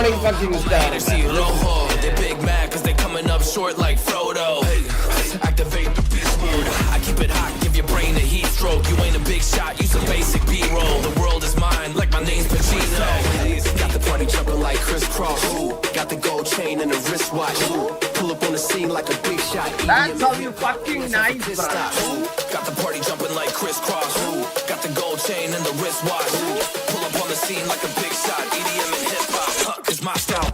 morning fucking star. They big mad cause they coming up short like Frodo. Activate the beast mode. I keep it hot, give your brain a heat stroke. You ain't a big shot, use a basic B-roll. The world is mine, like my name's Pacino. Got the party jumping like crisscross. Got the gold chain and the wristwatch. Pull up on the scene like a big shot. That's how you fucking nice, bro. Got the party jumping like crisscross. Got the gold chain and the wristwatch. Pull up on the scene like a big shot. EDM and hip hop, cause my style.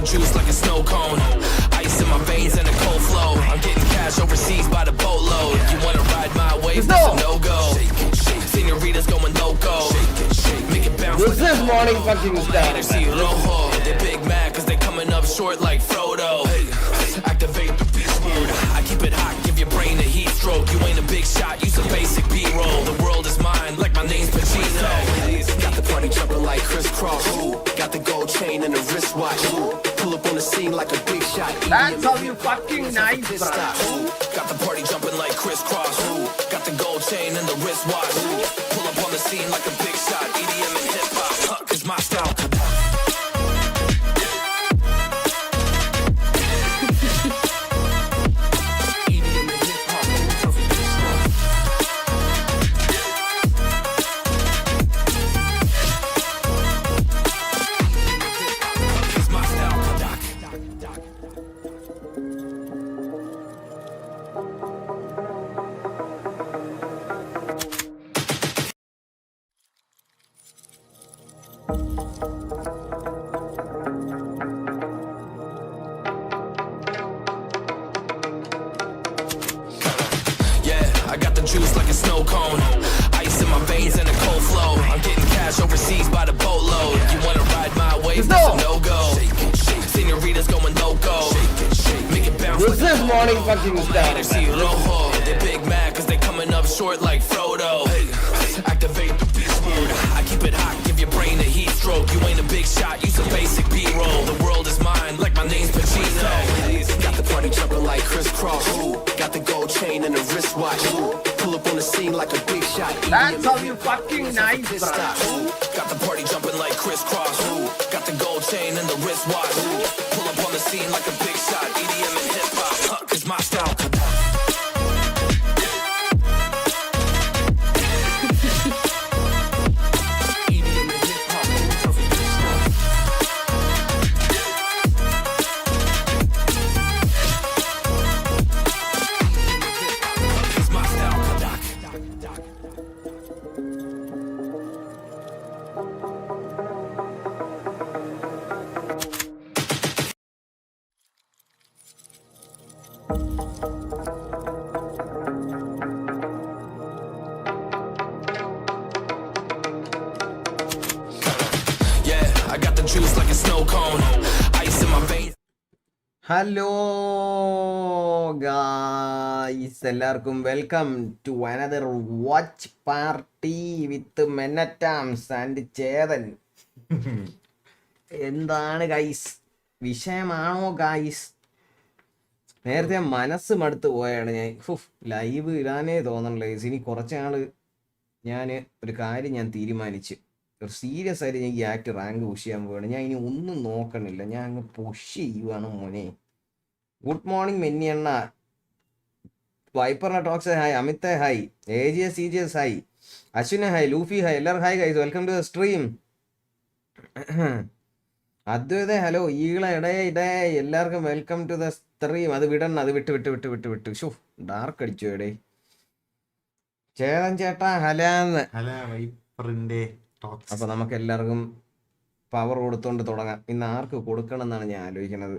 Juice like a snow cone, ice in my veins and a cold flow. I'm getting cash overseas by the boatload. You wanna ride my wave? That's a no-go. Senoritas going loco. Make it bounce. This is morning fucking star. They big mad cause they coming up short like Frodo. Activate the beast mode. I keep it hot, give your brain a heat stroke. You ain't a big shot, use a basic B-roll. The world is mine, like my name's Pacino. Got the party jumping like crisscross. Got the gold chain and the wristwatch. Pull up on the scene like a big shot. That's how you fucking nice, bro. Got the party jumping like crisscross. Got the gold chain and the wristwatch. Pull up on the scene like a big shot. EDM and hip hop, cause my style. Juice like a snow cone, ice in my veins and a cold flow. I'm getting cash overseas by the boatload. You wanna ride my wave? That's a no-go. Senoritas going loco. Make it bounce. This is morning fucking star. They big mad cause they coming up short like Frodo. Activate the beast mode. I keep it hot, give your brain a heat stroke. You ain't a big shot, use a basic B-roll. The world is mine, like my name's Pacino. Got the party jumping like crisscross. Got the gold chain and the wristwatch. Pull up on the scene like a big shot. That's how you fucking nice, bro. Got the party jumping like crisscross. Got the gold chain and the wristwatch. Pull up on the scene like a big shot. EDM and hip hop, cause my style. Juice like a snow cone, ice in my veins. Hello guys, എല്ലാവർക്കും welcome to another watch party with men at arms and Chetan. എന്താണ് guys വിഷയമാണോ guys? നേരത്തെ മനസ്സ് മടുത്ത് പോയാണ് ഞാൻ. Live ഇടാനേ തോന്നണില്ല guys. ഇനി കുറച്ച് നാൾ ഞാൻ ഒരു കാര്യം ഞാൻ തീരുമാനിച്ചു. സീരിയസ് ആയിട്ട് ഞാൻ ഈ ആക്ട് റാങ്ക് പുഷ് ചെയ്യാൻ പോവുകയാണ്. ഞാൻ ഇനി ഒന്നും നോക്കണില്ല, ഞാൻ അങ്ങ് പുഷ് ചെയ്യുവാണ് മോനെ. ഗുഡ് മോർണിംഗ് മെന്നിയണ്ണ, വൈപ്പറിന ടോക്സ് ഹായ്, അമിത്തെ ഹായ്, AGS CGS ഹായ്, അശ്വിന ഹായ്, ലൂഫി ഹായ്, എല്ലാവരും hi guys, welcome to the stream. അദ്വൈത ഹലോ, ഈകളെ ഇടേ എല്ലാവർക്കും വെൽക്കം ടു ദ സ്ട്രീം. അത് വിടണം, അത് വിട്ട് ഷോ ഡാർക്ക് അടിച്ചു എടേ. ചേതൻ ചേട്ടാ ഹലാന്ന്. അപ്പൊ നമുക്ക് എല്ലാവർക്കും പവർ കൊടുത്തോണ്ട് തുടങ്ങാം. ഇന്ന് ആർക്ക് കൊടുക്കണം എന്നാണ് ഞാൻ ആലോചിക്കുന്നത്.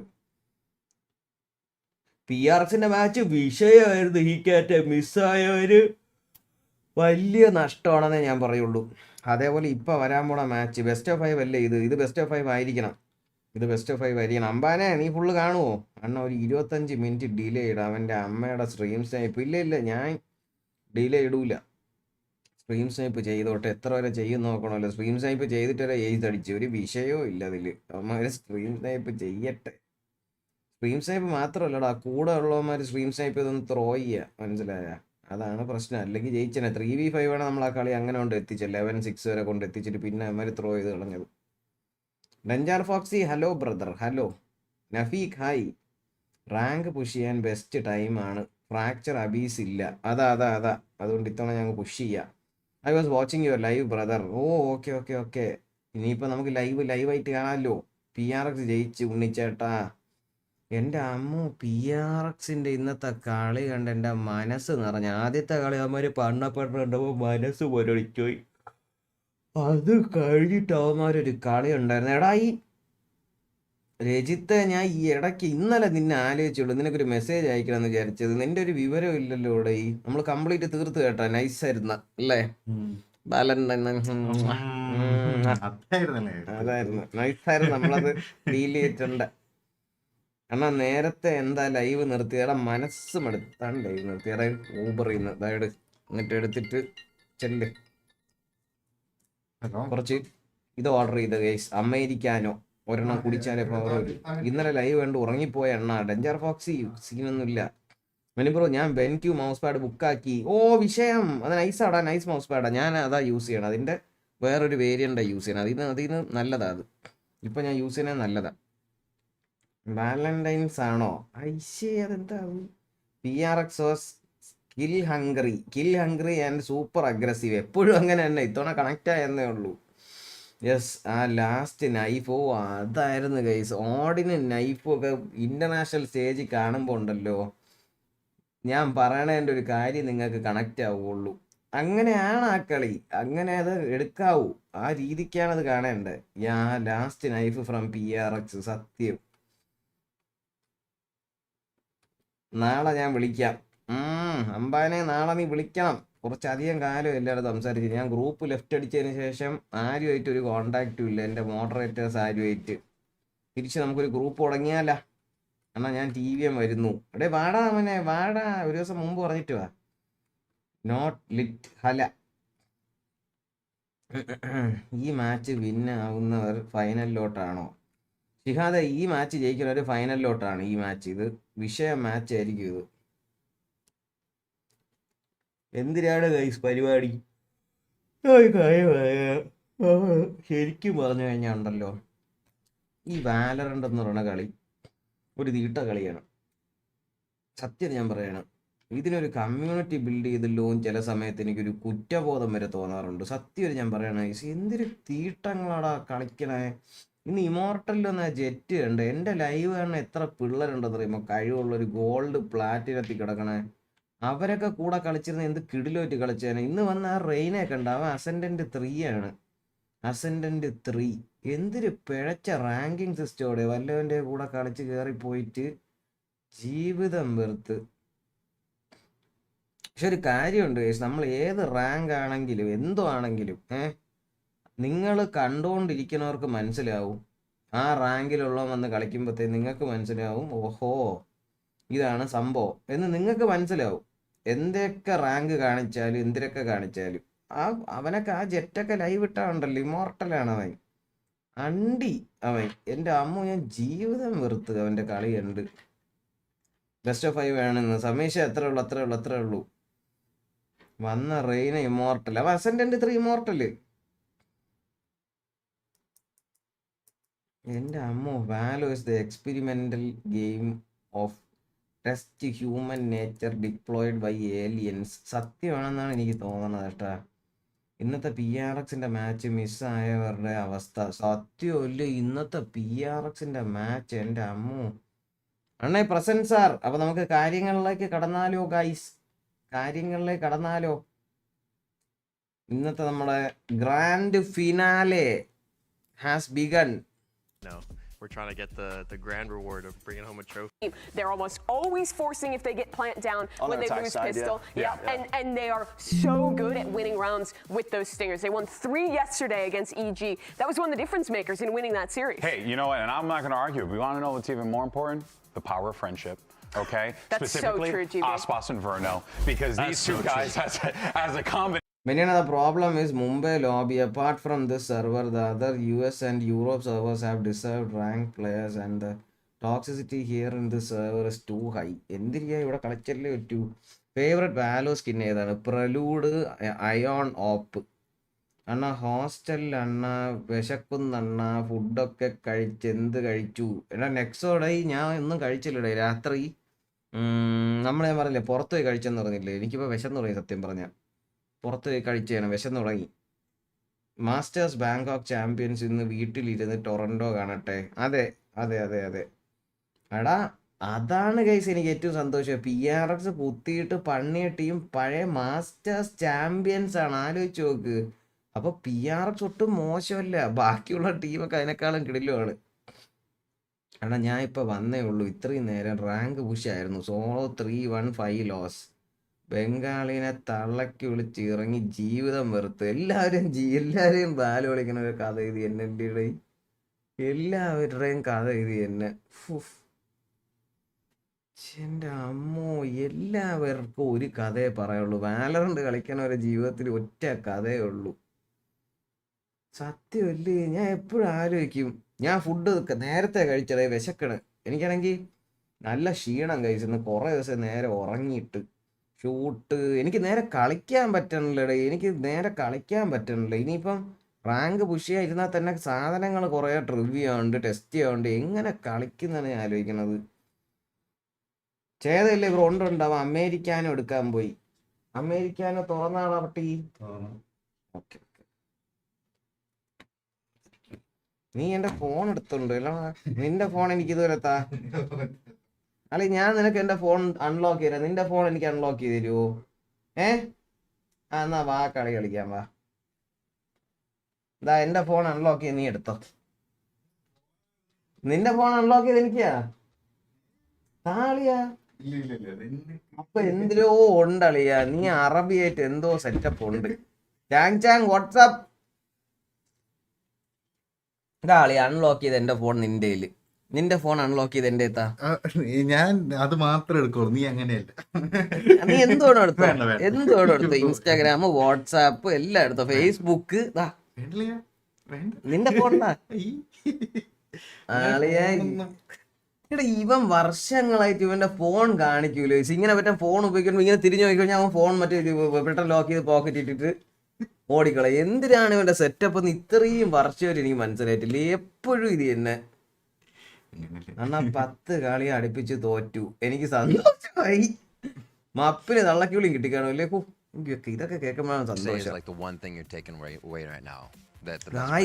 PRXന്റെ മാച്ച് വിഷയമായിരുന്നു. ഈ കാറ്റ മിസ്സായവര് വലിയ നഷ്ടമാണെന്നേ ഞാൻ പറയുള്ളൂ. അതേപോലെ ഇപ്പൊ വരാൻ പോണ മാച്ച് ബെസ്റ്റ് ഓഫ് 5 അല്ലേ ഇത് ബെസ്റ്റ് ഓഫ് 5 ആയിരിക്കണം. അമ്പാനെ നീ ഫുള്ള് കാണുമോ? അണ്ണ ഒരു 25 മിനിറ്റ് ഡിലേ ഇടാം. അവൻ്റെ അമ്മയുടെ സ്ട്രീം സ്നൈപ്പ്. ഇല്ല ഞാൻ ഡിലേ ഇടൂല. സ്ട്രീം സ്നൈപ്പ് ചെയ്തോട്ടെ, എത്ര വരെ ചെയ്യും നോക്കണമല്ലോ. സ്ട്രീം സ്നൈപ്പ് ചെയ്തിട്ട് വരെ എയ്സ് അടിച്ചു, ഒരു വിഷയവും ഇല്ല അതിൽ. അവന്മാർ സ്ട്രീം സ്നൈപ്പ് ചെയ്യട്ടെ. സ്ട്രീം സ്നൈപ്പ് മാത്രമല്ലടാ, കൂടെ ഉള്ളവന്മാർ സ്ട്രീം സ്നൈപ്പ് ഇതൊന്ന് ത്രോ ചെയ്യുക, മനസ്സിലായ? അതാണ് പ്രശ്നം. അല്ലെങ്കിൽ ജയിച്ചനെ. 3v5 ആണ് നമ്മൾ ആ കളി അങ്ങനെ കൊണ്ട് എത്തിച്ചത്. 11-6 വരെ കൊണ്ട് എത്തിച്ചിട്ട് പിന്നെ അവന്മാർ ത്രോ ചെയ്ത് കളഞ്ഞത്. Danger foxy hello brother. Hello Nafeeq hi. Rank push ചെയ്യാൻ ബെസ്റ്റ് ടൈമാണ്. ഫ്രാക്ചർ അബീസ് ഇല്ല. അതാ അതുകൊണ്ട് ഇത്തവണ ഞങ്ങൾ പുഷ് ചെയ്യാം. I was watching your live brother. Oh okay. ഇനിയിപ്പോൾ നമുക്ക് ലൈവായിട്ട് കാണാമല്ലോ. PRX ജയിച്ച് ഉണ്ണിച്ചേട്ടാ. എൻ്റെ അമ്മ PRXൻ്റെ ഇന്നത്തെ കളി കണ്ട് എൻ്റെ മനസ്സ് നിറഞ്ഞ. ആദ്യത്തെ കളി അവന്മാർ പണ്ണപ്പെട്ടുണ്ടപ്പോൾ മനസ്സ് പോരൊളിച്ചോയി. അത് കഴിഞ്ഞിട്ട് അവന്മാരൊരു കളി ഉണ്ടായിരുന്നു. എടാ ഈ രജിത്തെ, ഞാൻ ഈ ഇടയ്ക്ക് ഇന്നലെ നിന്നെ ആലോചിച്ചുള്ളൂ, നിനക്കൊരു മെസ്സേജ് അയക്കണമെന്ന് വിചാരിച്ചത്. നിന്റെ ഒരു വിവരം ഇല്ലല്ലോ ഇവിടെ. ഈ നമ്മൾ കംപ്ലീറ്റ് തീർത്ത് കേട്ടാ. നൈസായിരുന്ന അല്ലേ? അതായിരുന്നു നൈസായിരുന്നു. നമ്മളത് ഫീൽ ചെയ്തിട്ടുണ്ട്. എന്നാ നേരത്തെ എന്താ ലൈവ് നിർത്തിയടാ? മനസ്സ് മടുത്താണ് ലൈവ് നിർത്തിയടാ. ഊബർ ചെയ്യുന്ന അതായത് എന്നിട്ട് എടുത്തിട്ട് ചെല്ല്. കുറച്ച് ഇത് ഓർഡർ ചെയ്ത ഗൈസ്, അമേരിക്കാനോ ഒരെണ്ണം കുടിച്ചാലേ പവർ വരും. ഇന്നലെ ലൈവ് കണ്ട് ഉറങ്ങിപ്പോയ എണ്ണ. ഡഞ്ചർ ഫോക്സി സീനൊന്നുമില്ല. മെനിബ്രോ ഞാൻ BenQ മൗസ് പാഡ് ബുക്കാക്കി. ഓ വിഷയം. അത് നൈസാടാ, നൈസ് മൗസ് പാഡാ. ഞാൻ അതാ യൂസ് ചെയ്യണം. അതിൻ്റെ വേറൊരു വേരിയൻ്റാണ് യൂസ് ചെയ്യണം. അതിന് നല്ലതാ അത്. ഇപ്പം ഞാൻ യൂസ് ചെയ്യുന്നത് നല്ലതാ. വാലന്റൈൻസ് ആണോ? ഐശേ അതെന്താ? PRX kill hungry and super aggressive. എപ്പോഴും അങ്ങനെ തന്നെ. ഇത്തവണ കണക്റ്റ് ആയെന്നേ ഉള്ളൂ. യെസ്, ആ ലാസ്റ്റ് നൈഫ്. ഓ അതായിരുന്നു ഗൈസ്. ഓടിന് നൈഫും ഒക്കെ ഇന്റർനാഷണൽ സ്റ്റേജിൽ കാണുമ്പോൾ ഉണ്ടല്ലോ, ഞാൻ പറയണതിൻ്റെ ഒരു കാര്യം നിങ്ങൾക്ക് കണക്റ്റ് ആവുള്ളൂ. അങ്ങനെയാണ് ആ കളി, അങ്ങനെ അത് എടുക്കാവൂ. ആ രീതിക്കാണ് അത് കാണേണ്ടത്. Last knife from PRX. സത്യം. നാളെ ഞാൻ വിളിക്കാം. അമ്പാനെ നാളെ നീ വിളിക്കണം. കുറച്ചധികം കാലം എല്ലാവരും സംസാരിച്ചു. ഞാൻ ഗ്രൂപ്പ് ലെഫ്റ്റ് അടിച്ചതിന് ശേഷം ആരുമായിട്ട് ഒരു കോണ്ടാക്റ്റും ഇല്ല. എൻ്റെ മോഡറേറ്റേഴ്സ് ആരുമായിട്ട്. തിരിച്ച് നമുക്കൊരു ഗ്രൂപ്പ് തുടങ്ങിയാലാ? എന്നാ ഞാൻ TVM വരുന്നു. എടേ വാടാ അവനെ, വാടാ. ഒരു ദിവസം മുമ്പ് പറഞ്ഞിട്ട് വാ. നോട്ട് ലിറ്റ് ഹല. ഈ മാച്ച് വിൻ ആവുന്നവർ ഫൈനലിലോട്ടാണോ? ഷിഹാദ, ഈ മാച്ച് ജയിക്കുന്നവർ ഫൈനലിലോട്ടാണ്. ഈ മാച്ച് ഇത് വിഷയം മാച്ച് ആയിരിക്കും. ഇത് എന്തിനാണ് ഗൈസ് പരിപാടി? ശരിക്കും പറഞ്ഞു കഴിഞ്ഞാൽ ഉണ്ടല്ലോ, ഈ വാലറന്റ് എന്ന് പറയുന്ന കളി ഒരു തീട്ട കളിയാണ്. സത്യം ഞാൻ പറയണം. ഇതിനൊരു കമ്മ്യൂണിറ്റി ബിൽഡ് ചെയ്തല്ലോ ചില സമയത്ത് എനിക്കൊരു കുറ്റബോധം വരെ തോന്നാറുണ്ട്. സത്യം ഞാൻ പറയണ എന്തൊരു തീട്ടങ്ങളാടാ കളിക്കണേ. ഇന്ന് ഇമോർട്ടലിലൊന്ന് ജെറ്റ് ഉണ്ട്. എൻ്റെ ലൈവ് കാണുന്ന എത്ര പിള്ളേരുണ്ടെന്ന് പറയുമ്പോൾ കഴിവുള്ളൊരു ഗോൾഡ് പ്ലാറ്റിനത്തിൽ കിടക്കണേ. അവരൊക്കെ കൂടെ കളിച്ചിരുന്ന എന്ത് കിടിലോറ്റ് കളിച്ചേനെ. ഇന്ന് വന്ന ആ റെയിനെ കണ്ട. അവൻ അസെൻഡന്റ് 3 ആണ്. അസെൻഡന്റ് 3 എന്തൊരു പിഴച്ച റാങ്കിങ് സിസ്റ്റോടെ വല്ലവൻ്റെ കൂടെ കളിച്ച് കയറിപ്പോയിട്ട് ജീവിതം വെറുത്ത്. പക്ഷെ ഒരു കാര്യമുണ്ട്, നമ്മൾ ഏത് റാങ്ക് ആണെങ്കിലും എന്തോ ആണെങ്കിലും നിങ്ങൾ കണ്ടുകൊണ്ടിരിക്കുന്നവർക്ക് മനസ്സിലാവും. ആ റാങ്കിലുള്ള വന്ന് കളിക്കുമ്പോഴത്തേ നിങ്ങൾക്ക് മനസ്സിലാവും, ഓഹോ ഇതാണ് സംഭവം എന്ന് നിങ്ങൾക്ക് മനസ്സിലാവും. എന്തൊക്കെ റാങ്ക് കാണിച്ചാലും എന്തിനൊക്കെ കാണിച്ചാലും അവനൊക്കെ ആ ജെറ്റൊക്കെ ലൈവ് ഇട്ടാണ്ടല്ലോ, ഇമോർട്ടലാണ് അവൻ. അണ്ടി അവൻ. എൻ്റെ അമ്മ, ഞാൻ ജീവിതം വെറുത്ത് അവൻ്റെ കളി കണ്ട്. ബെസ്റ്റ് ഓഫ് 5 വേണമെന്ന് സമീക്ഷ. അത്രേ ഉള്ളൂ. വന്ന റെയിന ഇമോർട്ടൽ. അവ അസെൻഡന്റ് 3 ഇമോർട്ടല്. എൻ്റെ അമ്മോ, Valo is the experimental game of test human nature deployed by aliens. സത്യമാണെന്നാണ് എനിക്ക് തോന്നുന്നത് കേട്ടാ. ഇന്നത്തെ PRXന്റെ മാച്ച് മിസ്സായവരുടെ അവസ്ഥ സത്യമല്ലേ. ഇന്നത്തെ PRXന്റെ മാച്ച് എൻ്റെ അമ്മോ. അണ്ണേ പ്രസന്റ് സാർ. അപ്പൊ നമുക്ക് കാര്യങ്ങളിലേക്ക് കടന്നാലോ ഗൈസ്? ഇന്നത്തെ നമ്മുടെ grand finale has begun. We're trying to get the grand reward of bringing home a trophy. They're almost always forcing if they get plant down when they lose side, pistol. Yeah. And they are so good at winning rounds with those stingers. They won 3 yesterday against EG. That was one of the difference makers in winning that series. Hey, you know what? And I'm not going to argue. If we want to know what's even more important, the power of friendship. Okay? That's Specifically, so true, GB. Aspas and Verno, because these two guys as a combination. Many another problem is Mumbai lobby. Apart from this server, the other US and Europe servers have deserved ranked players, and the toxicity here in this server is too high. എന്തിരിക്കാ ഇവിടെ കളിച്ചല്ലേ പറ്റൂ. Favourite വാലോ skin ഏതാണ്? പ്രലൂഡ് ion ഓപ്പ്. അണ്ണ ഹോസ്റ്റലിൽ അണ്ണ വിശക്കുന്നണ്ണ ഫുഡൊക്കെ കഴിച്ച് എന്ത് കഴിച്ചു? എടാ നെക്സോടെ ഞാൻ ഒന്നും കഴിച്ചില്ലടേ രാത്രി. നമ്മൾ ഞാൻ പറഞ്ഞില്ലേ പുറത്ത് പോയി കഴിച്ചെന്ന് പറഞ്ഞില്ലേ. എനിക്കിപ്പോൾ വിശന്ന് തുടങ്ങി സത്യം പറഞ്ഞാൽ. പുറത്ത് പോയി കഴിച്ചാണ് വിശന്ന് തുടങ്ങി. മാസ്റ്റേഴ്സ് ബാങ്കോക്ക് ചാമ്പ്യൻസ് ഇന്ന് വീട്ടിലിരുന്ന് ടൊറൻഡോ കാണട്ടെ. അതെ അതെ അതെ അതെ എടാ അതാണ് ഗൈസ് എനിക്ക് ഏറ്റവും സന്തോഷം. PRX കുത്തിയിട്ട് പണിയ ടീം പഴയ മാസ്റ്റേഴ്സ് ചാമ്പ്യൻസ് ആണ്. ആലോചിച്ച് നോക്ക്. അപ്പോൾ PRX ഒട്ടും മോശമല്ല. ബാക്കിയുള്ള ടീമൊക്കെ അതിനേക്കാളും കിടിലുമാണ്. എടാ ഞാൻ ഇപ്പോൾ വന്നേ ഉള്ളൂ. ഇത്രയും നേരം റാങ്ക് പുഷായിരുന്നു. Solo 3-1-5 loss. ബംഗാളിനെ തള്ളക്കി വിളിച്ച് ഇറങ്ങി ജീവിതം വെറുത്ത്. എല്ലാവരെയും ബാല് വിളിക്കുന്ന ഒരു കഥ ഇത് എന്നെ. എല്ലാവരുടെയും കഥ ഇത് എന്നെ. എൻ്റെ അമ്മോ, എല്ലാവർക്കും ഒരു കഥയെ പറയുള്ളൂ. വാലറന്റ് കളിക്കണവരുടെ ജീവിതത്തിൽ ഒറ്റ കഥയേ ഉള്ളൂ. സത്യമല്ലേ? ഞാൻ എപ്പോഴും ആലോചിക്കും. ഞാൻ ഫുഡ് നേരത്തെ കഴിച്ചതേ വിശക്കണ്. എനിക്കാണെങ്കിൽ നല്ല ക്ഷീണം കഴിച്ചിരുന്നു. കുറേ ദിവസം നേരെ ഉറങ്ങിയിട്ട് ഷൂട്ട്. എനിക്ക് നേരെ കളിക്കാൻ പറ്റണില്ലടേ. ഇനിയിപ്പം റാങ്ക് പുഷ് ചെയ്യാതിരുന്നാൽ തന്നെ സാധനങ്ങൾ കുറേ ട്രിവ്യൂ ആവുന്നുണ്ട്, ടെസ്റ്റ് ചെയ്യാറുണ്ട്. എങ്ങനെ കളിക്കുന്നതാണ് ഞാൻ ആലോചിക്കണത്. ചേതല്ലേ ഇവർ ഉണ്ടാവും. അമേരിക്കാനോ എടുക്കാൻ പോയി. അമേരിക്കാനോ തുറന്നാളാ പട്ടി. ഓക്കെ നീ എൻ്റെ ഫോൺ എടുത്തുണ്ട് അല്ല? നിന്റെ ഫോൺ എനിക്ക് ഇതുവരെ താ. അല്ല ഞാൻ നിനക്ക് എൻ്റെ ഫോൺ അൺലോക്ക് ചെയ്തരാം. നിന്റെ ഫോൺ എനിക്ക് അൺലോക്ക് ചെയ്ത് തരുമോ? എന്നാ വാ കളി കളിക്കാം വാ. ഇതാ എൻ്റെ ഫോൺ അൺലോക്ക് ചെയ്ത് നീ എടുത്തോ. നിന്റെ ഫോൺ അൺലോക്ക് ചെയ്ത് എനിക്കാ താളിയാ. അപ്പൊ എന്തിലോ ഉണ്ടളിയാ. നീ അറബിയായിട്ട് എന്തോ സെറ്റപ്പ് ഉണ്ട്. ചാങ് വാട്സാപ്പ് ഇതാളി അൺലോക്ക് ചെയ്ത് എൻ്റെ ഫോൺ നിന്റെ ഫോൺ അൺലോക്ക് ചെയ്ത് എൻ്റെ ഞാൻ അത് മാത്രം എടുക്കുള്ളൂ. നീ അങ്ങനെയല്ല. നീ എന്തോടും എടുത്തു ഇൻസ്റ്റാഗ്രാം, വാട്സാപ്പ് എല്ലാം എടുത്തോ. ഫേസ്ബുക്ക് നിന്റെ ഫോൺ. ഇവൻ വർഷങ്ങളായിട്ട് ഇവന്റെ ഫോൺ കാണിക്കൂലോ. ഇങ്ങനെ പറ്റാൻ ഫോൺ ഉപയോഗിക്കുമ്പോൾ ഇങ്ങനെ തിരിഞ്ഞു നോക്കിക്കഴിഞ്ഞാൽ അവൻ ഫോൺ മറ്റേ പെട്ടെന്ന് ലോക്ക് ചെയ്ത് പോക്കറ്റ് ഇട്ടിട്ട് ഓടിക്കള. എന്തിനാണ് ഇവന്റെ സെറ്റപ്പ് എന്ന് ഇത്രയും വർഷം വരെ എനിക്ക് മനസ്സിലായിട്ടില്ല. എപ്പോഴും ഇത് തന്നെ. എന്നാ 10 കളി അടുപ്പിച്ച് തോറ്റു. എനിക്ക് സന്തോഷമായി. മപ്പിന് തള്ളക്കിവിളിയും കിട്ടിക്കാണല്ലേ. ഇതൊക്കെ കേൾക്കുമ്പോഴാണ് സന്തോഷം.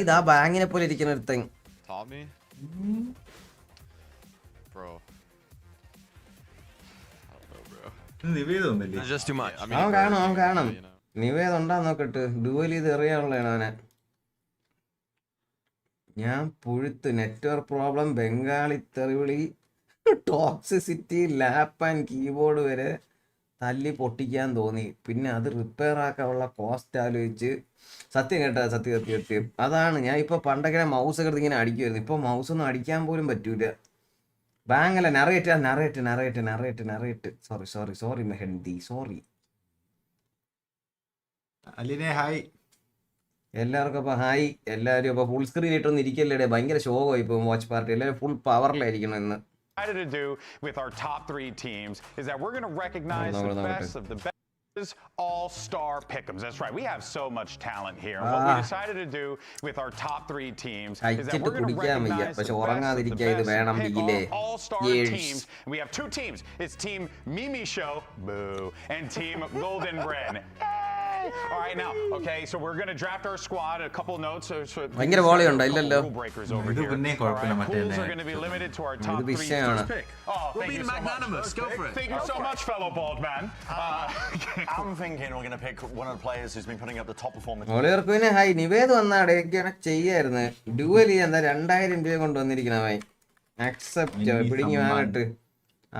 ഇതാ ബാങ്കിനെ പോലെ ഇരിക്കുന്ന ഒരുത്തൻ. അവൻ കാണും. നിവേദം ഉണ്ടാന്ന് നോക്കട്ട്. ഡുവൽ ഇത് എറിയാനുള്ളതാണ് അവനെ. ഞാൻ പുഴുത്ത്. നെറ്റ്വർക്ക് പ്രോബ്ലം, ബംഗാളി തെറിവിളി, ടോക്സിസിറ്റി, ലാപ്പ് ആൻഡ് കീബോർഡ് വരെ തല്ലി പൊട്ടിക്കാൻ തോന്നി. പിന്നെ അത് റിപ്പയർ ആക്കാനുള്ള കോസ്റ്റ് ആലോചിച്ച് സത്യം കേട്ടാ. സത്യം അതാണ്. ഞാൻ ഇപ്പൊ പണ്ടൊക്കെ മൗസ് ഒക്കെ എടുത്ത് ഇങ്ങനെ അടിക്കുമായിരുന്നു. ഇപ്പൊ മൗസ് ഒന്നും അടിക്കാൻ പോലും പറ്റൂല. ബാങ്കല്ല നറേറ്റ്. Sorry Mehndi, sorry. അലിനെ ഹായ്. എല്ലാവർക്കും അപ്പൊ ഹായ്. എല്ലാവരും അപ്പൊ ഫുൾ സ്ക്രീൻ ഇട്ടൊന്നും ഇരിക്കല്ലേ. ഭയങ്കര ഷോകായി ഇപ്പൊ വാച്ച് പാർട്ടി. എല്ലാവരും ഫുൾ പവറിലായിരിക്കണം ഇന്ന്. To do with our top 3 teams is that we're going to recognize the best of the best all-star pick'ems. That's right. We have so much talent here. And what we decided to do with our top 3 teams is that we're going to recognize the best of all-star teams. And we have 2 teams. It's Team Mimi Show, boo, and Team Golden Wren. All right, now, okay, so we're going to draft our squad. A couple notes. ഭയങ്കര വോളിയുണ്ട് ഇല്ലല്ലോ. Rule breakers over ഇത് here. പിന്നെ All കുഴപ്പമില്ല, right, മറ്റേ pools are going to be limited to our top ഇത് 3 വിഷയമാണ്. pick. Oh, thank you so much. Go for it. Thank you so much, fellow bald man. I'm thinking we're going to pick one of the players who's been putting up the top performance. വോളിയർക്ക് പിന്നെ high Nived വന്നാടെ എനിക്കാണ് ചെയ്യായിരുന്നു. Dual ചെയ്യാൻ 2000 രൂപ കൊണ്ടുവന്നിരിക്കണവൻ. Accept പിടിങ്ങി വാങ്ങിട്ട്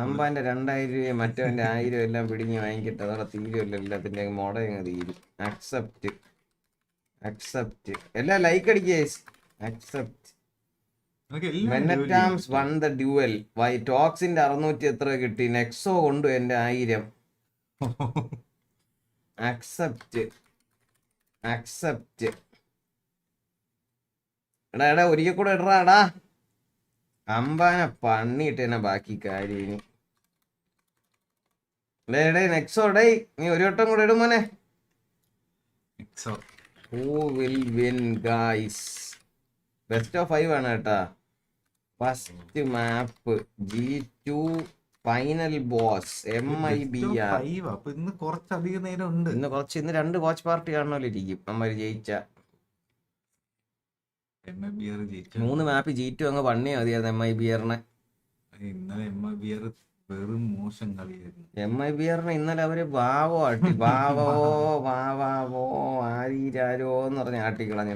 അമ്പാന്റെ 2000 രൂപ മറ്റവന്റെ 1000 എല്ലാം പിടിങ്ങി വാങ്ങിക്കിട്ട് അതോടെ തീരുമല്ലോ, എല്ലാത്തിന്റെ മോഡങ്ങ് തീരും. അക്സെപ്റ്റ് എല്ലാം ലൈക്ക് അടിക്കേ. Accept. MenAtArms won the duel. വൈ ടോക്സിന്റെ 600 എത്ര കിട്ടി? നെക്സോ കൊണ്ടു എന്റെ 1000. അക്സെപ്റ്റ്. എടാ ഒരിക്കൽ കൂടെ ഇടറാടാ. അമ്പാനെ പണിയിട്ട് തന്നെ ബാക്കി കാര്യം. ഡേ നെക്സോ ഡേ നീ ഒരു വട്ടം കൂടെ ഇടുമോനെ. Who will win guys? Best of 5 ആണ് കേട്ടാ. ഫസ്റ്റ് മാപ്പ് G2 ഫൈനൽ ബോസ് MIBR. ഇന്ന് കുറച്ചധികം നേരം ഉണ്ട്. ഇന്ന് 2 വാച്ച് പാർട്ടി കാണുമല്ലോ ഇരിക്കും നമ്മൾ ജയിച്ച. 3 മാപ്പ് G2 അങ്ങ് പണിയാ മതിയായിരുന്നു MIBRനെ. ഇന്നലെ MIBR വെറും മോശം കളിയായിരുന്നു. MIBRനെ ഇന്നലെ അവര് ബാവോ ആട്ടി. ബാവോ ആരീരാരോ എന്ന് പറഞ്ഞ ആട്ടിക്കളഞ്ഞു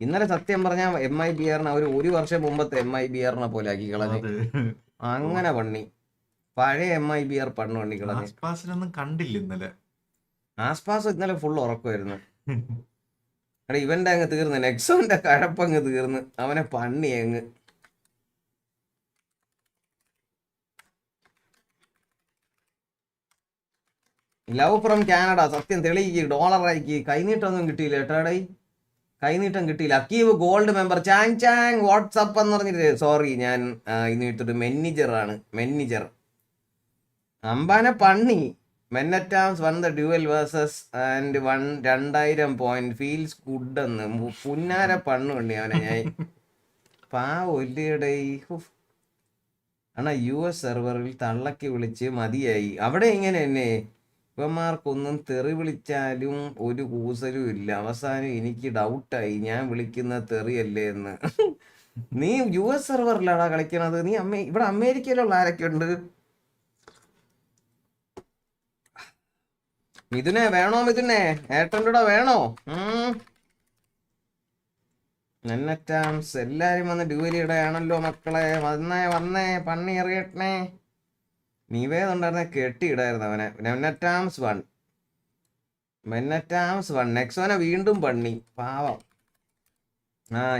ഇന്നലെ സത്യം പറഞ്ഞ MIBRനെ അവർ 1 വർഷം മുമ്പത്തെ MIBRനെ പോലെ ആക്കി കളഞ്ഞു. അങ്ങനെ പണി പഴയ MIBR പണ്ണി കളഞ്ഞു. ആസ്പാസിനൊന്നും കണ്ടില്ല ഇന്നലെ. ആസ്പാസ് ഇന്നലെ ഫുൾ ഉറക്കമായിരുന്നു. എടാ ഇവന്റെ അങ്ങ് തീർന്ന്, നെക്സോന്റെ കഴപ്പങ്ങ് തീർന്ന്, അവനെ പണ്ണി അങ്ങ്. ലവ് ഫ്രം കാനഡ സത്യം തെളിയിക്ക്, ഡോളറായിക്ക്. കൈനീട്ടൊന്നും കിട്ടിയില്ല ഏട്ടാടേ, കൈനീട്ടം കിട്ടിയില്ല. അക്കീവ് ഗോൾഡ് മെമ്പർ. ചാങ് വാട്സപ്പ് എന്ന് പറഞ്ഞിട്ട് സോറി, ഞാൻ ഇന്ന് ഇട്ടൊരു മെന്നിജറാണ്. അമ്പാനെ പണ്ണി. MenAtArms won the duel versus and won 2000 point. Feels good എന്ന് പുന്നാര പണ്ണുണ്ട് അവനെ ഞാൻ. പാവല്ലേടേ. ആണാ US സെർവറിൽ തള്ളക്കി വിളിച്ച് മതിയായി. അവിടെ ഇങ്ങനെ തന്നെ ഇവന്മാർക്കൊന്നും തെറി വിളിച്ചാലും ഒരു കൂസലും ഇല്ല. അവസാനം എനിക്ക് ഡൗട്ടായി ഞാൻ വിളിക്കുന്ന തെറിയല്ലേ എന്ന്. നീ US സെർവറിലാടാ കളിക്കണത്? നീ ഇവിടെ അമേരിക്കയിലുള്ള ആരൊക്കെ ഉണ്ട്? മിഥുനെ വേണോ? മിഥുനെ ഏട്ടൻ്റെ കൂടെ വേണോ? MenAtArms എല്ലാരും വന്ന് ഡ്യൂലിയുടെയാണല്ലോ മക്കളെ. വന്നേ പണ്ണി എറിയട്ടേ. നിവേദുണ്ടായിരുന്നെ കെട്ടിയിടായിരുന്നു അവനെ. MenAtArms one. നെക്സോനെ വീണ്ടും പണ്ണി. പാവം.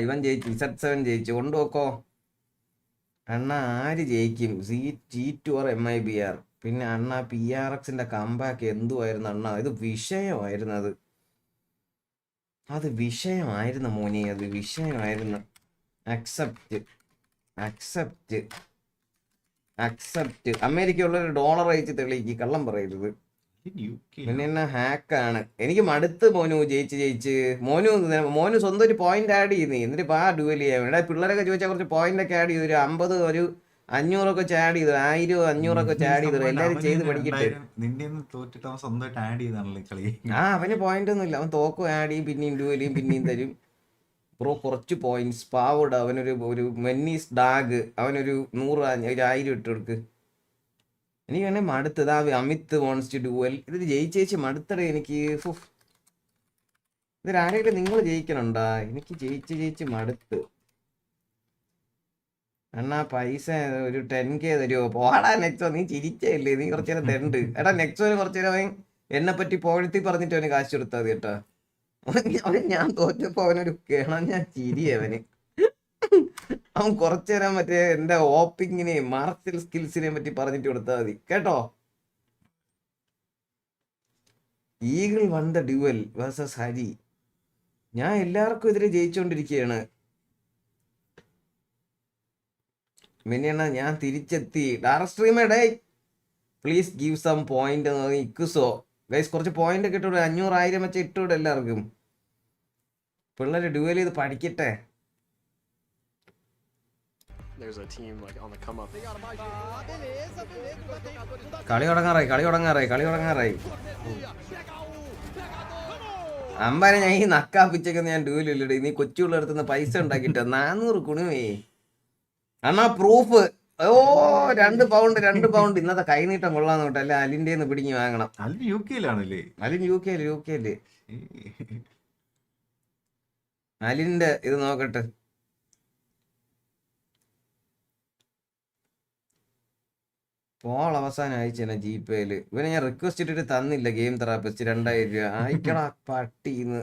ഇവൻ ജയിച്ചു. Z7 ജയിച്ചു. കൊണ്ടുപോക്കോ അണ്ണ. ആര് ജയിക്കും? G2 or MIBR? പിന്നെ അണ്ണ PRXന്റെ കമ്പാക്ക് എന്തുവായിരുന്നു അണ്ണ? ഇത് വിഷയമായിരുന്നു. അത് വിഷയമായിരുന്നു മോനെ, അത് വിഷയമായിരുന്നു. അക്സെപ്റ്റ്. അമേരിക്കയുള്ളൊരു ഡോളർ അയച്ച് തെളിയിക്ക്, കള്ളം പറയരുത്. പിന്നെ എന്നാ ഹാക്കാണ്. എനിക്ക് മടുത്ത് മോനു ജയിച്ച്. മോനു സ്വന്തം ഒരു പോയിന്റ് ആഡ് ചെയ്യുന്നേ, എന്നിട്ട് ആ ഡ്യൂവൽ ചെയ്യാൻ. ഇവിടെ പിള്ളേരൊക്കെ ചോദിച്ചാൽ കുറച്ച് പോയിന്റ് ഒക്കെ ആഡ് ചെയ്തു. ഒരു 50 ഒരു 500 ഒക്കെ ചാഡ് ചെയ്തു. 1000 500 ഒക്കെ ചാഡ് ചെയ്തു. എല്ലാരും ചെയ്ത് പഠിക്കട്ടെ. അവന് പോയിന്റ് ഒന്നും ഇല്ല. അവൻ തോക്കും ആഡ് ചെയ്യും, പിന്നെയും ഡ്യൂവൽ ചെയ്യും, പിന്നെയും തരും. ബ്രോ കുറച്ച് പോയിന്റ്സ് പാവോട്. അവനൊരു മെന്നീസ് ഡാഗ് അവനൊരു 100 1000 ഇട്ട് കൊടുക്ക്. എനിക്ക് വേണേ മടുത്തത്. Amit won the duel. ഇത് ജയിച്ചേച്ച് മടുത്തടേ എനിക്ക്. ഇതിലാരെങ്കിലും നിങ്ങൾ ജയിക്കണുണ്ടാ? എനിക്ക് ജയിച്ച് മടുത്ത്. അണ്ണാ പൈസ ഒരു 10K തരുമോ? പോടാ നെക്സോ, നീ ചിരിച്ചല്ലേ? നീ കുറച്ചു നേരം തരണ്ട്. എടാ നെക്സോന് കുറച്ചു നേരം അവൻ എന്നെ പറ്റി പോഴത്തി പറഞ്ഞിട്ട് അവന് കാശ് കൊടുത്താൽ മതി കേട്ടോ. അവൻ ഞാൻ തോറ്റപ്പോ അവനൊരു ഞാൻ ചിരി. അവൻ കുറച്ചു നേരം മറ്റേ എന്റെ ഓപ്പിങ്ങിനെയും മാർഷൽ സ്കിൽസിനെയും പറ്റി പറഞ്ഞിട്ട് കൊടുത്താൽ മതി കേട്ടോ. Eagle won the duel versus Hari. ഞാൻ എല്ലാവർക്കും എതിരെ ജയിച്ചുകൊണ്ടിരിക്കുകയാണ്. മിനിയണ്ണ ഞാൻ തിരിച്ചെത്തി. ഡയറക്ട് സ്ട്രീമേ ഡേ പ്ലീസ് ഗീവ് സം പോയിന്റ്. ഇക്കുസോ ഗൈസ് കുറച്ച് പോയിന്റ് ഒക്കെ ഇട്ടൂടെ? 500 1000 വെച്ച് ഇട്ടൂടെ എല്ലാവർക്കും? പിള്ളേര് ഡ്യുവൽ ചെയ്ത് പഠിക്കട്ടെ. കളി തുടങ്ങാറായി. അമ്പാനെ ഞാൻ ഈ നക്കാപ്പിച്ചൊക്കെ ഞാൻ ഡ്യൂലില്ലടേ. നീ കൊച്ചുള്ള അടുത്തുനിന്ന് പൈസ ഉണ്ടാക്കിട്ട 400 കുണുമേ അണ്ണാ പ്രൂഫ്. ഓ 2 പൗണ്ട് ഇന്നത്തെ കൈനീട്ടം കൊള്ളാന്ന് കേട്ടോ. അല്ലെ അലിന്റെ പിടിഞ്ഞ് വാങ്ങണം. അലിൻ യു കെയിലാണല്ലേ? അലിൻ യു കെയില്. അലിന്റെ ഇത് നോക്കട്ടെ. പോൾ അവസാനം അയച്ചെന്നെ GPayല്. ഇവനെ ഞാൻ റിക്വസ്റ്റ് ഇട്ടിട്ട് തന്നില്ല. ഗെയിം തെറാപ്പിസ്റ്റ് 2000 രൂപ അയക്കടാ പട്ടിന്ന്.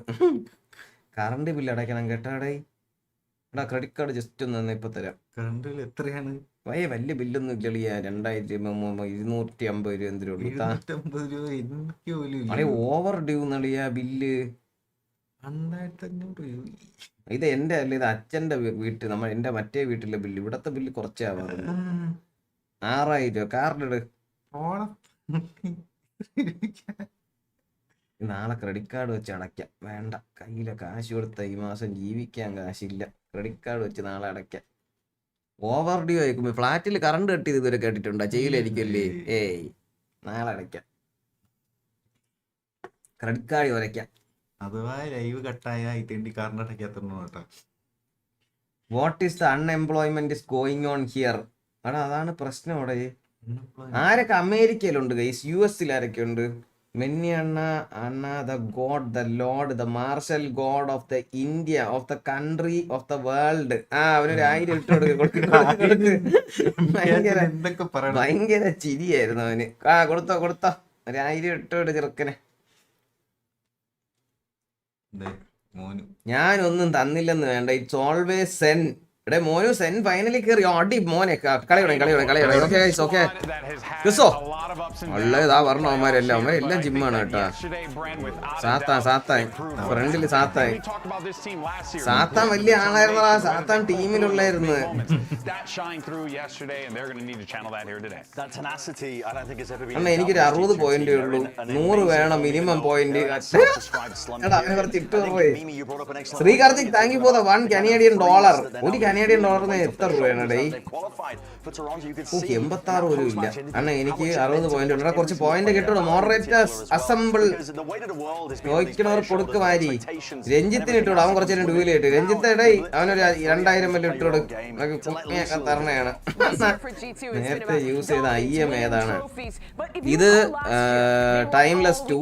കറണ്ട് ബില്ല് അടയ്ക്കണം കേട്ടാടേ. എടാ ക്രെഡിറ്റ് കാർഡ് ജസ്റ്റ് ഒന്ന് തന്നെ ഇപ്പൊ തരാം. കറണ്ട് ബില്ല് എത്രയാണ്? വലിയ ബില്ലൊന്നും ഇല്ലളിയാ. 2000 250 രൂപ എന്തിനുള്ളൂ. 250 രൂപ എനിക്ക് പോലും ഇല്ല. അടേ ഓവർ ഡ്യൂ നളിയാ ബില്ല്. 2500 രൂപ. ഇത് എന്റെ അല്ല, ഇത് അച്ഛന്റെ വീട്ടിൽ എന്റെ മറ്റേ വീട്ടിലെ ബില്ല്. ഇവിടത്തെ ബില്ല് കുറച്ചാവാറുണ്ട്. 6000 രൂപ. കാർഡ് ഇട്. നാളെ ക്രെഡിറ്റ് കാർഡ് വെച്ച് അടയ്ക്കാം. വേണ്ട, കയ്യിലെ കാശ് കൊടുത്ത ഈ മാസം ജീവിക്കാൻ കാശില്ല. ക്രെഡിറ്റ് കാർഡ് വെച്ച് നാളെ അടയ്ക്കാം. ഓവർ ഡ്യൂ ആയിക്കുമ്പോ ഫ്ലാറ്റിൽ കറണ്ട് കട്ടിയത് ഇതുവരെ കേട്ടിട്ടുണ്ടോ? ചെയ്യില്ലായിരിക്കല്ലേ? ഏയ് നാളെ അടയ്ക്കാം. ക്രെഡിറ്റ് കാർഡ് വരയ്ക്കാം. അഥവാ ലൈവ് കട്ടായ ഇതിന്റെ കറണ്ട് അടയ്ക്കാത്തോ കേട്ടോ. What is the unemployment is going on here? എടാ അതാണ് പ്രശ്നം. അവിടെ ആരൊക്കെ അമേരിക്കയിലുണ്ട് ഗൈസ്? US ആരൊക്കെ ഉണ്ട്? മെന്നി അണ്ണ the god, the lord, the marshal god of the India, of the country, of the world. അവനൊരു 1000 ഇട്ട് കൊടുക്ക്. ഭയങ്കര ചിരിയായിരുന്നു അവന്. കൊടുത്തോ ഒരു 1000 ഇട്ടോട് ചെറുക്കനെ. ഞാനൊന്നും തന്നില്ലെന്ന് വേണ്ട. ഇറ്റ്സ് ഓൾവേസ് സെൻ. എടേ മോനു സെൻ ഫൈനലി കയറി. അടി മോനെ കളിയോടെ. ഓക്കെ കിസോ ഉള്ളതാ പറഞ്ഞു. അവന്മാരെല്ലാം ജിമ്മാണ് കേട്ടാ. സാത്താൻ ഫ്രണ്ടില് സാത്താൻ വലിയ ആളായിരുന്നടാ. സാത്താൻ ടീമിലുള്ളായിരുന്നു. അണ്ണ എനിക്കൊരു 60 പോയിന്റേ ഉള്ളൂ. 100 വേണം മിനിമം പോയിന്റ്. അവനെ കുറച്ച് ഇട്ടു പോയി. Sreekarthik thank you for the $1 Canadian. ഒരു കനേഡിയൻ ഡോളറിന് എത്ര രൂപയാണ് ഡേ? 86 പോലും ഇല്ല. അണ്ണ എനിക്ക് 60 പോയിന്റ് ഉണ്ട്. കുറച്ച് പോയിന്റ് കിട്ടണം. മോഡറേറ്റേഴ്സ് അസംബിൾ ചോദിക്കണവർ കൊടുക്ക് വാരി. രഞ്ജിത്തിന് ഇട്ടോളൂ. അവൻ കുറച്ചു നേരം ഡ്യൂല് കിട്ടും. രഞ്ജിത്ത് ഇടേ അവനൊരു 2000 വല്ല ഇട്ടോട്. തരണയാണ്. നേരത്തെ യൂസ് ചെയ്ത IM ഏതാണ്? ഇത് ടൈംലെസ് 2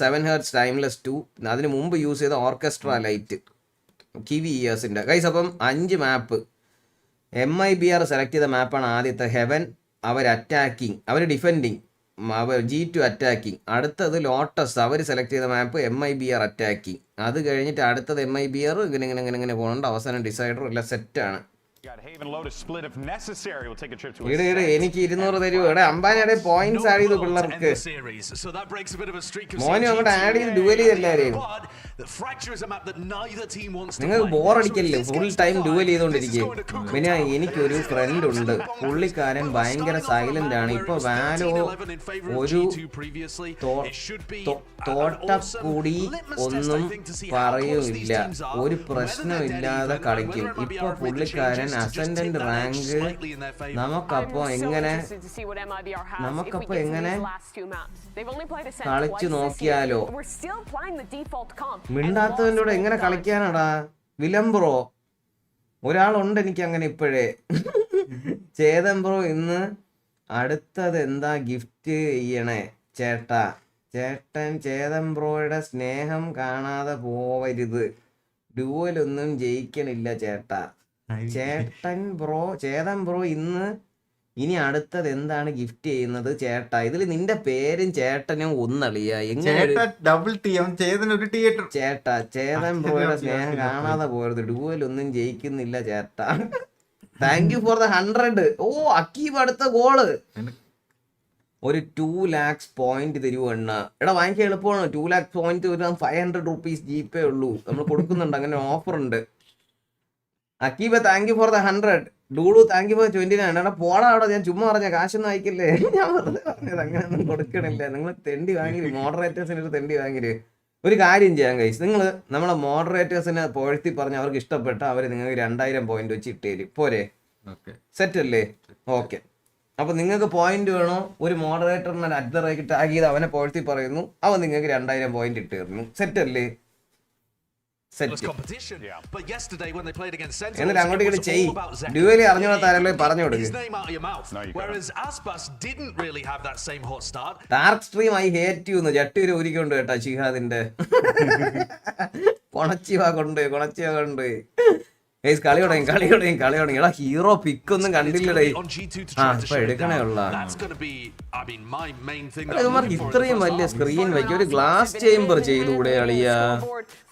7 Hz ടൈംലെസ് 2. അതിന് മുമ്പ് യൂസ് ചെയ്ത ഓർക്കസ്ട്ര ലൈറ്റ് കിവി ഇയേഴ്സിന്റെ ഗൈസ്. അപ്പം 5 മാപ്പ്. MIBR സെലക്ട് ചെയ്ത മാപ്പാണ് ആദ്യത്തെ ഹെവൻ. അവർ അറ്റാക്കിങ്, അവർ ഡിഫെൻഡിങ്, അവർ G2 അറ്റാക്കിങ്. അടുത്തത് ലോട്ടസ്, അവർ സെലക്ട് ചെയ്ത മാപ്പ് MIBR അറ്റാക്കിങ്. അത് കഴിഞ്ഞിട്ട് അടുത്തത് MIBR. ഇങ്ങനെ പോകുന്നുണ്ട്. അവസാനം ഡിസൈഡർ എല്ലാം സെറ്റാണ്. എനിക്ക് 200 തരൂ. ഇവിടെ അമ്പാനിയുടെ പോയിന്റ്സ് ആഡ് ചെയ്തു പിള്ളേർക്ക്. മോനും അങ്ങോട്ട് ആഡ് ചെയ്ത് ഡുവൽ ചെയ്ത് എല്ലാവരെയും. നിങ്ങൾക്ക് ബോറടിക്കല്ലേ? ഫുൾ ടൈം ഡുവൽ ചെയ്തോണ്ടിരിക്കും. പിന്നെ എനിക്കൊരു ഫ്രണ്ട് ഉണ്ട്. പുള്ളിക്കാരൻ ഭയങ്കര സൈലന്റ് ആണ്. ഇപ്പൊ വാലോ ഒരു തോട്ടക്കൂടി ഒന്നും പറയൂല്ല. ഒരു പ്രശ്നമില്ലാതെ കളിക്കും. ഇപ്പൊ പുള്ളിക്കാരൻ അസെൻഡന്റ് റാങ്ക്. നമുക്കപ്പോ എങ്ങനെ കളിച്ചു നോക്കിയാലോ? മിണ്ടാത്തവൻ്റെ കൂടെ എങ്ങനെ കളിക്കാനാടാ? വിലംബ്രോ ഒരാളുണ്ട് എനിക്ക് അങ്ങനെ ഇപ്പോഴേ. ചേതൻ ബ്രോ ഇന്ന് അടുത്തത് എന്താ ഗിഫ്റ്റ് ചെയ്യണേ ചേട്ടാ? ചേതൻ ബ്രോയുടെ സ്നേഹം കാണാതെ പോവരുത്. ഡ്യൂവലൊന്നും ജയിക്കണില്ല ചേട്ടാ. ചേതൻ ബ്രോ ഇനി അടുത്തത് എന്താണ് ഗിഫ്റ്റ് ചെയ്യുന്നത് ചേട്ടാ? ഇതിൽ നിന്റെ പേരും ചേട്ടനും ഒന്നളിയാ. ചേട്ടാ ചേതൻ ബ്രോയുടെ സ്നേഹം കാണാതെ പോരുത്. ഡ്യൂവലൊന്നും ജയിക്കുന്നില്ല ചേട്ടാ. Thank you for the 100. ഓ അക്കീബ് അടുത്ത ഗോള്. ഒരു 2 lakhs പോയിന്റ് തരുവണ്ണ. എടാ വാങ്ങിക്കാൻ എളുപ്പമാണ്. 2 lakhs പോയിന്റ് തരാൻ 500 rupees GPay ഉള്ളൂ. നമ്മൾ കൊടുക്കുന്നുണ്ട്. അങ്ങനെ ഓഫർ ഉണ്ട്. അക്കീബ താങ്ക് യു ഫോർ ദ 100. ഡൂഡു താങ്ക് യു ഫോർ 29. എടാ പോടാ അവിടെ. ഞാൻ ചുമ്മാ പറഞ്ഞ കാശൊന്നും അയക്കില്ലേ. ഞാൻ വെറുതെ പറഞ്ഞത്. അങ്ങനെയൊന്നും കൊടുക്കണില്ല. നിങ്ങൾ തെണ്ടി വാങ്ങിര്. മോഡറേറ്റേഴ്സിന് ഒരു തെണ്ടി വാങ്ങിര്. ഒരു കാര്യം ചെയ്യാം ഗൈസ്. നിങ്ങൾ നമ്മളെ മോഡറേറ്റേഴ്സിനെ പോഴ്ത്തി പറഞ്ഞ് അവർക്ക് ഇഷ്ടപ്പെട്ട അവർ നിങ്ങൾക്ക് 2000 പോയിന്റ് വെച്ച് ഇട്ട് തരും. പോരെ? സെറ്റ് അല്ലേ? ഓക്കെ. അപ്പൊ നിങ്ങൾക്ക് പോയിന്റ് വേണോ, ഒരു മോഡറേറ്ററിനെ അഡ്ഡറാക്കി ടാഗ് ചെയ്ത് അവനെ പോഴ്ത്തി പറയുന്നു, അവൻ നിങ്ങൾക്ക് 2000 പോയിന്റ് ഇട്ട് തരുന്നു. സെറ്റ് അല്ലേ? സെറ്റ്. എന്നിട്ട് അങ്ങോട്ട് ഇങ്ങോട്ട് ചെയ്. ഡ്യൂവലി അറിഞ്ഞോളാത്ത ആരെങ്കിലും പറഞ്ഞു കൊടുക്കുക. Dark stream I hate you എന്ന് ജട്ടൂര് ഊരിക്കൊണ്ട് കേട്ടാ ഷിഹാദിന്റെ. കൊണച്ചിവ കൊണ്ടുപോയി കളി തുടങ്ങി. എടാ ഹീറോ പിക്ക് ഒന്നും കണ്ടില്ലടേ. ഇപ്പൊ എടുക്കണേ ഉള്ള ഇത്രയും വലിയ സ്ക്രീൻ വയ്ക്കും. ഒരു ഗ്ലാസ് ചേംബർ ചെയ്തുകൂടെ കളിയാ?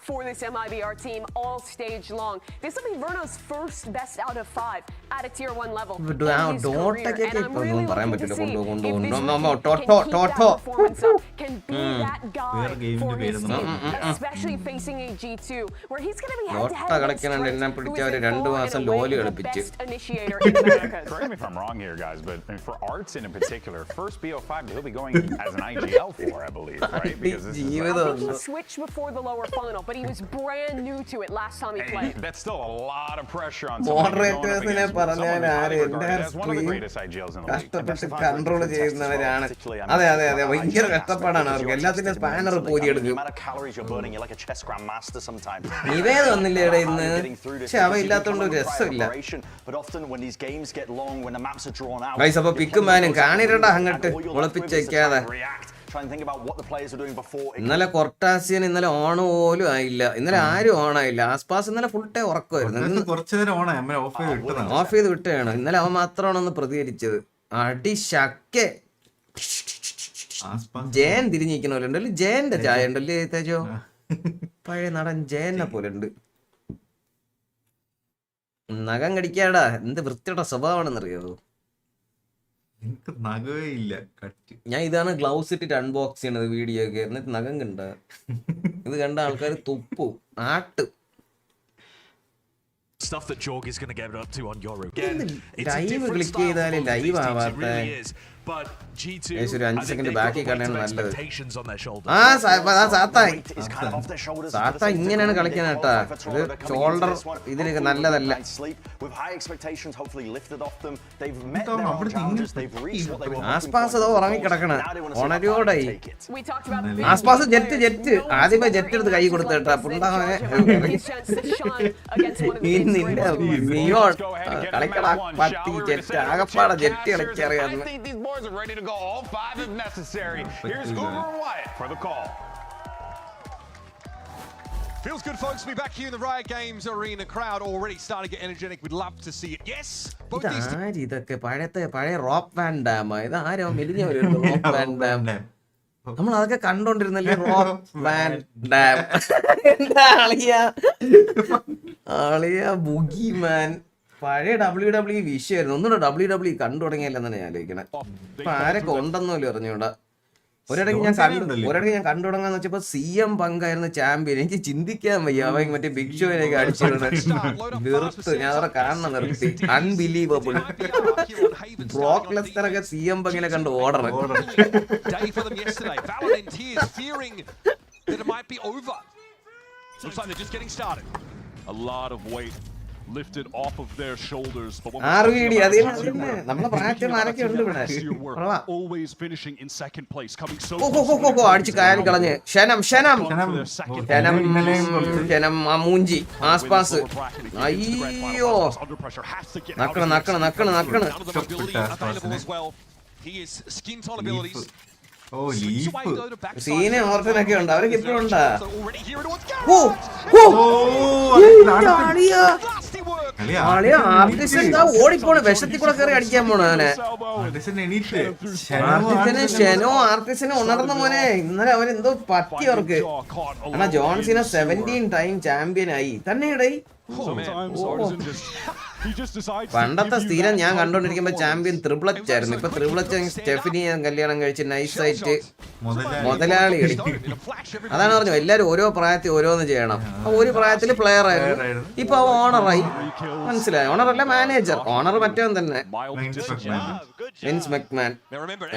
For this MIBR team all stage long. This will be Verno's first best out of 5 at a tier 1 level. DyAc പറയാൻ പറ്റില്ല. Can be that guy for his team, especially facing a G2 where he's going to be head-to-head കളിക്കാനുണ്ട്. എന്നെ പിടിച്ച ഒരു 2 മാസം lowly കളിപ്പിച്ച്. Correct me if I'm wrong here, guys, but for Arts in particular, first BO5 he'll be going as an IGL for, I believe, right? Because this is I think he switched before the lower funnel, but he was brand new to it last time he played. That's still a lot of pressure on മോഡറേറ്റേഴ്സിനെ പറഞ്ഞാൽ ആര് എന്റെ കഷ്ടപ്പെട്ട് control ചെയ്യുന്നവരാണ്. അതെ ഭയങ്കര കഷ്ടപ്പാടാണ് അവർക്ക്. എല്ലാത്തിന്റെ സ്പാനർ പോരിയെടുക്കും. നിവേദ വന്നില്ലേടെ ഇന്ന്? പക്ഷെ അവ ഇല്ലാത്തോണ്ട് ഒരു രസമില്ല. അപ്പൊ പിക്കും മാനും കാണിരടാ അങ്ങോട്ട് ഒളിപ്പിച്ചേക്കാതെ. ഇന്നലെ കൊർട്ടാസിയൻ ഇന്നലെ ഓൺ പോലും ആയില്ല. ഇന്നലെ ആരും ഓൺ ആയില്ല. ആസ്പാസ് ഇന്നലെ ഫുൾ ടൈം ഉറക്കമായിരുന്നു. ഓഫ് ചെയ്ത് വിട്ടാണ്. ഇന്നലെ അവൻ മാത്രമാണെന്ന് പ്രതികരിച്ചത്. അടി ശക്കെ ജയൻ തിരിഞ്ഞിരിക്കണല്ലോ. ജയന്റെ ചായ ഉണ്ടല്ലേ തേജോ? പഴയ നടൻ ജയനെ പോലെ ഉണ്ട്. നഖം കടിക്കാടാ. എന്ത് വൃത്തിയുടെ സ്വഭാവമാണെന്നറിയാവോ? ഞാൻ ഇതാണ് ഗ്ലൗസ് ഇട്ടിട്ട് അൺബോക്സ് ചെയ്യണത് വീഡിയോ ഒക്കെ. എന്നിട്ട് നഖം കണ്ട ഇത് കണ്ട ആൾക്കാർ തുപ്പു ആട്ട്. ലൈവ് ക്ലിക്ക് ചെയ്താല് ലൈവ് ആവാത്ത ഒരു 5 സെക്കൻഡ് ബാക്കി കാണാൻ നല്ലത്. സാത്ത ഇങ്ങനെയാണ് കളിക്കാൻ കേട്ടാ. ഇത് ഷോൾഡർ ഇതിനൊക്കെ നല്ലതല്ല. ആസ്പാസ് അതോ ഉറങ്ങിക്കിടക്കണ ഉണരോടായി. ആസ്പാസ് ജെറ്റ് ആദ്യമേ ജെറ്റ് എടുത്ത് കൈ കൊടുത്ത കേട്ടാ. പുണ്ടാവനെ കളിക്കടാ പട്ടി. ജെറ്റ് ആകപ്പാടെ jet കളിക്കറിയാന്ന്. Are ready to go all 5 if necessary. Here's Uber and Wyatt for the call. Feels good, folks, to be back here in the Riot Games arena. Crowd already starting to get energetic. We'd love to see it. Yes, both these. ഇതൊക്കെ പഴയ rock van dam. ഇത് ആരോ മെലിഞ്ഞ ഒരു rock van dam. നമ്മൾ അതൊക്കെ കണ്ടോണ്ടിരുന്നല്ലേ rock van dam. എന്താ ആളിയ boogie മാൻ. പഴയ WWE വിഷയമായിരുന്നു. ഒന്നുകൂടെ WWE കണ്ടു തുടങ്ങിയല്ലെന്നാണ് ഞാൻ ആലോചിക്കണേ. ഇപ്പൊ ആരൊക്കെ ഉണ്ടെന്നോലും അറിഞ്ഞൂടാ. ഒരിടയ്ക്ക് ഞാൻ കണ്ടു തുടങ്ങാന്ന് വെച്ചപ്പോ CM പങ്കായിരുന്നു ചാമ്പ്യൻ. എനിക്ക് ചിന്തിക്കാൻ വയ്യ. അവൻ മറ്റേ ബിഗ് ഷോയിലേക്ക് അടിച്ചിരുന്നത് വെറുത്ത് ഞാൻ അവിടെ കാണണം നിർത്തി. അൺബിലീവബിൾ. ബ്രോക്ക് ലെസ്നറൊക്കെ CM പങ്കിനെ കണ്ട് ഓടണം. lifted off of their shoulders, but നമ്മളെ പ്രായത്തിൽ ആരൊക്കെ ഉണ്ട് ഇവിടെ? always finishing in second place, coming so അടിച്ച് കായൽ കളഞ്ഞ് ക്ഷണം മൂഞ്ചി ആസ്പാസ്. അയ്യോ നക്കണ് സീനെ ഓർത്തനൊക്കെ ഉണ്ട്. അവരൊക്കെ ഇപ്പോഴും ഉണ്ടാ. ഓടിപ്പോണ് വിഷത്തിൽ കൂടെ കയറി അടിക്കാൻ പോണ അവനെ. ആർട്ടിസിനെ ഉണർന്ന മോനെ. ഇന്നലെ അവൻ എന്തോ പറ്റി അവർക്ക്. എന്നാ ജോൺസിനെ 17 ടൈം ചാമ്പ്യൻ ആയി തന്നെ ഇടയി. പണ്ടത്തെ സ്ഥിരം ഞാൻ കണ്ടോണ്ടിരിക്കുമ്പോ ചാമ്പ്യൻ ത്രിപ്ലച്ച് ആയിരുന്നു. ഇപ്പൊ ത്രിപ്ലച്ച് സ്റ്റെഫിനി കല്യാണം കഴിച്ച് നൈസായിട്ട് മുതലാളി കളിക്കും. അതാണ് പറഞ്ഞു എല്ലാരും ഓരോ പ്രായത്തിൽ ഓരോന്ന് ചെയ്യണം. ഒരു പ്രായത്തില് പ്ലെയർ ആയിരുന്നു. ഇപ്പൊ ഓണറായി. മനസ്സിലായി? ഓണറല്ല മാനേജർ. ഓണർ മറ്റവൻ തന്നെ വിൻസ് മെക്മാൻ.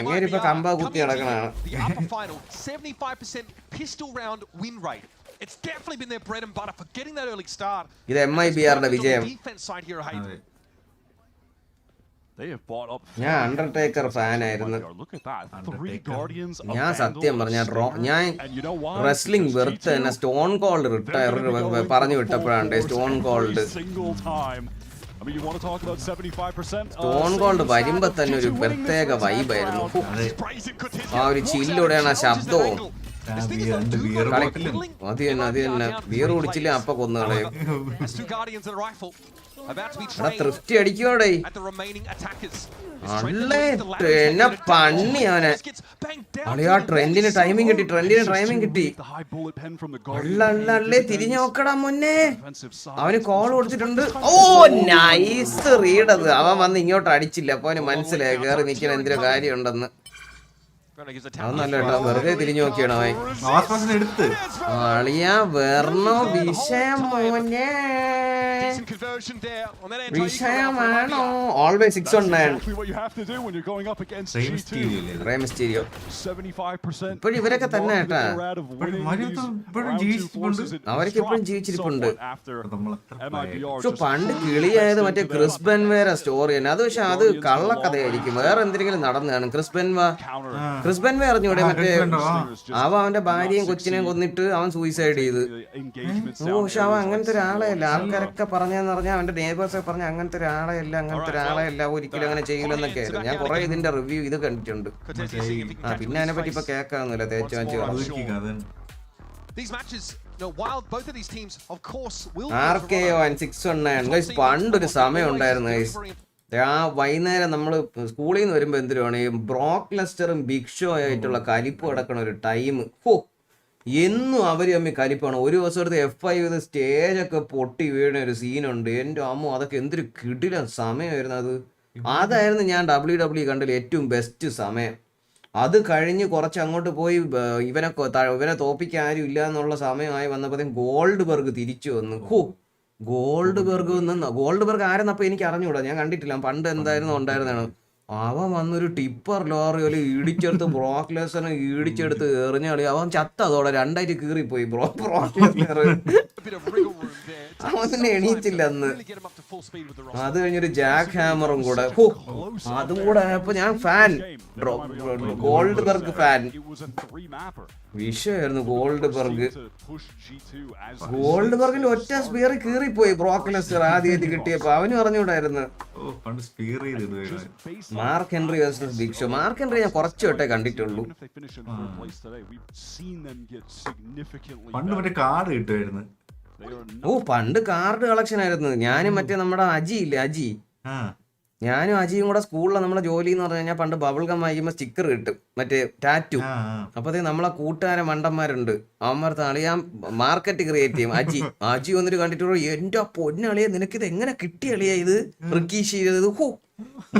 എങ്ങനെ ഇപ്പൊ കമ്പ കുത്തി നടക്കണാണ്. It's definitely been their bread and butter for getting that early start. ഇത് MIBR ന്റെ വിജയം. They have bought up. ഞാൻ Undertaker ഫാനായിരുന്നു. Look at that. 3 Guardians. ഞാൻ സത്യം പറഞ്ഞ ഞാൻ റെസ്ലിംഗ് വെറുത്ത് തന്നെ സ്റ്റോൺ കോൾഡ് റിട്ടയർ പറഞ്ഞു വിട്ടപ്പോഴാണ് സ്റ്റോൺ കോൾഡ് സ്റ്റോൺ കോൾഡ് വരുമ്പോ തന്നെ ഒരു പ്രത്യേക വൈബായിരുന്നു. ആ ഒരു ചില്ലുടെയാണ് ആ ശബ്ദവും. അത് തന്നെ ബിയർ കുടിച്ചില്ല അപ്പൊ കൊന്നുകളയും. തൃപ്തി അടിക്കോടെ എന്നെ പണ്ണി അവനെ. അളിയാ ട്രെൻഡിന് ടൈമിങ് കിട്ടി. അല്ലേ തിരിഞ്ഞു നോക്കടാ മുന്നേ. അവന് കോൾ കൊടുത്തിട്ടുണ്ട്. ഓ നൈസ് റീഡ്. അത് അവൻ വന്ന് ഇങ്ങോട്ട് അടിച്ചില്ല. അപ്പൊ അവന് മനസ്സിലായി കേറി നിൽക്കുന്ന എന്തിനോ കാര്യമുണ്ടെന്ന്. അതൊന്നല്ല കേട്ടോ, വെറുതെ തിരിഞ്ഞു നോക്കിയാണ് അവൻ. അളിയാ വെർണോ വിഷയം മോനെ. വിഷയമാണോ? ഓൾവേസ് 619 ഇപ്പോഴും ഇവരൊക്കെ തന്നെ കേട്ടാ. അവർക്ക് ഇപ്പോഴും ജീവിച്ചിരിപ്പുണ്ട്. പക്ഷെ പണ്ട് കിളിയായത് മറ്റേ ക്രിസ് ബെൻവേറെ സ്റ്റോറി തന്നെ. അത് പക്ഷെ അത് കള്ളക്കഥയായിരിക്കും. വേറെ എന്തെങ്കിലും നടന്നതാണ്. ക്രിസ് ബെൻവേ അറിഞ്ഞൂടെ? മറ്റേ അവന്റെ ഭാര്യയും കൊച്ചിനെയും കൊന്നിട്ട് അവൻ സൂയിസൈഡ് ചെയ്ത്. പക്ഷെ അവൻ അങ്ങനത്തെ ഒരാളെയല്ല. ആൾക്കാരൊക്കെ പറഞ്ഞെന്ന് പറഞ്ഞാൽ അവന്റെ നെയ്ബേഴ്സ് പറഞ്ഞ അങ്ങനത്തെ ഒരാളെയല്ല ഒരിക്കലും അങ്ങനെ ചെയ്യില്ലെന്നൊക്കെ ആയിരുന്നു. ഞാൻ കുറെ ഇതിന്റെ റിവ്യൂ ഇത് കണ്ടിട്ടുണ്ട്. പിന്നെ അതിനെ പറ്റി ഇപ്പൊ കേൾക്കാന്നില്ല. തേച്ച് പണ്ടൊരു സമയം ഉണ്ടായിരുന്നു. ആ വൈകുന്നേരം നമ്മൾ സ്കൂളിൽ നിന്ന് വരുമ്പോൾ എന്തിനാണ് ഈ ബ്രോക്ക് ലെസ്റ്ററും ബിഗ് ഷോ ആയിട്ടുള്ള കലിപ്പ് കിടക്കണ ഒരു ടൈം. എന്നും അവർ തമ്മിൽ കലിപ്പാണ്. ഒരു ദിവസം എടുത്ത് F5 സ്റ്റേജൊക്കെ പൊട്ടി വീണ ഒരു സീനുണ്ട്. എൻ്റെ അമ്മ അതൊക്കെ എന്തൊരു കിടിലൻ സമയമായിരുന്നു. അതായിരുന്നു ഞാൻ WWE കണ്ടതിൽ ഏറ്റവും ബെസ്റ്റ് സമയം. അത് കഴിഞ്ഞ് കുറച്ച് അങ്ങോട്ട് പോയി ഇവനെ തോപ്പിക്കാൻ ആരും ഇല്ല എന്നുള്ള സമയമായി വന്നപ്പോഴത്തേക്കും ഗോൾഡ് ബർഗ് തിരിച്ചു വന്നു. ഗോൾഡ് ബർഗ് ആരെന്നപ്പോൾ എനിക്ക് അറിഞ്ഞൂടാ. ഞാൻ കണ്ടിട്ടില്ല. പണ്ട് എന്തായിരുന്നു ഉണ്ടായിരുന്നാണ്. അവൻ വന്നൊരു ടിപ്പർ ലോറി പോലെ ഇടിച്ചെടുത്ത് ബ്രോക്ക് ലെസ്നറിനെ ഇടിച്ചെടുത്ത് എറിഞ്ഞളി. അവൻ ചത്ത. അതോടെ 2 കീറിപ്പോയി ബ്രോക്ക് ലെസ്നർ. അവനെ എണീറ്റില്ല അന്ന്. അത് കഴിഞ്ഞൊരു ജാക്ക് ഹാമറും കൂടെ. അതും കൂടെ ആയപ്പോ ഞാൻ ഫാൻ. Goldberg fan. വിഷയമായിരുന്നു ഗോൾഡ് ബർഗിന്റെ ഒറ്റ സ്പീർ കീറിപ്പോയി ബ്രോക്ക് ലെസ്നർ ആദ്യമായിട്ട് കിട്ടിയപ്പോ. അവനും അറിഞ്ഞൂടായിരുന്നു. Mark Henry versus Big Show. Mark Henry ഞാൻ കുറച്ചു വട്ടേ കണ്ടിട്ടുള്ളൂ. പണ്ട് കാർഡ് കളക്ഷൻ ആയിരുന്നു. ഞാനും മറ്റേ നമ്മുടെ ഞാനും അജിയും കൂടെ സ്കൂളിൽ നമ്മളെ ജോലി എന്ന് പറഞ്ഞു കഴിഞ്ഞാൽ പണ്ട് ബബിൾ ഗം വായിക്കുമ്പോൾ സ്റ്റിക്കർ കിട്ടും, മറ്റേ ടാറ്റു. അപ്പത്തേക്ക് നമ്മളെ കൂട്ടുകാരെ മണ്ടന്മാരുണ്ട്. അവന്മാർക്ക് അളിയാൻ മാർക്കറ്റ് ക്രിയേറ്റ് ചെയ്യും. അജി വന്നിട്ട് കണ്ടിട്ട് എന്റെ പൊന്നളിയെ നിനക്കിത് എങ്ങനെ കിട്ടിയളിയാ ഇത് റിക്കീഷ് ചെയ്തത്?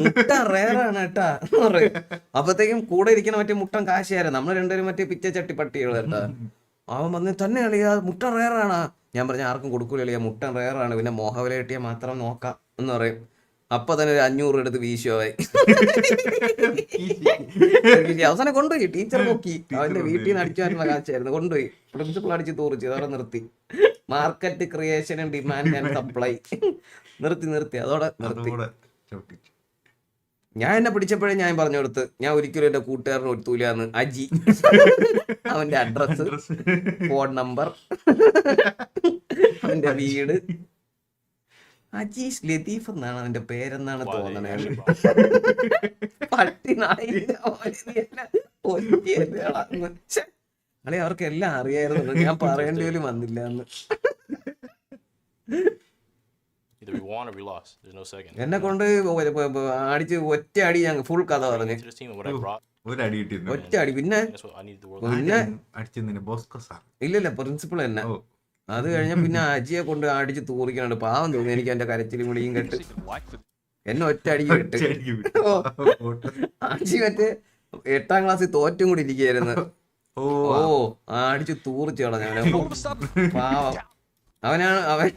മുട്ട റേറാണ് കേട്ടാ എന്ന് പറയും. അപ്പത്തേക്കും കൂടെ ഇരിക്കുന്ന മറ്റേ മുട്ടൻ കാശുകാരൻ. നമ്മൾ രണ്ടുപേരും മറ്റേ പിച്ച ചട്ടി പട്ടികൾ കേട്ടാ. അവൻ വന്ന് തന്നെ അളിയാ മുട്ട റേറാണ്. ഞാൻ പറഞ്ഞ ആർക്കും കൊടുക്കൂല അളിയാ, മുട്ടൻ റേറാണ്, പിന്നെ മോഹവില കിട്ടിയാൽ മാത്രം നോക്കാം എന്ന് പറയും. അപ്പൊ തന്നെ ഒരു 500 എടുത്ത് വീശുവായി. അവസാനം കൊണ്ടുപോയി. ടീച്ചർ നോക്കി. അവന്റെ വീട്ടിൽ നിന്ന് അടിച്ചു വരുന്ന കാശായിരുന്നു. കൊണ്ടുപോയി പ്രിൻസിപ്പൾ അടിച്ച് തൂറിച്ച് അതോടെ നിർത്തി. Market creation and demand and supply നിർത്തി അതോടെ നിർത്തി. ഞാൻ എന്നെ പിടിച്ചപ്പോഴേ ഞാൻ പറഞ്ഞു കൊടുത്ത് ഞാൻ ഒരിക്കലും എന്റെ കൂട്ടുകാരന് ഒരുത്തൂലാന്ന്. അജി അവന്റെ അഡ്രസ്, ഫോൺ നമ്പർ, അവന്റെ വീട്. അജീഷ് ലതീഫ് എന്നാണ് അവന്റെ പേരെന്നാണ് തോന്നണേ. അല്ലെ അവർക്ക് എല്ലാം അറിയായിരുന്നു. ഞാൻ പറയേണ്ടി പോലും വന്നില്ല എന്ന്. എന്നെ കൊണ്ട് അടിച്ച് ഒറ്റ അടി ഞാൻ ഫുൾ കഥ പറഞ്ഞു. ഒറ്റ അടി. പിന്നെ ഇല്ലല്ല പ്രിൻസിപ്പൾ തന്നെ. അത് കഴിഞ്ഞ പിന്നെ അജിയെ കൊണ്ട് അടിച്ച് തൂറിക്കാനുണ്ട്. പാവം തോന്നി എനിക്ക് എന്റെ കരച്ചിലും വിളിയും കേട്ട്. എന്നെ ഒറ്റ അടിക്ക് വിട്ട്. അജി മറ്റേ 8ാം ക്ലാസ്സിൽ തോറ്റും കൂടി ഇരിക്കുകയായിരുന്നു. അടിച്ച് തൂറിച്ച് കളഞ്ഞ പാവം. അവനാണ് അവൻ.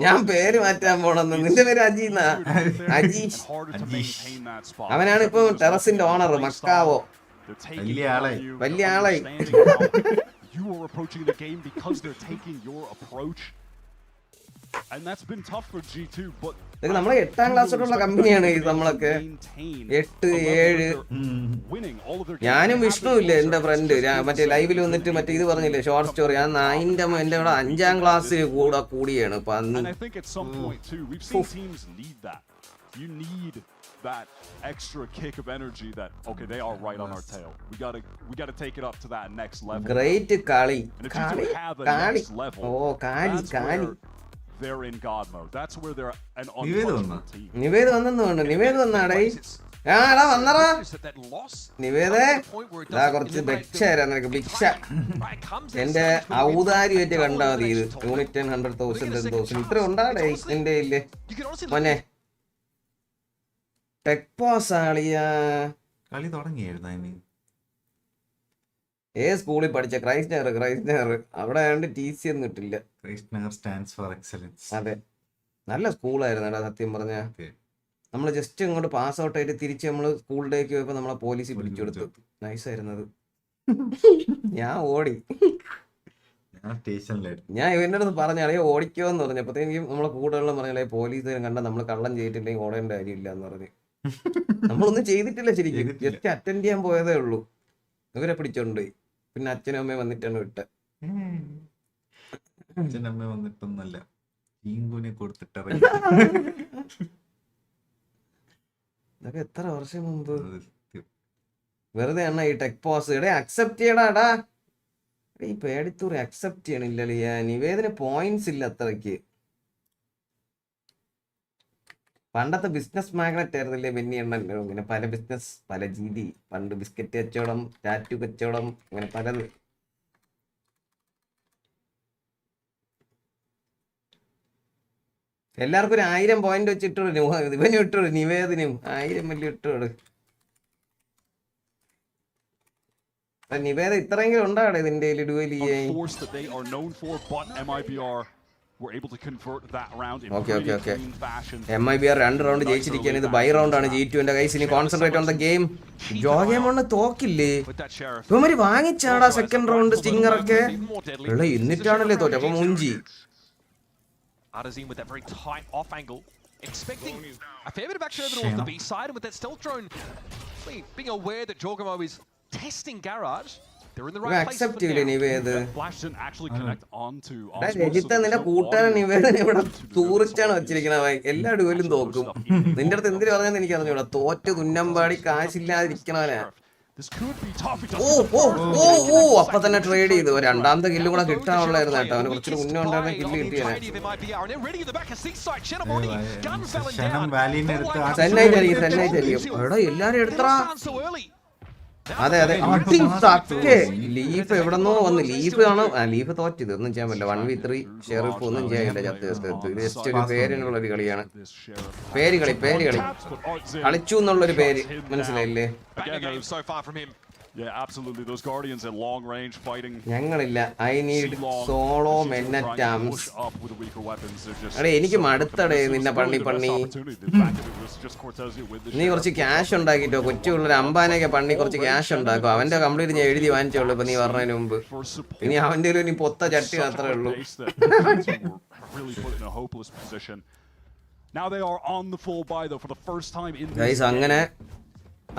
ഞാൻ പേര് മാറ്റാൻ പോണെന്ന്. നിന്റെ പേര് അജീഷ്. അവനാണ് ഇപ്പൊ ടെറസിന്റെ ഓണർ. മക്കാവോ They're taking വലിയ it ആളായി. from you. വലിയ ആളായി. Understanding how you are approaching the game because they're taking your approach. And that's been tough for G2, but ഇതൊക്കെ നമ്മളെ 8ാം ക്ലാസ് തൊട്ടുള്ള കമ്പനിയാണ് ഇത് നമ്മളൊക്കെ 8, 7. ഞാനും വിഷ്ണു ഇല്ലേ എന്റെ ഫ്രണ്ട് മറ്റേ ലൈവിൽ വന്നിട്ട് മറ്റേ ഇത് പറഞ്ഞില്ലേ ഷോർട്ട് സ്റ്റോറി ഞാൻ എന്റെ ഇവിടെ 5ാം ക്ലാസ്സിൽ കൂടിയാണ് പന്നി. You need that extra kick of energy that okay they are right on our tail. We got to take it up to that next level. Great കളി. ഓ കാലി. They're in God mode. That's where they're an untouchable team. Nived വന്നെന്നുണ്ട്. Nived വന്നാടേ. ആടാ വന്നറാ. നിവേദേ. ദാ കുറച്ച് ഭിക്ഷ നിനക്ക് ഭിക്ഷ. എന്റെ ഔദാര്യമായിട്ട് കണ്ടാ മതി ഇത്. യൂണിറ്റ് 100,000 10,000 ഇത്ര ഉണ്ടാടേ എന്റെ ഇല്ലേ മോനെ. ടെക് പോസ് ആളിയാ. കളി തുടങ്ങിയായിരുന്നു. സ്കൂളിൽ പഠിച്ച ക്രൈസ്റ്റ് നഗർ അവിടെ ആയതുകൊണ്ട് TC ഒന്നും കിട്ടില്ല. Christ Nagar stands for excellence. അതെ, നല്ല സ്കൂളായിരുന്നു സത്യം പറഞ്ഞ. നമ്മൾ ജസ്റ്റ് ഇങ്ങോട്ട് പാസ് ഔട്ട് ആയിട്ട് തിരിച്ച് നമ്മൾ സ്കൂളിലേക്ക് പോയപ്പോ നമ്മളെ പോലീസ് പിടിച്ചു കൊടുത്തു. നൈസായിരുന്നത്. ഞാൻ ഓടി. ഞാൻ ഇവന്റെ അടുത്ത് പറഞ്ഞാളേ ഓടിക്കോന്ന് പറഞ്ഞപ്പോഴത്തേക്കും നമ്മളെ കൂടുതലുള്ള പറഞ്ഞാലേ പോലീസ് കണ്ട നമ്മൾ കള്ളം ചെയ്തിട്ടില്ലെങ്കിൽ ഓടേണ്ട കാര്യമില്ല എന്ന് പറഞ്ഞ്. നമ്മളൊന്നും ചെയ്തിട്ടില്ല ശരിക്കും, ജസ്റ്റ് അറ്റൻഡ് ചെയ്യാൻ പോയതേ ഉള്ളൂ. ഇവരെ പിടിച്ചോണ്ട് പിന്നെ അച്ഛനും അമ്മയും വന്നിട്ടാണ് വിട്ട്. അച്ഛനമ്മ വന്നിട്ടൊന്നല്ല, കൊടുത്തിട്ട് ഇതൊക്കെ എത്ര വർഷം മുമ്പ്. വെറുതെ എണ്ണ ഈ ടെക് പോസ് ഇവിടെ അക്സെപ്റ്റ് ചെയ്യടാടാ. ഈ പേടിത്തൂറി അക്സെപ്റ്റ് ചെയ്യണില്ലല്ലേ. നിവേദന പോയിന്റ്സ് ഇല്ല അത്രയ്ക്ക്. പണ്ടത്തെ ബിസിനസ് മാഗ്നറ്റ് ആയിരുന്നില്ലേ ബെന്നി എണ്ണൻ. ഇങ്ങനെ പല ബിസിനസ് പല രീതി. പണ്ട് ബിസ്ക്കറ്റ് കച്ചവടം, ടാറ്റു കച്ചവടം, അങ്ങനെ പലത്. എല്ലാവർക്കും ഒരു 1000 പോയിന്റ് വെച്ചിട്ടോളൂ. ഇവനും ഇട്ടോളൂ, നിവേദനും 1000 വലിയ ഇട്ടോളൂ. നിവേദ ഇത്രയെങ്കിലും ഉണ്ടാടെ ഇതിന്റെ ഡുവൽ ചെയ്യാൻ. MIBR 2 റൗണ്ട് ജയിച്ചിരിക്കുകയാണ്. ഇത് ബൈ റൗണ്ട് ആണ്. G2 guys. ഇനി കോൺസെൻട്രേറ്റ് ഓൺ ദ ഗെയിം. ജോഗേമണ് തോക്കില്ലേ ഇവന്മാര് വാങ്ങിച്ചാടാ സെക്കൻഡ് റൗണ്ട് സ്റ്റിങ്ങർ ഒക്കെ. എന്നിട്ടാണല്ലേ തോറ്റ. അപ്പൊ മൂഞ്ചി. with that very tight off angle, expecting a fair bit of action over towards the B side, and with that stealth drone being aware that Jorgamo is testing Garage. They're in the right place. Accept ചെയ്യില്ലേ നിവേദ്. രജിത്ത നിന്റെ കൂട്ടുകാരൻ നിവേദന ഇവിടെ തൂറിച്ചാണ് വെച്ചിരിക്കണ. എല്ലാ ഡുവലും തോക്കും. നിന്റെ അടുത്ത് എന്തിനു പറഞ്ഞാൽ എനിക്ക് അറിഞ്ഞൂടാ. തോറ്റ് തുന്നമ്പാടി കാശില്ലാതിരിക്കണവനാ. അപ്പൊ തന്നെ ട്രേഡ് ചെയ്തു. രണ്ടാമത്തെ കില്ലും കൂടെ കിട്ടാനുള്ളായിരുന്നു കേട്ടോ. അവന് കുറച്ചുകൂടി മുന്നേ ഉണ്ടായിരുന്ന കില്ല് കിട്ടിയാണ്. എടാ എല്ലാരും എടുത്തറാ. അതെ അതെ. ലീഫ് എവിടെന്നോ വന്ന്. ലീഫ് ആണ്. ലീഫ് തോറ്റത്. ഒന്നും ചെയ്യാൻ പറ്റില്ല. 1v3 ഷെറിഫ് ഒന്നും ചെയ്യാനില്ല. ജസ്റ്റ് ഒരു പേരിനുള്ള ഒരു കളിയാണ്. പേര് കളി കളിച്ചു എന്നുള്ളൊരു പേര് മനസ്സിലായില്ലേ. ഞങ്ങളില്ല. I need solo MenAtArms. അടേ എനിക്ക് മടുത്തടേ നിന്നെ പണ്ണി. നീ കുറച്ച് ക്യാഷ് ഉണ്ടാക്കിട്ടോ. കൊച്ചുള്ളൊരു അമ്പാനൊക്കെ പണ്ണി കുറച്ച് ക്യാഷ് ഉണ്ടാക്കും. അവന്റെ കംപ്ലീറ്റ് ഞാൻ എഴുതി വാങ്ങിച്ചോളൂ. ഇപ്പൊ നീ പറഞ്ഞതിന് മുമ്പ്. ഇനി അവന്റെ ഇനി പൊത്ത ചട്ടി മാത്രമേ ഉള്ളൂ. അങ്ങനെ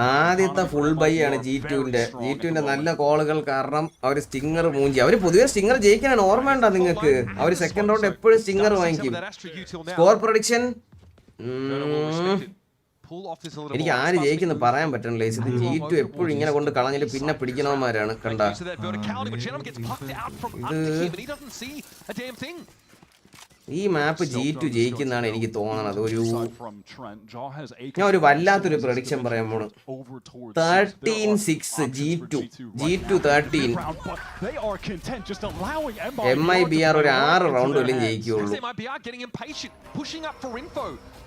ആദ്യത്തെ ഫുൾ ബൈ ആണ് G2ന്റെ നല്ല കോളുകൾ കാരണം അവർ സ്റ്റിങ്ങർ മൂഞ്ചി. അവര് പൊതുവെ സ്റ്റിങ്ങർ ജയിക്കാനാണ്. ഓർമ്മയുണ്ടോ നിങ്ങൾക്ക്? അവര് സെക്കൻഡ് റൗണ്ട് എപ്പോഴും സ്റ്റിങ്ങർ വാങ്ങിക്കും. സ്കോർ പ്രൊഡിക്ഷൻ എനിക്ക് ആര് ജയിക്കുന്നു പറയാൻ പറ്റണില്ല. ഇത് G2 എപ്പോഴും ഇങ്ങനെ കൊണ്ട് കളഞ്ഞിട്ട് പിന്നെ പിടിക്കണവന്മാരാണ്. കണ്ട ഈ മാപ്പ് G2 ജയിക്കുന്നതാണ് എനിക്ക് തോന്നണത്. ഞാൻ ഒരു വല്ലാത്തൊരു പ്രഡിക്ഷൻ പറയാൻ പോണു. 13-6 G2 13. MIBR ഒരു 6 റൗണ്ട് പോലും ജയിക്കുള്ളൂ.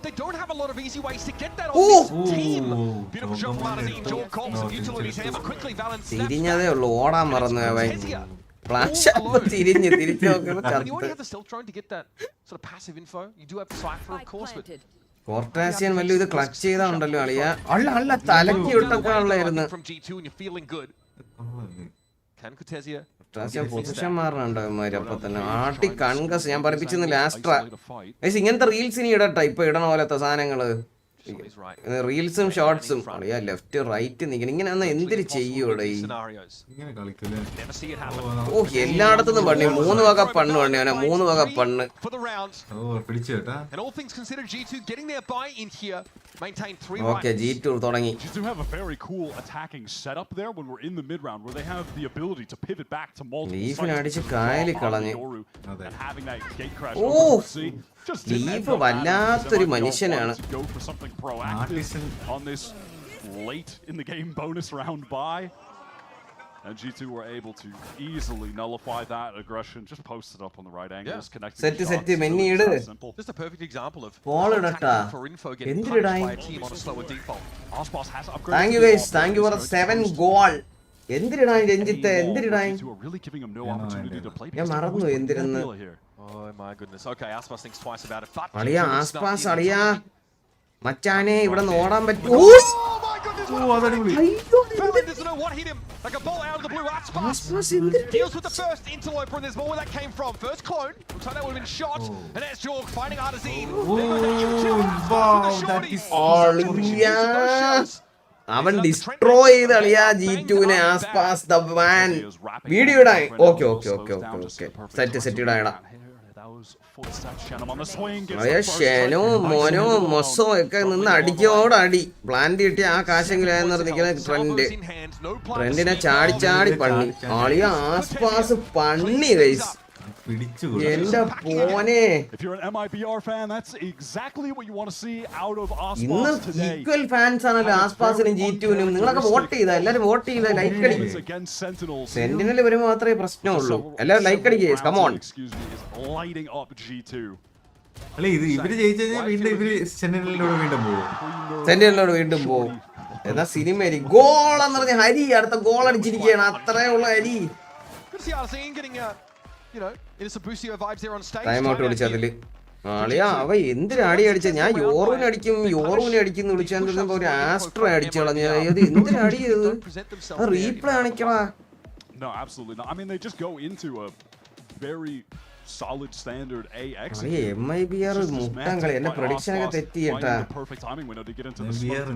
They don't have a lot of easy ways to get that on this team. Beautiful shot from Aladin. Jorg calls some utilities here, but quickly Valence. തിരിഞ്ഞതേ ഉള്ളൂ. ഓടാൻ മറന്നു അവൻ. ഫ്ലാഷ് അപ്പ് തിരിഞ്ഞ് നോക്കുമ്പോ you already have the stealth drone to get that sort of passive info. You do have Cypher, of course, but കോർട്ടാസിയൻ വലിയ ഇത് clutch ചെയ്താണ്ടല്ലോ അളിയ. അല്ല തലക്കി ഇട്ടൊക്കെ ഉള്ളായിരുന്നു. പൊസിഷൻ മാറണുണ്ടോ ഇവന്മാര് അപ്പൊ തന്നെ ആട്ടി കൺകസ്. ഞാൻ പഠിപ്പിച്ചെന്നില്ല ആസ്ട്ര ഇങ്ങനത്തെ റീൽസ് ഇനി ഇടട്ടെ. ഇപ്പൊ ഇടണ പോലത്തെ സാധനങ്ങള് റീൽസും ഷോർട്സും അളിയാ. ലെഫ്റ്റ് റൈറ്റ് നിൽക്കണം ഇങ്ങനെ എന്തിരി ചെയ്യൂടെ. ഓ എല്ലായിടത്തുനിന്നും പണി. 3 വക പണ്ണ് പണി. 3 വക പണ്ണ്. ഓക്കെ G2 തുടങ്ങി. ലീഫിനെ അടിച്ച് കായലി കളഞ്ഞ്. ഓ ലീഫ് വല്ലാത്തൊരു മനുഷ്യനാണ്. Late in the game bonus round buy, and G2 were able to easily nullify that aggression. Just post it up on the right angles, connecting set many just a perfect example of for info getting punched by a team on a slower default. Aspas has upgraded. Thank you guys, thank you for 7 goal. എന്തിരിടാ Ranjith എന്തിരിടാ? ഞാൻ മറന്നു എന്തിരെന്ന്. Oh my goodness. Okay, Aspas thinks twice about it. അളിയ ആസ്പാസ് അളിയ മച്ചാനെ ഇവിടെ ഓടാൻ പറ്റും. Doesn't know what hit him. Like a ball out of the blue. Aspas deals with the first interloper, and there's more where that came from. First clone. Looks like that would have been shot. And there's Jorg finding Artazine. അവൻ destroy ചെയ്ത് അളിയാ G2-നെ. ആസ്പാസ് the man. Video ഇടാൻ. Okay set ഇടാ. ഷെനോ മോനോ moso ഒക്കെ നിന്ന് അടിക്കോടടി. Plant കിട്ടിയ ആ കാശെങ്കിലും നിൽക്കുന്ന ട്രെൻഡിനെ ചാടി പണി. അളിയ ആസ്പാസ് പണി ഗൈസ്. എന്റെ പോനെ ഇന്ന് ഈക്വൽ ഫാൻസ് ആണല്ലോ ആസ്പാസിനും G2-നും. നിങ്ങളൊക്കെ വോട്ട് ചെയ്ത എല്ലാരും വോട്ട് ചെയ്ത ലൈക്ക് അടിക്കുക. സെന്റിനൽ വരുമ്പോ മാത്രമേ പ്രശ്നമുള്ളൂ. എല്ലാവരും ലൈക്ക് അടിക്കുക. കമോൺ. അല്ല ഇത് ഇവര് ജയിച്ചുകഴിഞ്ഞാൽ വീണ്ടും ഇവര് സെന്റിനലോട് വീണ്ടും പോകും. എന്നാ സിനിമ ഗോൾ എന്ന് പറഞ്ഞ ഹരി അടുത്ത ഗോൾ അടിച്ചിരിക്കുകയാണ്. അത്രയുള്ള ഹരി. ടൈം ഔട്ട് വിളിച്ചതില് ആളിയാ അവ എന്തിനാടി അടിച്ച. ഞാൻ യോറൂനെ അടിക്കും വിളിച്ചപ്പോ ഒരു ആസ്ട്രോ അടിച്ചു കളഞ്ഞ. അത് എന്തിനടി ചെയ്തത്? റീപ്ലേ കാണിക്കടാ. MIBR മുട്ടാൻ കളി. എന്റെ പ്രൊഡിക്ഷൻ ഒക്കെ തെറ്റിട്ടാ.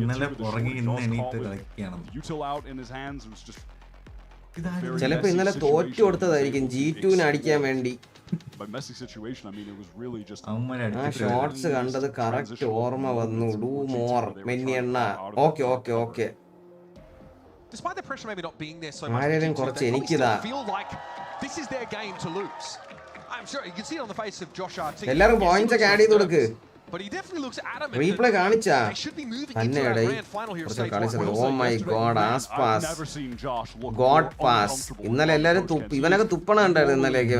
ഇന്നലെ പുറകെ ഇന്ന് എണീറ്റ് കളിക്കണം. ചിലപ്പോ ഇന്നലെ തോറ്റു കൊടുത്തതായിരിക്കും G2-നെ അടിക്കാൻ വേണ്ടി. ആ ഷോർട്സ് കണ്ടത് കറക്റ്റ് ഓർമ്മ വന്നു. ഡൂ മോർ മെനി എണ്ണ. ഓക്കെ ആരെയും കുറച്ച് എനിക്കിതാ. എല്ലാരും പോയിന്റ്സ് ഒക്കെ ആഡ് ചെയ്ത് കൊടുക്ക്. റീപ്ലേ കാണിച്ചാ തന്നെ കളിച്ചത്. Oh my god Aspas god pass. ഇന്നലെ എല്ലാരും ഇവനൊക്കെ തുപ്പണ ഉണ്ടായിരുന്നു ഇന്നലെയൊക്കെ.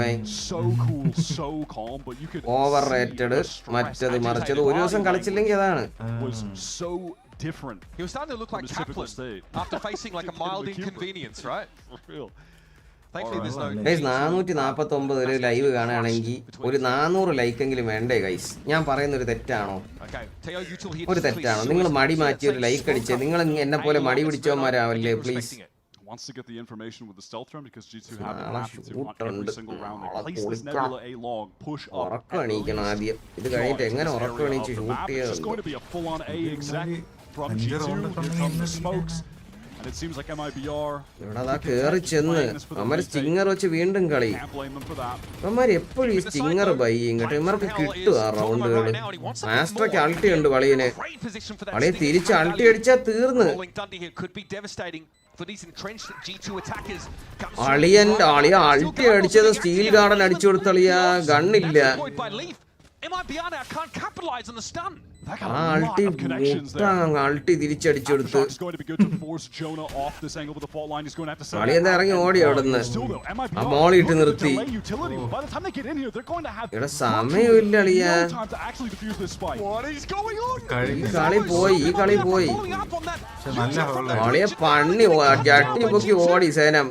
ഓവർ റേറ്റഡ് മറ്റത് മറിച്ചത്. ഒരു ദിവസം കളിച്ചില്ലെങ്കിൽ അതാണ്. He was starting to look like Kaplan after facing like a mild inconvenience, right? 449 live കാണുകയാണെങ്കിൽ ഒരു 400 ലൈക്കെങ്കിലും വേണ്ടേ ഗൈസ്? ഞാൻ പറയുന്ന ഒരു തെറ്റാണോ? ഒരു തെറ്റാണോ? നിങ്ങൾ മടി മാറ്റി ഒരു ലൈക്ക് അടിച്ചേ. നിങ്ങൾ എന്നെ പോലെ മടി പിടിച്ചവന്മാരാവല്ലേ പ്ലീസ്. ഉറക്കം എണീക്കണം ആദ്യം. ഇത് കഴിഞ്ഞിട്ട് എങ്ങനെ ഉറക്കം എണീച്ച് ഷൂട്ട് ചെയ്യാൻ. ഇവിടെ കേറി ചെന്ന് അവന്മാര് സ്റ്റിങ്ങർ വെച്ച് വീണ്ടും കളി. അവന്മാര് എപ്പോഴും ഈ സ്റ്റിങ്ങർ ബൈ ഇങ്ങോട്ട് ഇവർക്ക് കിട്ടുക റൗണ്ടുകള്. മാസ്റ്റർക്ക് അൾട്ടി ഉണ്ട് വളിയന്. വളിയെ തിരിച്ച് അൾട്ടി അടിച്ചാ തീർന്ന്. അളിയ അൾട്ടി അടിച്ചത് സ്റ്റീൽ ഗാർഡൻ അടിച്ചു കൊടുത്തളിയ. ഗണ്ണില്ല. അൾട്ടി തിരിച്ചടിച്ചെടുത്ത് കളി എന്താ ഇറങ്ങി ഓടി അവിടുന്ന്. ആ മോളിട്ട് നിർത്തി. ഇവിടെ സമയമില്ല അളിയ. ഈ കളി പോയി കളിയെ പണി ചട്ടി പൊക്കി ഓടി സേനം.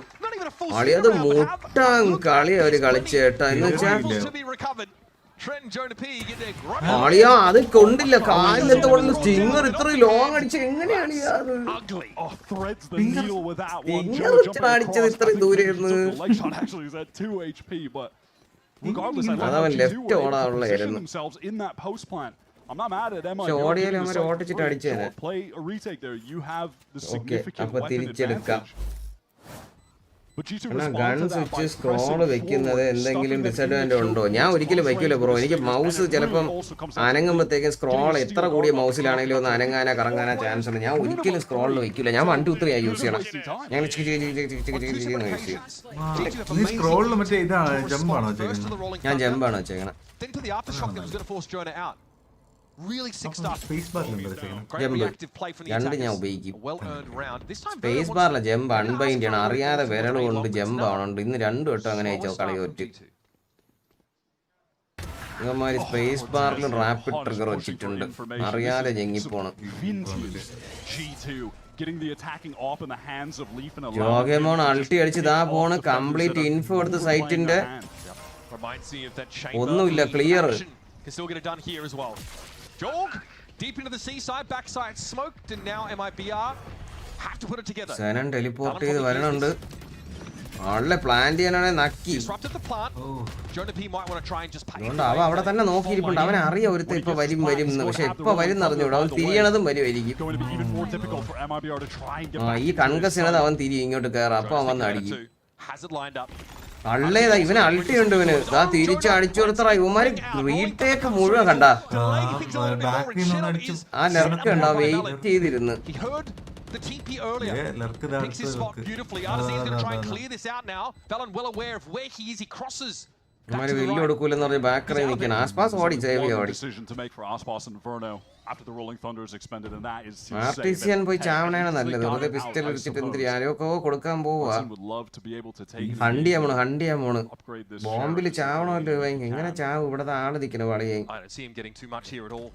കളിയത് മുട്ടാൻ കളി അവര് കളിച്ചേട്ടാ. എന്ന് വെച്ചാ Trent and Jonah P get their grunt. അളിയാ അത് കൊണ്ടില്ല കാലിലെന്ത് കൊണ്ട് സ്റ്റിങ്ങർ ഇത്ര ലോങ് അടിച്ച് എങ്ങനെയാണ് Ugly. Oh, threads the needle with that one. Stinger Jonah jumping അടിച്ചത് across. ഇത്ര ദൂരെ ഇരുന്ന്. The leg shot actually is at 2 HP, but regardless, I love അതവൻ how left G2 were able to position ഓടാനുള്ളായിരുന്നു. themselves in that post plant. I'm not mad at MIBR. പക്ഷെ ഓടിയാലും giving അവന്മാർ the site ഓട്ടിച്ചിട്ട് first. അടിച്ചേനെ. Sure, play a retake there. You have the okay significant അപ്പൊ weapon തിരിച്ചെടുക്കാം. advantage. But G2 എന്നാ responded gun to that switch by scroll pressing വെക്കുന്നത് forward, എന്തെങ്കിലും stuffing that disadvantage initial ഉണ്ടോ? ഞാൻ ഒരിക്കലും വെക്കൂല bro. എനിക്ക് mouse ചിലപ്പം അനങ്ങുമ്പോഴത്തേക്കും സ്ക്രോൾ എത്ര കൂടിയ മൗസിലാണെങ്കിലും ഒന്ന് അനങ്ങാനോ കറങ്ങാനോ ചാൻസ് ഉണ്ട്. ഞാൻ ഒരിക്കലും സ്ക്രോളിൽ വെക്കൂല. ഞാൻ 1 2 3 ആയി യൂസ് ചെയ്യണം. ഞാൻ യൂസ് ചെയ്യും. നീ സ്ക്രോളിൽ മറ്റേ ഇതാണ് ജമ്പാണോ ചെയ്യുന്നത്? ഞാൻ ജമ്പാണ് വെച്ചേക്കണം. Then to the aftershock that was going to force Jonah out. Really sick start. Space ബാറിലുണ്ടോ ചെയ്യുന്നത്? Great Jump. reactive play from the രണ്ട് attackers. ഞാൻ ഉപയോഗിക്കും. A well-earned round. This time space ബാറിലെ ജമ്പ് അൺബൈൻഡ് ചെയ്യണം. അറിയാതെ വിരൽ കൊണ്ട് ജമ്പ് ആവണുണ്ട്. ഇന്ന് 2 വട്ടം അങ്ങനെ അയച്ചോ കളി തോറ്റ്. ഇവന്മാര് സ്പേസ് ബാറിലും റാപ്പിഡ് ട്രിഗർ വെച്ചിട്ടുണ്ട്. അറിയാതെ ജെങ്ങിപ്പോണ്. G2 getting the attacking off in the hands of Leaf and ജോഗേമോൺ അൾട്ടി അടിച്ച് ഇതാ പോണ്. കംപ്ലീറ്റ് ഇൻഫോ എടുത്ത് സൈറ്റിന്റെ reminds me of that chamber. ഒന്നുമില്ല clear. Can still get it done here as well. Jorg deep into the seaside, backside smoked, and now MIBR have to put it together. Senan teleport ചെയ്ത് വരണുണ്ട്. ആളിലെ plan ചെയ്യാനാണെങ്കിൽ നക്കി. Disrupted the plant. Jonah P might want to try and just pay. അതുകൊണ്ട് അവ അവിടെ തന്നെ നോക്കിയിരിപ്പുണ്ട്. അവൻ അറിയാം ഒരുത്ത ഇപ്പൊ വരും എന്ന്. പക്ഷെ എപ്പോ വരും അറിഞ്ഞൂടാ. അവൻ തിരിയണതും വരുമായിരിക്കും. going to be even more difficult for MIBR to try and get back. ഈ കൺകസിനത് അവൻ തിരി ഇങ്ങോട്ട് കയറാം. അപ്പൊ അവൻ വന്ന് അടിക്കും. Has it lined up. അള്ളേതാ ഇവന് അൾട്ടി ഉണ്ട്. ഇവന് ഇതാ തിരിച്ച് അടിച്ചു കൊടുത്തറ. ഇവന്മാര് റീടേക്ക് മുഴുവൻ കണ്ട. ആ ലെർക്ക് കണ്ടാ wait ചെയ്തിരുന്ന്. He heard the TP earlier. Picks his spot beautifully. Artisan's going to try and clear this out now. Valen well aware of where he is. He crosses. ഇവന്മാര് വെല്ലു കൊടുക്കൂലെന്ന് പറഞ്ഞ് ബാക്കറി നിൽക്കണം. ആസ്പാസ് ഓടി സേവ് ഓടി. Decision to make for Aspas and Verno after the rolling thunder is expended, and that is ആർട്ടിസിയൻ പോയി ചാവണയാണ് നല്ലത്. വെറുതെ pistol എടുത്തിട്ട് എന്തിരി ആരോക്കോ കൊടുക്കാൻ പോവാ. ഹണ്ടി ആമോണ് ബോംബില് ചാവണമല്ലോ. എങ്ങനെ ചാവും? ഇവിടത്തെ ആള് നിക്കണ വളിയെ I don't see him getting too much here at all.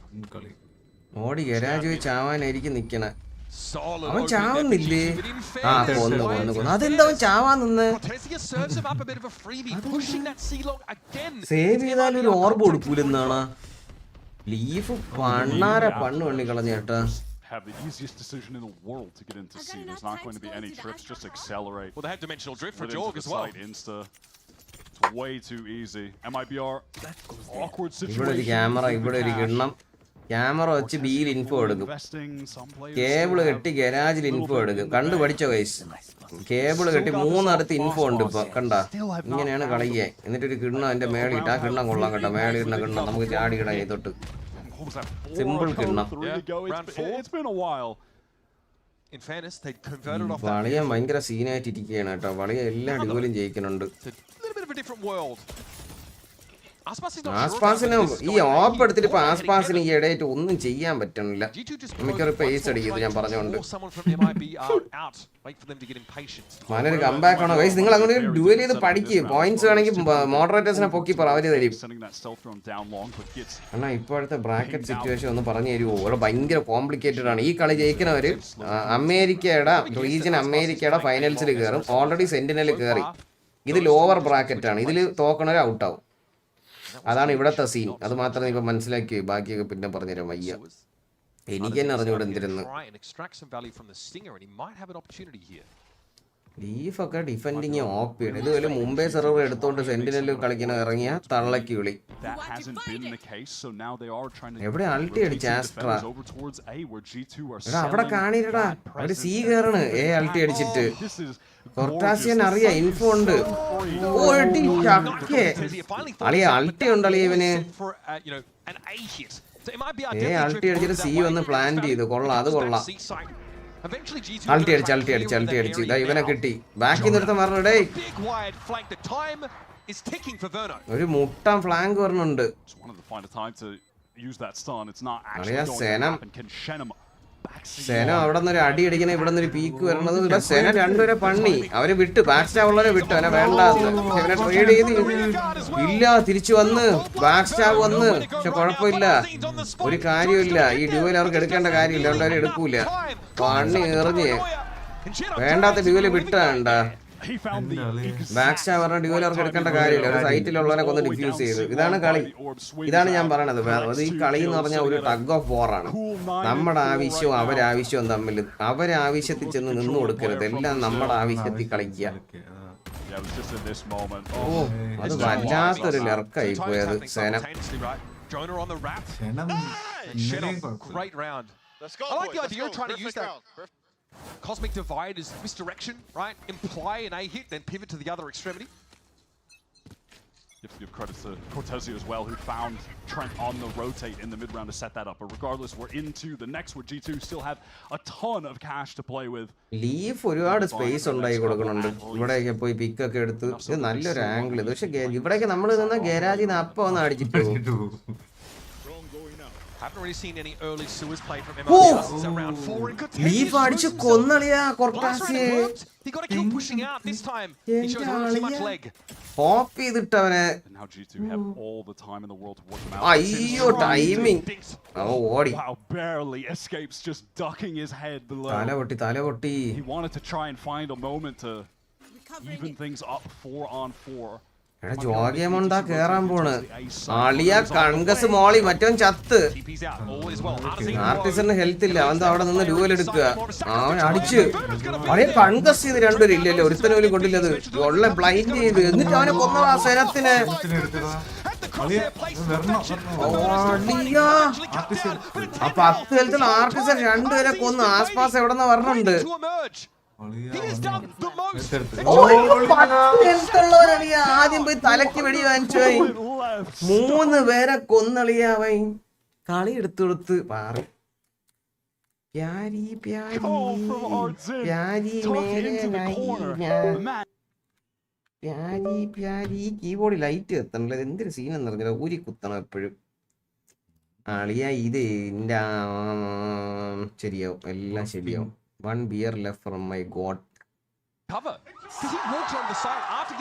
ഓടി ഗരാജ് പോയി ചാവാനായിരിക്കും നിക്കണ. Solid അവൻ opening ചാവുന്നില്ലേ? there for G2, but in ആ fairness, കൊന്നു. അതെന്താ അവൻ ചാവാൻ നിന്ന്? Cortesia serves him up a bit of a freebie, pushing that C-Log again. Save ചെയ്താലും ഒരു ഓർബ് കൊടുക്കൂലെന്നാണ്. ലീഫ് പണ്ണാര പണ്ണ് പണ്ണി കളഞ്ഞേട്ടാ. have the easiest decision in the world to get into C. There's not going to be any trips, just accelerate. Well, they have dimensional drift for Right Jorg into as the well. site, Insta. It's way too easy. MIBR, awkward ഇവിടെ ഒരു situation. Camera, ഇവിടെ ഒരു കിണ്ണം. Camera വെച്ച് ബിയിൽ info എടുക്കും. Cable കെട്ടി ഗരാജിൽ info എടുക്കും. കണ്ടു പഠിച്ചോ ഗൈസ്? കേബിള് കെട്ടി 3 അടുത്ത് ഇൻഫോ ഉണ്ട് ഇപ്പൊ. കണ്ട ഇങ്ങനെയാണ് കളിക്കുക. എന്നിട്ടൊരു കിണ്ണം അതിന്റെ മേളിട്ട്. ആ കിണ്ണം കൊള്ളാം കേട്ടോ. മേളിടുന്ന കിണ്ണം നമുക്ക് ചാടിയിടാം തൊട്ട്. Simple Kinnam. It's been a while. In fairness, they converted off that. വളിയ ഭയങ്കര സീനായിട്ട് ഇരിക്കുകയാണ് കേട്ടോ. വളിയ എല്ലാ അടിപൊളിയും ജയിക്കുന്നുണ്ട്. It's a little bit of a different world. ആസ്പാസിന് ഈ ഓപ്പ് എടുത്തിട്ട് ഇപ്പൊ ആസ്പാസിന് ഈ ഇടയായിട്ട് ഒന്നും ചെയ്യാൻ പറ്റണില്ല. മിക്കവാറും ഇപ്പൊ ഏസ് അടിക്കുന്നത് ഞാൻ പറഞ്ഞോണ്ട്. മനൊരു കമ്പാക്ക് ആണോ ഗൈസ്? നിങ്ങൾ അങ്ങനെ ഡ്യൂൽ ചെയ്ത് പഠിക്ക്. പോയിന്റ്സ് വേണമെങ്കിൽ മോഡറേറ്റേഴ്സിനെ പൊക്കി പറ, അവര് തരും. എന്നാ ഇപ്പോഴത്തെ ബ്രാക്കറ്റ് സിറ്റുവേഷൻ ഒന്ന് പറഞ്ഞു തരുമോ? ഇവിടെ ഭയങ്കര കോംപ്ലിക്കേറ്റഡ് ആണ്. ഈ കളി ജയിക്കുന്നവര് അമേരിക്കയുടെ റീജിയൻ അമേരിക്കയുടെ ഫൈനൽസിൽ കയറും. ഓൾറെഡി സെന്റിനൽ കയറി. ഇത് ലോവർ ബ്രാക്കറ്റ് ആണ്. ഇതിൽ തോക്കണവർ ഔട്ട് ആവും. അതാണ് ഇവിടത്തെ സീൻ. അത് മാത്രമേ ഇപ്പൊ മനസ്സിലാക്കി. ബാക്കിയൊക്കെ പിന്നെ പറഞ്ഞുതരാം. വയ്യ എനിക്ക് തന്നെ അറിഞ്ഞൂടെ എന്തിരുന്ന്. ലീഫൊക്കെ ഡിഫെൻഡിങ് ഓപ്പ് ചെയ്യണം. ഇതുപോലെ മുംബൈ സെർവർ എടുത്തോണ്ട് സെന്റിനൽ കളിക്കുന്ന ഇറങ്ങിയ തള്ളക്ക് വിളി. എവിടെ അൾട്ടി അടിച്ച ആസ്ട്ര? എടാ അവിടെ കാണിരടാ. അവര് സി കയറണ്. അൾട്ടി അടിച്ചിട്ട്. കൊർട്ടാസിയൻ അറിയാം, ഇൻഫോ ഉണ്ട്. അളിയ അൾട്ടി ഉണ്ടളിയ ഇവന്. അൾട്ടി അടിച്ചിട്ട് സി വന്ന് പ്ലാൻ ചെയ്തു. കൊള്ളാം, അത് കൊള്ളാം. അൾട്ടി അടിച്ച് ഇതാ ഇവനെ കിട്ടി. ബാക്കിൽ നിർത്താൻ പറഞ്ഞേ. ഒരു മുട്ടാൻ ഫ്ലാങ്ക് പറഞ്ഞുണ്ട്. അളിയ സേന അവിടെ നിന്ന് ഒരു അടി അടിക്കണ, ഇവിടെ നിന്ന് ഒരു പീക്ക് വരണത്. സേന രണ്ടുപേരെ പണ്ണി. അവരെ വിട്ട്, ബാക്ക് സ്റ്റാബ് ഉള്ളവരെ വിട്ടു. അവനെ വേണ്ട, ഇവനെ ട്രേഡ് ചെയ്ത് ഇല്ല. തിരിച്ചു വന്ന് ബാക്ക് സ്റ്റാബ് വന്ന്. പക്ഷെ കുഴപ്പമില്ല, ഒരു കാര്യമില്ല. ഈ ഡ്യൂവൽ അവർക്ക് എടുക്കേണ്ട കാര്യമില്ല. അതുകൊണ്ട് അവരെ എടുക്കൂല. പണ്ണി എറിഞ്ഞ് വേണ്ടാത്ത ഡ്യൂവല് വിട്ടാണ്ട. he found the ബാക്ക് സ്റ്റാവറിന് ഡ്യൂവലർക്ക് എടുക്കേണ്ട കാര്യമില്ല. ഒരു സൈറ്റിലുള്ളവരെ കൊന്ന് ഡിഫ്യൂസ് ചെയ്തു. ഇതാണ് കളി. ഇതാണ് ഞാൻ പറയണത്. അത് ഈ കളി എന്ന് പറഞ്ഞാൽ ഒരു ടഗ് ഓഫ് വാർ ആണ്. നമ്മുടെ ആവശ്യവും അവരാവശ്യവും തമ്മിൽ അവരാവശ്യത്തിൽ ചെന്ന് നിന്ന് കൊടുക്കരുത്. എല്ലാം നമ്മുടെ ആവശ്യത്തിൽ കളിക്കുക. അത് വല്ലാത്തൊരു ലെർക്കായി പോയത് സേന. Great round. I like the idea of trying to use that cosmic divide as misdirection, right? Imply an A hit, then pivot to the other extremity. You have to give credit to Cortezia as well, who found Trent on the rotate in the mid-round to set that up. But regardless, we're into the next where G2 still have a ton of cash to play with. Leaf ഒരുപാട് space ഉണ്ടായി കൊടുക്കുന്നുണ്ട്. ഇവിടെയൊക്കെ പോയി പിക്കൊക്കെ എടുത്ത് ഇത് നല്ലൊരു angle. ഇത് പക്ഷെ ഇവിടെയൊക്കെ നമ്മൾ നിന്ന് ഗാരാജിൽ നിന്ന് അപ്പം ഒന്ന് അടിച്ചിട്ടു. Haven't really seen any early sewers play from MIBR since round 4 in Cortezia. Leaf അടിച്ച് കൊന്നളിയാ കൊർട്ടാസിയെ. He got a kill pushing out this time. He shows a little too much leg. Hop ചെയ്തിട്ടവനെ. Now G2 have all the time in the world to work them out. അയ്യോ timing. ഓടി. Wow, barely escapes, just ducking his head below. തലപൊട്ടി. He wanted to try and find a moment to even things up 4-on-4. എടാ ജോഗേമോണ്ടാ കേറാൻ പോണ്. ആളിയ കൺഗസ് മോളി മറ്റവൻ ചത്ത്. ആർട്ടിസറിന് health ഇല്ല. അവൻ അവിടെ നിന്ന് ഡ്യൂവൽ എടുക്കുക. അവൻ അടിച്ച് അവനെ കൺഗസ് ചെയ്ത് രണ്ടുപേരും ഇല്ലല്ലോ. ഒരുത്തനെ പോലും കൊണ്ടില്ലത്. ഉള്ള ബ്ലൈൻഡ് ചെയ്ത് എന്നിട്ട് അവനെ കൊന്ന ആ സേനത്തിനെ. ആ 10 ഹെൽത്തുള്ള ആർട്ടിസർ രണ്ടുപേരെ കൊന്ന്. ആസ്പാസ് എവിടെന്നാ പറഞ്ഞുണ്ട്. ആദ്യം പോയി തലക്ക് വെടി വാങ്ങിച്ചോയി. 3 പേരെ കൊന്നളിയാവൈ. കളി എടുത്തു കൊടുത്ത് പാറി. പ്യാരി പ്യാരി പ്യാരി പ്യാരി പ്യാരി. കീബോർഡ് ലൈറ്റ് എത്തണല്ലോ. എന്തൊരു സീനെന്ന് പറഞ്ഞാൽ ഊരി കുത്തണം എപ്പോഴും. അളിയ ഇത് എൻ്റെ ശരിയാവും. എല്ലാം ശരിയാവും. 1 beer left from my god.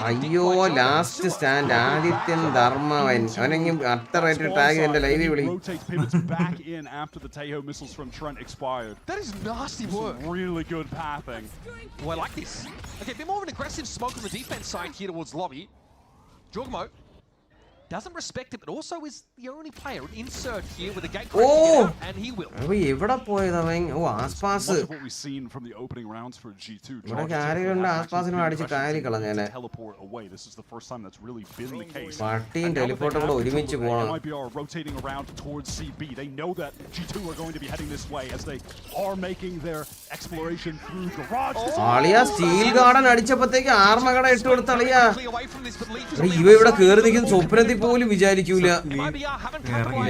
അയ്യോ ലാസ്റ്റ് സ്റ്റാൻഡ് ആദിത്യൻ ധർമ്മവൻ. അവനെങ്കിൽ അത്ര ടാഗ് എന്റെ ലൈവിൽ വിളി. That is nasty work. Really good pathing. Oh, I like this. Okay, a bit more of an aggressive smoke on the defense side here towards lobby. Jorgmo doesn't respect it, but also is the only player an insert here with a gate out, and he will. എവിടെ പോയതവൻ? ഓ ആസ്പാസ്. What we've seen from the opening rounds for G2. ഇവിടെ കാര്യമുണ്ട്. ആസ്പാസിനെ അടിച്ച് കാര്യം കളഞ്ഞേനെ. Teleport away. This is the first time that's really been the case. പട്ടിയും ടെലിപ്പോർട്ടും കൂടെ ഒരുമിച്ച് പോകണം. MIBR rotating around towards CB. They know that G2 are going to be heading this way as they are making their exploration through garage. ആളിയ steel garden അടിച്ചപ്പോഴത്തേക്ക് ആർമകട ഇട്ട് കൊടുത്തളിയാ. ഇവ ഇവിടെ കേറി നിൽക്കുന്ന സ്വപ്നത്തിൽ പോലും വിചാരിക്കൂല.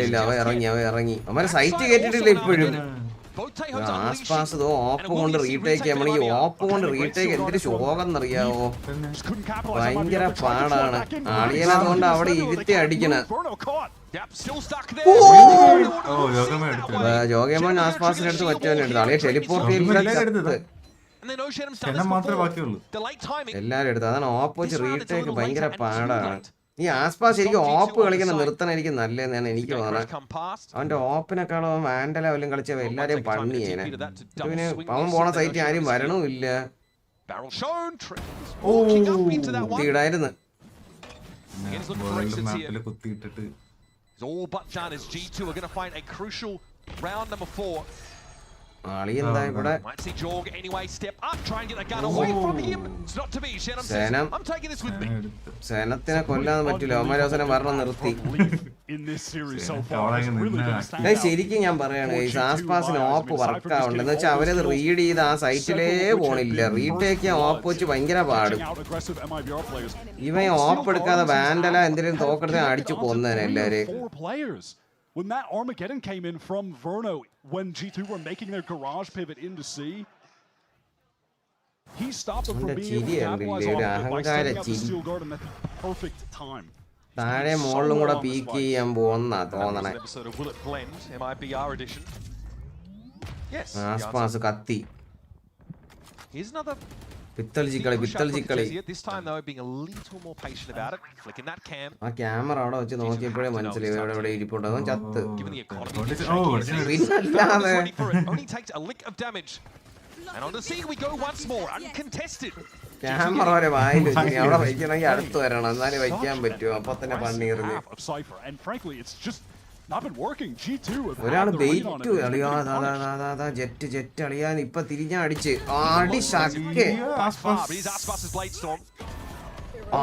ഇല്ല അവ ഇറങ്ങി അവരെ സൈറ്റ് കേട്ടിട്ടില്ല ഇപ്പോഴും. ആസ്പാസ് ഓപ്പ് കൊണ്ട് റീടേക്ക് ചെയ്യാൻ. ഈ ഓപ്പ് കൊണ്ട് റീടേക്ക് എന്തൊരു ശോകം എന്നറിയാവോ. ഭയങ്കര പാടാണ്. ആളിയനെ അതുകൊണ്ട് അവിടെ ഇരുത്തി അടിക്കണ. ജോഗേമോൻ ആസ്പാസിന്റെ അടുത്ത് മറ്റവനെ എടുത്തു. ആളിയെ ടെലിപ്പോർട്ട് എല്ലാരും എടുത്തു. അതാണ് ഓപ്പ് വെച്ച് റീടേക്ക് ഭയങ്കര പാടാണ്. ഈ ആസ്പാസ് ശരിക്കും ഓപ്പ് കളിക്കുന്ന നിർത്തണം എനിക്ക് നല്ലതെന്നാണ് എനിക്ക് തോന്നുന്നത്. അവന്റെ ഓപ്പിനെക്കാളും അവൻ വാൻഡല വല്ലതും കളിച്ച എല്ലാരെയും പണിയേനെ. പിന്നെ അവൻ പോണ സൈറ്റ് ആരും വരണമില്ല. കുത്തിയിടായിരുന്നു. കുത്തിയിട്ടിട്ട് ആളി എന്താ ഇവിടെ സേനത്തിനെ കൊല്ലാൻ പറ്റൂല. അവന്മാരവസരം വരണം നിർത്തി. ശരിക്കും ഞാൻ പറയാണ് ഈ ആസ്പാസിന് ഓപ്പ് വർക്ക് ആവണ്ട. എന്ന് വെച്ചാൽ അവരത് റീഡ് ചെയ്ത് ആ സൈറ്റിലേ പോണില്ല. റീടേക്ക് ചെയ്യാൻ ഓപ്പ് വെച്ച് ഭയങ്കര പാട്. ഇവൻ ഓപ്പ് എടുക്കാതെ വാൻഡല എന്തെങ്കിലും തോക്കെടുത്ത് അടിച്ചു കൊന്നേനെ എല്ലാരും. When that Armageddon came in from Verno, when G2 were making their garage pivot into C, he stopped them from being able to capitalize on it by setting up the steel garden at the perfect time. താഴെ മോളിലും കൂടെ peak ചെയ്യാൻ പോകുന്ന തോന്നണേ. ആസ്പാസ് കത്തി. പിത്തളിച്ചിക്കളി. ആ camera അവിടെ വെച്ച് നോക്കിയപ്പോഴേ മനസ്സിലായി എവിടെ ഇരിപ്പുണ്ടാകും. ചത്ത്. പിന്നല്ലാതെ And on the scene we go once more, uncontested. Camera വരെ വായിൽ വെച്ച് അവിടെ വയ്ക്കണമെങ്കിൽ അടുത്ത് വരണം, എന്നാലേ വയ്ക്കാൻ പറ്റുമോ, അപ്പൊ തന്നെ പണിയെറിഞ്ഞ്. ഒരാള് ബെയ്റ്റ് അളിയാ, ജെറ്റ് അളിയാൻ ഇപ്പൊ തിരിഞ്ഞടിച്ച് ആടി ശക്കെ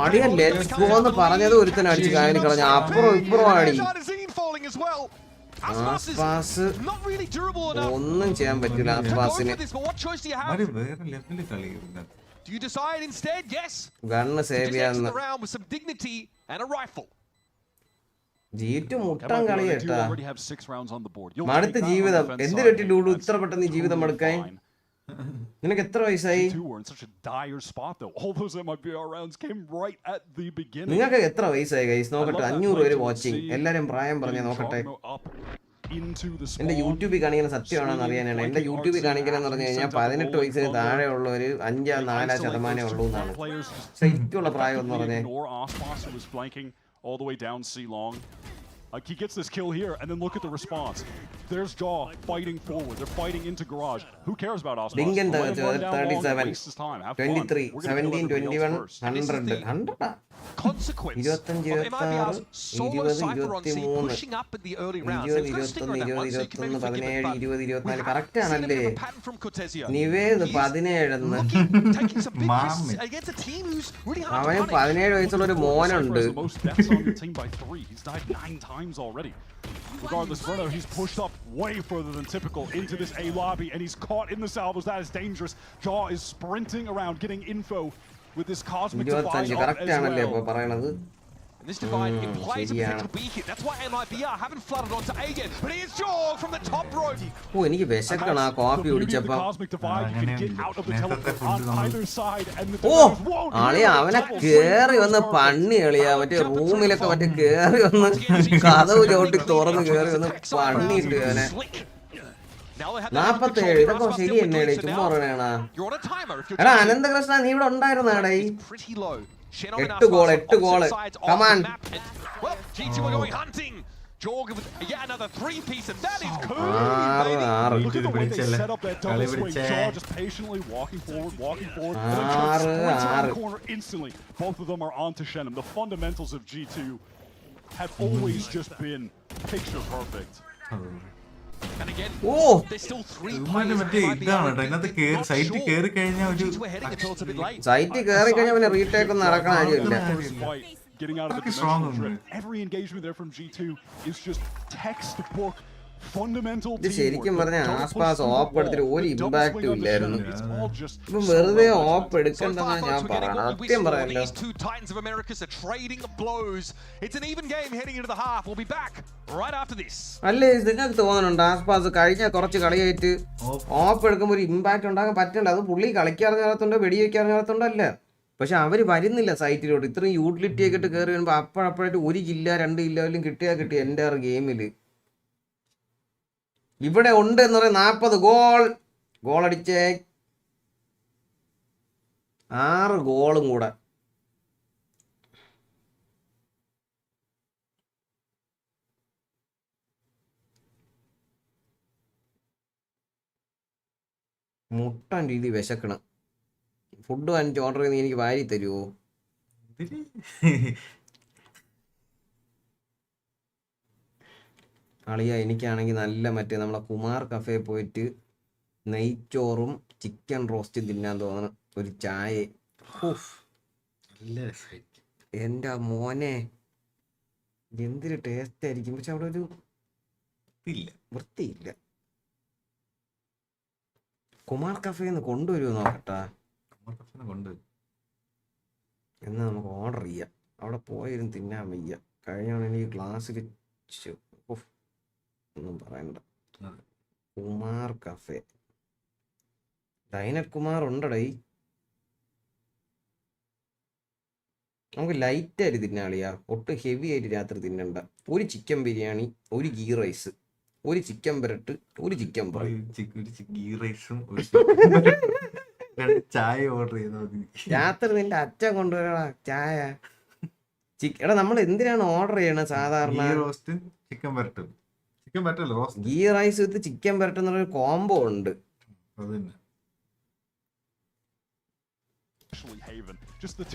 ആടിയ ലെറ്റ്സ് ഗോ എന്ന് പറഞ്ഞത് ഒരുത്തനെ അടിച്ച് കാര്യം കളഞ്ഞ. അപ്പുറം ഇപ്പുറം ആടി. ആസ്പാസ് ഒന്നും ചെയ്യാൻ പറ്റില്ല. ആസ്പാസിന് ഗണ്ണ് സേവ് ചെയ്യാന്ന് ജീറ്റ് മുട്ടാൻ കളി കേട്ടാ. മടുത്ത ജീവിതം എന്തിനെട്ടി ഡൂഡു ഇത്ര പെട്ടെന്ന് ജീവിതം മടുക്കാൻ? നിനക്ക് എത്ര വയസ്സായി? നിങ്ങൾക്ക് എത്ര വയസ്സായി ഗൈസ്? നോക്കട്ടെ, 500 പേര് വാച്ചിങ്. എല്ലാരും പ്രായം പറഞ്ഞ നോക്കട്ടെ. എന്റെ യൂട്യൂബിൽ കാണിക്കുന്ന സത്യമാണെന്ന് അറിയാനാണ്. എന്റെ യൂട്യൂബിൽ കാണിക്കണമെന്ന് പറഞ്ഞു കഴിഞ്ഞാൽ 18 വയസ്സിന് താഴെ ഉള്ളവര് 5-4% ഉള്ളൂ എന്നാണ്. ശരിക്കുള്ള പ്രായം എന്ന് പറഞ്ഞേ. He gets this kill here, and then look at the response. There's Jaw fighting forward. They're fighting into garage. Who cares about Osmos? Lincoln 37, 23, 17, 21, 100. Consequence of MIBR's solo cypher on scene pushing up in the early rounds. They've got a stinger in that one, so you can maybe forgive it. But we have seen a bit of a pattern from Cortesia. He's taking some big risks against a team who's really hard to punish. 17 വയസ്സുള്ള ഒരു മോനുണ്ട്. The most deaths on the team by 3. He's died 9 times already. Regardless, Bruno, he's pushed up way further than typical into this A lobby, and he's caught in the salvos. That is dangerous. Jaw is sprinting around, getting info with this cosmic divide up as well. And this divide implies a potential B hit. That's why MIBR haven't flooded onto A yet. But here's Jaw from the top rope. Oh, എനിക്ക് വിശക്കണ coffee കുടിച്ചപ്പോൾ. ഓ ആളിയ അവനെ കേറി വന്ന് പണ്ണി കളിയാ. മറ്റേ റൂമിലൊക്കെ മറ്റേ കേറി വന്ന് കഥവ് ചവിട്ടി തുറന്ന് കേറി വന്ന് പണ്ണിട്ട് അവനെ. 47 ഇതൊക്കെ ശരി തന്നെയാണ്. ചുമ്മാ പറയണ. എടാ അനന്തകൃഷ്ണ നീ ഇവിടെ ഉണ്ടായിരുന്നാടേ. 8 goal come on. G2 are going hunting. Jorg with yet another 3-piece, and that is cool. Look at the way they set up that double swing. Jaw just patiently walking forward. And then around the corner instantly. Both of them are onto Shenum. The fundamentals of G2 have always just been picture perfect. And again, oh, there's still 3 players. Site കേറി കഴിഞ്ഞാൽ ഒരു site കേറി കഴിഞ്ഞാൽ പിന്നെ retake ഒന്നും നടക്കണ കാര്യമില്ല. Getting out of the dimensional drift. Every engagement there from G2 is just textbook fundamental teamwork. ശരിക്കും പറഞ്ഞ ആസ്പാസ് ഓപ്പ് എടുത്തിട്ട് ഒരു ഇമ്പാക്റ്റും ഇല്ലായിരുന്നു. ഇപ്പൊ വെറുതെ ഓപ്പ് എടുക്കണ്ടെന്നാണ് ഞാൻ പറയണത്. സത്യം പറയല്ലോ. Two Titans of America are trading blows. It's an even game heading into the half. We'll be back right after this. അല്ലേ നിങ്ങൾക്ക് തോന്നുന്നുണ്ട് ആസ്പാസ് കഴിഞ്ഞ കുറച്ച് കളിയായിട്ട് ഓപ്പ് എടുക്കുമ്പോൾ ഒരു ഇമ്പാക്റ്റ് ഉണ്ടാകാൻ പറ്റണ്ട? അത് പുള്ളി കളിക്കാറിഞ്ഞാലത്തുണ്ടോ വെടിവെക്കാറിഞ്ഞാലത്തുണ്ടോ അല്ല. പക്ഷെ അവർ വരുന്നില്ല സൈറ്റിലോട്ട്. ഇത്രയും യൂട്ടിലിറ്റി ഒക്കെ ഇട്ട് കയറി വരുമ്പോൾ അപ്പോഴപ്പോഴായിട്ട് 1 ജില്ല 2 ജില്ലയിലും കിട്ടിയാൽ കിട്ടി. എൻ്റെ ഗെയിമിൽ ഇവിടെ ഉണ്ട് എന്ന് പറയാം. 40 ഗോൾ അടിച്ചേ. 6 ഗോളും കൂടെ. മുട്ടാൻ രീതി വിശക്കണം. ഫുഡ് വാങ്ങിച്ച് ഓർഡർ ചെയ്ത് എനിക്ക് വാരി തരുമോ? അളിയ എനിക്കാണെങ്കിൽ നല്ല മറ്റേ നമ്മളെ കുമാർ കഫേ പോയിട്ട് നെയ്ച്ചോറും ചിക്കൻ റോസ്റ്റ് തിന്നാൻ തോന്നണം. ഒരു ചായ. എൻ്റെ മോനെ എന്തൊരു ടേസ്റ്റ് ആയിരിക്കും. പക്ഷെ അവിടെ ഒരു വൃത്തിയില്ല. കുമാർ കഫേന്ന് കൊണ്ടുവരുമോ നോക്കട്ടാ. എന്നാ നമുക്ക് ഓർഡർ ചെയ്യാം. അവിടെ പോയിരുന്നു തിന്നാൻ വയ്യ. കഴിഞ്ഞാണ് എനിക്ക് ഗ്ലാസ്സിൽ ഒന്നും പറയണ്ട. കുമാർ കഫേ ഡൈനറ്റ് കുമാർ ഉണ്ടടേ. നമുക്ക് ലൈറ്റ് ആയിട്ട് തിന്നാളിയാ. ഒട്ടും ഹെവി ആയിട്ട് രാത്രി തിന്നണ്ട. ഒരു ചിക്കൻ ബിരിയാണി, ഒരു ഗീ റൈസ്, ഒരു ചിക്കൻ പെരട്ട്, ഒരു ചിക്കൻ ഫ്രൈ, ഗീ റൈസും ചായ ഓർഡർ ചെയ്താൽ മതി. രാത്രി നിന്റെ അച്ഛൻ കൊണ്ടുവരണ ചായ. എടാ നമ്മൾ എന്തിനാണ് ഓർഡർ ചെയ്യണത് സാധാരണ? ചിക്കൻ പെരട്ട്, ചിക്കൻ പെരട്ടല്ല roast. Ghee rice with chicken പെരട്ട് എന്നൊരു കോംബോ ഉണ്ട്.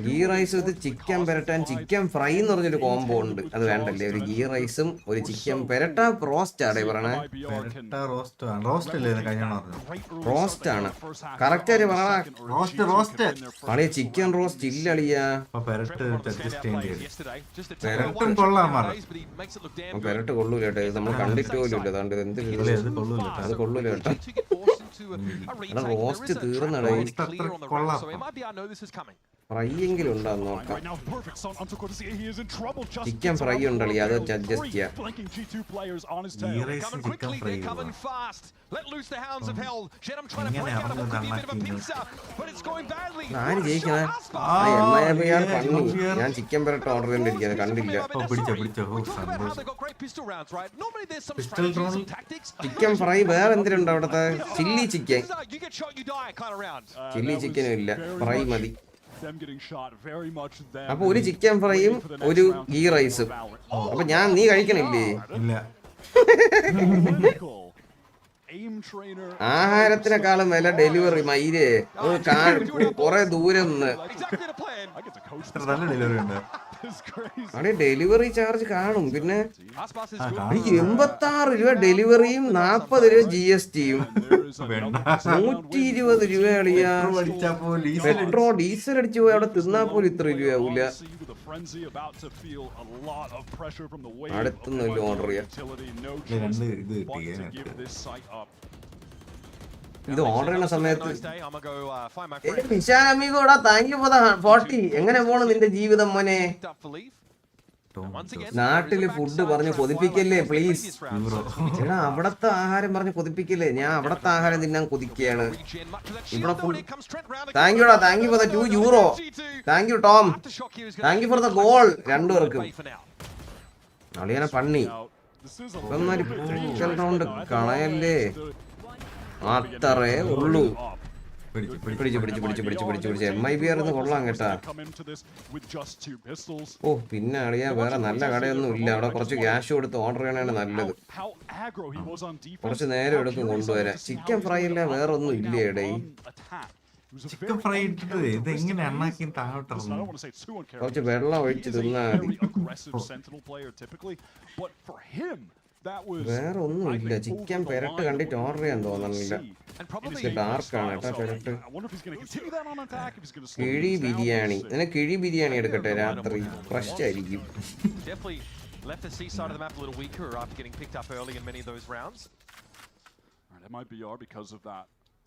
ഗീ റൈസ് വിത്ത് ചിക്കൻ പെരട്ട ആൻഡ് ചിക്കൻ ഫ്രൈ എന്ന് പറഞ്ഞൊരു കോംബോ ഉണ്ട്. അത് വേണ്ടല്ലേ? ഒരു ഗീ റൈസും ഒരു ചിക്കൻ പെരട്ട റോസ്റ്റ് ആണ് പറയണേ. റോസ്റ്റ് ആണ് കറക്റ്റ് ആയിട്ട് പറ. പണിയ ചിക്കൻ റോസ്റ്റ് ഇല്ല അളിയാ. പെരട്ട് കൊള്ളൂല കേട്ടോ. ഇത് നമ്മൾ കണ്ടിട്ട് പോലും ഇല്ല. അതാണ്ട് എന്ത് അത് കൊള്ളൂല കേട്ടോ. റോസ്റ്റ് തീർന്നടേ. ഫ്രൈ എങ്കിലും ഉണ്ടാന്ന് നോക്കാം. ചിക്കൻ ഫ്രൈ ഉണ്ടല്ലേ? അത് അഡ്ജസ്റ്റ് ചെയ്യാം. ആര് ജയിക്കണേ? MIBR പണി. ഞാൻ ചിക്കൻ പെരട്ട് ഓർഡർ ചെയ്തിരിക്കുന്നത് കണ്ടില്ല. ചിക്കൻ ഫ്രൈ വേറെ എന്തിനുണ്ട് അവിടത്തെ? Chilli chicken. ചില്ലി ചിക്കനും ഇല്ല, ഫ്രൈ മതി. അപ്പൊ ഒരു ചിക്കൻ ഫ്രൈയും ഒരു ഗീ റൈസും. അപ്പൊ നീ കഴിക്കണില്ലേ? ആഹാരത്തിനെക്കാളും വില ഡെലിവറി മയിലേ. കൊറേ ദൂരം ഡെലിവറി ചാർജ് കാണും. പിന്നെ 86 രൂപ ഡെലിവറിയും 40 രൂപ GSTയും 120 രൂപ അളിയാ. പെട്രോൾ ഡീസൽ അടിച്ചു പോയി അവിടെ തിന്നാ പോലും ഇത്ര രൂപയാവൂല. അടുത്തൊന്നും ഓർഡർ ചെയ്യാം. ഇത് ഓർഡർ ചെയ്യുന്ന സമയത്ത് എങ്ങനെ പോണം നിന്റെ ജീവിതം മോനെ? നാട്ടില് ഫുഡ് പറഞ്ഞ് കൊതിപ്പിക്കല്ലേ പ്ലീസ്. എടാ അവിടത്തെ ആഹാരം പറഞ്ഞ് കൊതിപ്പിക്കല്ലേ. ഞാൻ അവിടത്തെ ആഹാരം തിന്നാൻ കൊതിക്കുകയാണ്. ഇവിടെ thank you for the €2. Thank you Tom. Thank you for the goal. രണ്ടുപേർക്കും അളിയനെ പണ്ണി. റൗണ്ട് കളയല്ലേ. അത്രേ ഉള്ളൂ. പിടിച്ച് MIBR കൊള്ളാം കേട്ടാ. ഓ പിന്നെ അളിയാ വേറെ നല്ല കടയൊന്നും ഇല്ല. അവിടെ കുറച്ച് ക്യാഷ് കൊടുത്ത് ഓർഡർ ചെയ്യണതാണ് നല്ലത്. കുറച്ച് നേരം എടുക്കും കൊണ്ടുവരാൻ. ചിക്കൻ ഫ്രൈ അല്ല വേറെ ഒന്നും ഇല്ല ഇടേ. ചിക്കൻ ഫ്രൈ ഇട്ടിട്ട് ഇത് എങ്ങനെ എണ്ണാക്കി താഴോട്ട് കുറച്ച് വെള്ളം ഒഴിച്ച് തിന്നാ മതി. വേറെ ഒന്നും ഇല്ല. ചിക്കൻ പെരട്ട് കണ്ടിട്ട് ഓർഡർ ചെയ്യാൻ തോന്നുന്നില്ല. ഡാർക്കാണ് കേട്ടോ പെരട്ട്. കിഴി ബിരിയാണി. കിഴി ബിരിയാണി എടുക്കട്ടെ രാത്രി. ഫ്രഷ് ആയിരിക്കും. Left the seaside of the map a little weaker after getting picked up early in many of those rounds. MIBR, because of that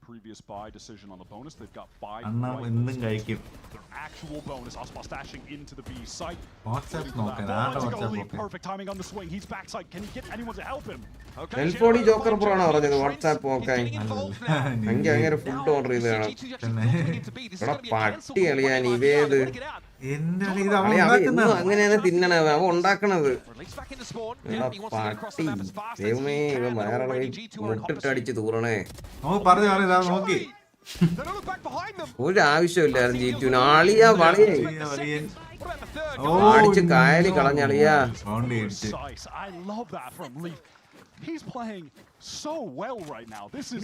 previous buy decision on the bonus, they've got 5 their actual bonus. Aspas dashing into the B site. Perfect timing on the swing. He's backside. Can he get anyone to help him? L40 Joker Pro ആണ് പറഞ്ഞത് WhatsApp നോക്കാൻ. അങ്ങനെ food order ചെയ്തതാണ്. പട്ടി കളിയാൻ ഇവേത് അങ്ങനെയാണ് തിന്നണത്. അവ ഉണ്ടാക്കണത് പട്ടി. ദൈവമേ ഇവ വയറളവിൽ മുട്ടിട്ട് അടിച്ച് തൂറണേ. നോക്കി ഒരു ആവശ്യമില്ലായിരുന്നു G2. ആളിയാ വളയേ അടിച്ച് കായലി കളഞ്ഞളിയാ.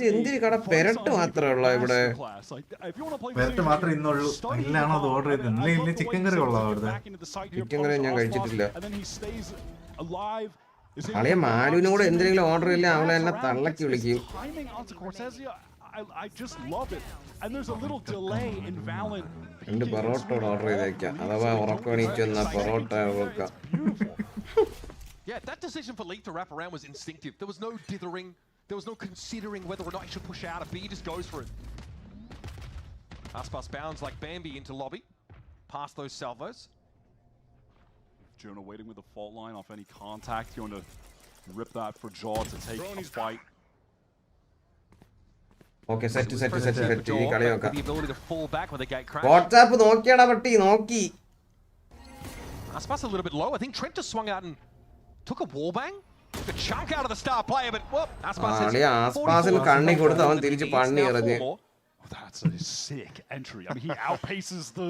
എന്തിന് കട പെരട്ട് മാത്രമേ ഉള്ള ഇവിടെ? പെരട്ട് മാത്രമേ ഇന്നുള്ളൂ. ഇല്ലാണോ അത് ഓർഡർ ചെയ്തത്? ഇല്ല ചിക്കൻ കറി കൊള്ളാം അവിടുത്തെ. ചിക്കൻ കറി ഞാൻ കഴിച്ചിട്ടില്ല. അളിയ മാലുവിനും കൂടെ എന്തെങ്കിലും ഓർഡർ ചെയ്യില്ല അവളെ എന്നെ തള്ളക്കി വിളിക്കും. രണ്ട് പൊറോട്ട ഓർഡർ ചെയ്തേക്കാം. അഥവാ ഉറക്കണീച്ചു വന്ന പൊറോട്ട വെക്കാം. Yeah, that decision for Leaf to wrap around was instinctive. There was no dithering. There was no considering whether or not he should push out. B just goes for it. Aspas bounds like Bambi into lobby. Past those salvos. Jonah waiting with the fault line off any contact. Going to rip that for Jaw to take a fight. Okay, set. ഈ കളി നോക്കാം. WhatsApp നോക്കിയാടാ പട്ടി നോക്കി. Aspas a little bit low. I think Trent just swung out and took a wall bang. Took a chunk out of the star player, but well, Aspas കണ്ണി കൊടുത്ത് അവൻ തിരിച്ച് പണ്ണി എറിഞ്ഞ്. That's a sick entry. I mean, he outpaces the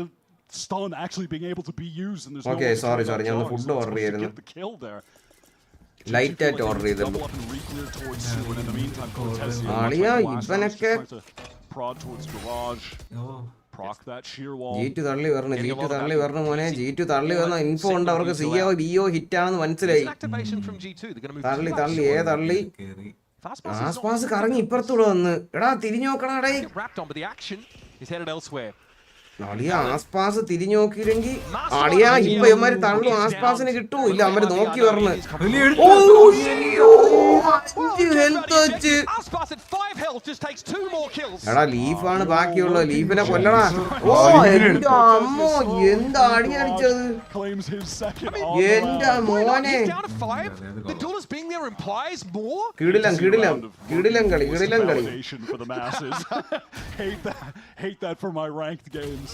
stun actually being able to be used. And there's okay, sorry. ഞാൻ food order ചെയ്തിരുന്നു. Light ആയിട്ട് order ചെയ്തിരുന്നു. ആളിയാ ഇവനൊക്കെ proc that sheer wall. G2 തള്ളി വരണം, G2 തള്ളി വരണം മോനെ, G2 തള്ളി വന്ന ഇൻഫോ ഉണ്ട് അവർക്ക് CO BO ഹിറ്റ് ആണെന്ന് മനസ്സിലായി. തള്ളി തള്ളി തള്ളി ആസ്പാസ് കറങ്ങി ഇപ്പുറത്തൂടെ വന്ന് എടാ തിരിഞ്ഞു നോക്കണേ അളിയ ആസ്പാസ് തിരിഞ്ഞു നോക്കിയില്ലെങ്കിൽ അളിയ ഇപ്പൊ ഇവന്മാര് തള്ളും ആസ്പാസിന് കിട്ടൂ ഇല്ല അവര് നോക്കി വരണം. എടാ ലീഫാണ് ബാക്കിയുള്ളത്, ലീഫിനെ കൊല്ലടാ. ഓ എന്റെ അമ്മോ എന്താ അടി അടിച്ചത് എന്റെ മോനെ. കിടിലം കിടിലം കിടിലം കളി കിടിലം കളി. Hate that for my ranked games.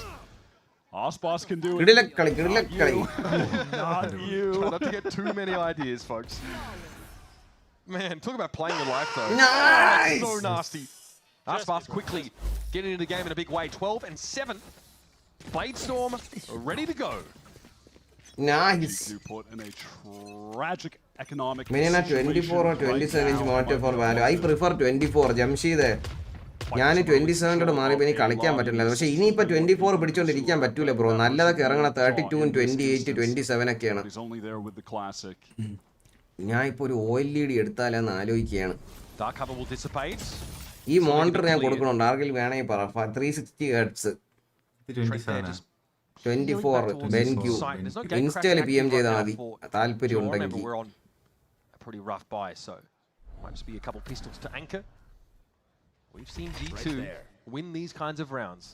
Osboss can do it. കിടിലക്കളി കിടിലക്കളി. Not you. Try not to get too many ideas, folks. Man, talk about playing your life though. Nice. So nasty. Osboss quickly getting into the game in a big way. 12-7. Bladestorm ready to go. Nice. You put in a tragic economic. Minina 24 or 27 inch monitor for value. I prefer 24. Jamshid. ഞാൻ 27 മാറിയപ്പോൾ എനിക്ക് കളിക്കാൻ പറ്റില്ല. പക്ഷെ ഇനിയിപ്പോൾ 24 പിടിച്ചോണ്ടിരിക്കാൻ പറ്റൂല bro. നല്ലതൊക്കെ ഇറങ്ങണ 32, 28, 27 ഒക്കെയാണ്. ഞാൻ ഇപ്പോൾ ഒരു OLED എടുത്താലെന്ന് ആലോചിക്കുകയാണ്. ഈ മോണിറ്റർ ഞാൻ കൊടുക്കണുണ്ട്, ആർക്കെങ്കിലും വേണമെങ്കിൽ പറ. 360 Hz 24 BenQ ഇൻസ്റ്റയിൽ PM ചെയ്താൽ മതി താല്പര്യം ഉണ്ടെങ്കിൽ. We've seen G2 win these kinds of rounds.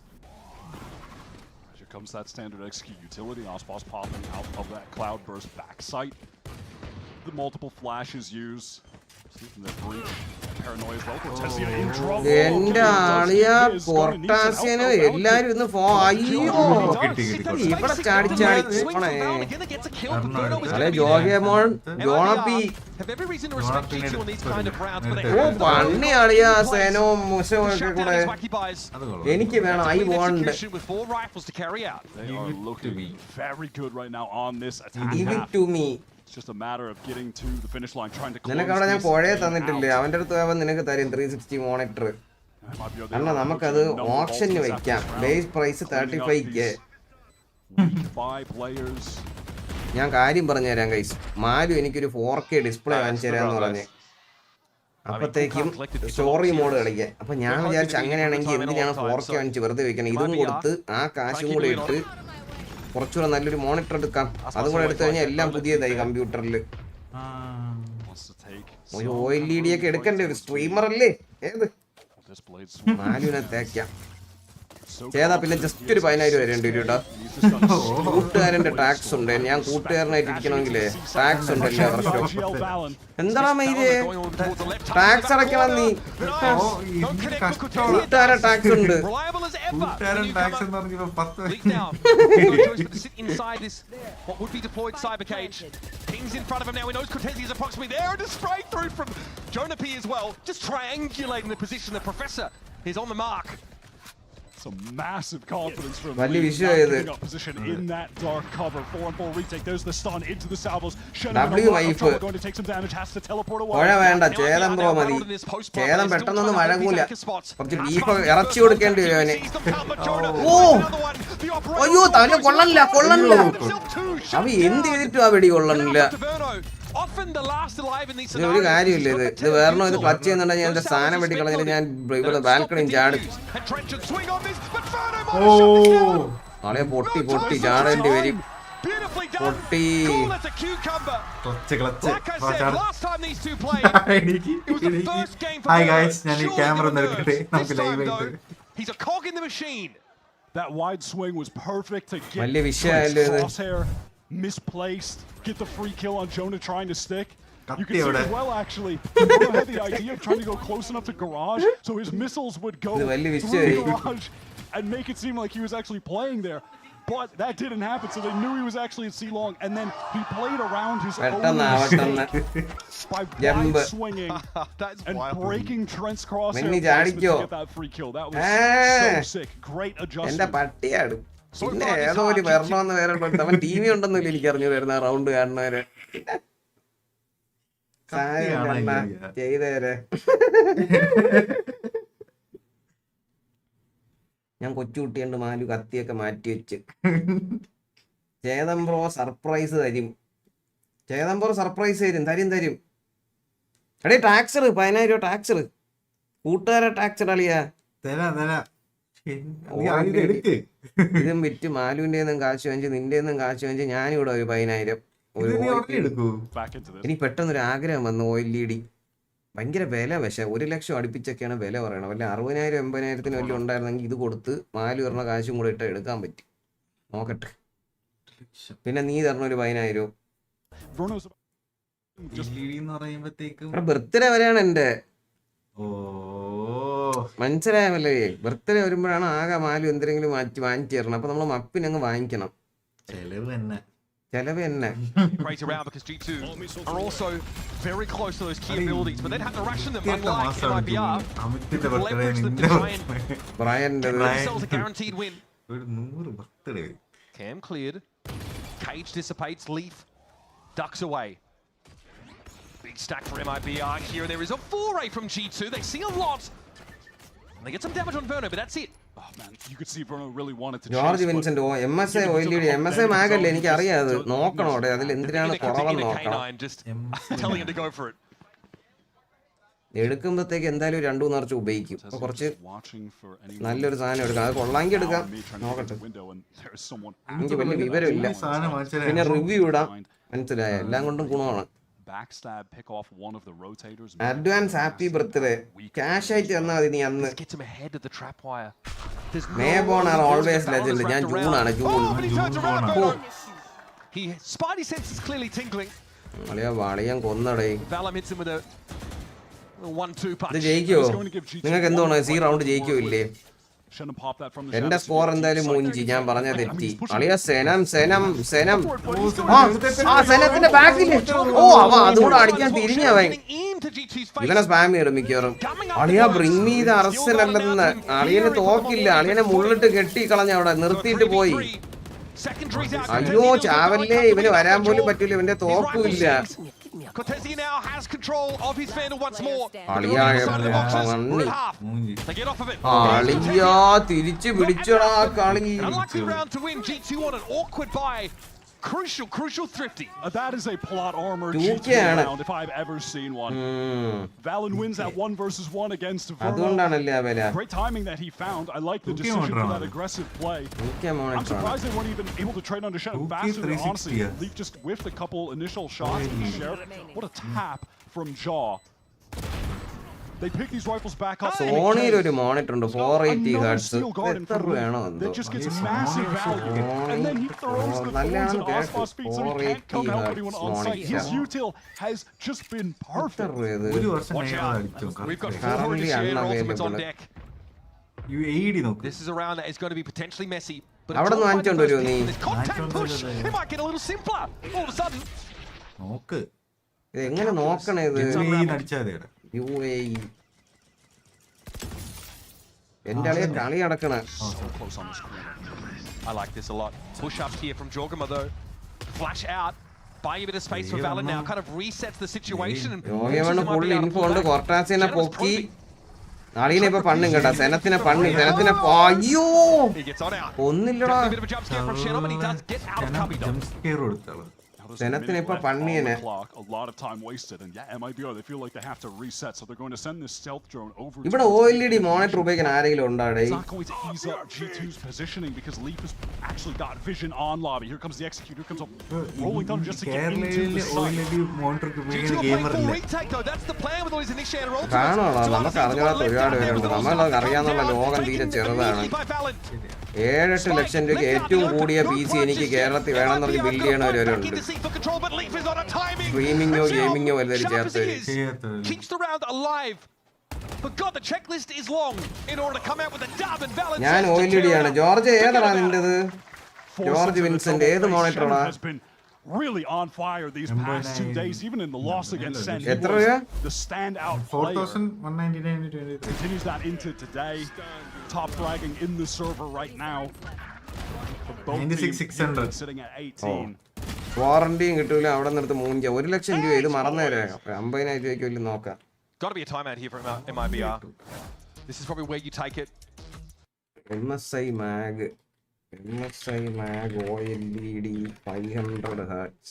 Here comes that standard execute utility. Osboss popping out of that cloudburst backside. The multiple flashes used. See from the breach. Paranoia as well. Cortesia in trouble. എന്റെ ആളിയ പൊട്ടാസ്യന് എല്ലാരും ഇന്ന് അയ്യോ ഇവിടെ ചാടി ചാടി അല്ലെ ജോഗേമോൺ ജോണപ്പി ഓ പണ്ണി ആളിയ സേനോ Musso ഒക്കെ കൂടെ എനിക്ക് വേണം. I want to me. Just a matter of getting to the finish line, trying to close. നിനക്ക് അവിടെ ഞാൻ പുഴയെ തന്നിട്ടില്ലേ, അവന്റെ അടുത്ത് പോയപ്പോൾ നിനക്ക് തരും 360 മോണിറ്റർ. അല്ല നമുക്കത് ഓപ്ഷന് വെക്കാം. Base price 35K. ഞാൻ കാര്യം പറഞ്ഞുതരാം ഗൈസ്. മാലു എനിക്കൊരു 4K ഡിസ്പ്ലേ വാങ്ങിച്ചു തരാന്ന് പറഞ്ഞ് അപ്പത്തേക്കും സ്റ്റോറി മോഡ് കളിക്കാൻ. അപ്പൊ ഞാൻ വിചാരിച്ചു അങ്ങനെയാണെങ്കിൽ എന്തിനാണ് 4K വാങ്ങിച്ച് വെറുതെ വെക്കണം, ഇതും കൊടുത്ത് ആ കാശും കൂടെ ഇട്ട് കുറച്ചുകൂടെ നല്ലൊരു മോണിറ്റർ എടുക്കാം. അതും കൂടെ എടുത്തു കഴിഞ്ഞാൽ എല്ലാം പുതിയതായി കമ്പ്യൂട്ടറിൽ. ഒരു OLED ഒക്കെ എടുക്കണ്ടേ, ഒരു സ്ട്രീമർ അല്ലേ. ഏത് മാലുവിനെ തേക്കാം ചെയ്താ പിന്നെ ജസ്റ്റ് ഒരു 10,000 വരേണ്ടി വരും കേട്ടോ. കൂട്ടുകാരന്റെ ടാക്സ് ഉണ്ട്, ഞാൻ കൂട്ടുകാരനായിട്ട് ഇരിക്കണമെങ്കിലേ ടാക്സ് ഉണ്ട് എല്ലാ വർഷവും. എന്താ മൈരേ ടാക്സ് അടയ്ക്കണം നീ, കൂട്ടുകാരൻ ടാക്സ് ഉണ്ട്. In front of him now, he knows Cortez is approximately there, and a spray through from Jonah P as well, just triangulating the position. The professor is on the mark. Some massive confidence from Valli Lee, Vishwa not idu giving up position in that dark cover. 4-on-4 retake. There's the stun into the salvos. WIFI going to take some damage. Has to teleport away. മഴ വേണ്ട, ചേതം bro മതി. ചേതം പെട്ടെന്നൊന്നും മഴങ്ങൂല. കുറച്ച് beef ഇറച്ചി കൊടുക്കേണ്ടി വരും അവന്. ഓ അയ്യോ തല കൊള്ളണില്ല കൊള്ളണില്ല. അവ എന്ത് ചെയ്തിട്ടും ആ വെടി കൊള്ളണില്ല. ഒരു കാര്യമില്ല ഇത് വേറെന്നോ ഇത് ക്ലച്ച് ചെയ്യുന്നുണ്ടെങ്കിൽ എന്റെ സാധനം വെട്ടി കളഞ്ഞിട്ട് ഞാൻ ഇവിടെ ബാൽക്കണിയും ചാടും. നാളെ പൊട്ടി പൊട്ടി ചാടേണ്ടി വരും. പൊട്ടി ഹായ് ഗൈസ്, ഞാൻ ഈ ക്യാമറ നിർത്തിട്ട് നമുക്ക് ലൈവ് ആയിട്ട്. That wide swing was perfect to get വലിയ വിഷയമായല്ലോ ഇത്. crosshair misplaced, get the free kill on Jonah trying to stick. You can see as well actually, Jonah had the idea of trying to go close enough to Garage so his missiles would go through Garage and make it seem like he was actually playing there. But that didn't happen, so they knew he was actually at C-Long, and then he played around his own mistake by wide swinging and breaking Trent's crosshair placement to get that free kill. That was so sick. Great adjustment. എന്റെ പട്ടിയാടും. പിന്നെ ഏതോ ഒരു വരണമെന്ന് വേറെ അവൻ TV ഉണ്ടെന്നില്ല എനിക്ക് അറിഞ്ഞു വരുന്ന റൗണ്ട് കാണുന്നവര് ചെയ്തേരെ. ഞാൻ കൊച്ചുകുട്ടിയുണ്ട് മാലു കത്തിയൊക്കെ മാറ്റി വെച്ച്. ചേതൻ ബ്രോ സർപ്രൈസ് തരും. ചേതൻ ബ്രോ സർപ്രൈസ് തരും. എടേ ടാക്സർ 10,000 രൂപ ടാക്സർ. കൂട്ടുകാരെ ടാക്സർ അളിയാ. ഇതും വിറ്റ് മാലുവിന്റെ കാശ് വാങ്ങിച്ച് നിന്റെ കാശ് വാങ്ങിച്ച് ഞാനിവിടെ ഒരു 10,000. എനിക്ക് പെട്ടെന്നൊരു ആഗ്രഹം വന്നു ഓയിൽ ലീഡി. ഭയങ്കര വില. പക്ഷേ 1 ലക്ഷം അടുപ്പിച്ചൊക്കെയാണ് വില പറയണത്. വല്ല 60,000 80,000 വല്ല ഉണ്ടായിരുന്നെങ്കിൽ ഇത് കൊടുത്ത് മാലു പറഞ്ഞ കാശും കൂടെ ഇട്ട് എടുക്കാൻ പറ്റും. നോക്കട്ടെ. പിന്നെ നീ തരണ ഒരു 10,000. ബർത്ത്ഡേ വരെയാണ് എന്റെ. മനസ്സിലായല്ലേ? ബർത്ത്ഡേ വരുമ്പോഴാണ് ആകെ മാലു എന്തെങ്കിലും വാങ്ങിച്ചു തരണം. അപ്പൊ നമ്മള് മപ്പിന് അങ്ങ് വാങ്ങിക്കണം. ചെലവ് തന്നെ. Right around because G2 are also very close to those key abilities, but they'd have to ration them unlike MIBR. Leverage them to try and give themselves a guaranteed win. Cam cleared. Cage dissipates. Leaf ducks away. Big stack for MIBR here. There is a foray from G2. They see a lot. And they get some damage on Verno, but that's it. Oh man, you could see Verno really wanted to George Vincent MSA oil lead MSA മാഗല്ലേ എനിക്ക് അറിയാം. അത് നോക്കണോടെ അതിൽ എന്തിനാണ് കുറവെന്ന് നോക്കണം. എടുക്കുമ്പോഴത്തേക്ക് എന്തായാലും 2-3 നിറച്ച് ഉപയോഗിക്കും. അപ്പൊ കുറച്ച് നല്ലൊരു സാധനം എടുക്കാം. അത് കൊള്ളാങ്കി എടുക്കാം. നോക്കട്ടെ. എനിക്ക് വലിയ വിവരമില്ല. പിന്നെ റിവ്യൂ ഇടാം. മനസ്സിലായ എല്ലാം കൊണ്ടും ഗുണമാണ്. Advance happy birthday. ക്യാഷ് ആയിട്ട് തന്നാൽ മതി നീ അന്ന്. മേബോൺ ആർ ഓൾവേസ് ലെജൻഡ്. ഞാൻ ജൂണാണ്. അളിയാ വളിയാൻ കൊന്നടേ. ഇത് ജയിക്കോ? നിങ്ങൾക്ക് എന്തുകൊണ്ട് ഈ റൗണ്ട് ജയിക്കോ ഇല്ലേ? എന്റെ സ്കോർ എന്തായാലും 3. ഞാൻ പറഞ്ഞ തെറ്റി. അളിയ സെനത്തിന്റെ ബാക്കിൽ അതുകൂടെ അടിക്കാൻ തിരിഞ്ഞവൻ. ഇവനെ സ്പാം ചെയ്യും മിക്കവാറും. അളിയ ബ്രിങ് മീ ദ അർസൽ അല്ലെന്ന്. അളിയന് തോക്കില്ല. അളിയനെ മുള്ളിട്ട് കെട്ടി കളഞ്ഞ അവിടെ നിർത്തിയിട്ട് പോയി. അയ്യോ ചാവല്ലേ. ഇവന് വരാൻ പോലും പറ്റൂല. ഇവന്റെ തോക്കുമില്ല. അളിയാ തിരിച്ചു പിടിച്ചടാ കളി. Crucial thrifty. That is a plot armor G2 round if I've ever seen one. Valen wins that 1 versus 1 against Verno. Great timing that he found. I like the decision for that aggressive play. I'm surprised they weren't even able to trade under Shannon faster than honestly. Leaf just whiffed a couple initial shots with the Sheriff. What a tap from Jaw. They pick these rifles back up. സോണിയിൽ ഒരു monitor ഉണ്ട് 480 hertz. എത്ര രൂപയാണോ എന്തോ. നല്ലതാണ് കേട്ടോ. 480 hertz monitor. ഒരു വർഷം current unavailable. This is a round that is going to be potentially messy. അവിടെ നിന്ന് വാങ്ങിച്ചോണ്ട് വരുമോ നീ? നോക്ക് ഇത് എങ്ങനെ നോക്കണേ. ഇത് എന്റെ അളിയെ കളി നടക്കണ. I like this a lot. Push up here from Jorgama though. Flash out. Buy a bit of space for Valen now. Kind of resets the situation. യോഗേവണ് ഫുൾ ഇൻഫോ ഉണ്ട്. കൊർട്ടാസിനെ പൊക്കി. അളിയനെ ഇപ്പൊ പണ്ണും കേട്ടാ. സെനത്തിനെ പണ്ണി. അയ്യോ ഒന്നില്ലടാ. സെനത്തിന് ഇപ്പൊ പണ്ണിയനെ. ഇവിടെ OLED മോണിറ്റർ ഉപയോഗിക്കാൻ ആരെങ്കിലും ഉണ്ടാടേ? കാണുള്ളൂ. നമുക്ക് അറിഞ്ഞാത്ത ഒരുപാട് പേരുണ്ട്. നമ്മളൊക്കെ അറിയാന്നുള്ള ലോകം തീരെ ചെറുതാണ്. 7-8 ലക്ഷം രൂപയ്ക്ക് ഏറ്റവും കൂടിയ PC എനിക്ക് കേരളത്തിൽ വേണമെന്ന് പറഞ്ഞ് ബിൽഡ് ചെയ്യണവരുണ്ട്. സ്ട്രീമിങ്ങോ ഗെയിമിങ്ങോ വല്ലതും ചേർത്ത്. ഞാൻ OLED ആണ്. ജോർജ് ഏതാ നിന്റേത്? ജോർജ് വിൻസെന്റ് ഏത് മോണിറ്ററാണ്? Really on fire these past 2 days, even in the loss against Sentinel. The standout 4,199 continues that into today. Top fragging in the server right now. 96,600 sitting at 18. വാറണ്ടിയും കിട്ടൂല. അവിടെ നിർത്ത് 1 ലക്ഷം രൂപ. ഇത് മറന്നേരെ 50,000 രൂപയ്ക്ക് വലിയ നോക്കാം. Got to be a timeout here from MIBR. This is probably where you take it. MSI mag OLED 500 Hz.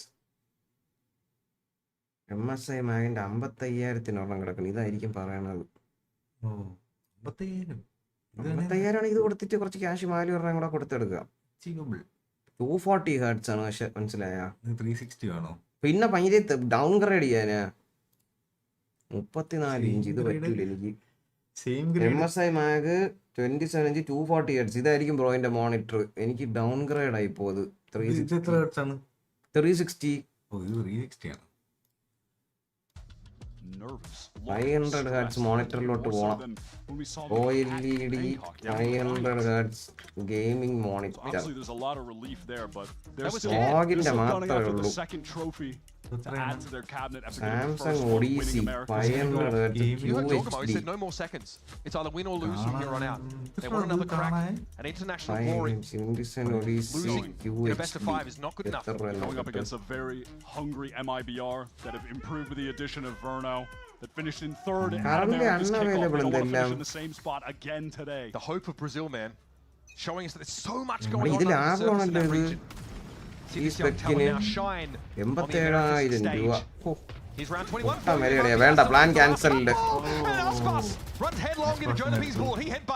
MSI മാഗിന്റെ 55,000 കിടക്കണം. ഇതായിരിക്കും പറയണത്. 55,000 ഇത് കൊടുത്തിട്ട് കുറച്ച് ക്യാഷ് 400 കൂടെ കൊടുത്തെടുക്കുക. 240 Hz ആണ്. പക്ഷെ മനസ്സിലായ 360 ആണോ? പിന്നെ ഭയങ്കര ഡൗൺ ഗ്രേഡ് ചെയ്യാനാ. 34 ഇഞ്ച് ഇത് പറ്റൂല എനിക്ക്. MSI mag 27 ഇഞ്ച് 240 Hz ഇതായിരിക്കും ബ്രോയിന്റെ മോണിറ്റർ. എനിക്ക് ഡൗൺ ഗ്രേഡ് ആയി പോയത്. 360. ഓ ഇത് 360 ആണ്. 500 Hz മോണിറ്ററിലോട്ട് പോകണം. OLED 500 Hz gaming monitor. ഓഗിന്റെ മാത്രമേ ഉള്ളൂ. Samsung Odyssey 500 Hz You heard Jorgamo, he UHD. said no more seconds. It's either win or lose from here on out. They want another crack. An international glory. Samsung Odyssey Losing in a best of 5 is not good enough. Going up against a very hungry MIBR that have improved with the addition of Verno, that finished in third at America's kickoff. They don't want to finish in the same spot again today. The hope of Brazil, man, showing us that there's so much going on ഇതിൽ under the surface in that ആകെ region. See this young talent now shine on the American 87,000 രൂപ. stage. He's round 21. വേണ്ട, plan cancelled.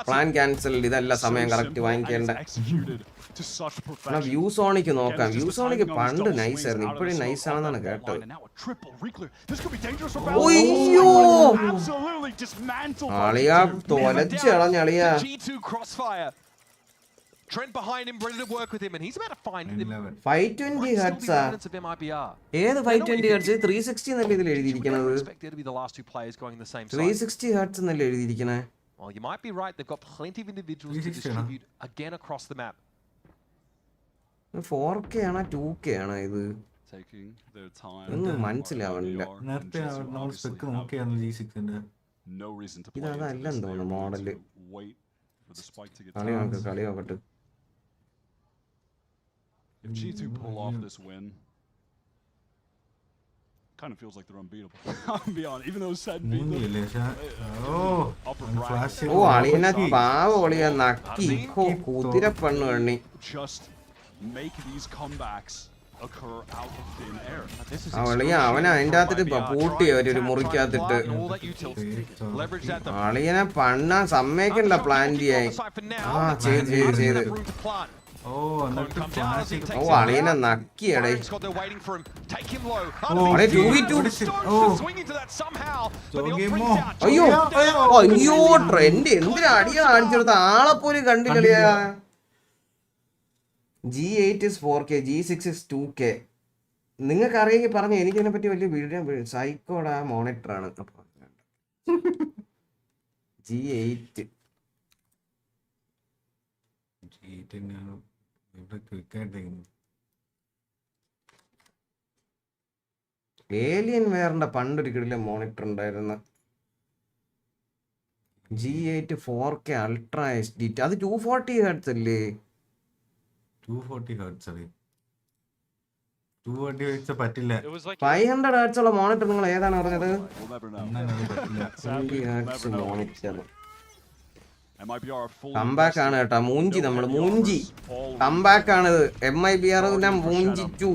Plan cancelled. ഇതല്ല സമയം correct വാങ്ങിക്കേണ്ട. വ്യൂസോണിക്ക് നോക്കാം. വ്യൂസോണിക്ക് പണ്ട് nice ആയിരുന്നു, ഇപ്പോഴും നൈസ് ആണെന്നാണ് കേട്ടത്. അയ്യോ അളിയാ തൊലച്ച് കളഞ്ഞളിയാ. Trent behind him, ready to work with him, and he's about to find 520 Hz. of MIBR. ഏത് 520 Hz? 360 എന്നല്ലേ ഇതിൽ എഴുതിയിരിക്കുന്നത്. Expected to be the last two players going in the same side. 360 Hz എന്നല്ലേ എഴുതിയിരിക്കണേ. Well, you might be right. They've got plenty of individuals to distribute again across the map. 4K ആണോ 2K ആണോ ഇത്? ഒന്നും മനസ്സിലാവണില്ല. ഇതല്ലെന്ന് തോന്നുന്നു model. കളി നോക്കട്ടെ. If G2 pull off this win, kind of feels like they're unbeatable. I'll be honest, even though Sed beat them. ഓ അളിയനെ പാവ ഒളിയാ നക്കി കുതിരപ്പണ്ണു എണ്ണി. Just make these comebacks occur out of thin air. അവനെ അതിൻ്റെ അകത്തിട്ട് പൂട്ടി അവരൊരു മുറിക്കകത്തിട്ട്. അളിയനെ പണ്ണാൻ സമ്മതിക്കണ്ട പ്ലാൻ ചെയ്യാൻ. ആ ചെയ്ത് ഓ അളിയനെ നക്കിയടേ. അയ്യോ അയ്യോ ട്രെൻഡ് എന്തിനാ അടിയാ കാണിച്ചെടുത്ത ആളെപ്പോലും കണ്ടില്ല. G8 is 4K, G6 is 2K. നിങ്ങൾക്ക് അറിയെങ്കിൽ പറഞ്ഞു. എനിക്കതിനെ പറ്റി വലിയ വീഡിയോ സൈക്കോടെ മോണിറ്ററാണ്. G8 ഏലിയൻ വേറിന്റെ പണ്ടൊരു കിടിലൻ മോണിറ്റർ ഉണ്ടായിരുന്നു. G8 4K ultra HD. അത് 240 Hz അല്ലേ? 240 Hz അല്ലേ? 240 Hz പറ്റില്ല. 500 Hz ഉള്ള മോണിറ്റർ നിങ്ങൾ ഏതാണ് പറഞ്ഞത്? മോണിറ്റർ കമ്പാക്ക് ആണ് കേട്ടോ. മൂഞ്ചി കമ്പാക്ക് ആണിത്. MIBR മൂഞ്ചി 2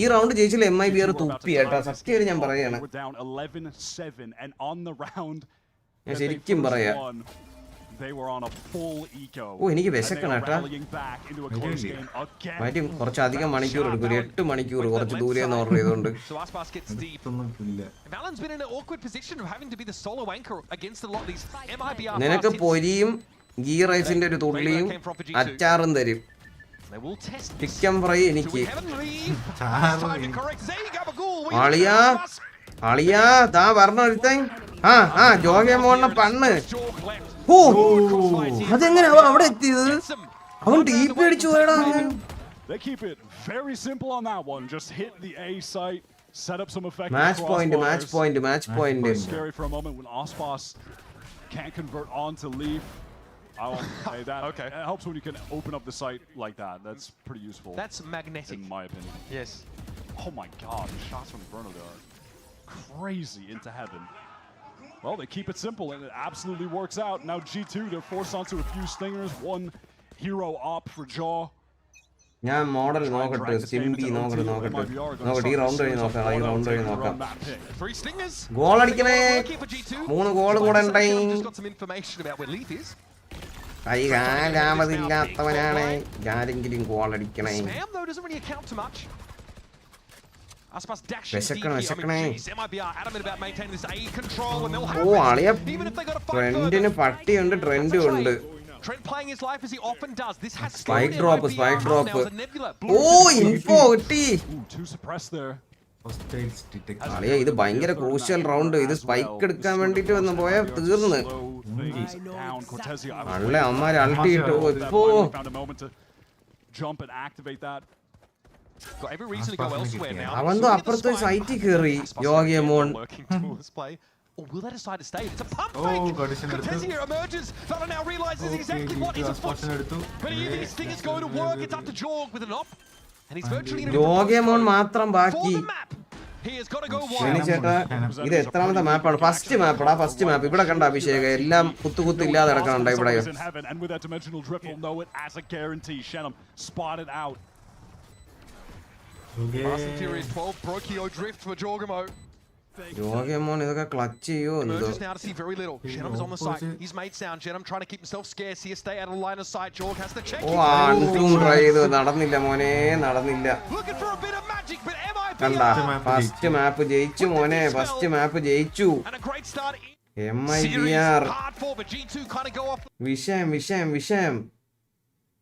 ഈ റൗണ്ട് ജയിച്ചില്ല. MIBR തുപ്പി കേട്ടോ. സത്യം ഞാൻ പറയാണ്. ഞാൻ ശരിക്കും പറയാ. ഓ എനിക്ക് വിശക്കണം കേട്ടാ. മാറ്റി കുറച്ചധികം മണിക്കൂർ എടുക്കും. 8 മണിക്കൂർ കുറച്ച് ദൂരെ നിന്ന് ഓർഡർ ചെയ്തോണ്ട്. നിനക്ക് പൊരിയും ഗീ റൈസിന്റെ ഒരു തുള്ളിയും അച്ചാറും തരും. ചിക്കൻ ഫ്രൈ എനിക്ക്. അളിയാ താ പറഞ്ഞ ഒരുത്തൻ. ആ ജോഗേമോണ്ണ പണ്ണ്. ഓ അതെങ്ങനെ അവിടെ എത്തിയത്? അവൻ TP അടിച്ചു പോയടാ. They keep it very simple on that one. Just hit the A site, set up some effective match point. Scary for a moment when Ospas can't convert on to Leaf. I will say that. Okay. It helps when you can open up the site like that. That's pretty useful. That's magnetic, in my opinion. Yes. Oh my God, the shots from Verno there are crazy into heaven. Well, they keep it simple, and it absolutely works out. Now G2, they're forced onto a few stingers. One hero op for Jaw. ഞാൻ model നോക്കട്ടെ സ്റ്റിംബി നോക്കട്ടെ ഈ round കഴിഞ്ഞ് നോക്കാം ഈ round കഴിഞ്ഞ് നോക്കാം goal അടിക്കണേ 3 goal കൂടെ ഉണ്ടായി കൈ കാലാമതില്ലാത്തവനാണ് ആരെങ്കിലും ഗോൾ അടിക്കണേ ഓ അളിയ ട്രെൻഡിന് പട്ടിയുണ്ട് ട്രെൻഡും ഉണ്ട് സ്പൈക്ക് ഡ്രോപ്പ് ഓ ഇൻഫോ കിട്ടി അളിയ ഇത് ഭയങ്കര ക്രൂഷ്യൽ റൗണ്ട് ഇത് സ്പൈക്ക് എടുക്കാൻ വേണ്ടിട്ട് വന്ന് പോയാ തീർന്ന് അല്ലേ അമ്മാര് അൾട്ടിയിട്ട് ഇപ്പോ അവന്തോ അപ്പുറത്തെ സൈറ്റിൽ കയറി യോഗിയമോൺ Or will they decide to stay? It's a pump fake! Cortezia emerges! Fella now realizes exactly what he's afoot! But if this thing is going to work, it's up to Jorg with an op. And he's virtually in യോഗിയമോൺ മാത്രം ബാക്കി He has got to go wild. ചേട്ടാ ഇത് എത്രാമത്തെ മാപ്പാണ് first മാപ്പാടാ first മാപ്പ് ഇവിടെ കണ്ട അഭിഷേകം എല്ലാം കുത്തു ഇല്ലാതെ കിടക്കണുണ്ട് ഇവിടെ And with that dimensional drift, we'll know it as a guarantee. Shenum spotted out. Fast and Furious 12, Brokio drift for Jorgamo. യോഗിയമോൻ ഇതൊക്കെ ക്ലച്ച് ചെയ്യോ എന്തോ Emerges now to see very little. Shenum is on the site. He's made sound. Shenum trying to keep himself scarce here. Stay out of line of sight. Jorg has to check. ഓ unzoom try ചെയ്തു നടന്നില്ല മോനെ നടന്നില്ല Looking for a bit of magic, but കണ്ട first മാപ്പ് ജയിച്ചു മോനെ first മാപ്പ് ജയിച്ചു and a great start. MIBR Hard for, but G2 kind of go off. വിഷയം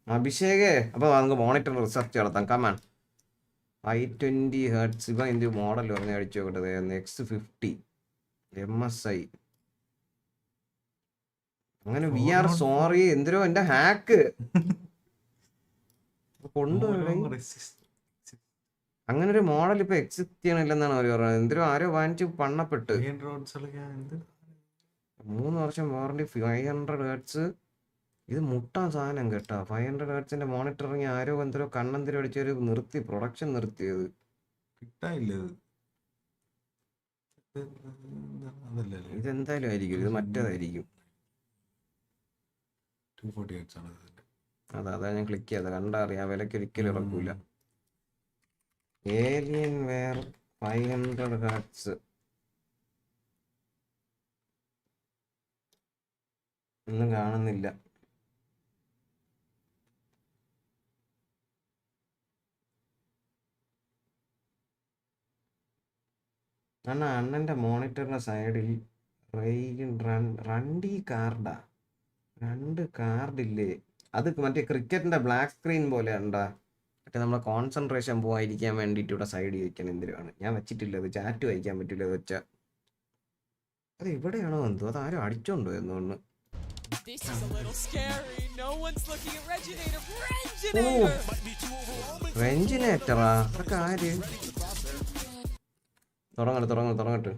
അഭിഷേകേ അപ്പൊ നമുക്ക് മോണിറ്റർ റിസർച്ച് നടത്താം കമാൻ 520 Hz ഇവ എന്ത് മോഡൽ പറഞ്ഞ് അടിച്ചു നോക്കട്ടെ X50 MSI അങ്ങനെ VR സോറി എന്തിനോ എന്റെ ഹാക്ക് കൊണ്ടുപോയി അങ്ങനെ ഒരു മോഡൽ ഇപ്പൊ എക്സിസ്റ്റ് ചെയ്യണില്ലെന്നാണ് അവര് പറഞ്ഞത് എന്തിനോ ആരോ വാങ്ങിച്ച് പണ്ണപ്പെട്ട് 3 വർഷം വാറണ്ടി 500 Hz ഇത് മുട്ടാൻ സാധനം കേട്ടാ 500 Hz മോണിറ്ററിങ് ആരോ എന്തോ കണ്ണെന്തിരോ അടിച്ചൊരു നിർത്തി പ്രൊഡക്ഷൻ നിർത്തിയത് ഇതെന്തായാലും ആയിരിക്കും ഇത് മറ്റേതായിരിക്കും അതാ ഞാൻ ക്ലിക്ക് ചെയ്ത കണ്ടാ അറിയാം വിലക്ക് ഒരിക്കലും ഇറക്കൂല ഏലിയൻ വെയർ 500 Hz ഒന്നും കാണുന്നില്ല അണ്ണന്റെ മോണിറ്ററിന്റെ സൈഡിൽ രണ്ട് കാർഡില്ലേ അത് മറ്റേ ക്രിക്കറ്റിന്റെ ബ്ലാക്ക് സ്ക്രീൻ പോലെ ഉണ്ടാ മറ്റേ നമ്മളെ കോൺസെൻട്രേഷൻ പോവാതിരിക്കാൻ വേണ്ടിയിട്ട് ഇവിടെ സൈഡ് വയ്ക്കാൻ എന്തിനാണ് ഞാൻ വെച്ചിട്ടില്ല അത് ചാറ്റ് വായിക്കാൻ പറ്റില്ല അത് വെച്ചാൽ അത് ഇവിടെയാണോ എന്തോ അത് ആരും അടിച്ചോണ്ടോ എന്നൊന്ന് റെഞ്ചിനേറ്ററാ അതൊക്കെ ആര് തുടങ്ങട്ടെ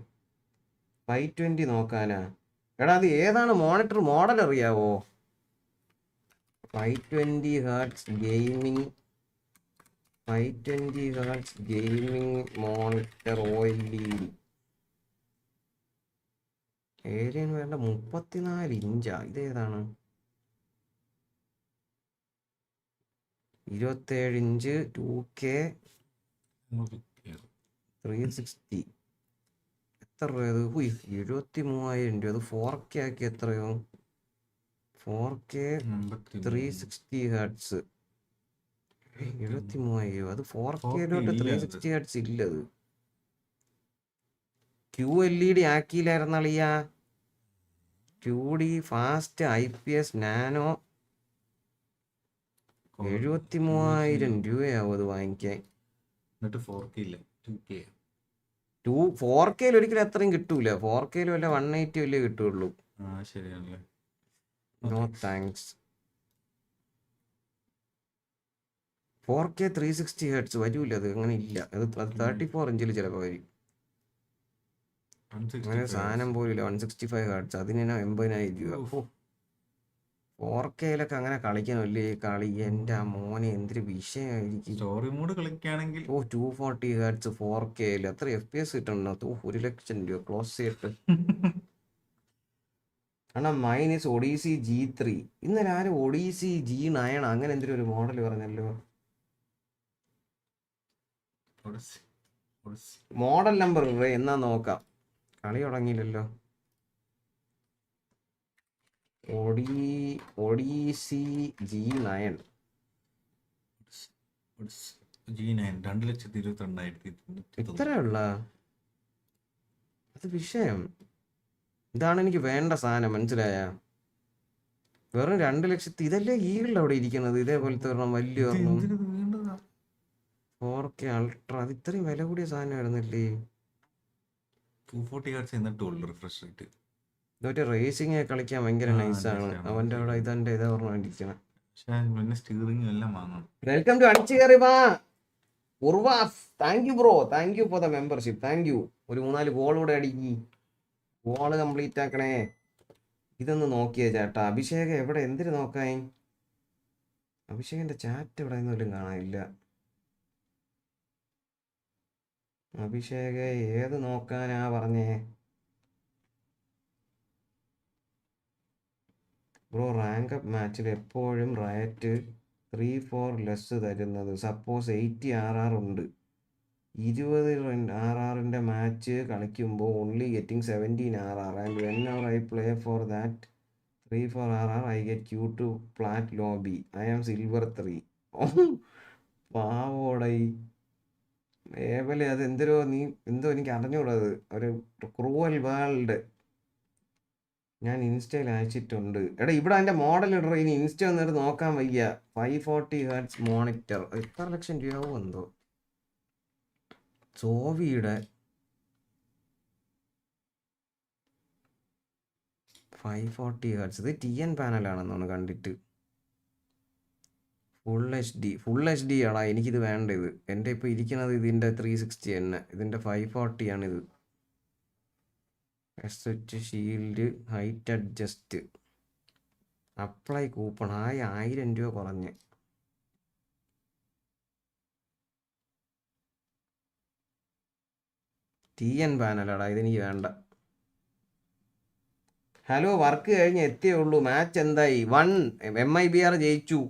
520 നോക്കാനാ എടാ അത് ഏതാണ് മോണിറ്റർ മോഡൽ അറിയാവോ 520 Hz gaming 520 Hz gaming monitor OLED Aryan വേണ്ട 34 ഇഞ്ചാ ഇതേതാണ് 27 ഇഞ്ച് 2K 360 എത്ര രൂപ അത് 73,000 രൂപ അത് 4K ആക്കി എത്രയോ 4K 360 Hz 73,000 അത് 4K 360 Hz ഇല്ലത് QLED ആക്കിയില്ലായിരുന്നളിയാ QD fast IPS nano 73,000 രൂപയാവും അത് വാങ്ങിക്കാൻ 4K ഒരിക്കലും അത്രയും കിട്ടൂല 4K വല്ല 180 വല്ലേ കിട്ടുള്ളൂ നോ താങ്ക്സ് 4K 360 Hz വരൂല അത് അങ്ങനെ ഇല്ല അത് 34 ഇഞ്ചിൽ ചിലപ്പോൾ വരും അങ്ങനെ സാധനം പോലില്ല 165 Hz അതിന് 80,000 രൂപ 4Kയിലൊക്കെ അങ്ങനെ കളിക്കാൻ വലിയ കളി എൻ്റെ ആ മോനെ എന്തൊരു വിഷയമായിരിക്കും സ്റ്റോറി മോഡ് കളിക്കുകയാണെങ്കിൽ 240 Hz 4Kയിൽ എത്ര FPS കിട്ടണോ 1,00,000 രൂപ ക്ലോസ് ചെയ്തിട്ട് അണ്ണാ മൈനസ് ഒഡീസി G3. ഇന്നലെ ആരും ഒഡീസി G9 അങ്ങനെ എന്തെങ്കിലും ഒരു മോഡൽ പറഞ്ഞല്ലോ. മോഡൽ നമ്പർ എന്നാ നോക്കാം. കളി തുടങ്ങിയില്ലല്ലോ. ഒഡീസി G9 ഇത്രയുള്ള അത് വിഷയം. ഇതാണ് എനിക്ക് വേണ്ട സാധനം, മനസ്സിലായ? വെറും 2 ലക്ഷത്തി. ഇതല്ലേ ഈഗിളിൽ അവിടെ ഇരിക്കുന്നത്, ഇതേപോലത്തെ ഒരെണ്ണം വലിയ ഒരെണ്ണം 4K അൾട്ര. അത് ഇത്രയും വില കൂടിയ സാധനമായിരുന്നില്ലേ? 240 Hz എന്നിട്ടുള്ളൂ റിഫ്രഷ് റേറ്റ്. ഇതൊക്കെ റേസിംഗ് കളിക്കാൻ ഭയങ്കര നൈസാണ്. അവൻ്റെ അവിടെ ഇതെൻ്റെ ഇതാ പറഞ്ഞ ഇരിക്കണം. സ്റ്റീറിംഗ് എല്ലാം വാങ്ങണം. വെൽക്കം ടു അടിച്ചുകയറിവാ ഉർവാഫ്. Thank you bro, thank you for the membership, thank you. ഒരു 3-4 ഗോൾ കൂടെ അടിക്കി, ഗോള് കംപ്ലീറ്റ് ആക്കണേ. ഇതൊന്ന് നോക്കിയേ ചേട്ടാ. അഭിഷേക് എവിടെ? എന്തിനു നോക്കായി? അഭിഷേകിന്റെ ചാറ്റ് ഇവിടെ ഒന്നും കാണാനില്ല. അഭിഷേക് ഏത് നോക്കാനാ പറഞ്ഞേ ബ്രോ? റാങ്ക് അപ്പ് മാച്ചിൽ എപ്പോഴും റയറ്റ് 3-4 ലെസ് തരുന്നത്. സപ്പോസ് 80 RR ഉണ്ട്, 20 RRന്റെ മാച്ച് കളിക്കുമ്പോൾ only getting 17 RR and when അവർ I play for that 3-4 RR I get Q2 plat lobby. I am silver 3. പാവോടൈ ഏവലെ. അത് എന്തോ നീ എന്തോ എനിക്ക് അറിഞ്ഞൂടത്. ഒരു ക്രൂവൽ വേൾഡ് ഞാൻ ഇൻസ്റ്റയിൽ അയച്ചിട്ടുണ്ട്. എടാ ഇവിടെ അതിൻ്റെ മോഡൽ ഇടറ. ഇനി ഇൻസ്റ്റ വന്നിട്ട് നോക്കാൻ വയ്യ. 540 Hz മോണിറ്റർ. എത്ര ലക്ഷം രൂപയാവും എന്തോ. സോവിയുടെ 540 Hz. ഇത് TN പാനലാണെന്നാണ് കണ്ടിട്ട്. ഫുൾ എച്ച് ഡി ആണോ? എനിക്കിത് വേണ്ട. ഇത് എൻ്റെ ഇപ്പോൾ ഇരിക്കുന്നത് ഇതിൻ്റെ 360 തന്നെ. ഇതിൻ്റെ 540 ആണിത്. Switch shield height adjust apply coupon. 1000 രൂപ കുറഞ്ഞ്. TN പാനലാടാ, ഇതെനിക്ക് വേണ്ട. ഹലോ, വർക്ക് കഴിഞ്ഞ് എത്തിയേ ഉള്ളൂ. മാച്ച് എന്തായി? 1 MIBR ജയിച്ചു.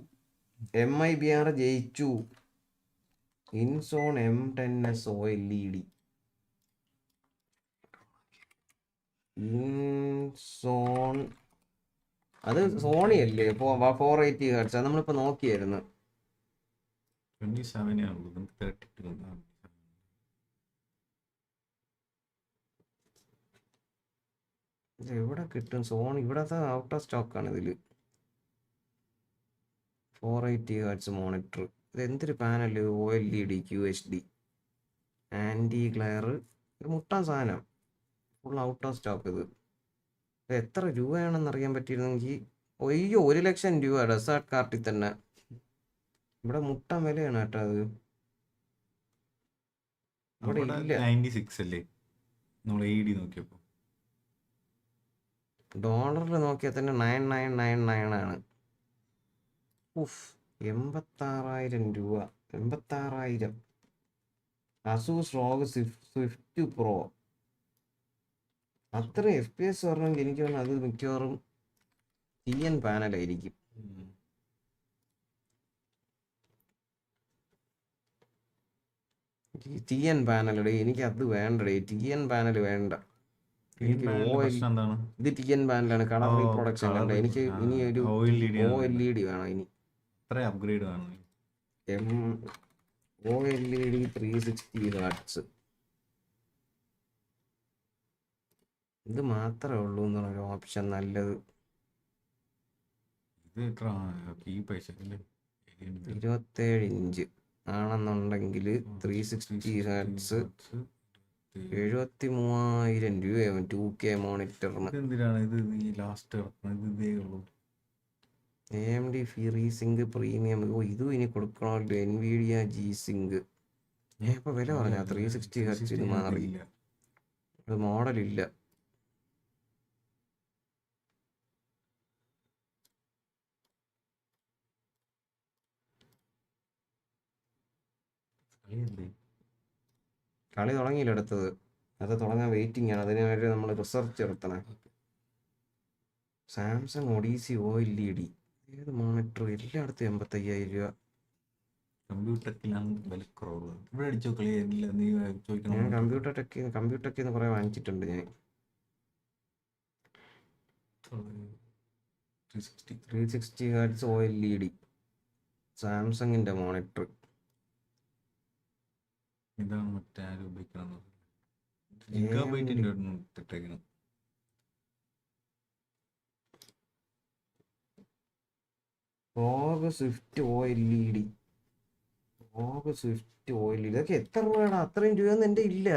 MIBR ജയിച്ചു. ഇൻസോൺ M10S OLED. ഇൻസോൺ അത് സോണി അല്ലേ? 480 Hz. അത് നമ്മളിപ്പോൾ നോക്കിയായിരുന്നു. 27 ആണുള്ളത്. 32 ഇത് എവിടെ കിട്ടും? സോണി ഇവിടത്തെ ഔട്ട് ഓഫ് സ്റ്റോക്കാണ്. ഇതിൽ 480 Hz മോണിറ്റർ. ഇത് എന്തൊരു panel? OLED QHD anti glare. ഇത് മുട്ടാൻ സാധനം. Full out of stock. ഇത് എത്ര രൂപയാണെന്ന് അറിയാൻ പറ്റിയിരുന്നെങ്കിൽ. ഒയ്യോ, 1 ലക്ഷം രൂപ ഡെസേർട്ട് കാർട്ടിൽ തന്നെ. ഇവിടെ മുട്ടാൻ വിലയാണ് കേട്ടോ. അത് ഇവിടെ ഇല്ല. 96 അല്ലേ നമ്മൾ AD നോക്കിയപ്പോൾ? ഡോളറിൽ നോക്കിയാൽ തന്നെ 9999 ആണ്. 86,000 രൂപ. 86,000. Asus ROG Swift pro. അത്ര FPS പറഞ്ഞെങ്കിൽ എനിക്ക് തോന്നുന്നു അത് മിക്കവാറും TN പാനലായിരിക്കും. TN പാനലടേ എനിക്ക് അത് വേണ്ടടേ. TN പാനൽ വേണ്ട. എനിക്ക് ഇത് TN പാനലാണ്. കളർ റീപ്രൊഡക്ഷൻ കണ്ട. എനിക്ക് ഇനി ഒരു OLED വേണം. ഇനി അപ്ഗ്രേഡ് വേണം. OLED 360 Hz. ഇത് മാത്രമേ ഉള്ളൂ എന്നൊരു ഓപ്ഷൻ നല്ലത്. 27 ഇഞ്ച് ആണെന്നുണ്ടെങ്കിൽ 360 Hz 73,000 രൂപയാവും 2K മോണിറ്ററിന്. AMD FreeSync premium. ഇതും ഇനി കൊടുക്കണമല്ലോ. NVIDIA G.Skill. ഞാൻ ഇപ്പോൾ വില പറഞ്ഞാൽ 360 Hz ഇത് മാറി. അത് മോഡലില്ല. കളി തുടങ്ങിയില്ല. അടുത്തത് അത് തുടങ്ങാൻ വെയിറ്റിംഗ് ആണ്. അതിന് വേണ്ടി നമ്മൾ റിസർച്ച് നടത്തണം. സാംസങ് ഒഡീസി OLED ഏത് മോണിറ്റർ എല്ലായിടത്തും 85,000 രൂപ. കമ്പ്യൂട്ടറിലാണ് വില കുറവ്. ഇവിടെ അടിച്ചോ കളിയില്ല നീ ചോദിക്കണം. ഞാൻ കമ്പ്യൂട്ടർ ടെക്കിന്ന് കുറെ വാങ്ങിച്ചിട്ടുണ്ട് ഞാൻ. 360 Hz OLED സാംസങ്ങിന്റെ മോണിറ്റർ. ഇതാണ് മറ്റേ ആരും ഉപയോഗിക്കണം. ഗിഗാബൈറ്റിന്റെ ഇട്ടേക്കണം. സ്വിഫ്റ്റ് OLED ഇതൊക്കെ എത്ര രൂപയാണ്? അത്രയും രൂപയൊന്നും എൻ്റെ ഇല്ല.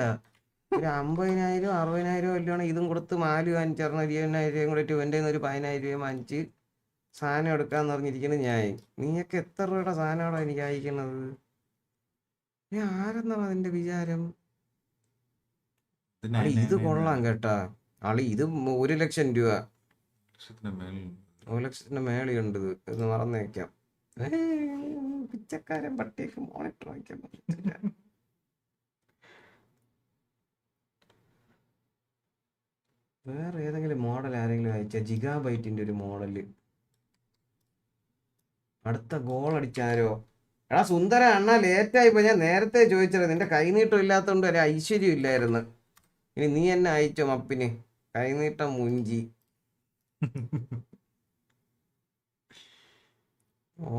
ഒരു 50,000 60,000 വല്ലാണ്. ഇതും കൊടുത്ത് 4 വാങ്ങിച്ചേർന്ന 20,000 കൂടെ എൻ്റെ ഒരു 10,000 രൂപ വാങ്ങിച്ച് സാധനം എടുക്കാന്ന് പറഞ്ഞിരിക്കുന്നത് ഞാൻ. നീയൊക്കെ എത്ര രൂപയുടെ സാധനമാണോ എനിക്ക് അയക്കുന്നത്? ഞാൻ ആരെന്നാ അതിന്റെ വിചാരം? ഇത് കൊള്ളാം കേട്ടാ ആളി. ഇത് 1 ലക്ഷം രൂപ, 1 ലക്ഷത്തിന്റെ മേളിയുണ്ട്. ഇത് മറന്നേക്കാം. പിച്ചക്കാരൻ പട്ടിയൊക്കെ മോണിറ്റർ വാങ്ങിക്കാൻ പറ്റില്ല. വേറെ ഏതെങ്കിലും മോഡൽ ആരെങ്കിലും അയച്ച? ജിഗാബൈറ്റിന്റെ ഒരു മോഡല്. അടുത്ത ഗോൾ അടിച്ചാരോ? എടാ സുന്ദര അണ്ണാ, ലേറ്റായിപ്പോ. ഞാൻ നേരത്തെ ചോദിച്ചത്. നിന്റെ കൈനീട്ടം ഇല്ലാത്തതുകൊണ്ട് ഒരു ഐശ്വര്യം ഇല്ലായിരുന്നു. ഇനി നീ എന്നെ അയച്ചോ മപ്പിന്? കൈനീട്ടം മുഞ്ചി.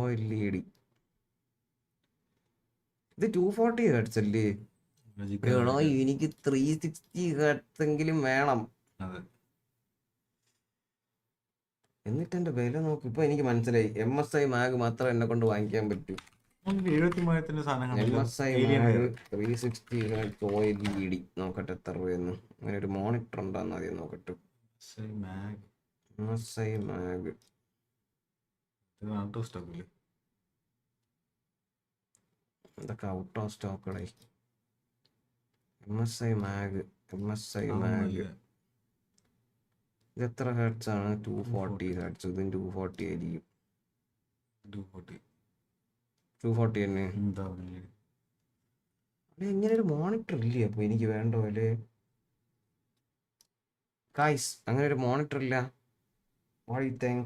OLED ഇത് 240 Hz അല്ലേ? എടോ എനിക്ക് 360 Hz എങ്കിലും വേണം. എന്നിട്ട് എന്റെ വില നോക്കി. ഇപ്പൊ എനിക്ക് മനസ്സിലായി. MSI മാഗ് മാത്രം എന്നെ കൊണ്ട് വാങ്ങിക്കാൻ പറ്റൂ. MSI മാഗ് 360 Hz OLED നോക്കട്ടെ എത്ര രൂപയെന്ന്. അങ്ങനെ ഒരു മോണിറ്റർ ഉണ്ടാന്ന് ആദ്യം നോക്കട്ടെ. MSI മാഗ് ഇതൊക്കെ ഔട്ട് ഓഫ് സ്റ്റോക്കടേ. MSI മാഗ് ഇത് എത്ര ഹെർട്സ് ആണ്? 240 Hz. ഇതും 240 ആയിരിക്കും. 240 തന്നെ. ഇങ്ങനെ ഒരു മോണിറ്റർ ഇല്ലേ അപ്പൊ എനിക്ക് വേണ്ട പോലെ? ഗൈസ് അങ്ങനെ ഒരു മോണിറ്റർ ഇല്ല. What do you think?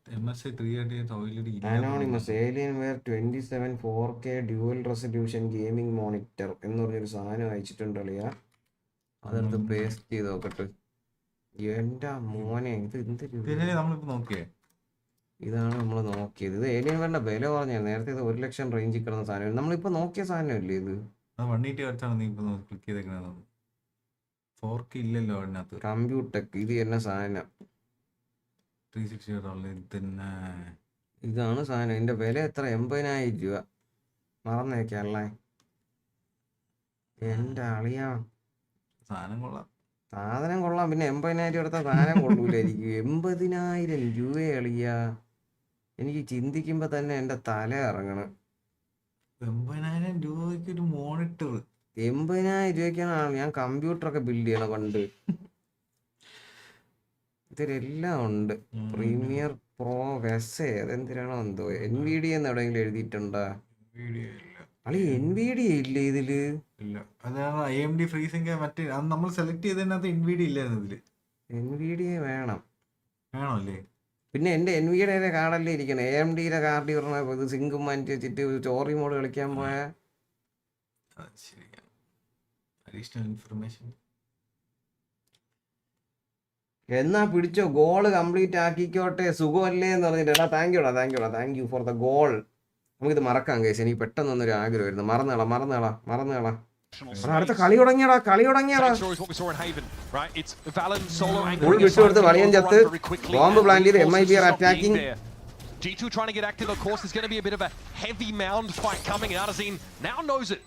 MSI 388 OLED Anonymous Alienware 27 4K dual resolution gaming monitor എന്ന് പറഞ്ഞൊരു സാധനം അയച്ചിട്ടുണ്ട് അളിയാ. അതെടുത്ത് പേസ്റ്റ് ചെയ്ത് നോക്കട്ടെ. എന്റെ മോനെ ഇത് എന്ത് നോക്കിയേ? ഇതാണ് നമ്മൾ നോക്കിയത്. ഇത് ഏലിയൻവെയറിന്റെ വില പറഞ്ഞ നേരത്തെ. ഇത് 1 ലക്ഷം റേഞ്ചിൽ കിടന്ന സാധനം. നമ്മളിപ്പോ നോക്കിയ സാധനമല്ലേ ഇത്? 180 Hz ആണ് നീ ഇപ്പൊ ക്ലിക്ക് ചെയ്തേക്കണത്. 4K ഇല്ലല്ലോ അതിനകത്ത്. കമ്പ്യൂട്ടർ ഇത് തന്നെ സാധനം. 360 തന്നെ ഇതാണ് സാധനം. ഇതിന്റെ വില എത്ര? 80,000 രൂപ. മറന്നേക്കല്ലേ എന്റെ അളിയാ. സാധനം കൊള്ളാം. പിന്നെ 80,000 എടുത്ത സാധനം കൊള്ളൂലായിരിക്കും. 80,000 രൂപ അളിയാ. എനിക്ക് ചിന്തിക്കുമ്പോ തന്നെ എന്റെ തല ഇറങ്ങണം. 80,000 രൂപയ്ക്ക് ഒരു മോണിറ്റർ. 80,000 രൂപയ്ക്കാണ് ഞാൻ കമ്പ്യൂട്ടറൊക്കെ ബിൽഡ് ചെയ്യണം പണ്ട്. ഇതിലെല്ലാം ഉണ്ട്. പ്രീമിയർ പ്രോ വെസേ അതെന്തിനാണോ എന്തോ. NVIDIA എന്ന് എവിടെയെങ്കിലും എഴുതിയിട്ടുണ്ടാ? അളി NVIDIA ഇല്ല ഇതില്. ഇല്ല. അതാണ് AMD ഫ്രീസിംഗ്. മറ്റേ അത് നമ്മൾ സെലക്ട് ചെയ്തതിനകത്ത് NVIDIA ഇല്ലായിരുന്നു ഇതില്. NVIDIA വേണോ അല്ലേ? പിന്നെ എന്റെ NVIDIA കാർഡല്ലേ ഇരിക്കണം. AMDയുടെ കാർഡ് പറഞ്ഞ ഇത് സിങ്കും മാറ്റി വെച്ചിട്ട് സ്റ്റോറി മോഡ് കളിക്കാൻ പോയാ അഡീഷണൽ ഇൻഫർമേഷൻ. എന്നാ പിടിച്ചോ, ഗോള് കംപ്ലീറ്റ് ആക്കിക്കോട്ടെ. സുഖമല്ലേ എന്ന് പറഞ്ഞിട്ട്. എടാ thank you for the goal. നമുക്കിത് മറക്കാം കേസ്. എനിക്ക് പെട്ടെന്നൊന്നൊരു ആഗ്രഹമായിരുന്നു. മറന്നേളാ. അടുത്ത കളി തുടങ്ങിയടാ. വിട്ടുകൊടുത്ത് വളിയൻ ചത്ത്. ബോംബ് പ്ലാൻ ചെയ്ത് MIBR attacking. G2 trying to get active, of course. There's going to be a bit of a heavy mound fight coming. Arzine now knows it.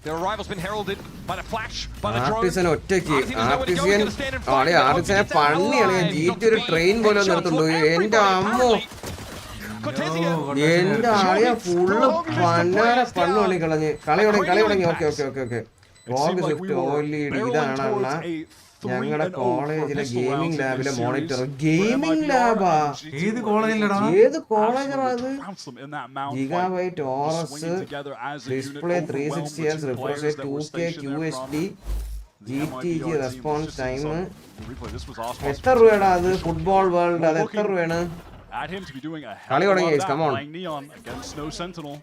Their arrival's been heralded by the flash, by the drone. Artisan ഒറ്റയ്ക്ക്. ആർട്ടിസനെ പണിയാണ്. G2 ഒരു train പോലെ നിർത്തുണ്ടോ? എന്റെ അമ്മോ, എന്റെ ആളിയ full പണ്ണു കളിക്കളഞ്ഞ്. കളി തുടങ്ങി. Okay. Swift OLED ഇതാണ് ഞങ്ങളുടെ കോളേജിലെ ഗെയിമിംഗ് ലാബിലെ മോണിറ്റർ. ഗെയിമിംഗ് ലാബാ? ഏത് കോളേജാ അത്? Gigabyte ORS display 360 Hz refresh 2K QHD GTG response time. The replay, this was awesome. എത്ര രൂപയുടെ അത് ഫുട്ബോൾ വേൾഡ് അത് എത്ര രൂപയാണ്? At him to be doing a കളി hell of a lot തുടങ്ങി of that, come on. playing Neon against Snow Sentinel.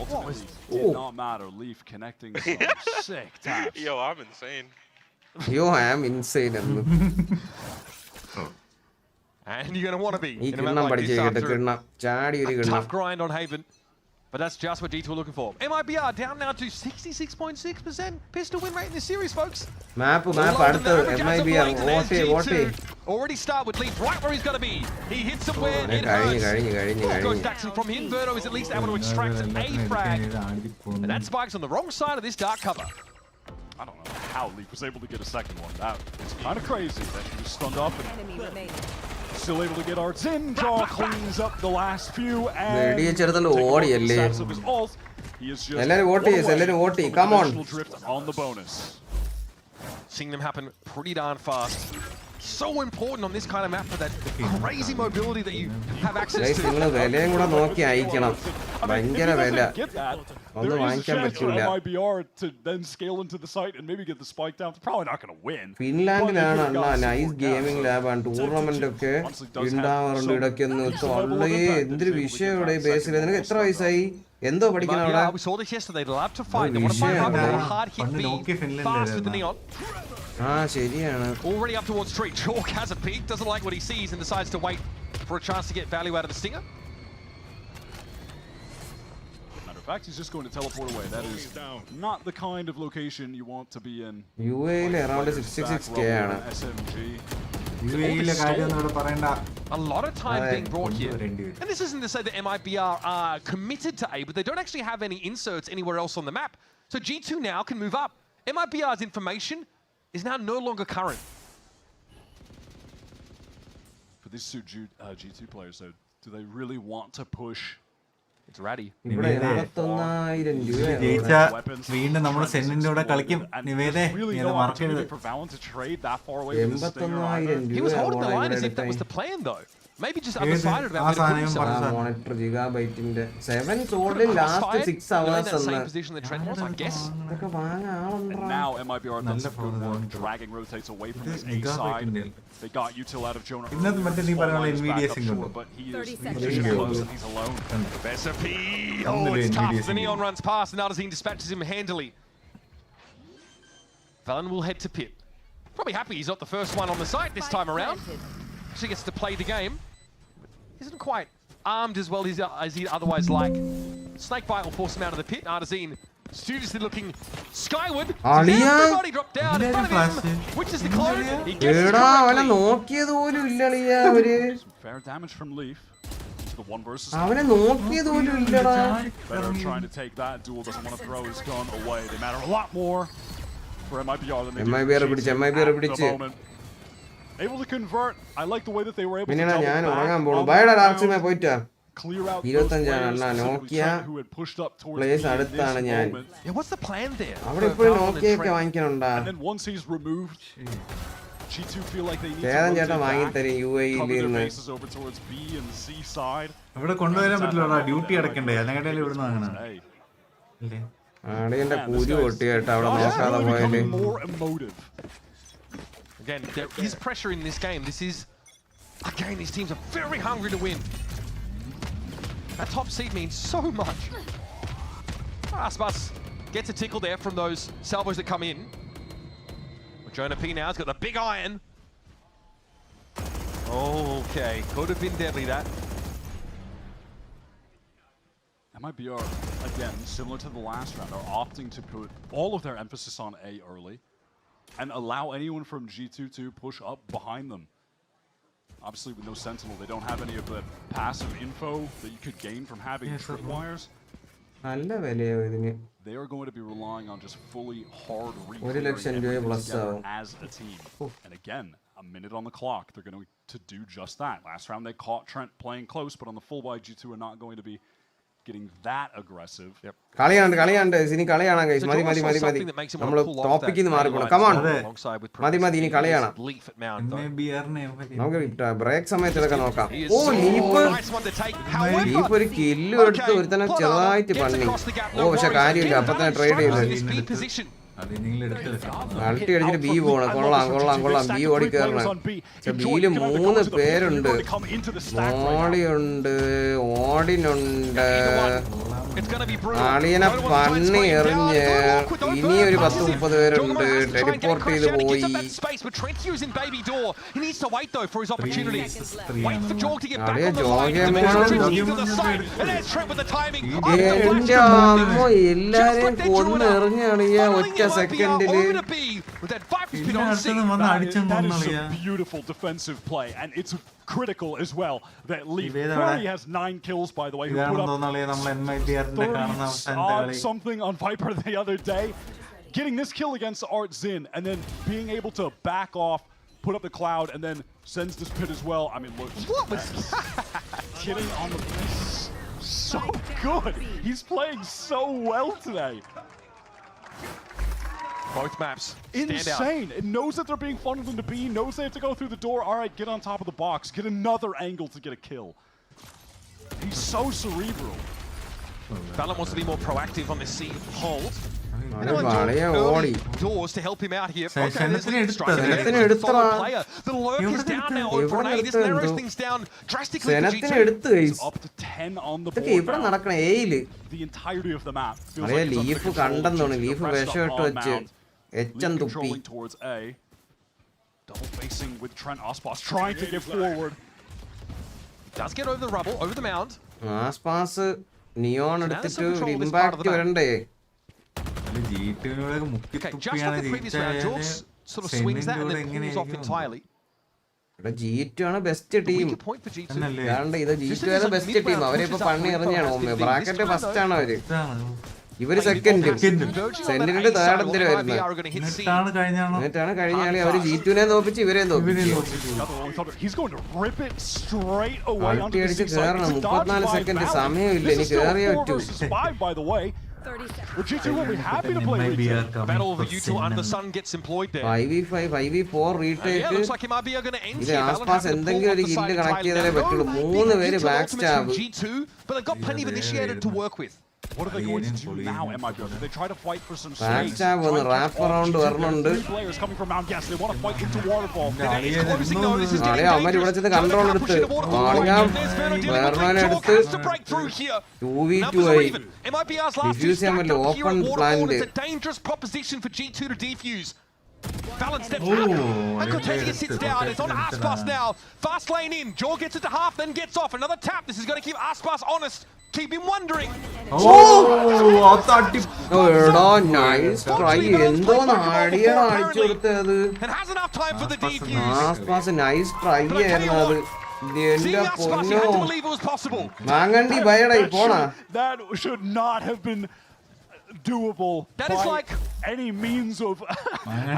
Ultimately, did not matter. Leaf connecting some sick taps. Yo, I'm insane. Yo, I am insane. And you're going to want to be ഈ in a map Kinnam like പഠിച്ച് this കേട്ട് after കിണ്ണം ചാടി ഒരു a Kinnam. tough grind on Haven. But that's just what G2 are looking for. MIBR down now to 66.6% pistol win rate in this series, folks. മാപ്പ് അടുത്ത് MIBR vote Already start with Leaf right where he's going to be. He hits somewhere, it കഴിഞ്ഞു hurts. Goes Daxon from him. Verdo is at least able to extract a frag. And that spike's on the wrong side of this dark cover. I don't know how Leaf was able to get a second one. That is kind of crazy that he was stunned up and still able to get arts in. Jaw cleans up the last few and status of his ult. He is just come on. drift on the bonus. Seeing them happen pretty darn fast. So important on this kind of map for that crazy mobility that you have access to. നിങ്ങൾ വിലയും കൂടെ നോക്കി അയക്കണം. ഭയങ്കര വില. ഒന്നും വാങ്ങിക്കാൻ പറ്റില്ല. MIBR to then scale into the site and maybe get the spike down. They're probably not going to win. ഫിൻലാൻഡിലാണ് Anna nice gaming ലാബാണ്. Tournament ഒക്കെ ഉണ്ടാവാറുണ്ട് ഇടയ്ക്കൊന്ന്. എന്തൊരു വിഷയം ഇവിടെ ബേസിൽ. നിനക്ക് എത്ര വയസ്സായി? എന്തോ പഠിക്കണം അവിടെ? We saw this yesterday. They love to fight. They want to fight up a hard hit beat. Fast with the Neon. ശരിയാണ്. Already up towards Street. Chalk has a peek. Doesn't like what he sees and decides to wait for a chance to get value out of the stinger. Matter of fact, he's just going to teleport away. That is not the kind of location you want to be in. UAE around 66k ആണ്. SMG. UAE കാര്യം എന്നോട് പറയണ്ട. A lot of time being brought here. And this isn't to say that MIBR are committed to A, but they don't actually have any inserts anywhere else on the map. So G2 now can move up. MIBR's information is now no longer current. For these two G2 players, though, do they really want to push? It's Ratty. ഇവിടെ 81,000 രൂപയാണ്. ജയിച്ചാ വീണ്ടും നമ്മൾ സെന്നിന്റെ കൂടെ കളിക്കും. നിവേദേ ഇത് മറക്കരുത്. 81,000 He was holding the line as if that was the plan, though. Maybe just undecided about where to put himself. Monitor ഗിഗാബൈറ്റിന്റെ 7 sold in last 6 hours Same എന്ന്. position that Trent was, I guess. ഇതൊക്കെ വാങ്ങാൻ And ആളുണ്ടോ? now MIBR does some good work. Dragging rotates away from his A side. They got util out of Jonah. ഇന്നത്തെ മറ്റേ നീ പറയുന്ന NVIDIA single. But he is close and he's alone. Professor P. Oh, it's tough. The Neon runs past and Aldersine dispatches him handily. Valen will head to pit. Probably happy he's not the first one on the site this time around. Actually gets to play the game. Isn't quite armed as well as he'd otherwise like. Snakebite will force him out of the pit. Artesine studiously looking skyward. Everybody dropped down in front of him. Which is the clone? He gets it correctly. നോക്കിയത് പോലും ഇല്ലളിയാ അവര്. Fair damage from Leaf. The one versus അവനെ നോക്കിയത് പോലും ഇല്ലടാ. Better trying to take that. Duel doesn't want to throw his gun away. They matter a lot more for MIBR than they do MIBR പിടിച്ച്. Able to convert. I like the way that they were able to പിന്നെ double ഞാൻ back ഉറങ്ങാൻ പോണു. on the ബൈഡാ ground, ഡാർക്സിനെ പോയിട്ടാ. clear out 25 Anna Nokia who had pushed up towards place me in അടുത്താണ് this ഞാൻ. moment. Yeah, what's the plan there? അവിടെ ഇപ്പോഴും നോക്കിയൊക്കെ വാങ്ങിക്കണുണ്ടാ. And then once he's removed, G2 feel like they need Chetan to ചേട്ടൻ rotate വാങ്ങി back, തരും UAE cover their നിന്ന്. bases over towards B and C side. ഇവിടെ കൊണ്ടുവരാൻ പറ്റില്ല. ഡ്യൂട്ടി അടക്കണ്ടേ? അല്ലെങ്കിൽ ഇവിടുന്ന് വാങ്ങണം. Hey, ഇല്ലേ? ആടിയന്റെ കുരു പൊട്ടി കേട്ടോ അവിടെ നോക്കാതെ പോയാല്. more emotive. Again, there is pressure in this game. This is, again, these teams are very hungry to win. That top seed means so much. Aspas gets a tickle there from those salvos that come in. Jonah P now has got the big iron. Okay, could have been deadly that. MIBR, again, similar to the last round, are opting to put all of their emphasis on A early and allow anyone from G2 to push up behind them. Obviously, with no Sentinel, they don't have any of the passive info that you could gain from having tripwires. നല്ല വിലയോ ഇതിന്. They are going to be relying on just fully hard ഒരു ലക്ഷം രൂപ plus ആവും. as a team. And again, a minute on the clock, they're going to do just that. Last round, they caught Trent playing close, but on the full buy, G2 are not going to be getting that aggressive. കളിയാണ്ട് ഇനി കളിയാണ് guys. മതി നമ്മൾ ടോപ്പിക്കിൽ നിന്ന് മാറിപ്പോണം. Come on മതി ഇനി കളിയാണ്. നമുക്ക് ബ്രേക്ക് സമയത്ത് ഇതൊക്കെ നോക്കാം. ഓ ലീഫ് ഒരു കില്ലും എടുത്ത് ഒരുത്തനെ ചെറുതായിട്ട് പണി. ഓ പക്ഷെ കാര്യമില്ല, അപ്പൊ തന്നെ ട്രേഡ് ചെയ്ത്. അൾട്ടി അടിച്ചിട്ട് ബി പോണം. കൊള്ളാം ബി ഓടി കയറണം. പക്ഷെ ബിയില് 3 പേരുണ്ട്. മോളിയുണ്ട്, ഓടിനുണ്ട്. ആളിയനെ പന്നി എറിഞ്ഞ് ഇനി ഒരു 10-30 പേരുണ്ട്. ടെലിപ്പോർട്ട് ചെയ്ത് പോയി. എന്റെ അമ്മ എല്ലാരെയും കൊന്നെറിഞ്ഞാണ് ഈ ഒറ്റ സെക്കൻഡില്. Beautiful defensive play, and it's critical as well that Leaf already has 9 kills, by the way. Who put up something on Viper the other day. Getting this kill against Artzin and then being able to back off, put up the cloud, and then sends this pit as well. I mean, look. What was getting on the so good. He's playing so well today. Both maps insane. It knows that they're being funneled into B, knows they have to go through the door. All right, get on top of the box, get another angle to get a kill. He's so cerebral. Balan wants to be more proactive on this C hold. Doors to help him out here. Okay, the lurk is down now over an A. This narrows things down drastically for G2. Up to 10 on the board now. The entirety of the map feels like Leaf controlling towards A. Double facing with Trent Aspas trying to get forward. Does get over the rubble, over the mound. Aspas neon എടുത്തിട്ട് impact വരണ്ടേ? Okay, just like the previous round, Jorgs sort of swings that and then pulls off entirely. G2 ആണ് best team. കാരണം ഇത് G2 ആണ് best team. അവരിപ്പോ പണി എറിഞ്ഞാണ്. Bracket first ആണ് അവര്. ഇവര് സെക്കൻഡ്. സെന്റിനൽ തേർഡ് എന്തിനാ വരുന്നത്? എന്നിട്ടാണ് കഴിഞ്ഞ കളി അവര് G2നെ തോപ്പിച്ച് ഇവരെ തോപ്പിച്ചു. അൾട്ടി അടിച്ച് കേറണം. 34 സെക്കൻഡ് സമയമില്ല. ഇനി കേറിയേ പറ്റൂ. G2 will be happy to play retail. Battle over U2 under the sun gets employed there. 5v5, 5v4 retake. Yeah, looks like MIBR going to end here. Aspas എന്തെങ്കിലും ഒരു കില്ല് കണക്ട് ചെയ്താലേ പറ്റുള്ളൂ. 3 പേര് back stab. But they've got plenty of initiator to work with. What are they going to do now, MIBR? Do they try to fight for some back stab ഒന്ന് wrap around വരണുണ്ട്. Players coming from Mount. Yes, they want to fight into waterfall. Closing though. This is getting dangerous. ഇവിടെ ചെന്ന് control എടുത്ത് വേർണോനെ എടുത്ത് 2v2 ആയി diffuse ചെയ്യാൻ പറ്റില്ല. Open plant. It's a dangerous proposition for G2 to defuse. Balan steps up, and Cortezia sits down. It's on Aspas now. Fast lane in. Jaw gets it to half, then gets off. Another tap. This is going to keep Aspas honest. Keep him wondering. Nice try. എന്തോന്ന് ആടിയാണ് അടിച്ചു കൊടുത്തത്. And has enough time for the defuse. Aspas nice try ആയിരുന്നു അത്. എന്റെ പൊന്നോ. മാങ്ങണ്ടി ബയടായി പോണാ. That should not have been doable. That is like any means of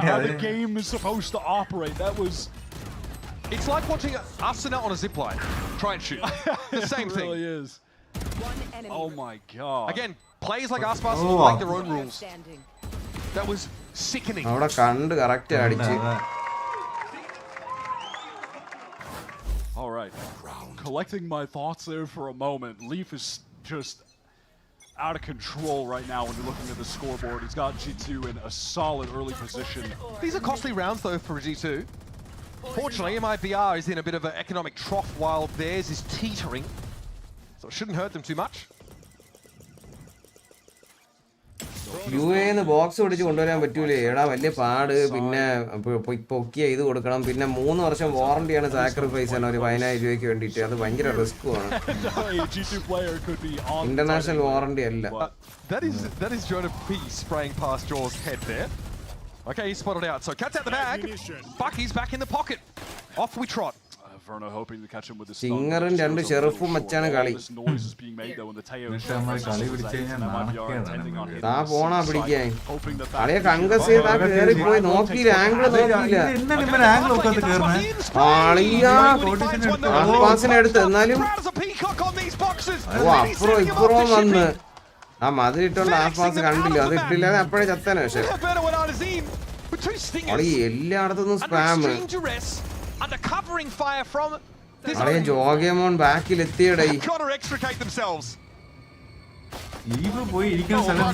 how the game is supposed to operate. That was. It's like watching Arsenal on a zipline. Try and shoot. The same thing. It really is. Oh my god. Again, players like Aspas make their own rules. That was sickening. അവിടെ കണ്ട് correct അടിച്ച്. All right. Collecting my thoughts there for a moment. Leaf is just out of control right now when you're looking at the scoreboard. He's got G2 in a solid early position. These are costly rounds though for G2. Fortunately, MIBR is in a bit of an economic trough while theirs is teetering. So it shouldn't hurt them too much. യുഎന്ന് box പിടിച്ച് കൊണ്ടുവരാൻ പറ്റൂലേ? എടാ വലിയ പാട്. പിന്നെ പൊക്കിയ ഇത് കൊടുക്കണം. പിന്നെ 3 വർഷം വാറണ്ടിയാണ് സാക്രിഫൈസ് ആണ് ഒരു 10,000 രൂപയ്ക്ക് വേണ്ടിയിട്ട്. അത് ഭയങ്കര റിസ്ക്കുമാണ്. ഇന്റർനാഷണൽ വാറണ്ടി അല്ല. That is Jonah P spraying past Jaw's head there. Okay, he's spotted out. So cat's out the bag. Bucky's back in the pocket. Off we trot. Verno hoping to catch him with the സിംഗറും 2 ഷെറിഫും വെച്ചാണ് കളി. താ പോണാ പിടിക്കാൻ. കളിയെ കങ്കസ് ചെയ്താ കേറി പോയി. നോക്കിയില്ല, angle നോക്കിയില്ല. ആളിയാസിനെ എടുത്ത് എന്നാലും അപ്പുറം ഇപ്പുറവും വന്ന് ആ മതിലിട്ടോണ്ട് ആസ്പാസ് കണ്ടില്ല. അത് ഇട്ടില്ല, അപ്പോഴേ ചത്തനെ. പക്ഷെ കളി എല്ലായിടത്തുനിന്നും spam. Under covering fire from this ജോഗേമോൻ ബാക്കിൽ എത്തിയടേ. got to extricate themselves. Leave പോയി ഇരിക്കുന്ന സ്ഥലം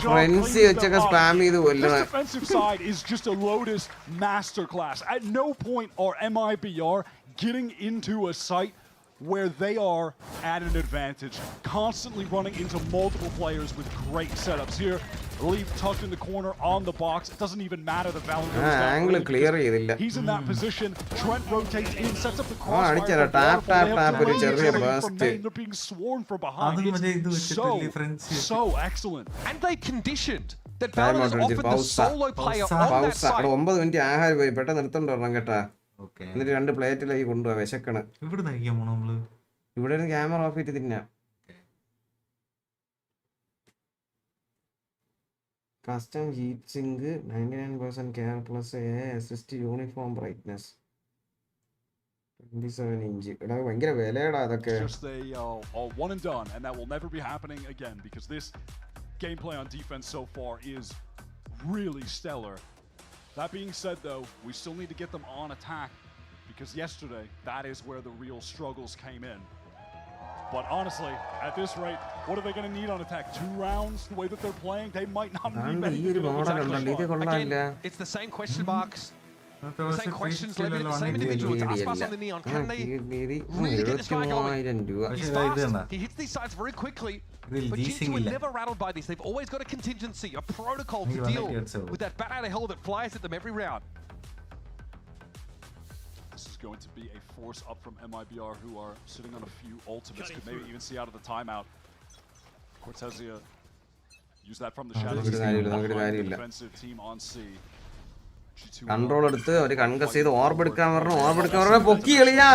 ഫ്രണ്ട്സ് വെച്ചൊക്കെ സ്പാം ചെയ്ത് കൊല്ലണം. This defensive side is just a Lotus masterclass. At no point are MIBR getting into a site where they are at an advantage, constantly running into multiple players with great setups here. Leaf tucked in the corner on the box. It doesn't even matter the Valor goes down. Angle clear ചെയ്തില്ല. He's in that position. Trent rotates in, sets up the crossfire. അടിച്ചേരാ tap ഒരു ചെറിയ burst. They're being sworn from behind. So excellent. And they conditioned that Valor has offered the solo player on that side. 9 minute ആഹാരം പോയി പെട്ടെന്ന് നിർത്തണ്ട വരണം കേട്ടാ. എന്നിട്ട് 2 പ്ലേറ്റിലേക്ക് കൊണ്ടുപോവാ വിശക്കണ്. ഇവിടെ കഴിക്കാൻ പോണോ നമ്മള്? ഇവിടെ ഒരു ക്യാമറ ഓഫ് ചെയ്തിട്ട് തിന്നാം. Custom heat sink 99% care plus assist uniform brightness 27 inch. എടാ ഭയങ്കര വിലയടാ അതൊക്കെ. Just a one and done, and that will never be happening again because this gameplay on defense so far is really stellar. That being said, though, we still need to get them on attack because yesterday that is where the real struggles came in. But honestly, at this rate, what are they going to need on attack? 2 rounds? The way that they're playing, they might not need many. Again, it's the same question marks. The same questions levied at the same individuals. Aspas on the neon. Can they really get this guy going? He's fast. He hits these sides very quickly. But G2 are never rattled by this. They've always got a contingency, a protocol to deal with that bat out of hell that flies at them every round. This is going to be a force up from MIBR, who are sitting on a few ultimates. Could maybe even see out of the timeout. Cortezia use that from the shadows. Defensive team on C. Control എടുത്ത് അവര് concasse ചെയ്ത് orb എടുക്കാൻ പറഞ്ഞു പൊക്കി കളിയാ.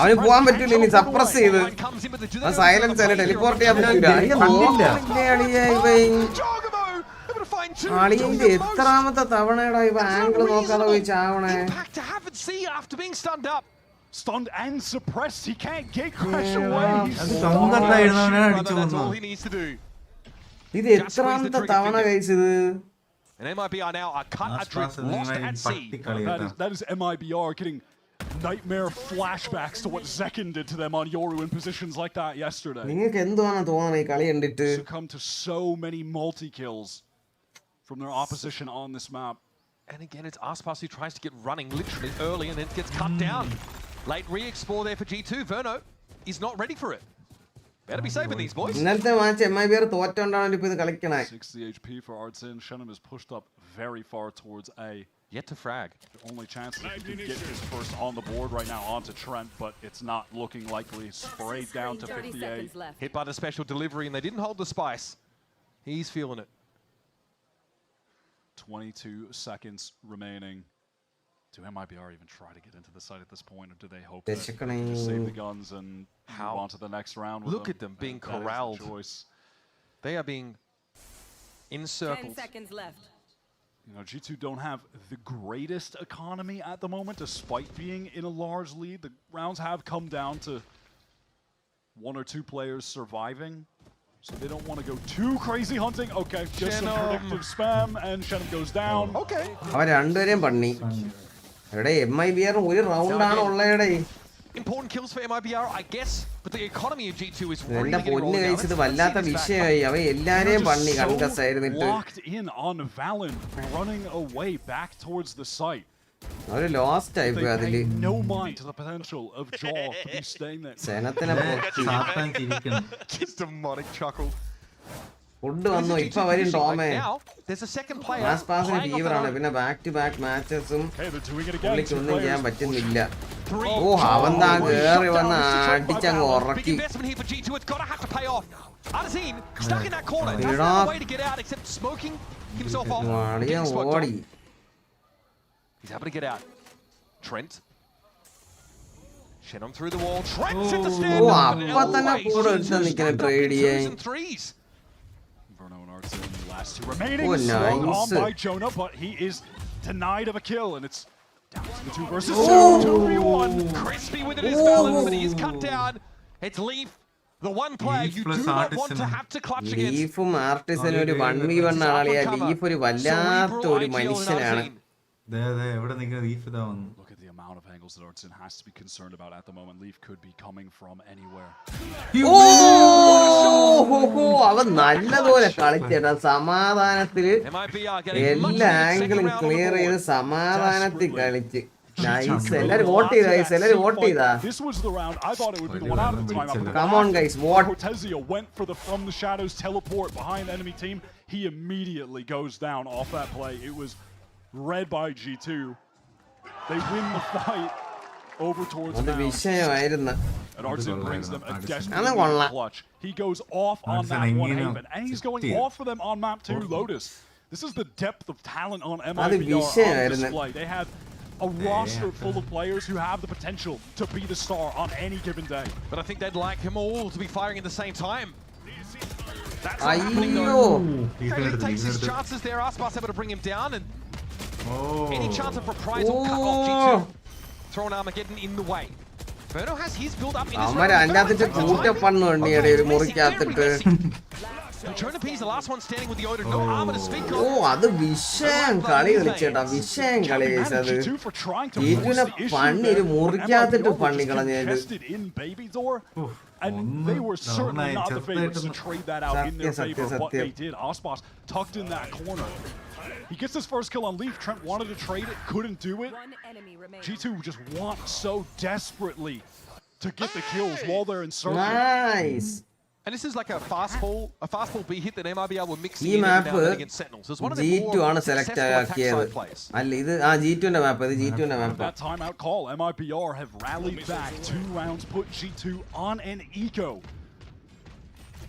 അവന് പോവാൻ പറ്റൂല, ഇനി സപ്രസ് ചെയ്ത് സൈലൻസ് അല്ലെ ടെലിപ്പോർട്ട് ചെയ്യാൻ പറ്റൂല. അളിയന്റെ എത്രാമത്തെ തവണയുടെ ഇവ ആംഗിൾ നോക്കാതെ പോയി ചാവണേ. Stunned and suppressed. He can't get Crash away. ഇത് എത്രാമത്തെ തവണ കഴിച്ചത്? And MIBR now are cut adrift, lost at sea. That is MIBR getting nightmare flashbacks to what Zekin did to them on Yoru in positions like that yesterday. നിങ്ങൾക്ക് എന്താണ് തോന്നുന്നത് ഈ കളി കണ്ടിട്ട്? Succumb to so many multi-kills from their opposition on this map. And again, it's Aspas who tries to get running literally early and then gets cut down. Late re-explore there for G2. Verno is not ready for it. Better be saving these boys. ഇന്നലത്തെ match MIBR തോറ്റോണ്ടാണ് ഇപ്പോ ഇത് കളിക്കണേ. 60 HP for Artsin. Shenum is pushed up very far towards A. Yet to frag. The only chance that he can get his first on the board right now onto Trent, but it's not looking likely. Sprayed down to 58. Hit by the special delivery, and they didn't hold the spice. He's feeling it. 22 seconds remaining. Do MIBR even try to get into the site at this point, or do they hope to just save the guns and move on to the next round? Look at them being corralled. They are being encircled. 10 seconds left. You know, G2 don't have the greatest economy at the moment, despite being in a large lead. The rounds have come down to 1 or 2 players surviving, so they don't want to go too crazy hunting. Okay, just some predictive spam, and Shenum goes down. Okay. അവൻ രണ്ടുപേരെയും പണി. എടേ MIBR ഒരു round ആണ് ഉള്ളേടേ. Important kills for MIBR, I guess, but the economy of G2 is really എന്റെ പൊന്ന് കഴിച്ചത് വല്ലാത്ത വിഷയമായി. അവൻ എല്ലാരെയും പണി concasse ആയിരുന്നിട്ട്. Locked in on Valen, running away back towards the site. അവര് ലോസ്റ്റ് ആയി പോയി അതില്. No mind to the potential of Jaw to be staying there. സേനത്തിനെ സാത്താൻ ചിരിക്കുന്നു. Just demonic chuckle. ഫുഡ് വന്നു ഇപ്പൊ വരും ടോമേ. പാസിന് ഫീവറാണ്, പിന്നെ ബാക്ക് ടു ബാക്ക് മാച്ചസും പുള്ളിക്കൊന്നും ചെയ്യാൻ പറ്റുന്നില്ല. ഓ അവന്താ കേറി വന്ന് അടിച്ചങ്ങ് ഉറക്കി. ഓടി അപ്പൊ തന്നെ കൂടെ എടുത്ത് നിൽക്കുന്ന ട്രേഡ് ചെയ്യാൻ. Last 2 remaining. On by Jonah, but he is denied of a kill, and it's down to the 2 versus 2v1. Crispy with it is Valen, but he's cut down. It's Leaf, the one player you do not want to have to clutch against. ലീഫും ആർട്ടിസനും ഒരു 1v1 ആളിയാ. Leaf ഒരു വല്ലാത്ത ഒരു മനുഷ്യനാണ്. എവിടെ നിൽക്കുന്ന leaf ഇതാ വന്നു. amount of angles that Artson has to be concerned about at the moment. Leaf could be coming from anywhere. അവൻ നല്ലതുപോലെ കളിച്ചേട്ടാ സമാധാനത്തില് എല്ലാ ആംഗിളും ക്ലിയർ ചെയ്ത് സമാധാനത്തിൽ കളിച്ച് എല്ലാരും വോട്ട് ചെയ്താ എല്ലാരും വോട്ട് ചെയ്താ Come on guys, vote. Cortezia went for the from the shadows teleport behind enemy team. He immediately goes down off that play. It was read by G2. They win the fight over towards അത് വിഷയമായിരുന്നു. and Artson brings them a desperate clutch. He goes off on that one haven, and he's going off for them on map 2 Lotus. This is the depth of talent on MIBR on display. They have a roster full of players who have the potential to be the star on any given day. But I think they'd like him all to be firing at the same time. That's not happening though. He takes his chances there. Aspas able to bring him down, and any chance of reprisal cut off G2. Throwing Armageddon in the way. Verno has his build up in his Patronapi is the last one standing with the Odin. No armor to speak of. അത് വിഷയം കളി കളിച്ചേട്ടാ വിഷയം കളി കഴിച്ചത് ജീറ്റുവിനെ പണി ഒരു മുറിക്കാത്തിട്ട് പണി കളഞ്ഞത് And they were certainly not the favorites to trade that out in their favor, but they did. Aspas tucked in that corner. He gets his first kill on Leaf. Trent wanted to trade it, couldn't do it. G2 just want so desperately to get the kills while they're in circle. Nice. And this is like a fastball B hit that MIBR were mixing in now against Sentinels. It's one of the more successful plays. G2 ന്റെ മാപ്പ് ഇത് G2 ന്റെ മാപ്പ്. That timeout call, MIBR have rallied back. 2 rounds put G2 on an eco.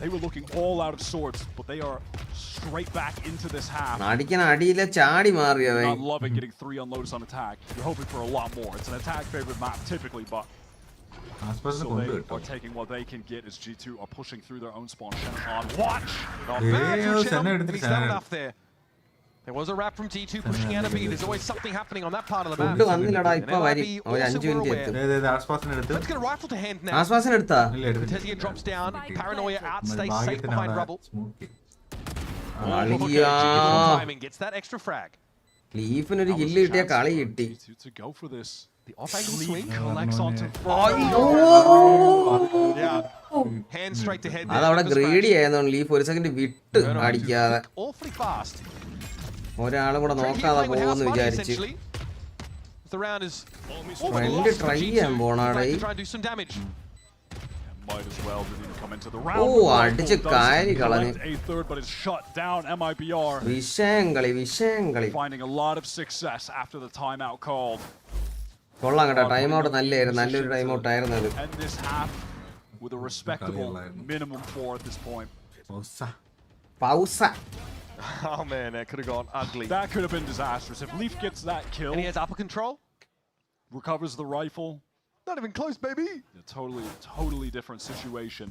They were looking all out of sorts, but they are straight back into this half. അടിക്കണ അടിയിലെ ചാടി മാറിയവൻ. Not loving getting 3 on Lotus on attack. You're hoping for a lot more. It's an attack favorite map typically, but so they are taking what they can get as G2 are pushing through their own spawn. On watch! Not bad for Chem, and he's done enough there. There was a wrap from G2 pushing out a B. There's always something happening on that part of the map. Let's get a rifle to hand now. Cortezia drops down. Paranoia outstays safe behind rubble. Timing gets that extra frag. ലീഫിന് ഒരു kill കിട്ടിയ കളി കിട്ടി. To go for this. The off-angle swing collects onto hand straight to head. അതവിടെ ഗ്രേഡി ആയതുകൊണ്ട് leaf ഒരു second വിട്ട് അടിക്കാതെ ഒരാളും കൂടെ നോക്കാതെ പോകുമെന്ന് വിചാരിച്ച് ഫ്രണ്ട് ട്രൈ ചെയ്യാൻ പോണാടേ. ഓ അടിച്ച് കാരി കളഞ്ഞ് വിഷയം കളി വിഷയം കളി. കൊള്ളാം കേട്ടോ ടൈം ഔട്ട് നല്ലായിരുന്നു നല്ലൊരു ടൈം ഔട്ട് ആയിരുന്നു അത്. പൗസ. Oh man, that could have gone ugly. That could have been disastrous. If Leaf gets that kill, and he has upper control, recovers the rifle. Not even close, baby. Totally different situation.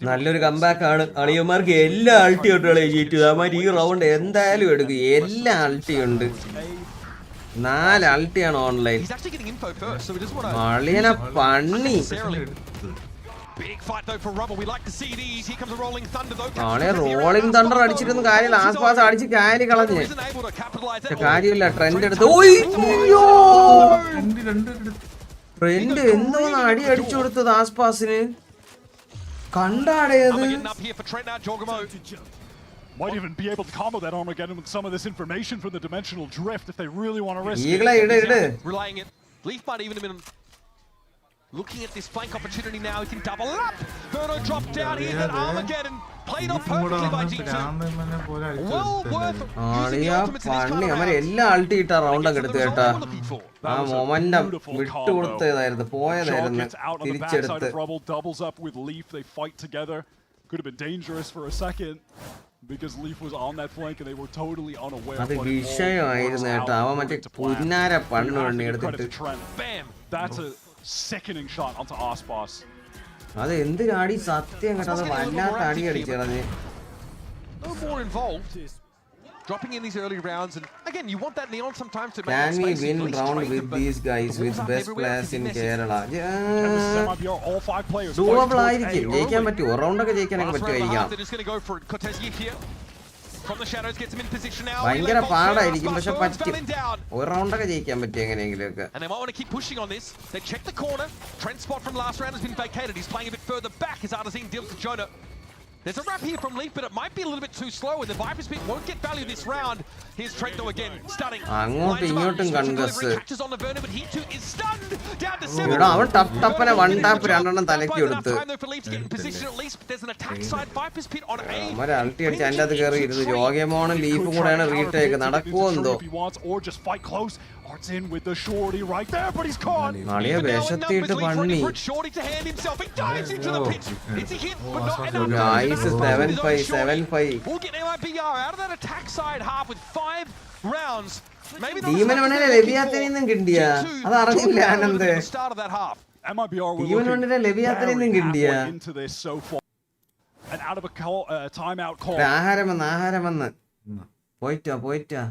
നല്ലൊരു comeback ആണ്. അളിയന്മാർക്ക് എല്ലാ അൾട്ടി ഉണ്ട് G2. ഈ round എന്തായാലും എടുക്കും. എല്ലാ അൾട്ടി ഉണ്ട്. 4 അൾട്ടിയാണ് online. അളിയനെ പണി. ആളെ റോളിംഗ് തണ്ടർ അടിച്ചിട്ടൊന്നും കാര്യമില്ല. ആസ്പാസ് അടിച്ച് കാരി കളഞ്ഞ് കാര്യമില്ല. ട്രെൻഡ് എടുത്ത് ട്രെൻഡ് എന്തോന്ന് അടി അടിച്ചു കൊടുത്തത് ആസ്പാസിന് കണ്ടാടേത്. Might even be able to combo that Armageddon with some of this information from the dimensional drift if they really want to risk it. Relaying it. Leaf might even have been looking at this flank opportunity now. He can double up. Verno dropped down here. That Armageddon played off perfectly by G2. Well worth using the ultimates in this kind of round. എല്ലാ അൾട്ടി ഇട്ട round ഒക്കെ എടുത്തു കേട്ടാ. ആ momentum വിട്ടുകൊടുത്തതായിരുന്നു പോയതായിരുന്നു തിരിച്ചെടുത്ത്. Doubles up with Leaf. They fight together. Could have been dangerous for a second. Because Leaf was on that flank and they were totally unaware. അത് വിഷയമായിരുന്നു കേട്ടോ. അവൻ മറ്റേ പുന്നാര പണ്ണുണ്ട് എടുത്തിട്ട്. That's a sickening shot onto Aspas. അത് എന്തിനാടി സത്യം കേട്ടോ. അത് വല്ലാത്ത അടി അടിച്ചത്. No more involved. Dropping in these early rounds, and again, you want that neon sometimes to make Can we space win round with these guys with best players in Kerala? Doable ആയിരിക്കും. ജയിക്കാൻ പറ്റുമോ? Round ഒക്കെ ജയിക്കാനൊക്കെ പറ്റുമായിരിക്കാം. from the shadows, gets him in position now. ഭയങ്കര പാടായിരിക്കും പക്ഷെ പറ്റും ഒരു റൗണ്ടൊക്കെ ജയിക്കാൻ പറ്റും എങ്ങനെയെങ്കിലുമൊക്കെ. And they might want to keep pushing on this. They check the corner. Trent spot from last round has been vacated. He's playing a bit further back as Artazine deals to Jonah. There's a wrap here from Leaf, but it might be a little bit too slow, and the Viper's Pit won't get value this round. Here's Trent though again, stunning. അങ്ങോട്ടും ഇങ്ങോട്ടും കൺഗസ്. Catches on the burner, but he too is stunned. Down to 7. എടാ അവൻ ടപ്പനെ one tap രണ്ടെണ്ണം തലക്കി എടുത്ത്. There's an attack side. Viper's Pit on A. അവരെ അൾട്ടി അടിച്ച് അതിൻ്റെ അകത്ത് കയറി ഇരുന്ന് ജോഗേമോണും ലീഫും കൂടെയാണ് റീടേക്ക് നടക്കുമോ എന്തോ. Art's in with the shorty right there, but he's caught. നാളിയെ വേഷത്തിട്ട് പണി. Shorty to hand himself. He dives into the pit. It's a hit, but not enough. Nice 7-5. We'll get MIBR out of that attack side half with 5 rounds. Maybe ടീമിന് വേണേലും ലെവിയാത്തനിന്നും കിട്ടിയ അത് അറിഞ്ഞില്ല ആനന്ദ്. ടീമിന് വേണേലും ലെവിയാത്തനിന്നും കിട്ടിയ. ആഹാരം വന്ന് പോയിട്ടാ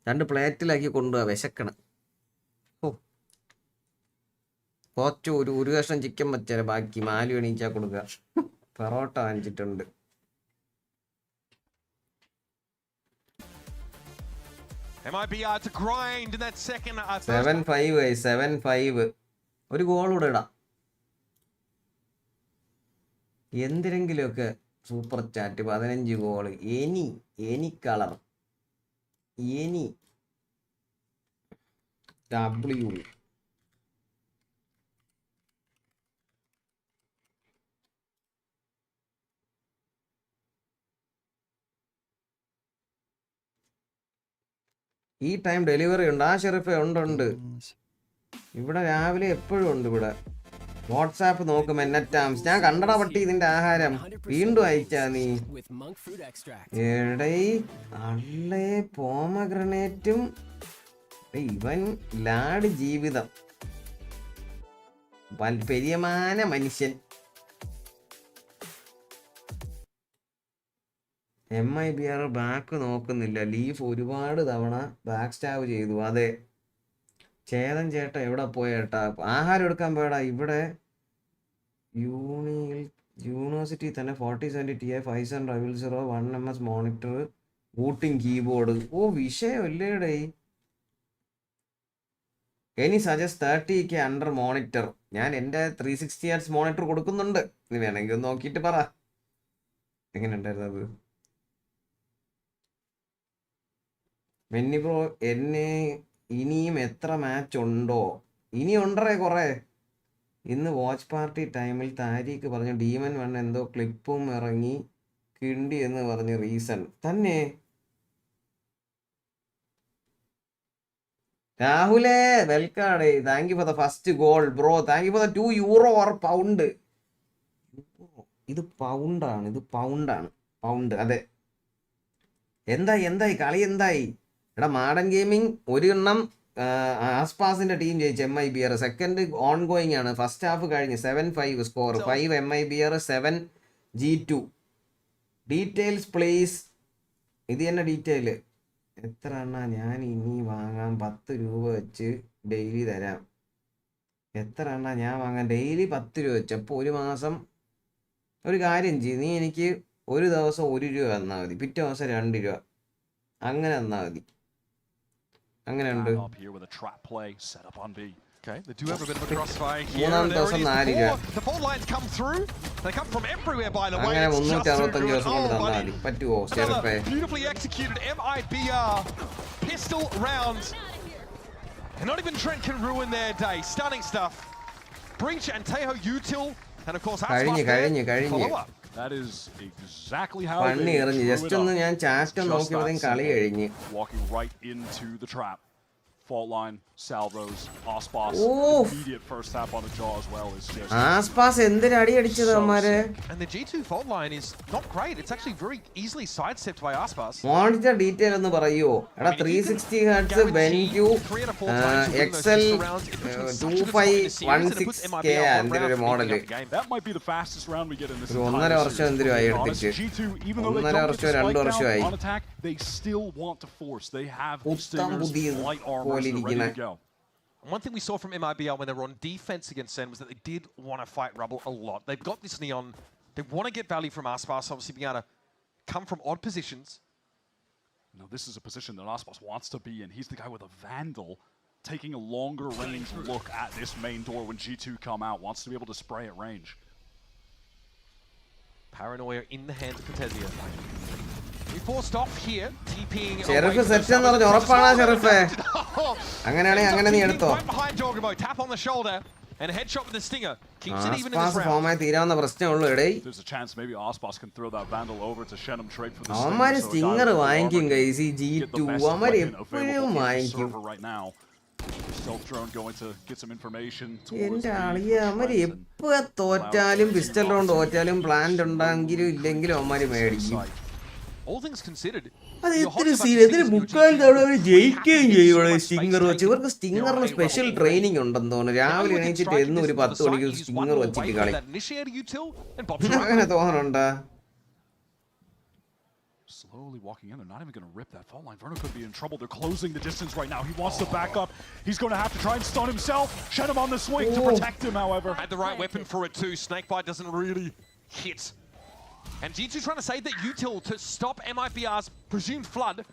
രണ്ട് പ്ലേറ്റിലാക്കി കൊണ്ടുപോവാ വിശക്കണം. കുറച്ച് ഒരു കഷ്ണം ചിക്കൻ വെച്ചാൽ ബാക്കി മാലു എണീച്ചാ കൊടുക്കുക. പൊറോട്ട വാങ്ങിച്ചിട്ടുണ്ട്. MIBR to grind in that second. 7-5 ഒരു ഗോൾ കൂടെ ഇടാം. എന്തിനെങ്കിലുമൊക്കെ super chat 15 goal any colour any W ഈ ടൈം ഡെലിവറി ഉണ്ട്. ആ ഷെറിഫേ ഉണ്ട്. ഇവിടെ രാവിലെ എപ്പോഴും ഉണ്ട്. ഇവിടെ വാട്സാപ്പ് നോക്കും MenAtArms. ഞാൻ കണ്ടടാ പട്ടി ഇതിന്റെ ആഹാരം വീണ്ടും അയച്ചാ നീ. എടേ അല്ലേ പോമഗ്രനേറ്റും ഇവൻ ലാഡ് ജീവിതം പെരിയമാന മനുഷ്യൻ. MIBR ബാക്ക് നോക്കുന്നില്ല. ലീഫ് ഒരുപാട് തവണ ബാക്ക് സ്റ്റാബ് ചെയ്തു. അതെ ചേതൻ ചേട്ടാ എവിടെ പോയേട്ടാ? ആഹാരം എടുക്കാൻ പോയടാ. ഇവിടെ യൂണിവേഴ്സിറ്റി തന്നെ 4070 Ti 5700 1ms monitor booting keyboard. ഓ വിഷയമല്ലേടേ. Any suggest 30K under monitor. ഞാൻ എൻ്റെ 360 Hz മോണിറ്റർ കൊടുക്കുന്നുണ്ട്. ഇത് വേണമെങ്കിൽ ഒന്ന് നോക്കിയിട്ട് പറ എങ്ങനെ ഉണ്ടായിരുന്നത്. മെന്നി ബ്രോ എന്നെ ഇനിയും എത്ര മാച്ച് ഉണ്ടോ? ഇനി ഉണ്ടറേ കുറേ. ഇന്ന് വാച്ച് പാർട്ടി ടൈമിൽ താരീഖ് പറഞ്ഞു ഡീമൻ 1 എന്തോ ക്ലിപ്പും ഇറങ്ങി കിണ്ടി എന്ന് പറഞ്ഞ് റീസൺ തന്നെ. രാഹുലേ വെൽക്കാടേ. Thank you for the first goal bro. Thank you for the €2 or pound. ഇത് പൗണ്ടാണ്. പൗണ്ട്. അതെ. എന്തായി കളി എന്തായി? എടാ മാഡൻ ഗെയിമിംഗ് ഒരു എണ്ണം ആസ്പാസിന്റെ ടീം ജയിച്ചു. MIBR സെക്കൻഡ് ഓൺ ഗോയിങ് ആണ്. ഫസ്റ്റ് ഹാഫ് കഴിഞ്ഞ് 7-5 score. 5 MIBR 7 G2. Details please. ഇത് തന്നെ ഡീറ്റെയിൽ. എത്ര എണ്ണ ഞാൻ ഇനി വാങ്ങാം? 10 രൂപ വെച്ച് ഡെയിലി തരാം. എത്ര എണ്ണ ഞാൻ വാങ്ങാം? ഡെയിലി 10 രൂപ വെച്ച്. അപ്പോൾ ഒരു മാസം ഒരു കാര്യം ചെയ്യും. നീ എനിക്ക് ഒരു ദിവസം 1 രൂപ തന്നാൽ മതി. പിറ്റേ ദിവസം 2 രൂപ അങ്ങനെ തന്നാൽ മതി. അങ്ങനെയുണ്ട്. Okay, they do have a bit of a crossfire here. മൂന്നാമത്തെ ദിവസം 4 രൂപ. The fault lines come through. They come from everywhere by the way. അങ്ങനെ It's just 365 ദിവസം കൊണ്ട് തന്നാൽ മതി. പറ്റുമോ ഷെറിഫേ? Beautifully executed MIBR pistol rounds. And not even Trent can ruin their day. Stunning stuff. Breach and Tejo util. And of course കഴിഞ്ഞു. That is exactly how പണി എറിഞ്ഞു. Just ഒന്ന് ഞാൻ ചാറ്റ് നോക്കിയപ്പോഴത്തേക്കും കളി കഴിഞ്ഞ്. Walking right into the trap. Fault line, salvos, Aspas. Immediate first tap on the jaw as well is just. Aspas എന്തൊരു അടി അടിച്ചത് അവന്മാരെ. And the G2 fault line is not great. It's actually very easily sidestepped by Aspas. Monitor detail ഒന്ന് പറയോ? എടാ 360 Hz BenQ XL 2516K എന്തൊരു ഒരു model. That might be the fastest round we get in this. 1.5 വർഷം എന്തൊരു ആയി എടുത്തിട്ട്. 1.5 വർഷം 2 വർഷമായി. They still want to force. They have stingers, light armor ready to go. One thing we saw from MIBR when they were on defense against Sen was that they did want to fight Rubble a lot. They've got this Neon. They want to get value from Aspas, obviously being able to come from odd positions. No, this is a position that Aspas wants to be in. He's the guy with a Vandal, taking a longer range look at this main door when G2 come out. Wants to be able to spray at range. Paranoia in the hands of Contezia. We forced off here, TPing Sheriff set എന്ന് പറഞ്ഞു ഉറപ്പാണ് ഷെറിഫേ അങ്ങനെയാണെങ്കിൽ അങ്ങനെ നീ എടുത്തോ right behind Jorgamo, tap on the shoulder and a headshot with the stinger. Keeps it even in this round. ഫോമായി തീരാവുന്ന പ്രശ്നമേ ഉള്ളൂ എടേ There's a chance maybe Aspas can throw that Vandal over to Shenum trade for the അവന്മാര് Stinger വാങ്ങിക്കും guys ഈ G2 അവന്മാര് എപ്പോഴും വാങ്ങിക്കും right now. Stealth drone going to get some information. എന്റെ അളിയ അവന്മാര് എപ്പോ തോറ്റാലും പിസ്റ്റൽ റൗണ്ട് തോറ്റാലും പ്ലാന്റ് ഉണ്ടെങ്കിലും ഇല്ലെങ്കിലും അവന്മാര് മേടിക്കും All things considered. അത് എത്ര ഇതിന് മുക്കാൽ തവണ അവർ ജയിക്കുകയും ചെയ്യുള്ളൂ സ്റ്റിങ്ങർ വെച്ച് ഇവർക്ക് സ്റ്റിങ്ങറിന് സ്പെഷ്യൽ ട്രെയിനിങ് ഉണ്ടെന്ന് തോന്നുന്നു രാവിലെ എണീച്ചിട്ട് എന്നും ഒരു 10 മണിക്ക് സ്റ്റിങ്ങർ വെച്ചിട്ട് കളി അങ്ങനെ തോന്നണുണ്ടാ Slowly walking in, they're not even going to rip that fall line. Verno could be in trouble. They're closing the distance right now. He wants to back up. He's going to have to try and stun himself. Shenum on the swing to protect him, however. Had the right weapon for it too. Snakebite doesn't really hit. And G2 trying to save that util to stop MIBR's presumed flood.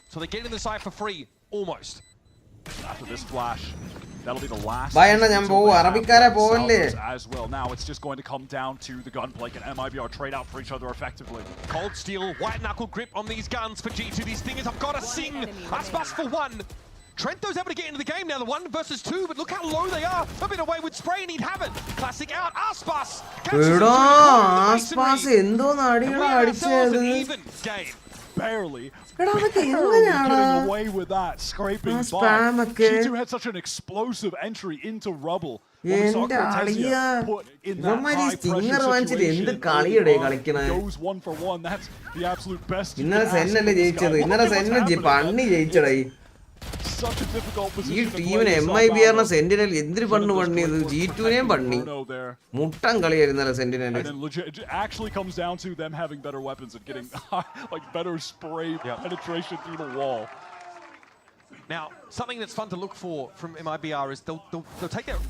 So they get in the side for free, almost. After this flash, that'll be the last. As well. Now it's just going to come down to the gunplay. Can MIBR trade out for each other effectively? Cold steel, white knuckle grip on these guns for G2. These things have got to sing. Aspas for one. Trento's able to get into the game now, the 1 versus 2, but look how low they are. A bit away with spray and he'd have it. Classic out, Aspas. Aspas എന്തോന്ന് അടികളാ അടിച്ചത് even game. Barely. getting away with that, scraping by. G2 had such an explosive entry into rubble. എന്റെ അളിയ ഇവന്മാര് ഈ Stinger വാങ്ങിച്ചിട്ട് എന്ത് കളിയടേ കളിക്കണേ ഇന്നലെ സെന്നല്ലേ ജയിച്ചത് ഇന്നലെ സെന്ന പണ്ണി ജയിച്ചടേ ഈ ടീമിന് MIBR സെന്റിനൽ എന്തിനു പണിയത് G2നെയും പണ്ണി മുട്ടൻ കളിയായിരുന്നു ഇന്നലെ sentinel actually comes down to them having better weapons and getting like better spray penetration through the wall. Now, something that's fun to look for from MIBR is they'll take their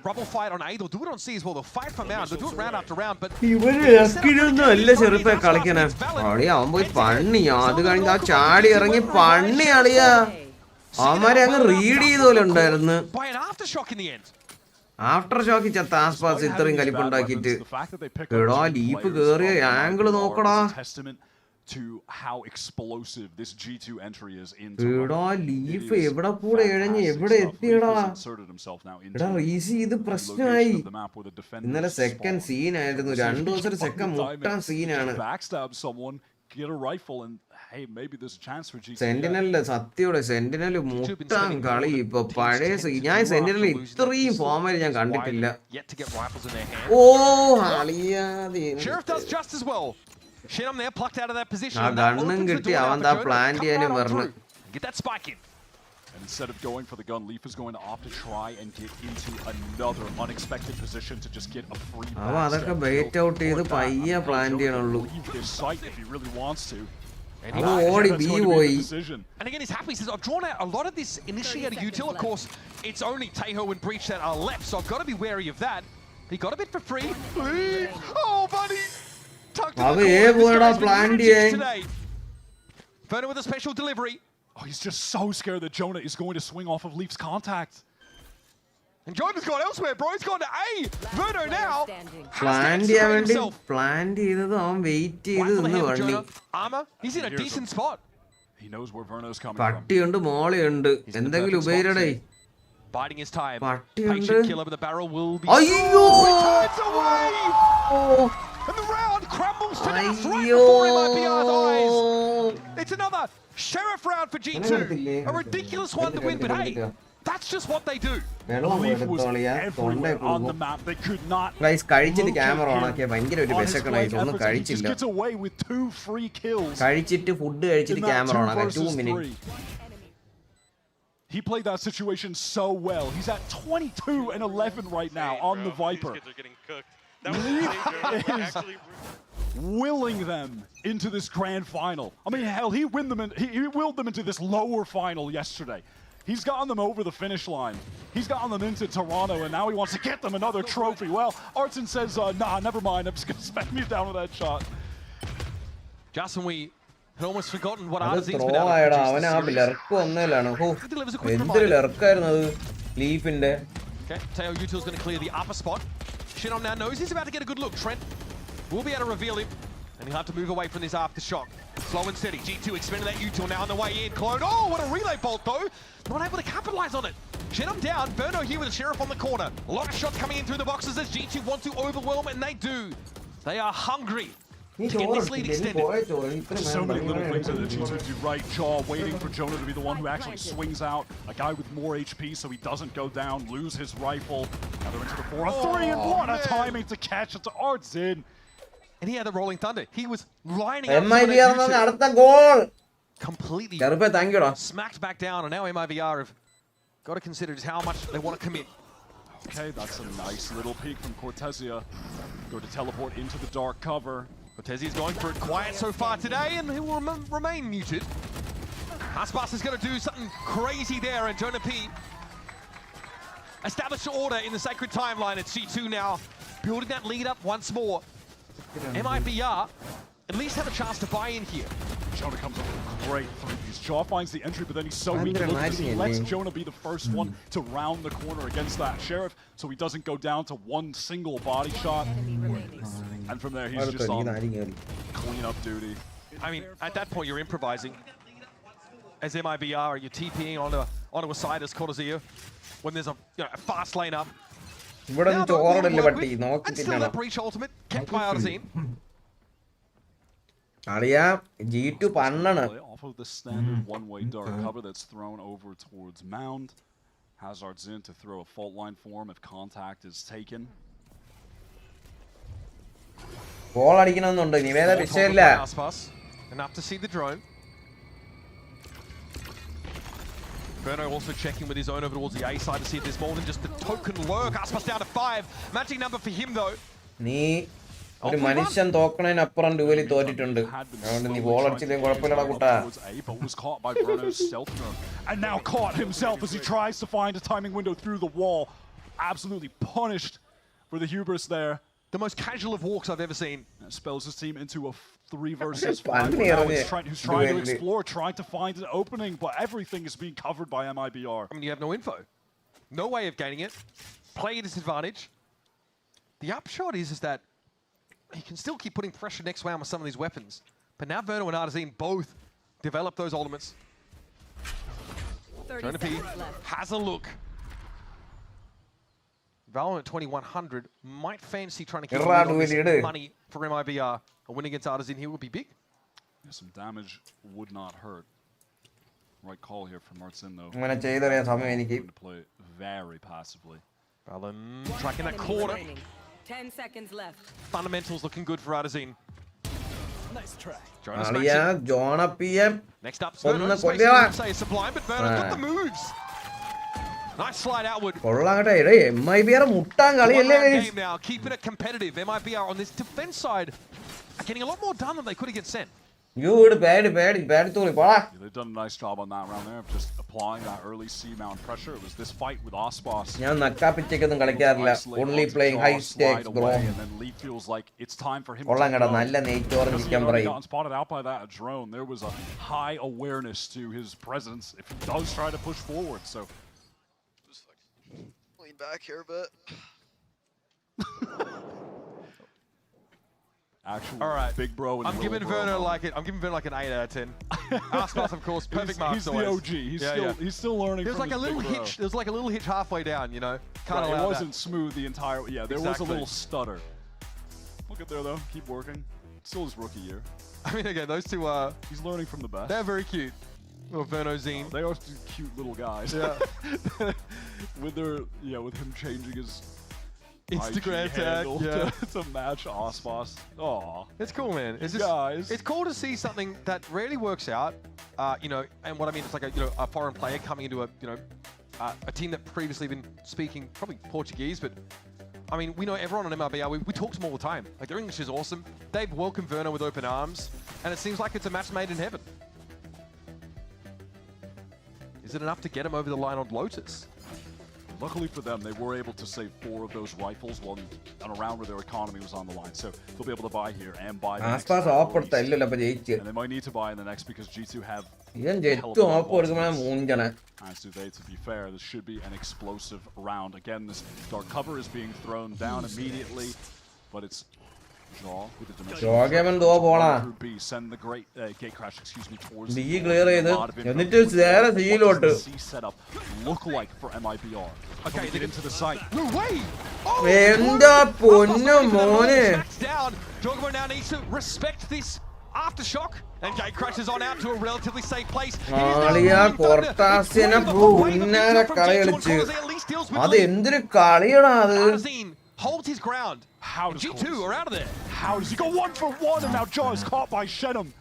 rubble fight on A, they'll do it on C as well. They'll fight from out, they'll do it round after round, but ഇവര് ലക്കിനൊന്നും അല്ല ചെറുപ്പ കളിക്കണേ അളിയ അവൻ പോയി പണ്ണി അത് കഴിഞ്ഞ് ആ ചാടി ഇറങ്ങി പണ്ണി അളിയ അവന്മാരെ അങ്ങ് റീഡ് ചെയ്തോലെ ഉണ്ടായിരുന്നു ആഫ്റ്റർ ഷോക്ക് ചത്ത ആസ്പാസ് ഇത്രയും കലിപ്പുണ്ടാക്കിട്ട് എടാ ലീപ്പ് കേറിയ ആംഗിള് നോക്കടാ to how explosive this G2 entry is into. എടാ ലീഫ് എവിടെ കൂടെ എഴഞ്ഞ് എവിടെ എത്തിയടാ എടാ റീസി ഇത് പ്രശ്നമായി ഇന്നലെ സെക്കൻഡ് സീനായിരുന്നു 2 ദിവസം സെക്കൻഡ് മുട്ടാൻ സീനാണ് get a rifle and hey maybe there's a chance for G2. സെന്റിനലിന്റെ സത്യയുടെ സെന്റിനൽ മുട്ടാൻ കളി ഇപ്പൊ പഴയ ഞാൻ സെന്റിനൽ ഇത്രയും ഫോമിൽ ഞാൻ കണ്ടിട്ടില്ല ഓ അളിയാതെ Shenum there plucked out of that position. ആ ഗണ്ണും കിട്ടി അവൻ ദാ പ്ലാൻ ചെയ്യാനും പറഞ്ഞു Get that spike in. And instead of going for the gun, Leaf is going to opt to try and get into another unexpected position to just get a free backstab. അവൻ അതൊക്കെ byte out ചെയ്ത് പയ്യെ plan ചെയ്യണുള്ളൂ if he really wants to. അവൻ ഓടി B പോയി And again he's happy, he says I've drawn out a lot of this initiator util. Of course it's only Taeho and Breach that are left, so I've got to be wary of that. He got a bit for free. Oh buddy, അവൻ ഏ പോയടാ plan ചെയ്യാൻ Verno with a special delivery. Oh, he's just so scared that Jonah is going to swing off of Leaf's contact. And Jonah's gone elsewhere, bro. He's gone to A. Verno now. Plan ചെയ്യാൻ വേണ്ടി plan ചെയ്തത് അവൻ wait ചെയ്ത് നിന്ന് വണ്ടി Armor, he's in a decent spot. He knows where Verno's coming from. പട്ടിയുണ്ട് മോളിയുണ്ട് എന്തെങ്കിലും ഉപയോഗിക്കടേ Biding his time. പട്ടിയുണ്ട് Patient killer, but the barrel will be. അയ്യോ And the round crumbles to death right before MIBR's eyes. It's another sheriff round for G2. A ridiculous one to win, but hey, that's just what they do. കഴിച്ചിട്ട് camera ഓണാക്കിയ ഭയങ്കര ഒരു വിശക്കണായി ഒന്നും കഴിച്ചില്ല കഴിച്ചിട്ട് food കഴിച്ചിട്ട് camera ഓണാക്കാൻ 2 minutes. He played that situation so well. He's at 22 and 11 right now on the Viper. Willing them into this grand final. I mean, hell, he willed them into this lower final yesterday. He's gotten them over the finish line. He's gotten them into Toronto, and now he wants to get them another trophy. Well, Artson says, nah, never mind. I'm just going to spend me down with that shot. Just when we had almost forgotten what അത് Artisan's throw been able to ആയടാ, produce അവൻ this ആ series. ലെർക്ക് വന്നതിലാണ്. It delivers a quick എന്തൊരു reminder. ലെർക്കായിരുന്നു അത് ലീഫിന്റെ. Okay, Teo Util's going to clear the upper spot. Shinom now knows he's about to get a good look. Trent will be able to reveal him, and he'll have to move away from this aftershock. Slow and steady. G2 expending that Util now on the way in. Clone. Oh, what a relay bolt though. Not able to capitalize on it. Shinom down. Verno here with the Sheriff on the corner. A lot of shots coming in through the boxes as G2 want to overwhelm, and they do. They are hungry to get this lead extended. So many little things that the G2 do right. Jaw waiting for Jonah to be the one who actually swings out. A guy with more HP so he doesn't go down, lose his rifle. Now they're into the 4-3 and what a timing to catch it to Artzin. And he had the rolling thunder. He was lining up MIBR അടുത്ത goal. completely ചെറുപ്പേ thank യുടാ. smacked back down, and now MIBR have got to consider just how much they want to commit. Okay, that's a nice little peek from Cortesia. Go to teleport into the dark cover. Cortesia's going for it quiet so far today, and he will remain muted. Aspas is going to do something crazy there, and Jonah P established order in the sacred timeline. It's G2 now, building that lead up once more. MIBR at least have a chance to buy in here. Jonah comes up with great threes. Jaw finds the entry, but then he's so weak. He lets Jonah be the first one to round the corner against that Sheriff, so he doesn't go down to one single body shot. And from there, he's just on clean-up duty. I mean, at that point, you're improvising. As MIBR, you're TPing onto a side as Cortesia when there's a fast lane up. ഇവിടെ ഒന്നും ചോറിടില്ല പട്ടി, നോക്കി And still തിന്നണം. that breach ultimate kept by Arzine. അറിയാ G2 പണ്ണാണ്. Off of the standard one-way dark cover that's thrown over towards Mound. Has Artzin to throw a fault line for him if contact is taken. Goal അടിക്കണമെന്നുണ്ട്, ഇനി വേറെ വിഷയമില്ല. Enough to see the drone. Verno also checking with his own over towards the A side to see if there's more than just the token lurk. Aspas down to 5. Magic number for him though. നീ ഒരു മനുഷ്യൻ തോക്കണതിനപ്പുറം ഡുവലി തോറ്റിട്ടുണ്ട്. അതുകൊണ്ട് നീ goal അടിച്ചില്ലെങ്കിൽ കുഴപ്പമില്ലടാ Kutta. Was caught by Bruno's stealth drone. And now caught himself as he tries to find a timing window through the wall. Absolutely punished for the hubris there. The most casual of walks I've ever seen. That spells his team into a 3 versus 5. Now it's Trent who's trying to explore, trying to find an opening, but everything is being covered by MIBR. I mean, you have no info. No way of gaining it. Play a disadvantage. The upshot is that he can still keep putting pressure next round with some of these weapons. But now Verno and Artazine both develop those ultimates. Jonah P has a look. Valorant 2100 might fancy trying to keep this money for MIBR. A win against Artazine here would be big. Yeah, some damage would not hurt. Right call here from Artzin though. അങ്ങനെ ചെയ്തറിയാൻ സമയം എനിക്ക്. To play very passively. Valen tracking that corner. 10 seconds left. Fundamentals looking good for Artazine. Nice try. അളിയാ ജോണ PM. Next up, ഒന്ന് കൊല്ലുക. say Sublime, but Verno's got the moves. Nice slide outward. കൊള്ളാം കേട്ടോ. എടേ MIBR മുട്ടാൻ കളിയല്ലേ guys. Now keeping it competitive. MIBR on this defense side are getting a lot more done than they could against Sen. Good, bad തോന്നി പോടാ. They've done a nice job on that round there of just applying that early C-mount pressure. It was this fight with Aspas. ഞാൻ നക്കാപ്പിച്ചേക്കൊന്നും കളിക്കാറില്ല. Only playing high stakes bro. And then Lee feels like it's time for him കൊള്ളാം കേട്ടോ. നല്ല നെയ്ച്ചോറ് chicken പറയും. Gotten spotted out by that drone. There was a high awareness to his presence if he does try to push forward. So just lean back here a bit. Actual all right, big bro. I'm giving Verno like it. I'm giving Verno like an 8 out of 10. Aspas, of course, perfect marks. He's the OG. He's still learning. There's like a little hitch. There's like a little hitch halfway down. You know, can't allow that. It wasn't smooth the entire. Yeah, there was a little stutter. Look at there though. Keep working. Still his rookie year. I mean, again, those two are. He's learning from the best. They're very cute. Little Verno Zine. They are two cute little guys. Yeah. with him changing his Instagram tag to match Aspas. Aw. It's cool, man. It's just, guys. It's cool to see something that rarely works out. And what I mean is like a foreign player coming into a team that previously been speaking probably Portuguese, but I mean, we know everyone on MIBR, we talk to them all the time. Like, their English is awesome. They've welcomed Verno with open arms, and it seems like it's a match made in heaven. Is it enough to get him over the line on Lotus? Luckily for them, they were able to save 4 of those rifles on a round where their economy was on the line. So they'll be able to buy here and buy the next. And they might need to buy in the next because G2 have as do they, to be fair. This should be an explosive round. Again, this dark cover is being thrown down immediately, but it's Jaw with the dimension. B send the great gate crash, excuse me, towards B clear C setup look like for MIBR. Okay, they get into the site. No way! Down. Jogamo now needs to respect this aftershock, and gate crashes on out to a relatively safe place. Holds his ground. How does G2 are out of there. How does he go 1 for 1 and now Jaw is caught by Shenum.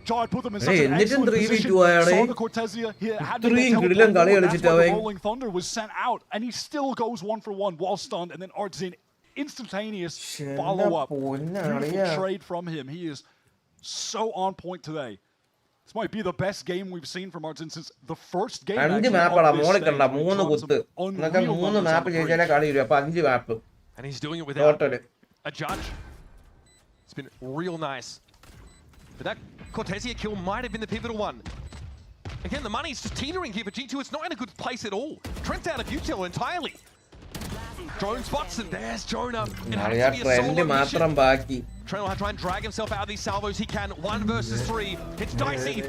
Jaw had put them in such an excellent position. Saw the Cortesia. He had to get teleport. That's why the Rolling Thunder was sent out, and he still goes 1 for 1 while stunned, and then Artzin instantaneous follow-up. Beautiful trade from him. He is so on point today. This might be the best game we've seen from Artzin since the first game. And he's doing it without a judge. It's been real nice. But that Cortesia kill might have been the pivotal one. Again, the money's just teetering here for G2. It's not in a good place at all. Trent's out of util entirely. Drone spots and there's Jonah. It has to be a solo mission. Trent will have to try and drag himself out of these salvos. He can. 1 versus 3. It's dicey.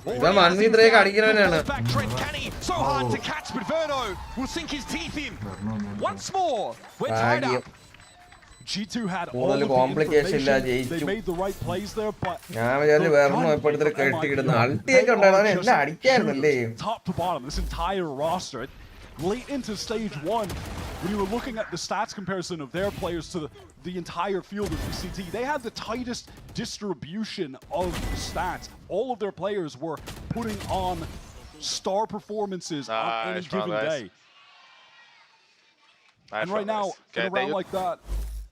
Back Trent, can he? So hard to catch, but Verno will sink his teeth in. Once more, we're tied up. G2 had all of the information. They made the right plays there, but top to bottom, this entire roster. Late into stage 1, when you were looking at the stats comparison of their players to the entire field of VCT, they had the tightest distribution of stats. All of their players were putting on star performances on any given day. And right now, in a round like that,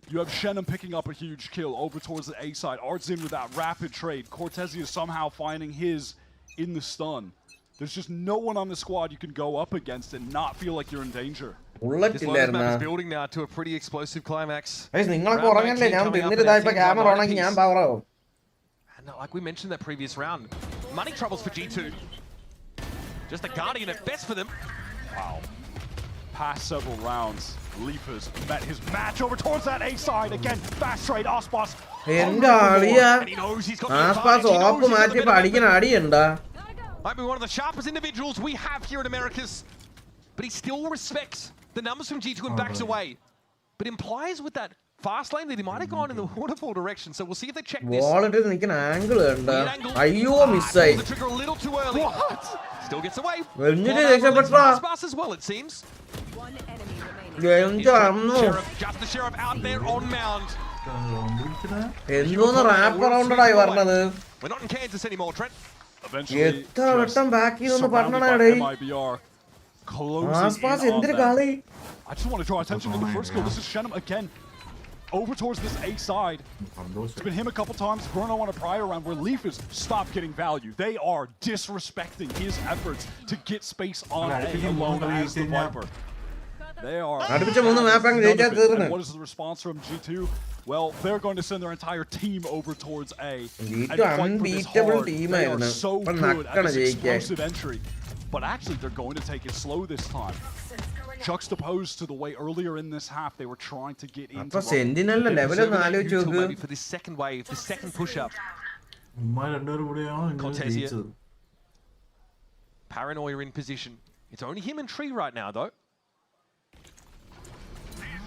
you have Shenum picking up a huge kill over towards the A side. Artzin with that rapid trade. Cortesia somehow finding his in the stun. There's just no one on the squad you can go up against and not feel like you're in danger. This map is building now to a pretty explosive climax. And like we mentioned that previous round, money troubles for G2. Just a Guardian at best for them. Wow. Past several rounds, Leaf has met his match over towards that A side. Again, fast trade, Ospas. And he knows he's got the advantage. Might be one of the sharpest individuals we have here at Americas, but he still respects the numbers from G2 and backs away. But implies with that fast lane that he might have gone in the waterfall direction, so we'll see if they check this. The trigger a little too early. What? Still gets away. Fast as well, it seems. One enemy remaining. Just the Sheriff out there on mound. We're not in Kansas anymore, Trent. Eventually, MIBR closing in on them. I just want to draw attention to the first kill. This is Shenum again, over towards this A side. It's been him a couple times. Bruno on a prior round where Leaf has stopped getting value. They are disrespecting his efforts to get space on A alone as the Viper. They are. And what is the response from G2? Well, they're going to send their entire team over towards A and fight for this hard. They are so good at this explosive entry. But actually, they're going to take it slow this time. Juxtaposed to the way earlier in this half they were trying to get into maybe for this second wave, the second push-up. Cortesia. Paranoia in position. It's only him and Tree right now, though.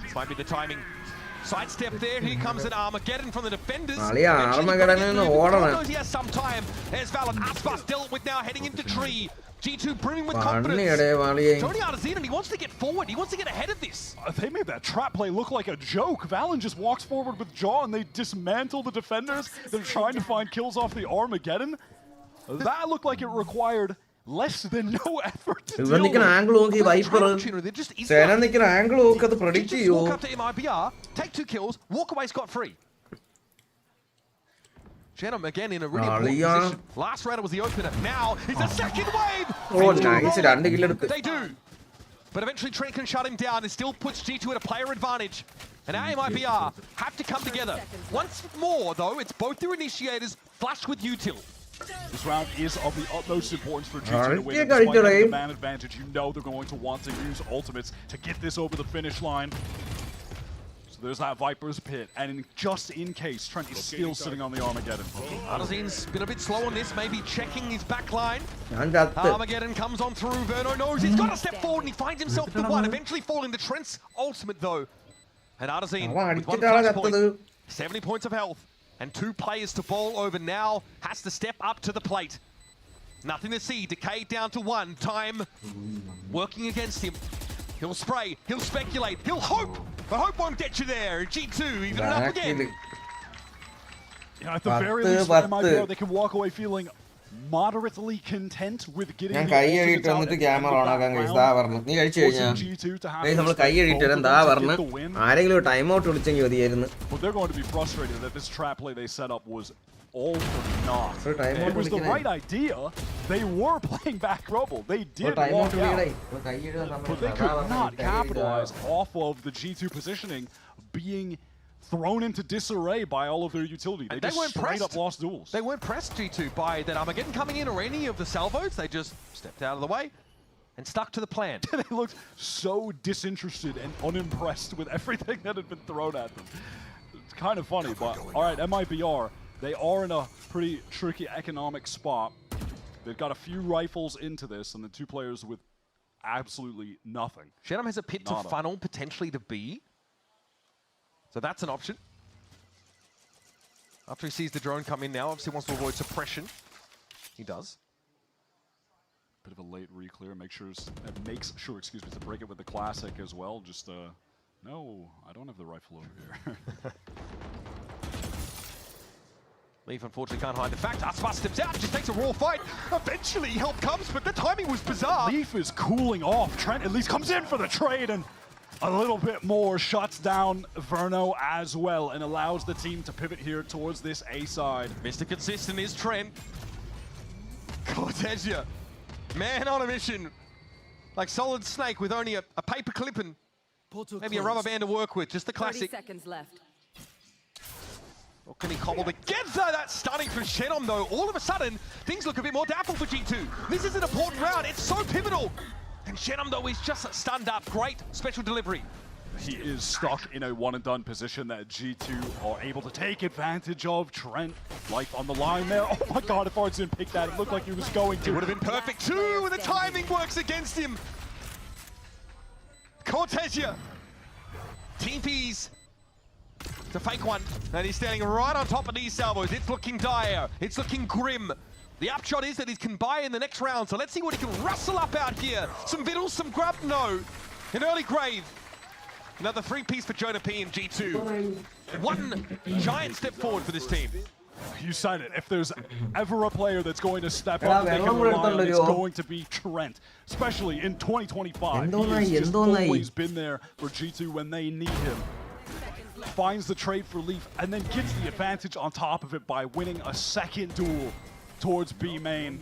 This might be the timing. Sidestep there, here comes an Armageddon from the defenders. He has some time. There's Valid. Aspas dealt with now, heading into Tree. G2 brimming with confidence. Tony Artesian, he wants to get forward. He wants to get ahead of this. They made that trap play look like a joke. Valen just walks forward with Jaw and they dismantle the defenders. They're trying to find kills off the Armageddon. That looked like it required less than no effort to deal with. They just walk up to MIBR, take 2 kills, walk away scot-free. Shenum again in a really important position. Last round was the opener. Now it's a second wave. Oh, nice. They do. But eventually Trent can shut him down and still puts G2 at a player advantage. And now MIBR have to come together. Once more, though, it's both their initiators flushed with util. This round is of the utmost importance for G2 to win. And despite having the man advantage, you know they're going to want to use ultimates to get this over the finish line. So there's that Viper's Pit, and just in case, Trent is still sitting on the Armageddon. Artisan's been a bit slow on this, maybe checking his back line. Armageddon comes on through, Verno knows he's got to step forward and he finds himself the one, eventually falling to Trent's ultimate though. And Artisan with 1 flash point, 70 points of health, and 2 players to bowl over now, has to step up to the plate. Nothing to see, Decay down to 1, time working against him. He'll spray, he'll speculate, he'll hope, but hope won't get you there. G2 even it up again. Yeah, at the very least, for MIBR, they can walk away feeling moderately content with getting the ultimates out at the end of that round, G2 to have the win. But they're going to be frustrated that this trap play they set up was all for naught. It was the right idea. They were playing back rubble. They did walk out. But they could not capitalize off of the G2 positioning being thrown into disarray by all of their utility. They just straight up lost duels. They weren't pressed, G2, by that Armageddon coming in or any of the salvos. They just stepped out of the way and stuck to the plan. They looked so disinterested and unimpressed with everything that had been thrown at them. It's kind of funny, but all right, MIBR, they are in a pretty tricky economic spot. They've got a few rifles into this, and the 2 players with absolutely nothing. Shenam has a pit to funnel, potentially to B. So that's an option. After he sees the drone come in now, obviously wants to avoid suppression. He does. Bit of a late re-clear, makes sure to break it with the classic as well. Just, no, I don't have the rifle over here. Leaf unfortunately can't hide the fact. Aspas steps out, just takes a raw fight. Eventually help comes, but the timing was bizarre. Leaf is cooling off. Trent at least comes in for the trade and a little bit more, shuts down Verno as well and allows the team to pivot here towards this A side. Mr. Consistent is Trent. Cortesia, man on a mission. Like Solid Snake with only a paper clip and maybe a rubber band to work with, just the classic. 30 seconds left. Or can he cobble together? That's stunning for Shenom though. All of a sudden, things look a bit more doubtful for G2. This is an important round, it's so pivotal. And Shenom though is just stunned up. Great special delivery. He is stuck in a one and done position that G2 are able to take advantage of. Trent, life on the line there. Oh my god, if Arts didn't pick that, it looked like he was going to. It would have been perfect too, and the timing works against him. Cortesia TPs. It's a fake one, and he's standing right on top of these salvos. It's looking dire, it's looking grim. The upshot is that he can buy in the next round, so let's see what he can rustle up out here. Some vittles, some grub, no. An early grave. Another 3-piece for Jonah P and G2. One giant step forward for this team. You said it. If there's ever a player that's going to step up, they can rely on, it's going to be Trent. Especially in 2025. He has just always been there for G2 when they need him. Finds the trade for Leaf and then gets the advantage on top of it by winning a second duel towards B main.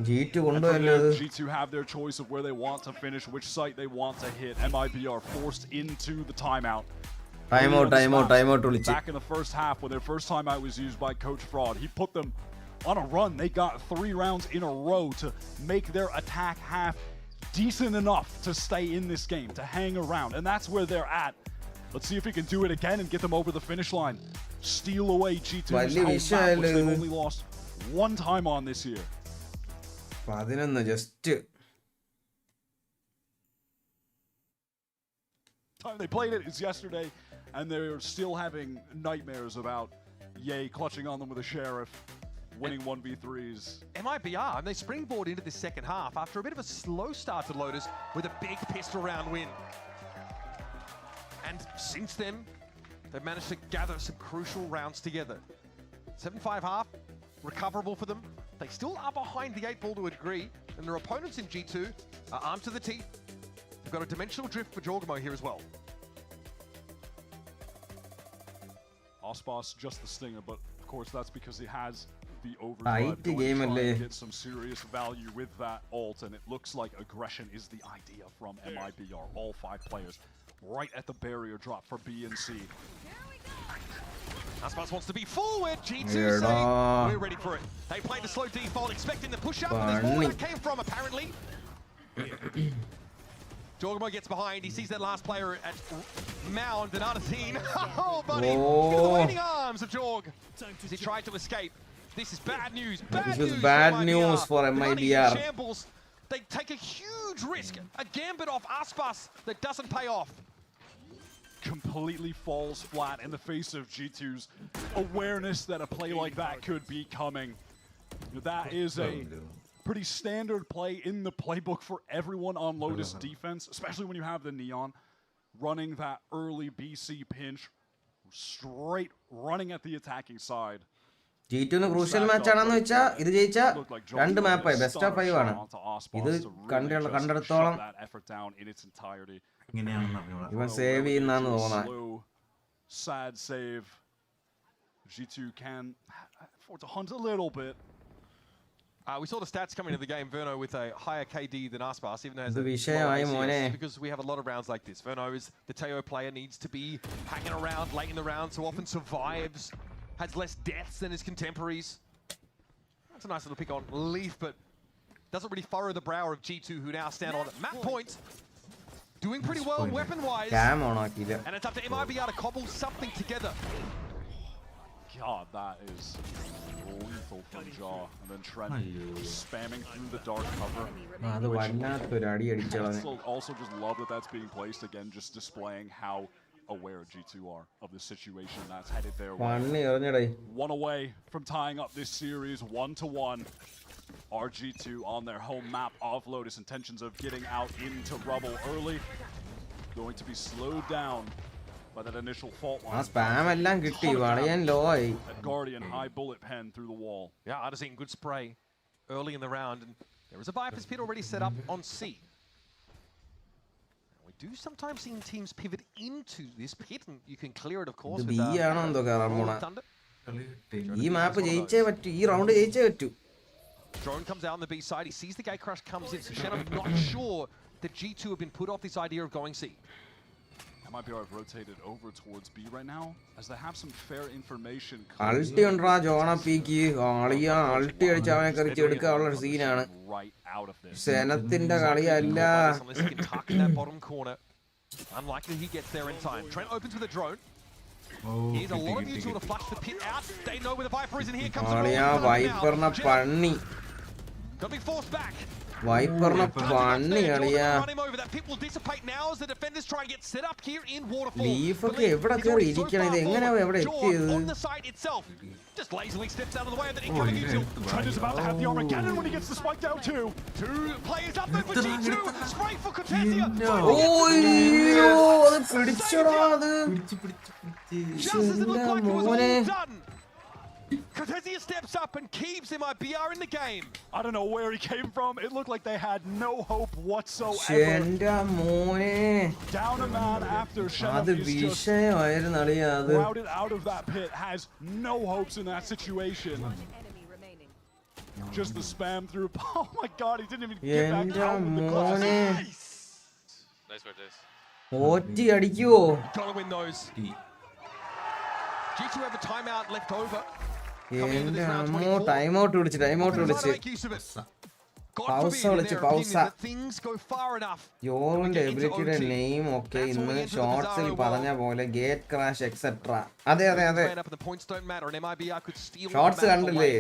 G2 have their choice of where they want to finish, which site they want to hit. MIBR forced into the timeout. Timeout. Back in the first half, when their first timeout was used by Coach Fraud, he put them on a run. They got 3 rounds in a row to make their attack half decent enough to stay in this game, to hang around, and that's where they're at. Let's see if he can do it again and get them over the finish line. Steal away G2's home map, which they've only lost 1 time on this year. Time they played it is yesterday, and they're still having nightmares about Ye clutching on them with a Sheriff, winning 1v3s. MIBR, and they springboard into this second half after a bit of a slow start to Lotus with a big pistol round win. And since then, they've managed to gather some crucial rounds together. 7-5 half, recoverable for them. They still are behind the 8 ball to a degree, and their opponents in G2 are armed to the teeth. They've got a dimensional drift for Jorgamo here as well. Aspas just the stinger, but of course that's because he has the overdrive, Tight going to game try alle. and get some serious value with that ult, and it looks like aggression is the idea from MIBR. All 5 players right at the barrier drop for B and C. Aspas wants to be forward. G2 Yeah, saying, nah. we're ready for it. They played the slow default, expecting the push up, and there's more where that came from, apparently. Jorgamo gets behind. He sees that last player at Mound and Artesine. Oh, buddy. Oh. Look at the waiting arms of Jorg as he tried to escape. This is bad news. Bad This was news bad for news for The money's in MIBR. shambles. They take a huge risk. A gambit off Aspas that doesn't pay off. Completely falls flat in the face of G2's awareness that a play like that could be coming. That is a pretty standard play in the playbook for everyone on Lotus defense, especially when you have the Neon running that early BC pinch, straight running at the attacking side. G2 crucial match ആണെന്ന് വെച്ചാൽ ഇത് ജയിച്ച 2 മാപ്പായി best of 5 ആണ്. ഇത് കണ്ടെടുത്തോളം ഇവൻ save ചെയ്യുന്നാന്ന് തോന്നുന്നത്. Sad save. G2 can afford to hunt a little bit. We saw the stats coming into the game. Verno with a higher KD than Aspas, even though ഇത് വിഷയമായി മോനെ. because we have a lot of rounds like this. Verno is the Teo player, needs to be hanging around late in the round, so often survives, has less deaths than his contemporaries. That's a nice little pick on Leaf, but doesn't really furrow the brow of G2, who now stand on map point. Doing pretty well weapon-wise. Cam on ആക്കിയില്ല. And it's up to MIBR to cobble something together. God, that is lethal from Jaw. And then Trent spamming through the dark cover. അത് വല്ലാത്തൊരു അടി അടിച്ചവനെ. Also just love that that's being placed again, just displaying how aware G2 are of the situation that's headed their way. പന്നി എറിഞ്ഞടേ. One away from tying up this series 1-1. RG2 on their home map of Lotus, intentions of getting out into rubble early. Going to be slowed down by that initial fault line. ആ spam എല്ലാം കിട്ടി. വളയാൻ law ആയി. That Guardian high bullet pen through the wall. Yeah, Artesine, good spray early in the round, and there is a Viper's pit already set up on C. We do sometimes see teams pivot into this pit, and you can clear it, of course, ഇത് with B ആണോ എന്തോ കയറാൻ പോണ. Thunder. ഈ മാപ്പ് ജയിച്ചേ പറ്റൂ. ഈ round ജയിച്ചേ പറ്റൂ. Drone comes out on the B side. He sees the gate crash comes in. So Shannon not sure that G2 have been put off this idea of going C. MIBR have rotated over towards B right now, as they have some fair information. അൾട്ടി ഉണ്ടോ ജോണ peak. ആളിയ അൾട്ടി അടിച്ച് അവനെ കറിച്ച് എടുക്കാനുള്ള ഒരു സീനാണ്. സെനത്തിന്റെ കളിയല്ല. Unless he can tuck in that bottom corner. Unlikely he gets there in time. Trent opens with a drone. Here's a lot of you to flush the pit out. They know where the Viper is, and here comes the വൈപ്പറിനെ പണി. Got to be forced back. വൈപ്പറിനെ പണി കളിയാ. That pit will dissipate now as the defenders try and get set up here in Waterfall. ലീഫൊക്കെ എവിടെ കയറി ഇരിക്കണം. ഇത് എങ്ങനെയാ എവിടെ എത്തിയത്? On the site itself, just lazily steps out of the way of the incoming util. Trent is about to have the Armageddon when he gets the spike down too. 2 players up there for G2. Spray for Cortesia. ഓയ്യോ അത് പിടിച്ചടാ അത്. Just as it looked like it was all done. Cortesia steps up and keeps MIBR in the game. I don't know where he came from. It looked like they had no hope whatsoever. എന്റെ മോനെ. Down a man after അത് Shannon is just വിഷയമായിരുന്നു അളിയാ അത്. routed out of that pit, has no hopes in that situation. Just the spam through. Oh my god, he didn't even get back എന്റെ out with the clutch. മോനെ. Nice work, Jace. OT അടിക്കുവോ? Gotta win those. G2 have a timeout left over. എന്റെ അമ്മോ time out വിളിച്ച് പൗസ വിളിച്ച് പൗസ. യോറിന്റെ എബിലിറ്റിയുടെ name ഒക്കെ ഇന്ന് ഷോർട്സിൽ പറഞ്ഞ പോലെ ഗേറ്റ് ക്രാഷ് എക്സെട്ര. അതെ അതെ അതെ ഷോർട്സ് കണ്ടില്ലേ?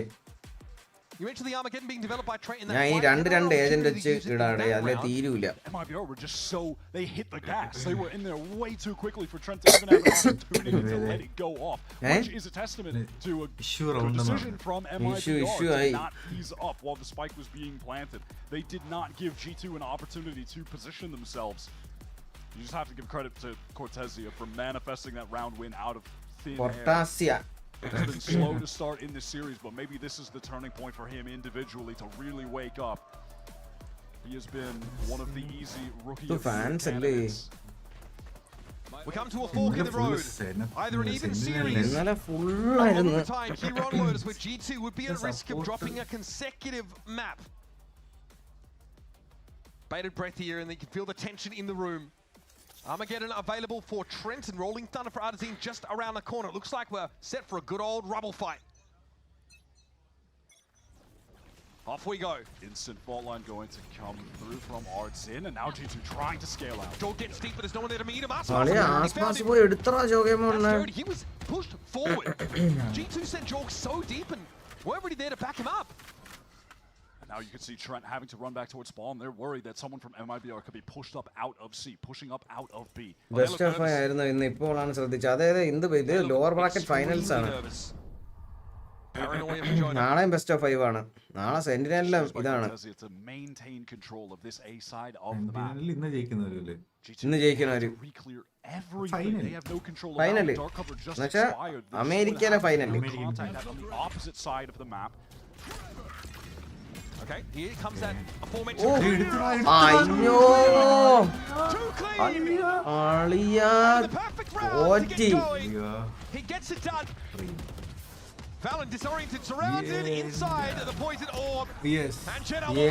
ഞാൻ ഈ രണ്ട് ഏജന്റ് വെച്ച് ഇടാടെ അതിലെ തീരൂല. MIBR were just so they hit the gas. They were in there way too quickly for Trent to even have an opportunity to let it go off, which is a testament to a good decision from MIBR to not ease up while the spike was being planted. They did not give G2 an opportunity to position themselves. You just have to give credit to Cortesia for manifesting that round win out of thin air. It's been slow to start in this series, but maybe this is the turning point for him individually to really wake up. He has been one of the easy rookie of the candidates. We come to a fork in the road. Either an even series ഇന്നലെ or ഫുള്ളായിരുന്നു. overtime here onwards, where G2 would be at risk of dropping a consecutive map. Bated breath here, and you can feel the tension in the room. Armageddon available for Trent, and Rolling Thunder for Artazine just around the corner. It looks like we're set for a good old rubble fight. Off we go. Instant fault line going to come through from Artazine, and now G2 trying to scale out. Joel gets deep, but there's no one there to meet him. കളി ആസ്പാസ് പോയി എടുത്തറാ ജോഗേമോനെ. He was pushed forward. G2 sent Jorg so deep and weren't really there to back him up. And now you can see Trent having to run back towards spawn. They're worried that someone from MIBR could be pushed up out of C, pushing up out of B. Best of 5 ആയിരുന്നു ഇന്ന്. ഇപ്പോഴാണ് ശ്രദ്ധിച്ചത്. അതായത് ഇത് lower bracket finals ആണ്. നാളെയും best of 5 ആണ്. നാളെ സെന്റിനെല്ലാം ഇതാണ്. ഇന്ന് ജയിക്കുന്നവരല്ലേ? ഇന്ന് ജയിക്കുന്നവര് ഫൈനല് എന്നുവെച്ചാ അമേരിക്കയിലെ final. Okay, here comes that aforementioned. അയ്യോ അളിയാ OT. He gets it done. Valen disoriented, surrounded inside the poison orb. Yes.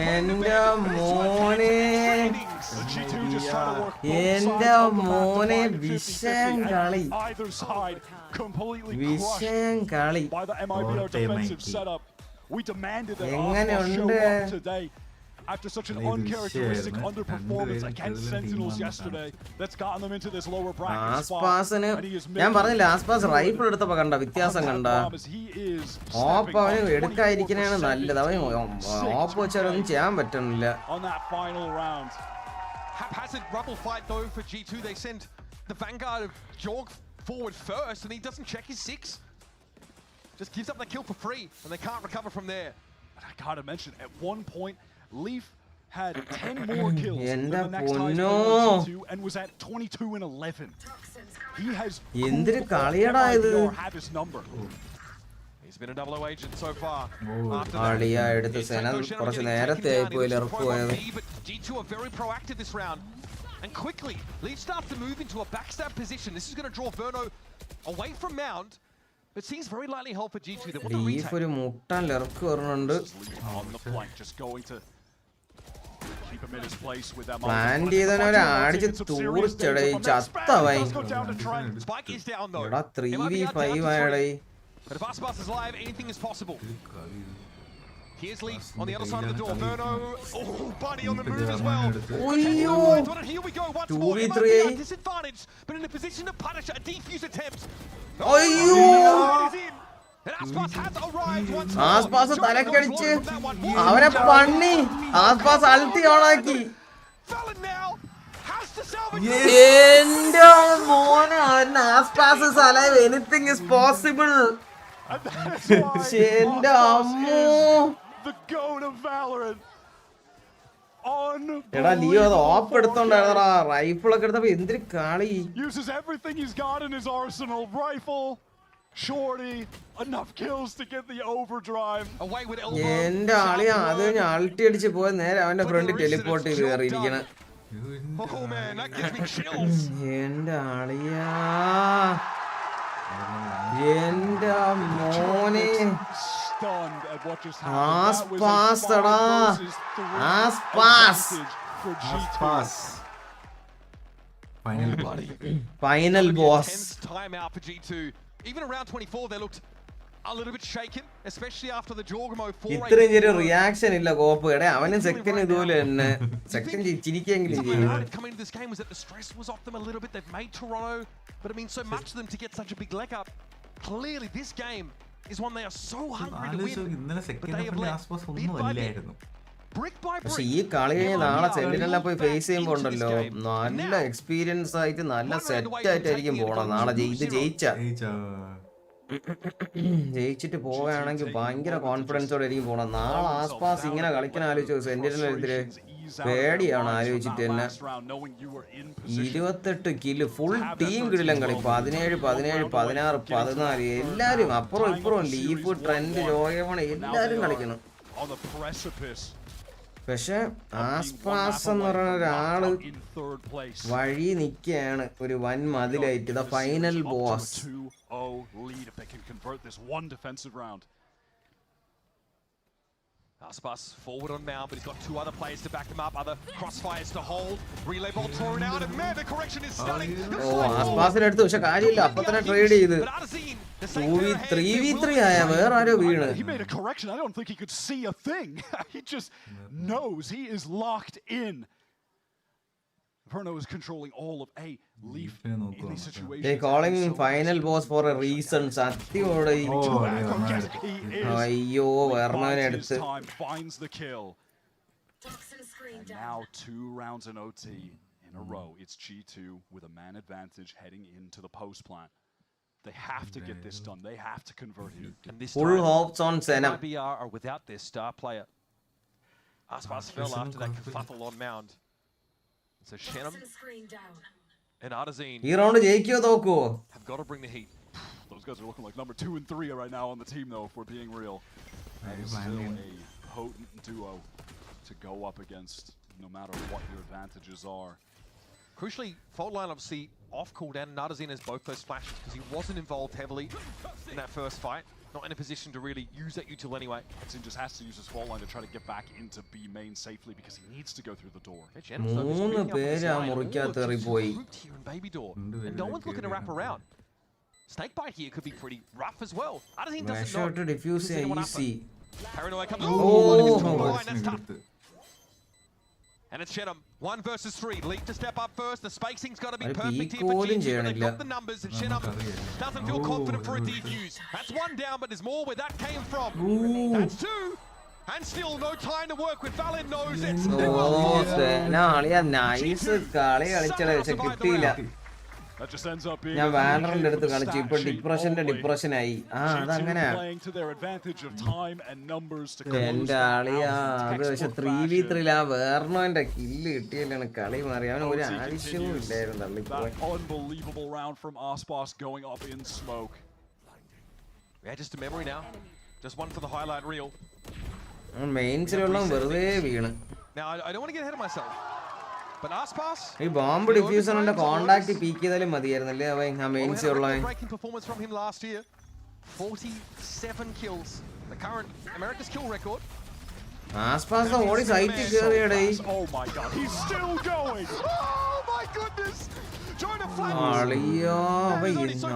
എന്റെ മോനെ എന്റെ മോനെ വിഷയം കളി വിഷയം കളി. We demanded that Oscar today after such an uncharacteristic underperformance against Sentinels yesterday that's gotten them into this lower bracket spot. ഞാൻ പറഞ്ഞില്ല ആസ്പാസ് റൈഫിൾ എടുത്തപ്പോ കണ്ട വ്യത്യാസം കണ്ട. ഓപ്പ് അവന് എടുക്കാതിരിക്കണാണ് നല്ലത്. അവന് ഓപ്പ് വെച്ചാലൊന്നും ചെയ്യാൻ പറ്റണില്ല. Haphazard rubble fight though for G2. They send the vanguard of Jorg forward first, and he doesn't check his 6. Just gives up the kill for free, and they can't recover from there. And I gotta mention, at one point, Leaf had 10 more kills than the next highest player G2 and was at 22 and 11. He has have his number. He's been a double O agent so far. ആളിയാ എടുത്ത് Senna കുറച്ച് നേരത്തെ ആയി പോയി ഇറക്കുപോയത്. G2 are very proactive this round, and quickly Leaf starts to move into a backstab position. This is going to draw Verno away from Mount. It seems very lightly held for G2. They want to retake. ഒരു മുട്ടാൻ ലെർക്ക് വരുന്നുണ്ട്. Plan ചെയ്തവനെ അടിച്ച് തൂറിച്ചടേ ചത്തവൈ. എടാ 3v5 ആയടേ. But if Aspas is live, anything is possible. Here's Leaf on the other side of the door. Verno, Buddy on the move as well. Here we go once more. 2v3. Disadvantage, but in a position to punish a defuse attempt. ആസ്പാസ് തലക്കടിച്ച് അവരെ പണി. ആസ്പാസ് അൾട്ടി ഓണാക്കി. എന്റെ മോനെ ആസ്പാസ് alive. Anything is possible. എന്റെ അമ്മോ. എടാ Leo അത് of എടുത്തോണ്ടായിരുന്നടാ. റൈഫിളൊക്കെ എടുത്തപ്പോ എന്തൊരു കളി. Uses everything he's got in his arsenal. Rifle, shorty, enough kills to get the overdrive. എന്റെ ആളിയാ അത് ഞാൻ അൾട്ടി അടിച്ച് പോയ നേരെ അവന്റെ ഫ്രണ്ട് ടെലിപ്പോർട്ട് ചെയ്ത് കയറിയിരിക്കണ. എന്റെ ആളിയാ എന്റെ മോനെ ആസ്പാസ് എടാ ആസ്പാസ്. Final boss. Time out for G2. Even around 24, they looked a little bit shaken, especially after the Jorgamo 4. ഇത്രയും ചെറിയ റിയാക്ഷൻ ഇല്ല കോപ്പ്. എടേ അവനും സെക്കൻഡ് ഇതുപോലെ തന്നെ സെക്കൻഡ് ചിരിക്കെങ്കിലും ചെയ്യും. Coming into this game was that the stress was off them a little bit. They've made Toronto, but it means so much to them to get such a big leg up. Clearly, this game is one they are so hungry to win. But they have let bit by bit. പക്ഷെ ഈ കളി കഴിഞ്ഞ് നാളെ സെന്റിനെല്ലാം പോയി face ചെയ്യുമ്പോ ഉണ്ടല്ലോ നല്ല experience ആയിട്ട് നല്ല സെറ്റ് ആയിട്ടായിരിക്കും പോണം. നാളെ ഇത് ജയിച്ചിട്ട് പോവുകയാണെങ്കിൽ ഭയങ്കര കോൺഫിഡൻസോടെ ആയിരിക്കും പോണം. നാളെ ആസ്പാസ് ഇങ്ങനെ കളിക്കാൻ ആലോചിച്ചു. സെന്റിനെതിരെ പേടിയാണ് ആലോചിച്ചിട്ട് തന്നെ. 28 കില്ല് ഫുൾ ടീം കിടിലം കളി. 17, 17, 16, 14 എല്ലാരും അപ്പുറം ഇപ്പുറം ലീഫ് ട്രെൻഡ് ജോയമൺ എല്ലാരും കളിക്കണം. പക്ഷെ ആസ്പാസ് എന്ന് പറയുന്ന ഒരാള് വഴി നിൽക്കുകയാണ് ഒരു വൻ മതിലായിട്ട്. The final boss. Aspas forward on Mount, but he's got two other players to back him up. Other crossfires to hold. Relay ball torn out, and man, the correction is stunning. ആസ്പാസിന് അടുത്ത് പക്ഷെ കാര്യമില്ല, അപ്പൊ തന്നെ trade ചെയ്ത് 3v3 ആയ വേറെ ആരോ വീണ്. He made a correction. I don't think he could see a thing. He just knows he is locked in. Verno is controlling all of A. Leaf in these situations. They calling final boss for a reason. സത്യോടെ അയ്യോ വെർണോനെ എടുത്ത്. Finds the kill. And now 2 rounds in OT in a row. It's G2 with a man advantage heading into the post plant. They have to get this done. They have to convert here. And this Full hopes on Senna. MIBR are without their star player. Aspas fell after that kerfuffle on Mound. So Shannon and Artazine ഈ round ജയിക്കോ തോക്കോ? have got to bring the heat. Those guys are looking like number 2 and 3 right now on the team, though, if we're being real. That is still a potent duo to go up against, no matter what your advantages are. Crucially, fault line obviously off cooldown, and Artazine has both those flashes because he wasn't involved heavily in that first fight. Not in a position to really use that util anyway. Artazine just has to use his fault line to try to get back into B main safely because he needs to go through the door. മൂന്ന് പേര് ആ മുറിക്കകത്ത് എറി പോയി. Baby door, and no one's looking to wrap around. Snakebite here could be pretty rough as well. Artazine doesn't know. to diffuse easy. Paranoia comes. That's tough. And it's Shenham, 1 versus 3. Leap to step up first. The spacing's got to be perfect here for G2. They've got the numbers, and Shenham doesn't feel confident for a defuse. That's 1 down, but there's more where that came from. That's 2. And still no time to work with. Valen knows it. Nice കളി കളിച്ചത് പക്ഷെ കിട്ടിയില്ല. ഞാൻ വാലറിന്റെ അടുത്ത് കളിച്ചു, ഇപ്പൊ ഡിപ്രഷനായി. അതങ്ങനെ എന്റെ ആളിയാ. അത് പക്ഷെ 3v3 ആ വേർണോന്റെ കില്ല് കിട്ടിയല്ലാണ് കളി മാറി. അവന് ഒരു ആവശ്യവും ഇല്ലായിരുന്നു തള്ളിപ്പോയി. മെയിൻസിലുള്ള വെറുതെ വീണ്. ഈ ബോംബ് ഡിഫ്യൂസറിന്റെ കോണ്ടാക്ട് പീക്ക് ചെയ്താലും മതിയായിരുന്നല്ലേ അവൻ ആ മെയിൻസ് ഉള്ള. ആസ്പാസ് ഓടി സൈറ്റ് കേറിയടേ. അളിയോ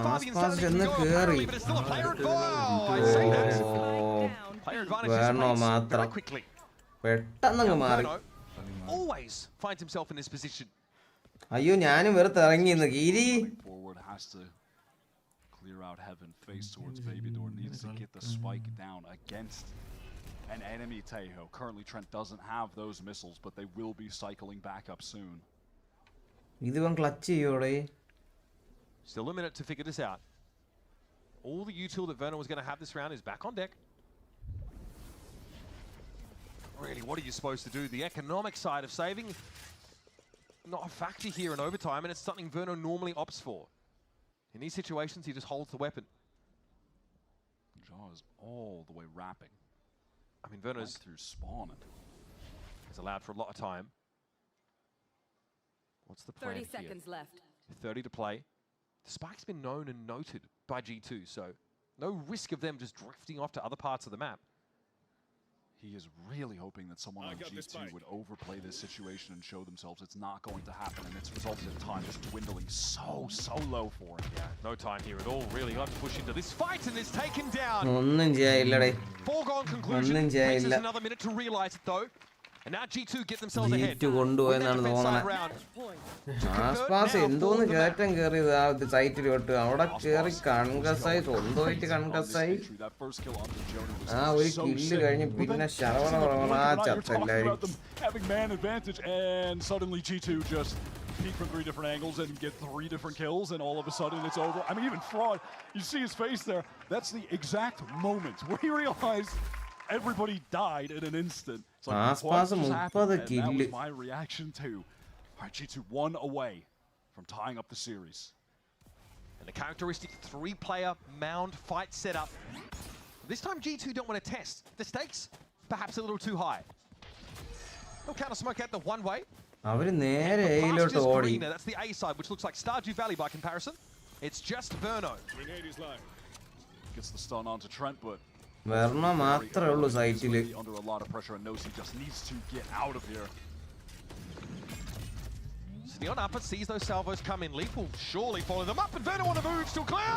ആസ്പാസ് ചെന്ന് കേറി. വേണോ മാത്രം പെട്ടെന്നങ്ങ് മാറി. Always finds himself in this position. അയ്യോ ഞാനും വെറുതെ ഇറങ്ങിന്ന് ഗിരി. Clear out heaven, face towards baby door, needs to get the spike down against an enemy Taeho. Currently Trent doesn't have those missiles, but they will be cycling back up soon. ഇതുവൻ clutch ചെയ്യോടെ. Still a minute to figure this out. All the util that Verno was going to have this round is back on deck. Really, what are you supposed to do? The economic side of saving, not a factor here in overtime, and it's something Verno normally opts for. In these situations, he just holds the weapon. Jaw is all the way wrapping. I mean, Verno's through spawn. He's allowed for a lot of time. What's the plan 30 here? seconds left. 30 to play. The spike's been known and noted by G2, so no risk of them just drifting off to other parts of the map. He is really hoping that someone on G2 would overplay this situation and show themselves it's not going to happen, and it's resulted in time just dwindling so low for him. Yeah, no time here at all, really. Got to push into this fight, and it's taken down. Foregone conclusion. Takes us another minute to realize it, though. And now G2 get themselves ahead. ആസ്പാസ് എന്തോന്ന് കയറ്റം കയറിയത് ആ സൈറ്റിലോട്ട്. അവിടെ കയറി കൺകസായി, സ്വന്തമായിട്ട് കൺകസായി. ആ ഒരു kill കഴിഞ്ഞ് പിന്നെ ചത്തല്ലായിരിക്കും. Peek from 3 different angles and get 3 different kills, and all of a sudden it's over. I mean, even Fraud, you see his face there. That's the exact moment where he realized everybody died in an instant. It's like, what just happened? And that was my reaction too. All right, G2 1 away from tying up the series. And the characteristic 3-player mound fight setup. This time G2 don't want to test. The stakes perhaps a little too high. They'll counter smoke out the one way. അവര് നേരെ എയിലോട്ട് ഓടി. That's the A side, which looks like Stardew Valley by comparison. It's just Verno. Gets the stun onto Trent, but വെർണോ മാത്രമേ ഉള്ളൂ സൈറ്റില്. under a lot of pressure, and knows he just needs to get out of here. Neon Upper sees those salvos come in. Leaf will surely follow them up, and Verno on the move, still clear.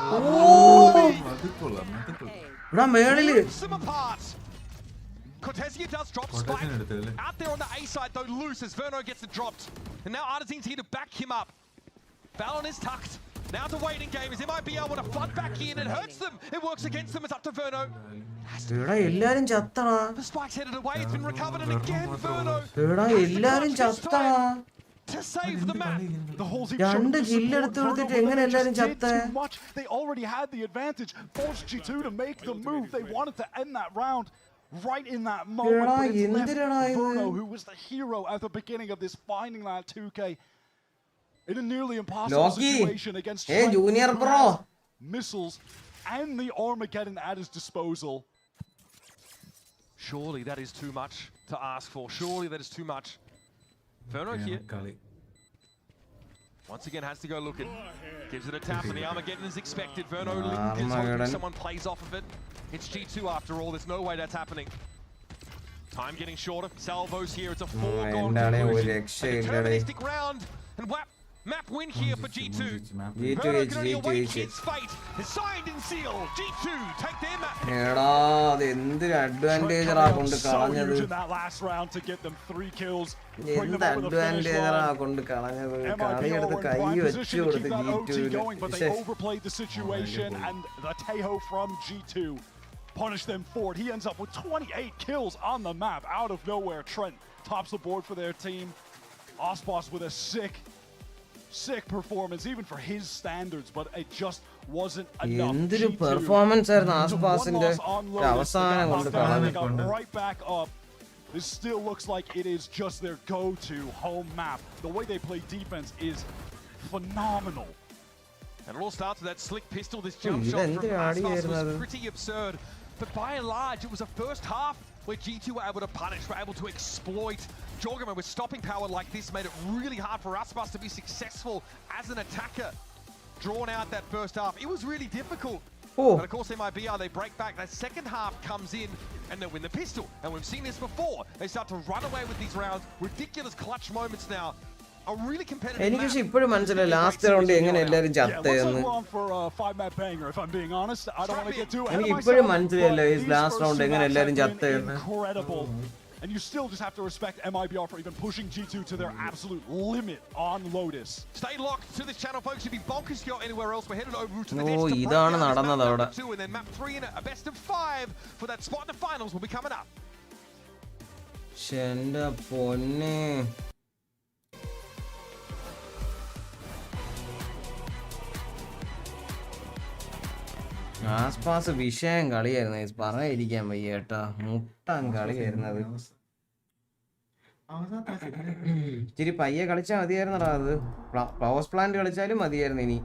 ഇവിടെ മേളില് Them apart. Cortesia does drop spike. Out there on the A side though, loose as Verno gets it dropped. And now Artisan's here to back him up. Fallon is tucked. Now the waiting game is MIBR want to flood back in. It hurts them. It works against them. It's up to Verno. എടാ എല്ലാരും ചത്തടാ. The spike's headed away. It's been recovered and again Verno. എടാ എല്ലാരും ചത്തടാ. To save the map. The whole team രണ്ട് kill എടുത്ത് കൊടുത്തിട്ട് എങ്ങനെ എല്ലാരും ചത്തേ? They already had the advantage. Forced G2 to make the move. They wanted to end that round right in that moment. But it's left Verno, who was the hero at the beginning of this, finding that 2K in a nearly impossible situation against Trent, Junior who Bro. has missiles and the Armageddon at his disposal. Surely that is too much to ask for. Surely that is too much. Verno here. Once again has to go looking. Gives it a tap and the Armageddon is expected. Verno lingers, hoping someone plays off of it. It's G2 after all. There's no way that's happening. Time getting shorter. Salvos here. It's a foregone conclusion. A deterministic round. And map win here for G2. Verno can only await its fate. It's signed and sealed. G2 take their map. എടാ അത് എന്തൊരു അഡ്വാൻറ്റേജറാ കൊണ്ട് കളഞ്ഞത്. That last round to get them 3 kills. എന്ത് അഡ്വാൻറ്റേജറാ കൊണ്ട് കളഞ്ഞത്. കളിയെടുത്ത് കൈ വെച്ച് കൊടുത്ത് G2. But they overplayed the situation, and the Tejo from G2 punished them for it. He ends up with 28 kills on the map out of nowhere. Trent tops the board for their team. Ospos with a sick performance, even for his standards, but it just wasn't enough. എന്തൊരു performance ആയിരുന്നു ആസ്പാസിന്റെ അവസാനം കൊണ്ട് കളഞ്ഞു. Right back up. This still looks like it is just their go-to home map. The way they play defense is phenomenal. And it all starts with that slick pistol. This jump shot from Aspas was pretty absurd. But by and large, it was a first half where G2 were able to punish, were able to exploit. Jorgamo with stopping power like this made it really hard for Aspas to be successful as an attacker. Drawn out that first half. It was really difficult. But of course, MIBR, they break back. That second half comes in and they win the pistol. And we've seen this before. They start to run away with these rounds. Ridiculous clutch moments now. A really competitive എനിക്ക് ഇപ്പോഴും മനസ്സിലായി last round എങ്ങനെ എല്ലാരും ചത്തേന്ന്. എനിക്ക് ഇപ്പോഴും മനസ്സിലായില്ല ഈ last round എങ്ങനെ എല്ലാരും ചത്തേന്ന്. And you still just have to respect MIBR for even pushing G2 to their absolute limit on Lotus. Stay locked to this channel, folks. If you bonkers go anywhere else, we're headed over to the next. ഇതാണ് നടന്നത് അവിടെ. And then map 3 in a best of 5 for that spot in the finals will be coming up. എന്റെ പൊന്നേ. ആസ്പാസ് വിഷയം കളിയായിരുന്നു. പറയാതിരിക്കാൻ വയ്യ കേട്ടാ. മുട്ടാൻ കളിയായിരുന്നത്. ഇച്ചിരി പയ്യെ കളിച്ചാൽ മതിയായിരുന്നടാ. അത് പവർ പ്ലാന്റ് കളിച്ചാലും മതിയായിരുന്നു. ഇനി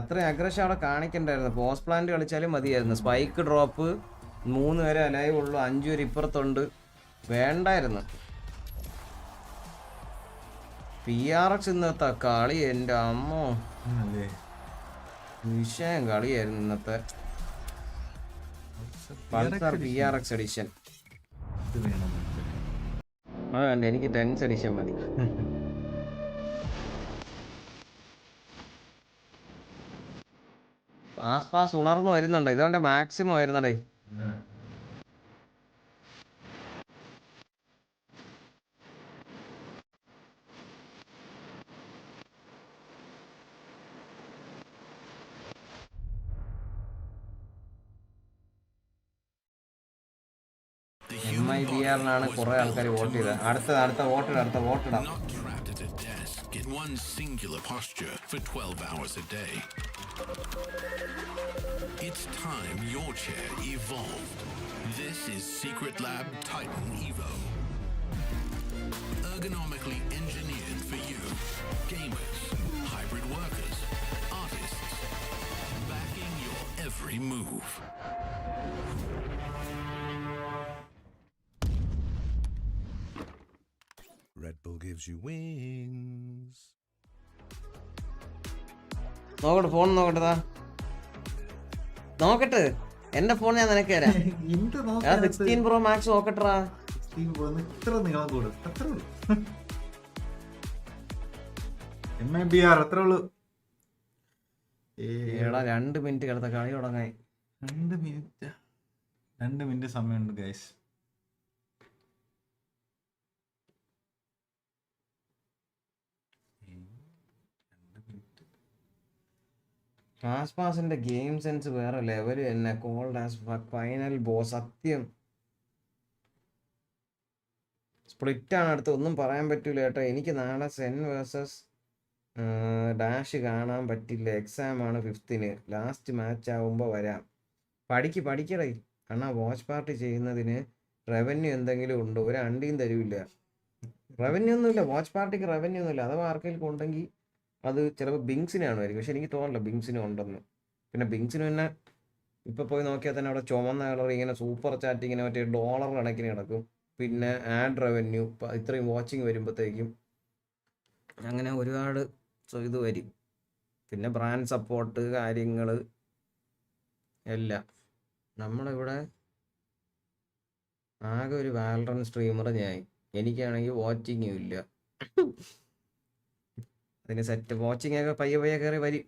അത്രയും അഗ്രഷൻ അവിടെ കാണിക്കണ്ടായിരുന്നു. പോസ്റ്റ് പ്ലാന്റ് കളിച്ചാലും മതിയായിരുന്നു. സ്പൈക്ക് ഡ്രോപ്പ് 3 പേരെ അലൈവ് ഉള്ളൂ, 5 പേര് ഇപ്പുറത്തുണ്ട്. വേണ്ടായിരുന്നു. PRX ഇന്നത്തെ കളി എൻ്റെ അമ്മോ വിഷയം കളിയായിരുന്നു ഇന്നത്തെ പൾസർ PRX എഡിഷൻ. വേണ്ട, എനിക്ക് 10th എഡിഷൻ മതി. പാസ് ഉണർന്നു വരുന്നുണ്ട്. ഇതവന്റെ മാക്സിമം വരുന്നുണ്ടേ. MIBR-നാണ് കുറെ ആൾക്കാർ വോട്ട് ചെയ്തത്. അടുത്ത വോട്ടിടാം. In one singular posture for 12 hours a day. It's time your chair evolved. This is Secret Lab Titan Evo. Ergonomically engineered for you, gamers, hybrid workers, artists, backing your every move. gives you wings. നോക്കട്ടെ, phone നോക്കട്ടെ. നോക്കട്ടെ, എന്റെ phone ഞാൻ നിനക്ക് തരാം. 16 Pro Max നോക്കട്ടാ. ഇത്ര നീളം കൂടും, അത്രേ ഉള്ളൂ. MIBR അത്രേ ഉള്ളൂ. 2 മിനിറ്റ് കിടത്ത കളി തുടങ്ങാൻ. 2 മിനിറ്റ് സമയമുണ്ട് ഗൈസ്. ആസ്പാസിന്റെ ഗെയിം സെൻസ് വേറെ ലെവല് തന്നെ. Cold as final boss. സത്യം സ്പ്ലിറ്റ് ആണ് അടുത്ത്. ഒന്നും പറയാൻ പറ്റൂല കേട്ടോ. എനിക്ക് നാളെ സെൻ വേഴ്സസ് ഡാഷ് കാണാൻ പറ്റില്ല. എക്സാം ആണ് 5th. ലാസ്റ്റ് മാച്ച് ആവുമ്പോൾ വരാം. പഠിക്കടേ. കാരണം വാച്ച് പാർട്ടി ചെയ്യുന്നതിന് റവന്യൂ എന്തെങ്കിലും ഉണ്ടോ? ഒരു അണ്ടിയും തരൂല്ല. റവന്യൂ ഒന്നുമില്ല, വാച്ച് പാർട്ടിക്ക് റവന്യൂ ഒന്നുമില്ല. അഥവാ ആർക്കെങ്കിലും ഉണ്ടെങ്കിൽ അത് ചിലപ്പോൾ ബിങ്സിനാണുമായിരിക്കും. പക്ഷെ എനിക്ക് തോന്നില്ല ബിങ്സിനും ഉണ്ടെന്ന്. പിന്നെ ബിങ്സിന് പിന്നെ ഇപ്പോൾ പോയി നോക്കിയാൽ തന്നെ അവിടെ ചുമന്ന കളർ ഇങ്ങനെ സൂപ്പർ ചാറ്റ് ഇങ്ങനെ മറ്റേ $1 കണക്കിന് കിടക്കും. പിന്നെ ആഡ് റവന്യൂ ഇത്രയും വാച്ചിങ് വരുമ്പോഴത്തേക്കും അങ്ങനെ ഒരുപാട് ഇത് വരും. പിന്നെ ബ്രാൻഡ് സപ്പോർട്ട് കാര്യങ്ങൾ എല്ലാം. നമ്മളിവിടെ ആകെ ഒരു വാലറൻ സ്ട്രീമർ ഞാൻ. എനിക്കാണെങ്കിൽ വാച്ചിങ്ങും ഇല്ല. അതിന് സെറ്റ് വാച്ചിങ് ഒക്കെ പയ്യെ കയറി വരും.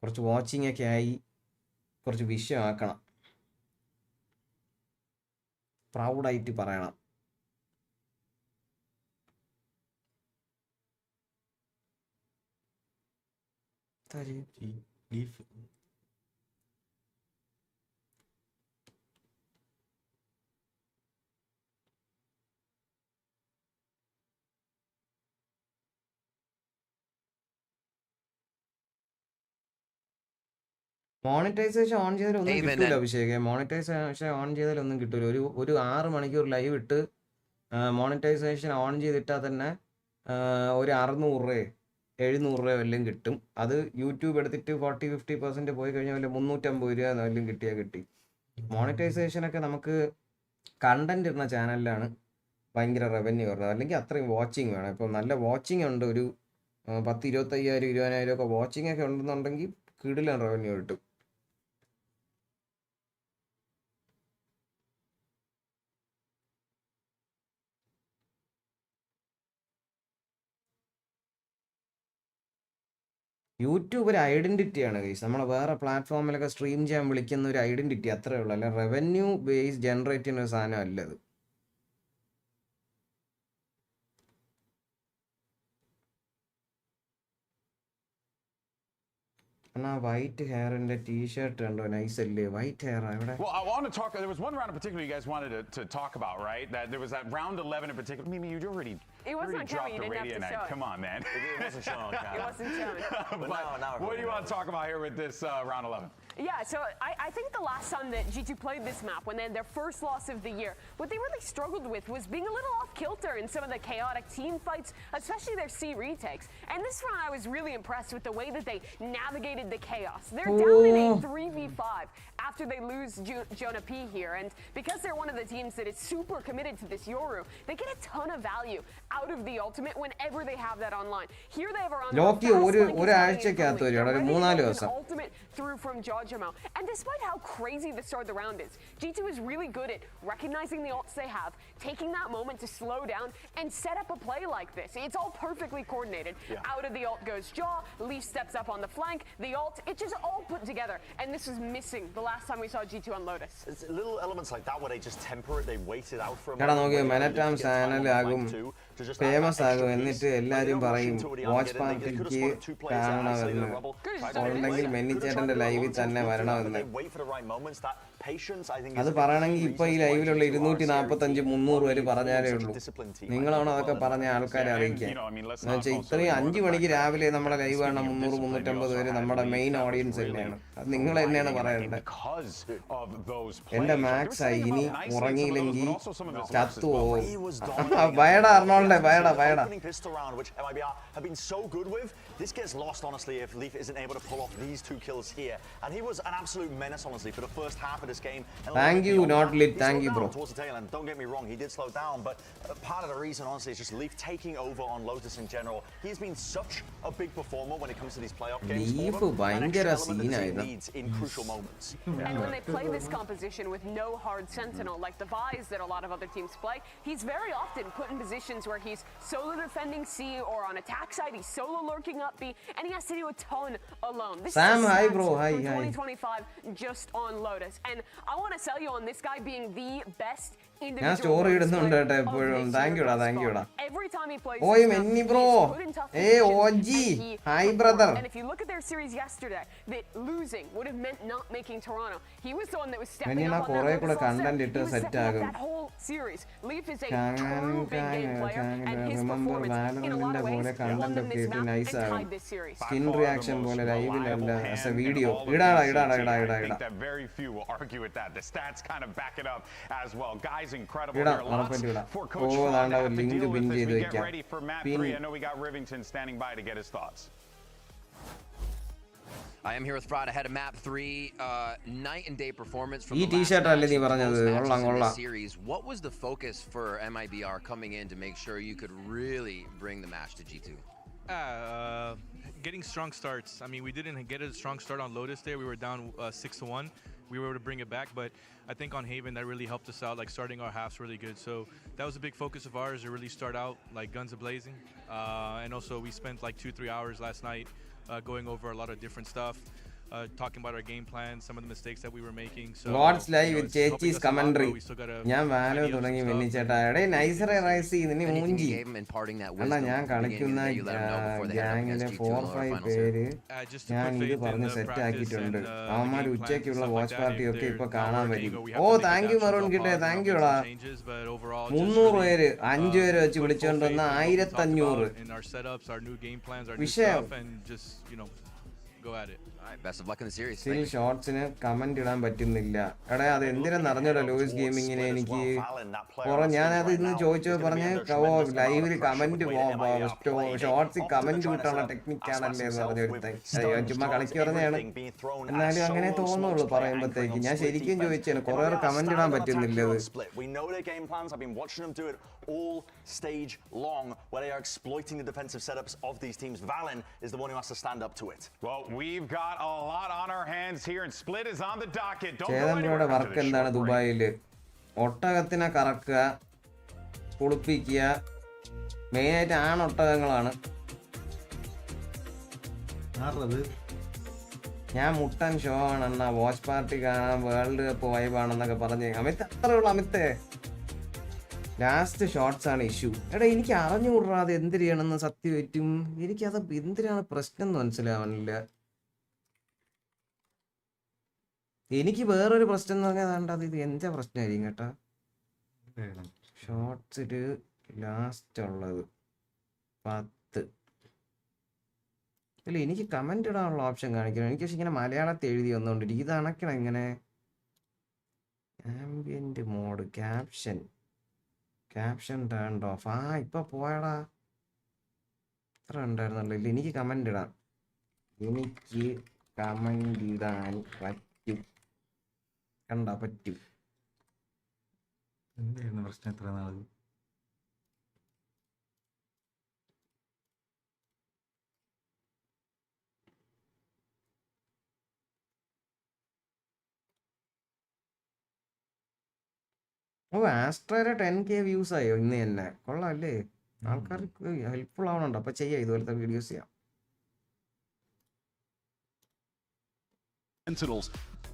കുറച്ച് വാച്ചിങ് ഒക്കെ ആയി കുറച്ച് വിഷയമാക്കണം. പ്രൗഡായിട്ട് പറയണം. മോണിറ്റൈസേഷൻ ഓൺ ചെയ്താൽ ഒന്നും കിട്ടൂല അഭിഷേക്. മോണിറ്റൈസേഷൻ ഓൺ ചെയ്താൽ ഒന്നും കിട്ടൂല. ഒരു 6 മണിക്കൂർ ലൈവ് ഇട്ട് മോണിറ്റൈസേഷൻ ഓൺ ചെയ്തിട്ടാൽ തന്നെ ഒരു 600 700 വല്ലതും കിട്ടും. അത് യൂട്യൂബ് എടുത്തിട്ട് 40-50% പോയി കഴിഞ്ഞാൽ വല്ല 350 വല്ലതും കിട്ടി. മോണിറ്റൈസേഷനൊക്കെ നമുക്ക് കണ്ടന്റ് ഇടുന്ന ചാനലിലാണ് ഭയങ്കര റവന്യൂ വരുന്നത്. അല്ലെങ്കിൽ അത്രയും വാച്ചിങ് വേണം. ഇപ്പോൾ നല്ല വാച്ചിങ് ഉണ്ട്, ഒരു 10,000 25,000 20,000 ഒക്കെ വാച്ചിങ് ഒക്കെ ഉണ്ടെന്നുണ്ടെങ്കിൽ കിടിലൻ റവന്യൂ കിട്ടും. യൂട്യൂബ് ഒരു ഐഡന്റിറ്റിയാണ് ഗൈസ്. നമ്മൾ വേറെ പ്ലാറ്റ്ഫോമിലൊക്കെ സ്ട്രീം ചെയ്യാൻ വിളിക്കുന്ന ഒരു ഐഡന്റിറ്റി അത്രേ ഉള്ളൂ. അല്ല റവന്യൂ ബേസ് ജനറേറ്റ് ചെയ്യുന്ന ഒരു സാധനം അല്ലത്. വൈറ്റ് ഹെയറിന്റെ ടീഷർട്ട് കണ്ടോ? നൈസ് അല്ലേ? വൈറ്റ് ഹെയർ ഇവിടെ. Well, I want to talk. There was one round in particular you guys wanted to talk about, right? That there was that round 11 in particular. Mimi, you already. It wasn't on camera. You didn't have to show it. Come on, man. It wasn't shown on camera. It wasn't shown. But now what do you want to talk about here with this round 11? Yeah, so I think the last time that G2 played this map, when they had their first loss of the year, what they really struggled with was being a little off kilter in some of the chaotic team fights, especially their C retakes. And this round, I was really impressed with the way that they navigated the chaos. They're down in a 3v5 after they lose Jonah P here, and because they're one of the teams that is super committed to this Yoru, they get a ton of value out of the ultimate whenever they have that online. Here they have around ultimate through from Jojimo. And despite how crazy the start of the round is, G2 is really good at recognizing the ults they have, taking that moment to slow down and set up a play like this. It's all perfectly coordinated. Yeah. Out of the ult goes Jaw, Leaf steps up on the flank, the ult, it just all put together. And this was missing the last time we saw G2 on Lotus. It's little elements like that where they just temper it, they wait it out for a moment. MenAtArms channel ആകും famous ആകും. എന്നിട്ട് എല്ലാരും പറയും watch പാർട്ടിക്ക് കാണണമെന്ന്. അല്ലെങ്കിൽ മെന്നിച്ചേട്ടന്റെ ലൈവിൽ തന്നെ വരണമെന്ന്. അത് പറയണമെങ്കിൽ ഇപ്പൊ ഈ ലൈവിലുള്ള 245-300 പേര് പറഞ്ഞാലേ ഉള്ളൂ. നിങ്ങളാണോ അതൊക്കെ പറഞ്ഞ ആൾക്കാരെ അറിയിക്കാൻ? എന്ന് വെച്ചാൽ ഇത്രയും 5 മണിക്ക് രാവിലെ നമ്മുടെ ലൈവ് കാണാൻ 300-350 പേര് നമ്മുടെ മെയിൻ ഓഡിയൻസ് തന്നെയാണ്. അത് നിങ്ങൾ തന്നെയാണ് പറയേണ്ടത്. എന്റെ മാക്സ് ആയി, ഇനി ഉറങ്ങിയില്ലെങ്കിൽ ചത്തുപോകും. ഭയടാ അർണോൾഡെ, ഭയടാ. This gets lost honestly if Leaf isn't able to pull off these 2 kills here. and he was an absolute menace, honestly, for the first half of this game. Thank you, not lit. Thank you, bro. Towards the tail end, don't get me wrong, he did slow down, but part of the reason, honestly, is just Leaf taking over on Lotus in general. He's been such a big performer when it comes to these playoff games. Leaf ഭയങ്കര needs in crucial moments. And when they play this composition with no hard Sentinel, like the buys that a lot of other teams play, he's very often put in positions where he's solo defending C or on attack side, he's solo lurking up B, and he has to do a ton alone. This Sam, is hi bro, hi, for hi. 2025 just on Lotus. And I want to sell you on this guy being the best ഞാൻ story ഇടുന്നുണ്ട് കേട്ടോ എപ്പോഴും. Thank യുടാ, thank യുടാ. Every time he plays, ഓയ് മെന്നി bro, OG, hi brother. And if you look at their series yesterday, that losing would have meant not making Toronto. He was the one that was stepping up on that കൂടെ content ഇട്ട് set ആകും. that whole series. Leaf is a true big game player, and his performance in a lot of ways won them this map and tied this series. Skin reaction പോലെ ലൈവിലല്ല, as A video. ഇടാ. I think that very few will argue with that. The stats kind of back it up as well. Guys, incredible here. Lots for Coach Fran to have to deal with as we get ready for map 3. I know we got Rivington standing by to get his thoughts. I am here with Fraud ahead of map 3. Night and day performance from the t-shirt series. What was the focus for MIBR coming in to make sure you could really bring the match to G2? Getting strong starts. I mean, we didn't get a strong start on Lotus there. We were down 6-1. We were able to bring it back, but I think on Haven that really helped us out, like starting our halves really good. So that was a big focus of ours to really start out like guns a-blazing. And also we spent like 2-3 hours last night going over a lot of different stuff. Talking about our game plan, some of the mistakes that we were making. So Lord's live with Chechi's commentary. ഞാൻ വാലോ തുടങ്ങി വെന്നിച്ചേട്ടാ. എടേ നൈസറെ rice ഇതിന് മൂഞ്ചി. അല്ല ഞാൻ കളിക്കുന്ന ഗ്യാങ്ങിലെ 4-5 പേര് ഞാൻ ഇത് പറഞ്ഞ് സെറ്റ് ആക്കിയിട്ടുണ്ട്. അവന്മാർ ഉച്ചയ്ക്കുള്ള വാച്ച് പാർട്ടി ഒക്കെ ഇപ്പൊ കാണാൻ വരും. ഓ താങ്ക് യു മറൂൺ കിട്ടേ, താങ്ക് യു ടാ. 300 പേര് 5 പേര് വെച്ച് വിളിച്ചോണ്ട് വന്ന 1500. വിഷയം. Go at it. All right, best of luck in the series. Still ഷോർട്സിന് കമന്റ് ഇടാൻ പറ്റുന്നില്ല. എടാ അത് എന്തിനാന്ന് അറിഞ്ഞൂടാ ലൂയിസ് ഗെയിമിങ്ങിനെ എനിക്ക് ഞാനത് ഇന്ന് ചോദിച്ചത് പറഞ്ഞ് ലൈവില് കമന്റ് ഷോർട്സിൽ കമന്റ് കിട്ടാനുള്ള ടെക്നിക്കാണല്ലേ എന്ന് പറഞ്ഞൊരുത്തൻ. ചുമ്മാ കളിക്ക് പറഞ്ഞാണ്. എന്നാലും അങ്ങനെ തോന്നുള്ളൂ പറയുമ്പോഴത്തേക്ക്. ഞാൻ ശരിക്കും ചോദിച്ചാണ് കുറെ കമന്റ് ഇടാൻ പറ്റുന്നില്ലത്. All stage long, where they are exploiting the defensive setups of these teams. Valen is the one who has to stand up to it. Well, we've got a lot on our hands here, and Split is on the docket. ചേതന്റെ work എന്താണ് ദുബായില്? ഒട്ടകത്തിനെ കറക്കുക, കുളിപ്പിക്കുക, മെയിനായിട്ട് ആണൊട്ടകങ്ങളാണ്. ഞാൻ മുട്ടൻ ഷോ ആണെന്നാ വാച്ച് പാർട്ടി കാണാൻ വേൾഡ് കപ്പ് വൈബാണെന്നൊക്കെ പറഞ്ഞ് അമിത് അത്രേ ഉള്ളു. അമിത്തേ ലാസ്റ്റ് ഷോട്ട്സ് ആണ് ഇഷ്യൂ. എടാ എനിക്ക് അറിഞ്ഞുകൂടാ അത് എന്തിനാണെന്ന് സത്യം പറ്റും. എനിക്കത് എന്തിനാണ് പ്രശ്നം എന്ന് മനസ്സിലാവണില്ല. എനിക്ക് വേറൊരു പ്രശ്നം എന്ന് പറഞ്ഞാൽ അത് ഇത് എന്താ പ്രശ്നമായിരിക്കും കേട്ടാ. ഷോർട്സില് ലാസ്റ്റ് ഉള്ളത് 10. അല്ല എനിക്ക് കമന്റ് ഇടാനുള്ള ഓപ്ഷൻ കാണിക്കണം. എനിക്ക് പക്ഷെ ഇങ്ങനെ മലയാളത്തിൽ എഴുതി വന്നോണ്ടിരിക്കും. ഇത് അണക്കണം ഇങ്ങനെ ambient mode caption turned off. ഇപ്പൊ പോയടാ. ഇത്ര ഉണ്ടായിരുന്നല്ലോ. ഇല്ല എനിക്ക് കമന്റ് ഇടാം. എനിക്ക് കമന്റ് ഇടാൻ പറ്റും. കണ്ടാ പറ്റും. എന്തായിരുന്നു പ്രശ്നം എത്ര നാള്? ഓ ആസ്ട്രോയുടെ 10K വ്യൂസ് ആയോ ഇന്ന് തന്നെ? കൊള്ളാല്ലേ, ആൾക്കാർക്ക് ഹെൽപ്ഫുൾ ആവണുണ്ട്. അപ്പൊ ചെയ്യാം, ഇതുപോലത്തെ വീഡിയോസ് ചെയ്യാം. Sentinels.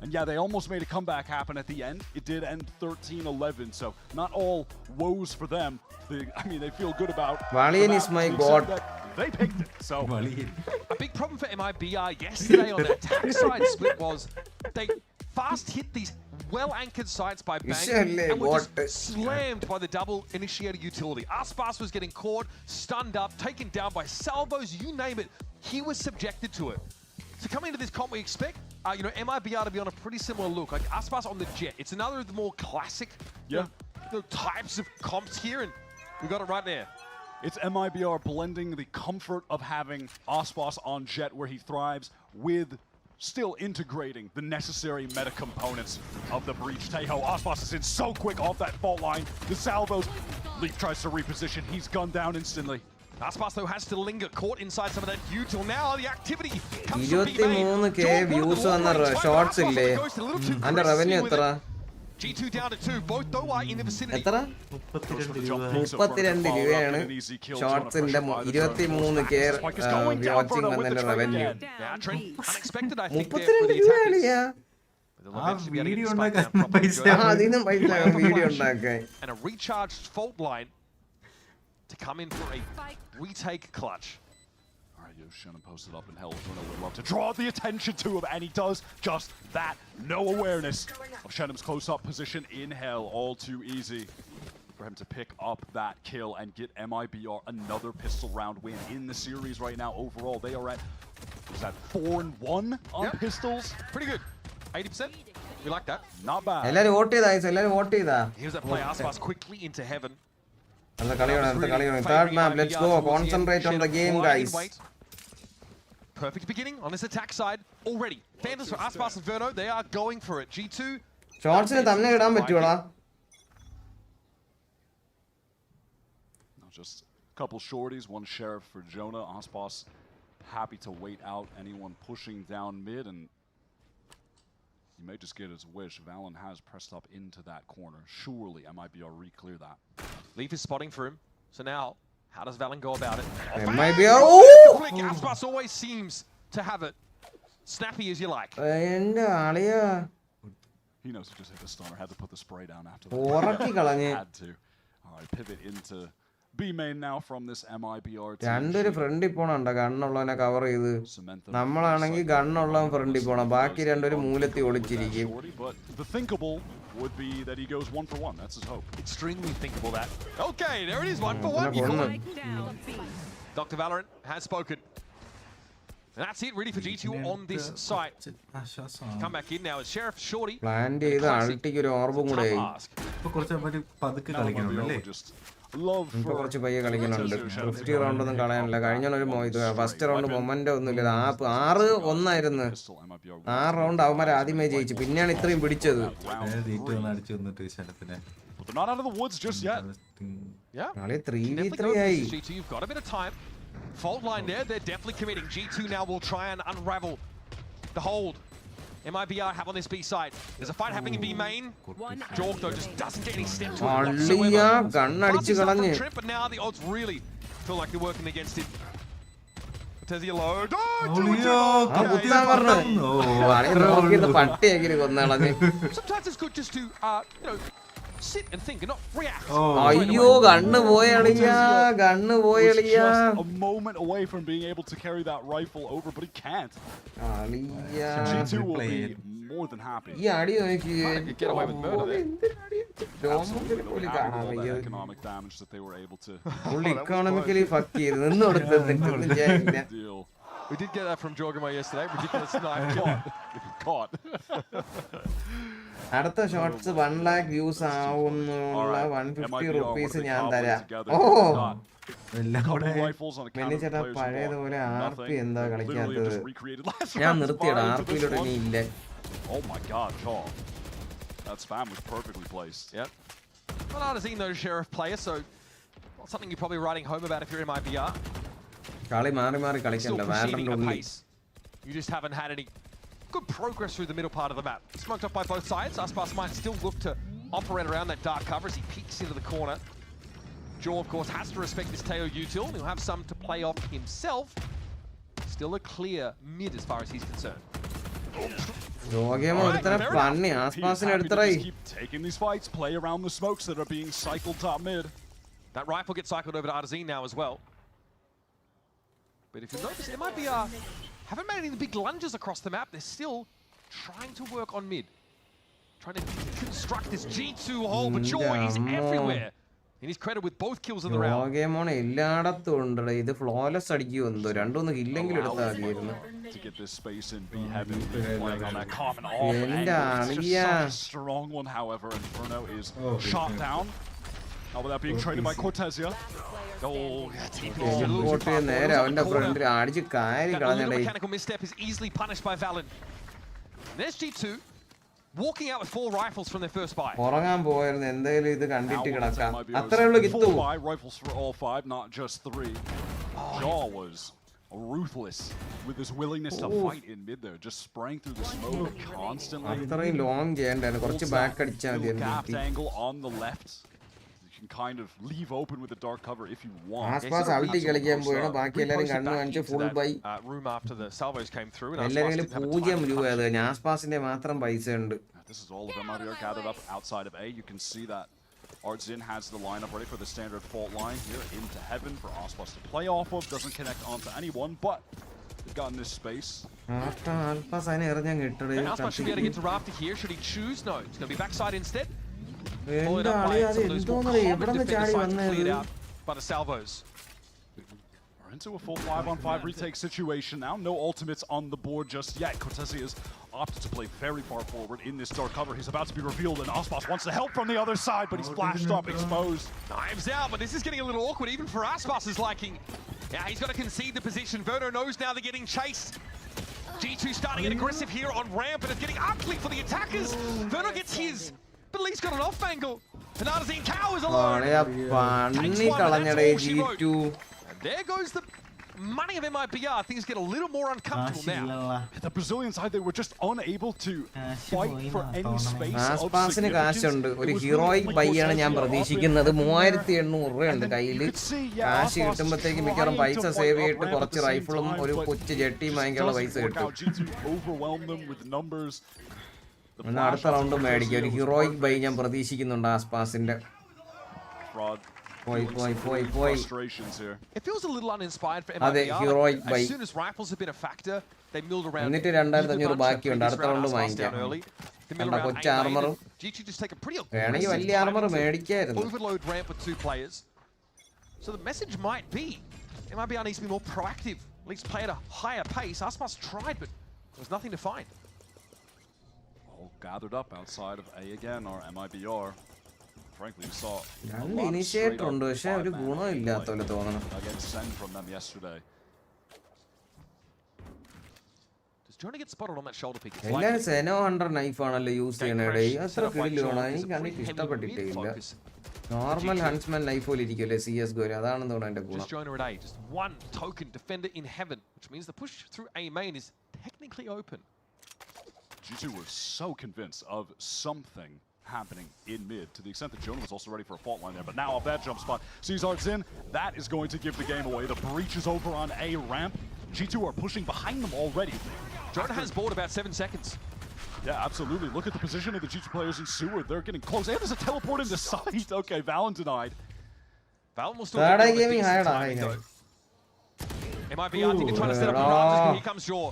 And yeah, they almost made a comeback happen at the end. It did end 13-11, so not all woes for them. They feel good about Valian is my god. They picked it, so a big problem for MIBR yesterday on the attack side split was they fast hit these well-anchored sites by BenQ and were just slammed by the double initiator utility. Aspas was getting caught, stunned up, taken down by salvos, you name it. He was subjected to it. So coming into this comp, we expect MIBR to be on a pretty similar look, like Aspas on the Jet. It's another of the more classic types of comps here, and we got it right there. It's MIBR blending the comfort of having Aspas on Jet where he thrives with still integrating the necessary meta components of the breach. Tejo, Aspas is in so quick off that fault line. The salvos. Leaf tries to reposition. He's gunned down instantly. Aspas though has to linger, caught inside some of that view till now. The activity comes from 23k views വന്ന shorts ഇല്ലേ അതിന്റെ revenue എത്ര G2 down to 2. Both though are in the vicinity. എത്ര 32 രൂപയാണ് ഷോർട്സിന്റെ 23k watching വന്നതിന്റെ revenue 32 രൂപയാണ് video ഉണ്ടാക്കാൻ പൈസ അതിനും പൈസ വീഡിയോ ഉണ്ടാക്കാൻ And a recharged fault line to come in for a retake clutch. Alright, Shannon posted up in hell. Bruno would love to draw the attention to him, and he does just that. No awareness of Shannon's close-up position in hell. All too easy for him to pick up that kill and get MIBR another pistol round win in the series right now. Overall, they are at, is that 4-1 on pistols? Pretty good. 80%. We like that. Not bad. എല്ലാരും vote ചെയ്താ എല്ലാരും vote ചെയ്താ Here's that play. Aspas quickly into heaven. Third map, let's go. Concentrate on the game, guys. Perfect beginning on this attack side already. Phantoms for Aspas and Verno, they are going for it. G2. ഷോർട്സിന് തന്നെ ഇടാൻ പറ്റൂടാ Just a couple shorties, one sheriff for Jonah. Aspas happy to wait out anyone pushing down mid, and he may just get his wish. Valen has pressed up into that corner. Surely MIBR re-clear that. Leaf is spotting for him. So now, how does Valen go about it? MIBR. Aspas always seems to have it. Snappy as you like. എന്റെ ആളിയാ He knows he just hit the stunner. Had to put the spray down after ഉറക്കി കളഞ്ഞ് Had to. All right, pivot into B main now from this MIBR team. രണ്ടൊരു ഫ്രണ്ടിൽ പോണണ്ട ഗണ്ണുള്ളവനെ cover ചെയ്ത് നമ്മളാണെങ്കിൽ ഗണ്ണുള്ളവൻ ഫ്രണ്ടിൽ പോണം ബാക്കി രണ്ടൊരു മൂലത്തിൽ ഒളിച്ചിരിക്കും But the thinkable would be that he goes 1 for 1. That's his hope. Extremely thinkable that. Okay, there it is, 1 for 1. Dr. Valorant has spoken. And that's it really for G2 on this site. Come back in now as Sheriff Shorty. Plan ചെയ്ത് അൾട്ടിക്ക് ഒരു ഓർബും കൂടെ ഇപ്പൊ കുറച്ച് പതുക്കെ കളിക്കണമല്ലേ കുറച്ച് പയ്യെ കളിക്കുന്നുണ്ട് 50 round ഒന്നും കളയാനില്ല കഴിഞ്ഞ ഒരു ഫസ്റ്റ് റൗണ്ട് മൊമെന്റ് ഒന്നുമില്ല 6-1 6 റൗണ്ട് അവന്മാർ ആദ്യമേ ജയിച്ചു പിന്നെയാണ് ഇത്രയും പിടിച്ചത് Not out of the woods just yet. കളി 3v3 ആയി You've got a bit of time. Fault line there, they're definitely committing. G2 now will try and unravel the hold. MIBR have on this B side. There's a fight happening in B main. Jorg though just doesn't get any step to it whatsoever. But now the odds really feel like they're working against him. Tezzy low. Sometimes it's good just to sit and think and not react. അയ്യോ gun പോയളിയാ gun പോയളിയാ Just a moment away from being able to carry that rifle over, but he can't. G2 will be more than happy. ഈ അടി നോക്കി Get away with murder The economic damage that they were able to economically fuck ചെയ്ത് നിന്ന് കൊടുത്തില്ല deal. We did get that from Jorgamo yesterday. Ridiculous knife Caught. അടുത്ത shorts 1 lakh views ആവുന്നുള്ള 150 rupees ഞാൻ തരാം ഓ ചേട്ടാ പഴയതുപോലെ RP എന്താ കളിക്കാത്തത് ഞാൻ നിർത്തിയടാ RPയിലൂടെ ഇനി ഇല്ല Oh my god, Chaw. That spam was perfectly placed. Yep. Well, not as those Sheriff players, so not something you're probably writing home about if you're in MIBR. കളി മാറി മാറി കളിക്കണ്ട വാലന്റ് ഉള്ളി You just haven't had any good progress through the middle part of the map. Smoked up by both sides. Aspas might still look to operate around that dark cover as he peeks into the corner. Joe, of course, has to respect this Teo util. He'll have some to play off himself. Still a clear mid as far as he's concerned. Keep taking these fights, play around the smokes that are being cycled top mid. That rifle gets cycled over to Arzine now as well. But if you notice, it might be haven't made any big lunges across the map. They're still trying to work on mid. Trying to construct this G2 hole, but Joy is everywhere. And he's credited with both kills in the round. ഇത് flawless അടിക്കുമെന്തോ രണ്ടൊന്നും ഇല്ലെങ്കിൽ എടുത്താൽ മതിയായിരുന്നു To get this space in B heaven, playing on that common off, and it's just such a strong one, however, and Inferno is shot down. How about that being traded by Cortesia? Oh, നേരെ അവന്റെ ഫ്രണ്ടിൽ അടിച്ച് കാര്യം കളഞ്ഞടേ. Mechanical misstep is easily punished by Valen. There's G2 walking out with 4 rifles from their first buy. ഉറങ്ങാൻ പോയിരുന്നു എന്തായാലും ഇത് കണ്ടിട്ട് കിടക്കാം. അത്രേ ഉള്ളൂ കിട്ടു. Rifles for all 5, not just 3. Jaw was ruthless with his willingness to fight in mid there, just spraying through the smoke constantly. അത്രയും ലോങ് ചെയ്യണ്ടായിരുന്നു. കുറച്ച് ബാക്ക് അടിച്ചാൽ മതിയായിരുന്നു. Gapped angle on the left. You can kind of leave open with the dark cover if you want. ആസ്പാസ് അൾട്ടി കളിക്കാൻ പോയാണ്. ബാക്കി എല്ലാരും കണ്ണു കാണിച്ച് full bye. Room after the salvos came through and എല്ലാരും 0 രൂപ അത്. ആസ്പാസിന്റെ മാത്രം പൈസ ഉണ്ട്. This is all of them out here gathered up outside of A. You can see that Artzin has the lineup ready for the standard fault line here into heaven for Aspas to play off of. Doesn't connect onto anyone, but they've gotten this space. Aspas should be able to get to Rafter here. Should he choose? No, it's going to be backside instead. Followed up by some of those more common defender sides cleared out by the salvos. We're into a full 5-on-5 retake situation now. No ultimates on the board just yet. Cortesia has opted to play very far forward in this dark cover. He's about to be revealed, and Aspas wants to help from the other side, but he's flashed up, exposed. Knives out, but this is getting a little awkward even for Aspas' liking. Yeah, he's got to concede the position. Verno knows now they're getting chased. G2 starting to get aggressive here on ramp, and it's getting ugly for the attackers. Verno gets his, but at least got an off angle. And Artazine Cow is alone. Takes one, and that's all she wrote. And there goes the money of MIBR. Things get a little more uncomfortable now. The Brazilian side, they were just unable to fight for any space. ആസ്പാസിന് കാശുണ്ട്. ഒരു heroic ബൈയാണ് ഞാൻ പ്രതീക്ഷിക്കുന്നത്. 3800 രൂപയുണ്ട് കയ്യിൽ. കാശ് കിട്ടുമ്പോഴത്തേക്ക് മിക്കവാറും പൈസ save ചെയ്തിട്ട് കുറച്ച് റൈഫിളും ഒരു കൊച്ചു ജെട്ടിയും വാങ്ങിക്കാനുള്ള പൈസ കിട്ടും. അടുത്ത റൗണ്ട് മേടിക്കും. ഒരു ഹീറോയിക് ബൈ ഞാൻ പ്രതീക്ഷിക്കുന്നുണ്ട് ആസ്പാസിന്റെ. It feels a little uninspired for MIBR. As soon as rifles have been a factor, they milled around. എന്നിട്ട് 2500 ബാക്കിയുണ്ട്. അടുത്ത റൗണ്ട് വാങ്ങിക്കാം. കൊച്ചു ആർമറും G2 just take a pretty വേണമെങ്കിൽ വലിയ armour മേടിക്കായിരുന്നു. overload ramp with 2 players. So the message might be MIBR needs to be more proactive. At least play at a higher pace. Aspas tried, but there was nothing to find. All gathered up outside of A again, or MIBR. Frankly, we saw രണ്ട് initiator ഉണ്ട്, പക്ഷെ ഒരു ഗുണമില്ലാത്ത പോലെ തോന്നണം. Against Sen from them yesterday. Just trying to get spotted on that shoulder pick. എല്ലാരും സെനോ 100 knife ആണല്ലോ use ചെയ്യണേ. അത്ര കിടിലാണ്. എനിക്ക് കണ്ടിട്ട് ഇഷ്ടപ്പെട്ടിട്ടേ ഇല്ല. നോർമൽ ഹൺസ്മാൻ നൈഫ് പോലെ ഇരിക്കുമല്ലേ CS ഗോൽ. അതാണെന്ന് തോന്നുന്നു എന്റെ ഗുണം. Just one token defender in heaven, which means the push through A main is technically open. G2 was so convinced of something happening in mid, to the extent that Jonah was also ready for a fault line there, but now off that jump spot, sees Artzin. That is going to give the game away. The breach is over on A ramp. G2 are pushing behind them already. Jonah has board about 7 seconds. Yeah, absolutely. Look at the position of the G2 players in sewer. They're getting close. And there's a teleport into sight. Okay, Valen denied. Valen will still get on the decent timing though. MIBR, I think they're trying to set up a Razer. Here comes Jaw.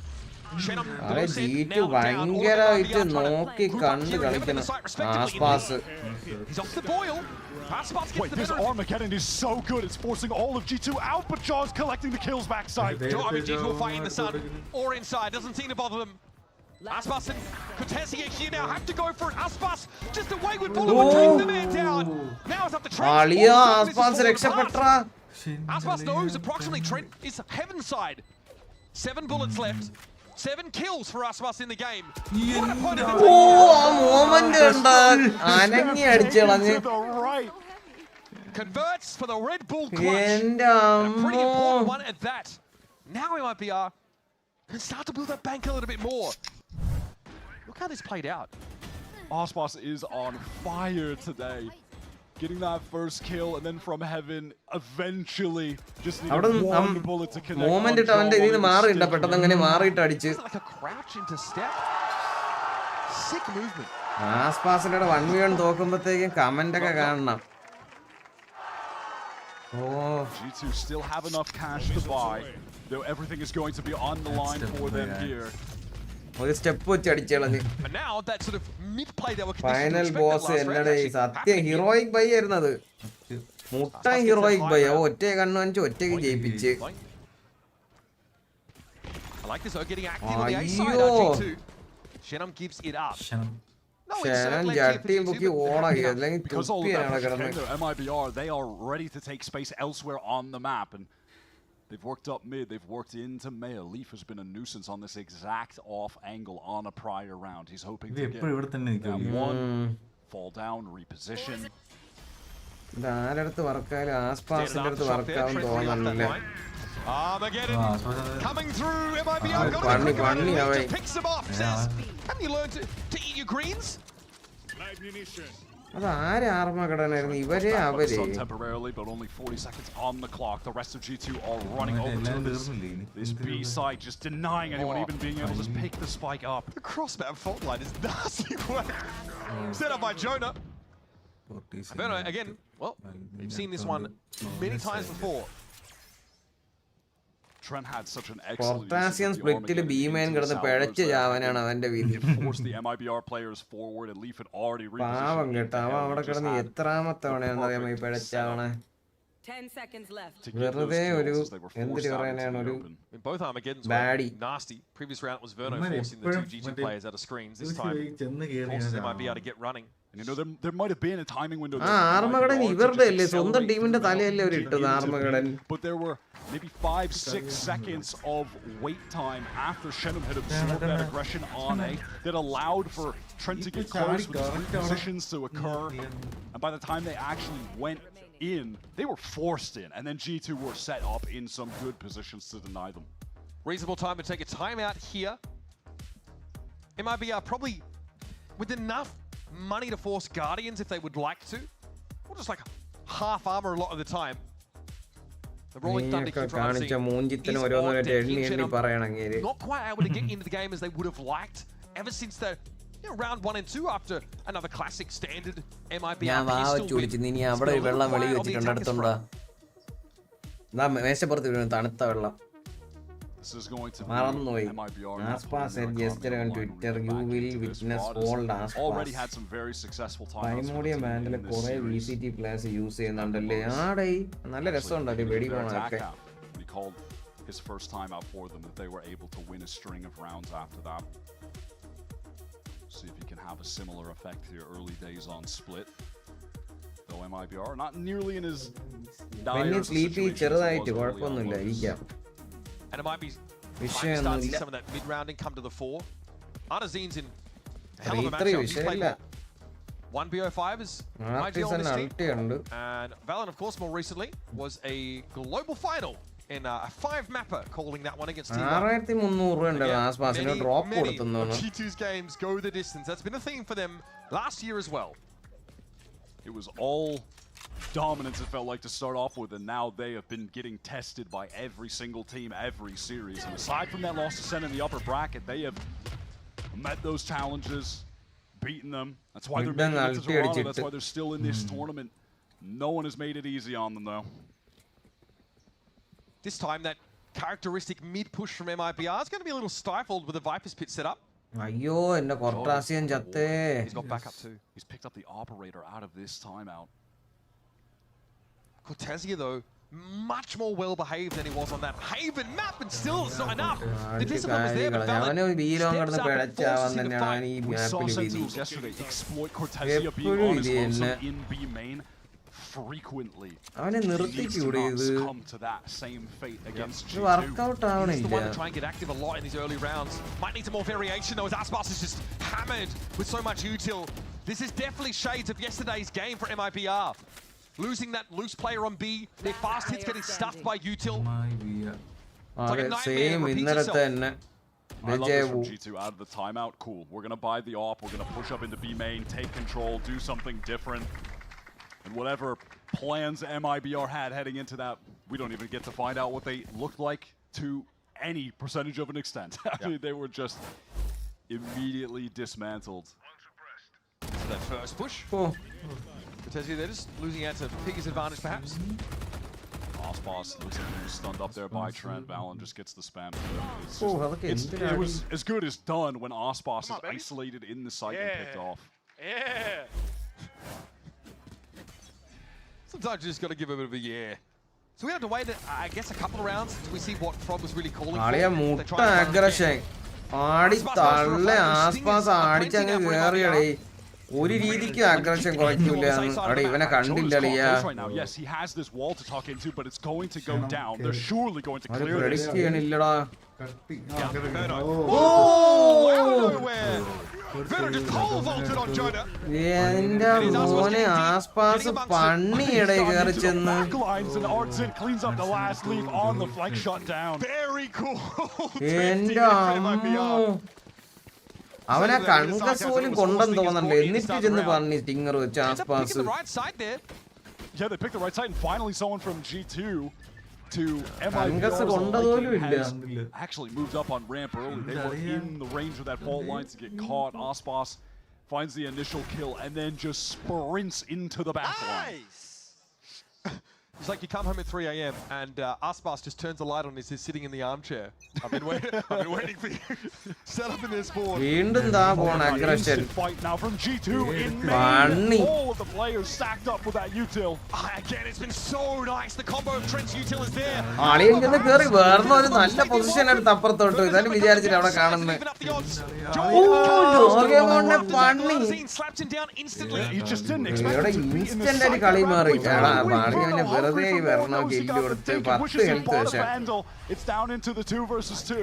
G2 ഭയങ്കരമായിട്ട് നോക്കി കണ്ട് കളിക്കണം ആസ്പാസ്. Wait, this Armageddon is so good. It's forcing all of G2 out, but Jaw's collecting the kills backside. G2 will fight in the sun or inside. Doesn't seem to bother them. Aspas and Cortesia here now have to go for it. Aspas just away with bullet and take the man down. Now it's up to Trent. Aspas രക്ഷപ്പെട്ട. Aspas knows approximately Trent is heaven side. 7 bullets left. 7 kills for Aspas in the game. What a point of the moment ഉണ്ട്. അനങ്ങി അടിച്ചു കളഞ്ഞു. Converts for the Red Bull clutch. A pretty important one at that. Now MIBR can start to build that bank a little bit more. Look how this played out. Aspas is on fire today. Getting that first kill, and then from heaven, eventually just needed one bullet to connect. Moment it avante idinu maarilla pettannu angane maariittu adichu. Like a crouch into step. Sick movement. Aspasinte 1v1 thokkumbothekkum comment okke kaananam. Oh, G2 still have enough cash to buy, though everything is going to be on the line for them here. ഒരു step വെച്ച് അടിച്ചളഞ്ഞ്. Final boss എന്നടേ സത്യം heroic by ആയിരുന്നത്. മുട്ട heroic by. ഒറ്റ കണ്ണു കാണിച്ച് ഒറ്റയ്ക്ക് ജയിപ്പിച്ച്. അയ്യോ Because all of that pressure came there, MIBR, they are ready to take space elsewhere on the map. And they've worked up mid, they've worked into male. Leaf has been a nuisance on this exact off angle on a prior round. He's hoping to get that one, fall down, reposition. Armageddon coming through. MIBR got to pick some off. Says, haven't you learned to eat your greens? Temporarily, but only 40 seconds on the clock. The rest of G2 are running over to this B side, just denying anyone even being able to pick the spike up. The crossbow fault line is nasty work. Set up by Jonah. Verno, again, well, we've seen this one many times before. Trent had such an excellent forced the MIBR players forward, and Leaf had already repositioned. 10 seconds left. Both Armageddons were nasty. Previous round was Verno forcing the two G2 players out of screens. This time, forces them might be able to get running. And you know, there might have been a timing window. But there were maybe 5-6 seconds of wait time after Shenum had absorbed that aggression on A that allowed for Trent to get close with his repositions to occur. And by the time they actually went in, they were forced in, and then G2 were set up in some good positions to deny them. Reasonable time to take a timeout here. MIBR probably with enough money to force Guardians if they would like to, or just like half armor a lot of the time. The Rolling Thunder keeps not quite able to get into the game as they would have liked ever since the round 1 and 2 after another classic standard MIBR. This is going to be Aspa said yesterday on Twitter, you will witness old Aspas. Already had some very successful times. VCT players use He called his first time out for them, that they were able to win a string of rounds after that. See if he can have a similar effect here early days on Split. Though MIBR not nearly in his dire situation. And it might be time to see some of that mid-rounding come to the fore. Artazine's in a hell of a matchup. He's played 1 BO5 is ideal on this team. And Valen, of course, more recently was a global final in a 5-mapper, calling that one against T1. Many of G2's games go the distance. That's been a theme for them last year as well. It was all dominance, it felt like, to start off with, and now they have been getting tested by every single team, every series. And aside from that loss to Sen in the upper bracket, they have met those challenges, beaten them. That's why they're making it to Toronto. That's why they're still in this tournament. No one has made it easy on them, though. This time, that characteristic mid-push from MIBR is going to be a little stifled with the Viper's Pit set up. He's got backup too. He's picked up the operator out of this timeout. Cortesia, though, much more well-behaved than he was on that Haven map, and still it's not enough. The discipline was there, but Valen steps up and forces him to fight. We saw Sentinels yesterday exploit Cortesia being on his lonesome in B main frequently. He needs to not succumb to that same fate against G2. He's the one to try and get active a lot in these early rounds. Might need some more variation, though, as Aspas is just hammered with so much util. This is definitely shades of yesterday's game for MIBR. Losing that loose player on B, their fast hits getting stuffed by util. It's like a nightmare, repeats itself. I love this from G2 out of the timeout. Cool. We're going to buy the op. We're going to push up into B main, take control, do something different. And whatever plans MIBR had heading into that, we don't even get to find out what they looked like to any percentage of an extent. I mean, they were just immediately dismantled. So that first push. Cortesia, they're just losing out to Piggy's advantage, perhaps. Aspas looks like he was stunned up there by Trent. Valen just gets the spam. It was as good as done when Aspas is isolated in the site and picked off. Yeah! Sometimes you just got to give a bit of a yeah. So we have to wait, I guess, a couple of rounds until we see what Frog was really calling for. ഒരു രീതിക്ക് aggression കുറയ്ക്കൂല അവിടെ ഇവനെ കണ്ടില്ലളിയാ Yes, he has this wall to tuck into, but it's going to go down. They're surely going to clear this. predict ചെയ്യണില്ലടാ എന്റെ മോനെ ആസ്പാസ് പണിയുടെ കയറി ചെന്ന് എന്റെ അമ്മോ അവനെ കൺകസ് പോലും കൊണ്ടെന്ന് തോന്നണ്ടേ എന്നിട്ട് ചെന്ന് പറഞ്ഞു സ്റ്റിങ്ങർ വെച്ച് ആസ്പാസ് Yeah, they picked the right side, and finally someone from G2 to concasse MIBR കൊണ്ടതുപോലും ഇല്ല actually moved up on ramp early. They were in the range of that fault line to get caught. Aspas finds the initial kill and then just sprints into the back line. It's like you come home at 3 a.m. and Aspas just turns the light on and is sitting in the armchair. I've been waiting for you. Set up in this board. വീണ്ടും ദാ പോണ aggression Fight now from G2 in പണി main. All of the players stacked up with that util. Again, it's been so nice. The combo of Trent's util is there. ആളിയും ചെന്ന് കേറി വേറെ ഒരു നല്ല position എടുത്ത് അപ്പുറത്തോട്ട് ഇതായാലും വിചാരിച്ചിട്ട് അവിടെ കാണുന്നത് പണി ഇവിടെ ഇൻസ്റ്റന്റ് ആയിട്ട് കളി മാറി പാളി അവനെ വെറുതെ വരണോ കില്ല് കൊടുത്ത് 10 health It's down into the 2 versus 2.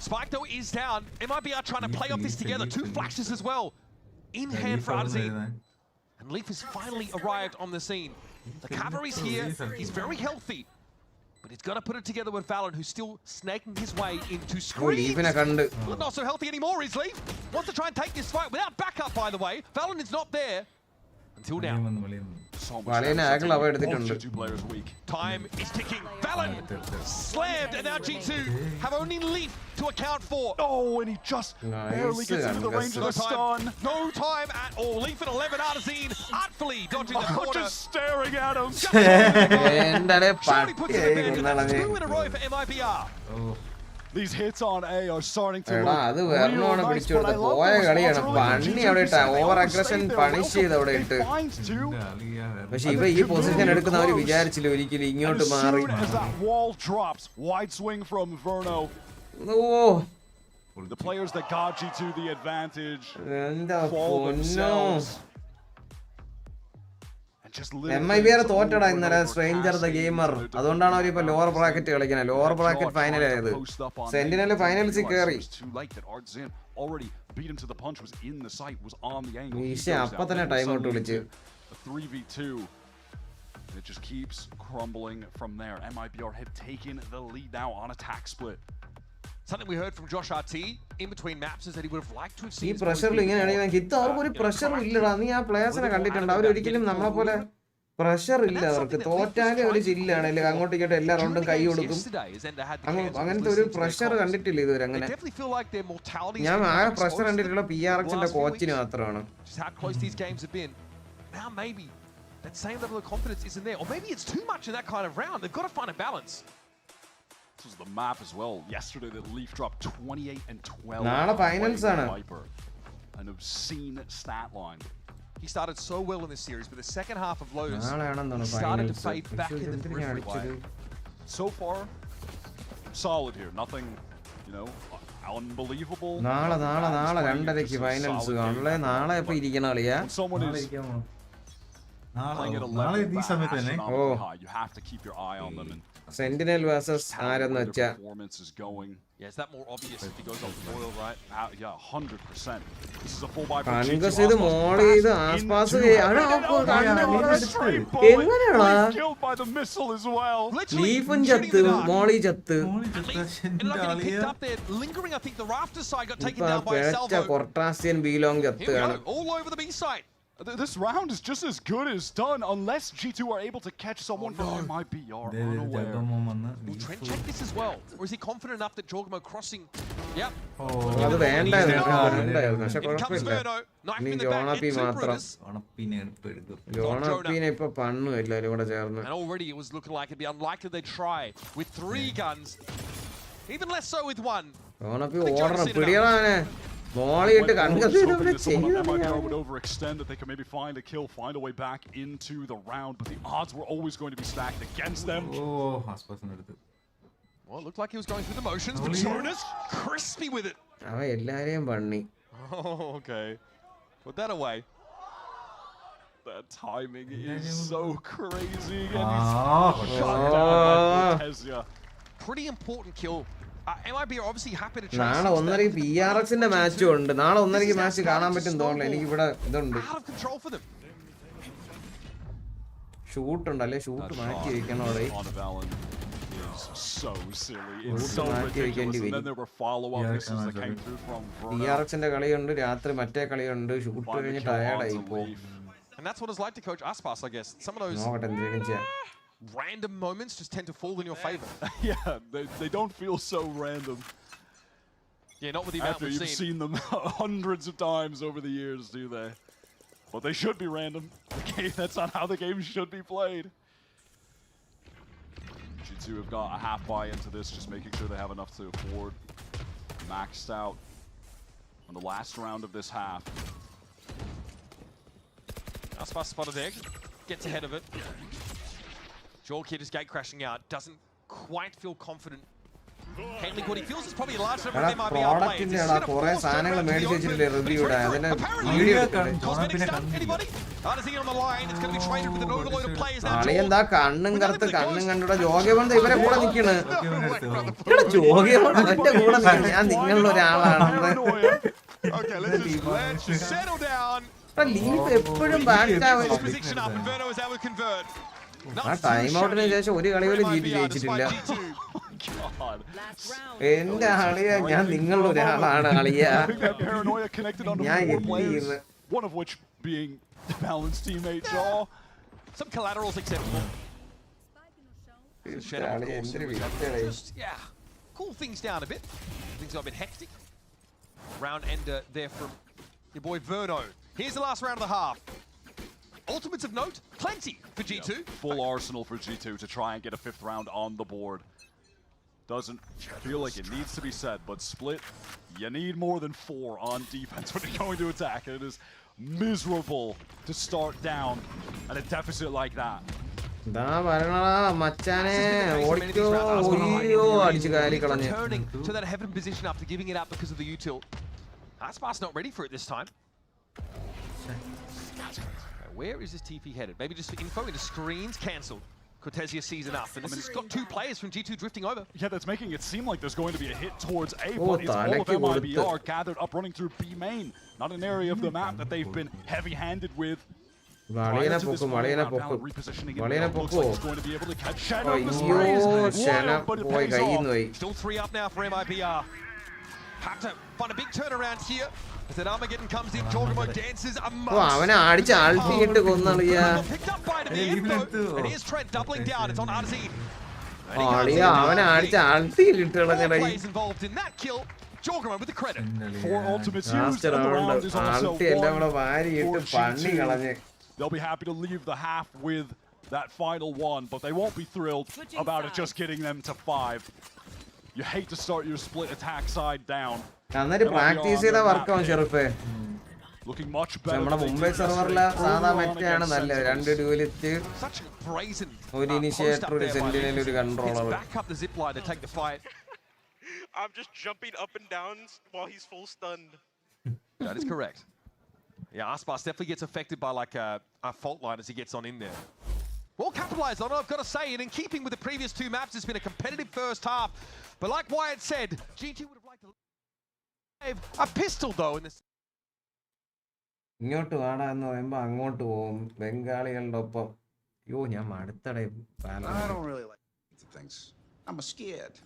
Spike though is down. MIBR trying to play off this together. 2 flashes as well. In hand for Arzine. And Leaf has finally arrived on the scene. The cavalry's here. He's very healthy. But he's got to put it together with Valen, who's still snaking his way into screens. Well, not so healthy anymore, is Leaf. Wants to try and take this fight without backup, by the way. Valen is not there. Until now. Two players weak. Time is ticking. Valen slammed, and now G2 have only Leaf to account for. Oh, and he just barely gets into the range of the stun. No time at all. Leaf at 11. Artazine artfully dodging the corner. Just staring at him. Surely puts it to bed. That's 2 in a row for MIBR. These hits on A are starting to അത് വേറെയാണ് പിടിച്ചോടുത്ത് പോയ കളിയാണ് പണി അവിടെ ഇട്ട over aggression punish ചെയ്ത് അവിടെ ഇട്ട് പക്ഷെ ഇവ ഈ പൊസിഷൻ എടുക്കുന്നവര് വിചാരിച്ചില്ല ഒരിക്കലും ഇങ്ങോട്ട് മാറി The players that got G2 the advantage fall themselves. MIBR തോറ്റടാ ഇന്നലെ സ്ട്രേഞ്ചർ ദ ഗെയിമർ അതുകൊണ്ടാണ് അവർ ഇപ്പൊ ലോവർ ബ്രാക്കറ്റ് കളിക്കുന്നത് ലോവർ ബ്രാക്കറ്റ് ഫൈനൽ ആയത് സെന്റിനൽ ഫൈനൽസിൽ കയറി അപ്പൊ തന്നെ ടൈം ഔട്ട് വിളിച്ച് 3v2. It just keeps crumbling from there. MIBR have taken the lead now on attack split. Something we heard from Josh RT in between maps is that he would have liked to have seen. ഈ പ്രഷറിൽ ഇങ്ങനെയാണെങ്കിൽ ഇത് അവർക്ക് ഒരു pressure ഇല്ലടാ നീ ആ പ്ലേയേഴ്സിനെ കണ്ടിട്ടുണ്ട് അവരൊരിക്കലും നമ്മളെ പോലെ പ്രഷർ ഇല്ല അവർക്ക് തോറ്റാലും ഒരു ചില്ലാണ് അല്ലെങ്കിൽ അങ്ങോട്ടും ഇങ്ങോട്ടും എല്ലാ റൗണ്ടും കൈ കൊടുക്കും അങ്ങനത്തെ ഒരു പ്രഷർ കണ്ടിട്ടില്ല ഇതുവരെ അങ്ങനെ ഞാൻ ആ പ്രഷർ കണ്ടിട്ടുള്ള PRXന്റെ കോച്ചിന് മാത്രമാണ് Now maybe that same level of confidence isn't there, or maybe it's too much in that kind of round. They've got to find a balance. This was the map as well. Yesterday, the Leaf dropped 28 and 12. നാളെ finals ആണ്. An obscene stat line. He started so well in this series, but the second half of Lotus started to fade back in the periphery. So far, solid here. Nothing, you know, unbelievable. നാളെ 2:30 finals ആണല്ലേ നാളെ ഇപ്പോ ഇരിക്കണ കളിയാ നാളെ ഈ സമയത്ത് തന്നെ You have to keep your eye on them. Sentinel versus ആരെന്ന് വെച്ചാ Yeah, is that more obvious if he goes off the oil, right? Yeah, 100%. This is a full buy for G2. ഇത് മോൾ ചെയ്ത് ആസ്പാസ് എങ്ങനെയാണോ ലീഫും ചത്ത് മോളി ചത്ത് ഇപ്പൊ കൊർട്ടാസിയൻ ബീലോങ് ചത്താണ് all over the B side. This round is just as good as done unless G2 are able to catch someone from MIBR unaware. Will Trent check this as well? Or is he confident enough that Jorgamo crossing? Yep. അത് വേണ്ടായിരുന്നു പക്ഷെ കുഴപ്പമില്ല ഇനി ജോണപ്പി മാത്രം ജോണപ്പിനെ ഇപ്പൊ പണ്ണു എല്ലാരും കൂടെ ചേർന്ന് And already it was looking like it'd be unlikely they'd try with 3 guns. Even less so with 1. ജോണപ്പി ഓടണം പിടിയണാനെ മോളിയിട്ട് concasse MIBR would overextend that they could maybe find a kill, find a way back into the round, but the odds were always going to be stacked against them. Well, it looked like he was going through the motions, but Jonas crispy with it. അവ എല്ലാരെയും പണ്ണി Oh, okay. Put that away. That timing is so crazy. And Ah, he's shot down by Cortezia. Pretty important kill. MIB are obviously happy to നാളെ 1:30 PRXന്റെ മാച്ചും ഉണ്ട്. നാളെ 1:30 match കാണാൻ പറ്റും തോന്നുന്നു. എനിക്ക് ഇവിടെ ഇതുണ്ട്. ഷൂട്ട് ഉണ്ട് അല്ലേ? ഷൂട്ട് മാറ്റി വെക്കണം അവിടെ. So silly. It's so ridiculous. And then there were follow-up misses that came through from Bruno. PRXന്റെ കളിയുണ്ട്, രാത്രി മറ്റേ കളിയുണ്ട്. ഷൂട്ട് കഴിഞ്ഞ് ടയർഡ് ആയി പോ. And that's what it's like to coach Aspas, I guess. Some of those random moments just tend to fall in your favor. Yeah, they don't feel so random. Yeah, not with the amount you've seen them hundreds of times over the years, do they? But they should be random. Okay, that's not how the game should be played. G2 have got a half buy into this, just making sure they have enough to afford. Maxed out on the last round of this half. Aspas spotted egg, gets ahead of it. Joel Kidd is gate crashing out, doesn't quite feel confident. Handling what he feels is probably a large number of MIBR players. Anybody? Artisan on the line, it's going to be traded with an overload of players now. Okay, let's just settle down. Position up and Verno is able to convert. Time ഔട്ടിന് ശേഷം ഒരു കളി പോലും ജീറ്റ് ജയിച്ചിട്ടില്ല. എന്റെ ആളിയ ഞാൻ നിങ്ങളുടെ ഒരാളാണ് ആളിയ. ഞാൻ one of which being the balanced teammate Jaw. Some collaterals acceptable. Yeah, cool things down a bit. Things got a bit hectic. Round ender there from your boy Verno. Here's the last round of the half. Ultimates of note, plenty for G2. Yep. Full arsenal for G2 to try and get a 5th round on the board. Doesn't feel like it needs to be said, but Split, you need more than 4 on defense when you're going to attack. It is miserable to start down at a deficit like that. Returning to that heaven position after giving it up because of the util. Aspas not ready for it this time. Where is this TP headed? Maybe just for info into screens cancelled. Cortezia sees enough, and this has got 2 players from G2 drifting over. Yeah, that's making it seem like there's going to be a hit towards A, but it's all of MIBR gathered up running through B main. Not an area of the map that they've been heavy-handed with. Repositioning it looks like it's going to be able to catch Shadow. But it pays off. Still 3 up now for MIBR. Have to find a big turnaround here. As that Armageddon comes in, Jorgamo dances amongst. Picked up by the info, and here's Trent doubling down. It's on Artisan. Players involved in that kill. Jorgamo with the credit. 4 ultimates used, and the round is also won for G2. They'll be happy to leave the half with that final one, but they won't be thrilled about it just getting them to 5. You hate to start your split attack side down. Practice ചെയ്ത വർക്കാവും ഷെറിഫേ. നമ്മുടെ മുംബൈ സെർവറിലെ സാധാ മെറ്റയാണ് നല്ലത്. 2 ഡ്യൂലിസ്റ്റ്, ഒരു initiator, ഒരു sentinel, ഒരു controller. I'm just jumping up and down while he's full stunned. That is correct. Yeah, Aspas definitely gets affected by like a fault line as he gets on in there. Well capitalized on it, I've got to say, and in keeping with the previous 2 maps, it's been a competitive first half. But like Wyatt said, G2 would have liked to save a pistol though in this. ഇങ്ങോട്ട് വാടാ എന്ന് പറയുമ്പോ അങ്ങോട്ട് പോകും ബംഗാളികളുടെ ഒപ്പം. യോ ഞാൻ മടുത്തടേ. I don't really like things. I'm scared.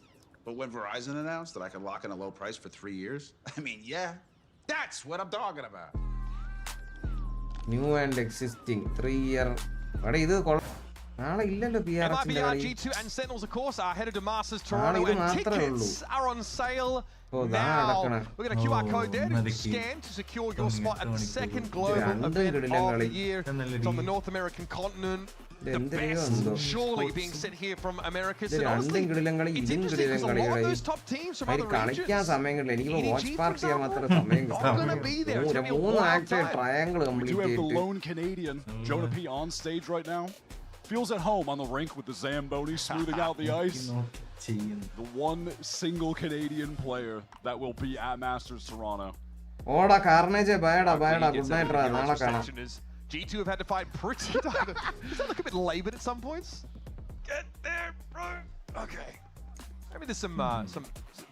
But when Verizon announced that I could lock in a low price for 3 years, I mean, yeah, that's what I'm talking about. New and existing 3-year. What is this? നാളെ ഇല്ലല്ലോ MIBR, G2 and Sentinels of course are headed to Masters Toronto, and tickets are on sale now. We've got a QR code there to scan to secure your spot at the 2nd global event of the year. It's on the North American continent. The best surely being sent here from Americas. And honestly, it's interesting because a lot of those top teams from other regions, not going to be there. It's going to be a wild time. We do have the lone Canadian, Jonah P, on stage right now. Feels at home on the rink with the Zamboni smoothing out the ice. The one single Canadian player that will be at Masters Toronto. Oda Carnage, Bayada, good night, G2 have had to fight pretty hard. Does that look a bit labored at some points? Get there, bro. Okay. Maybe there's some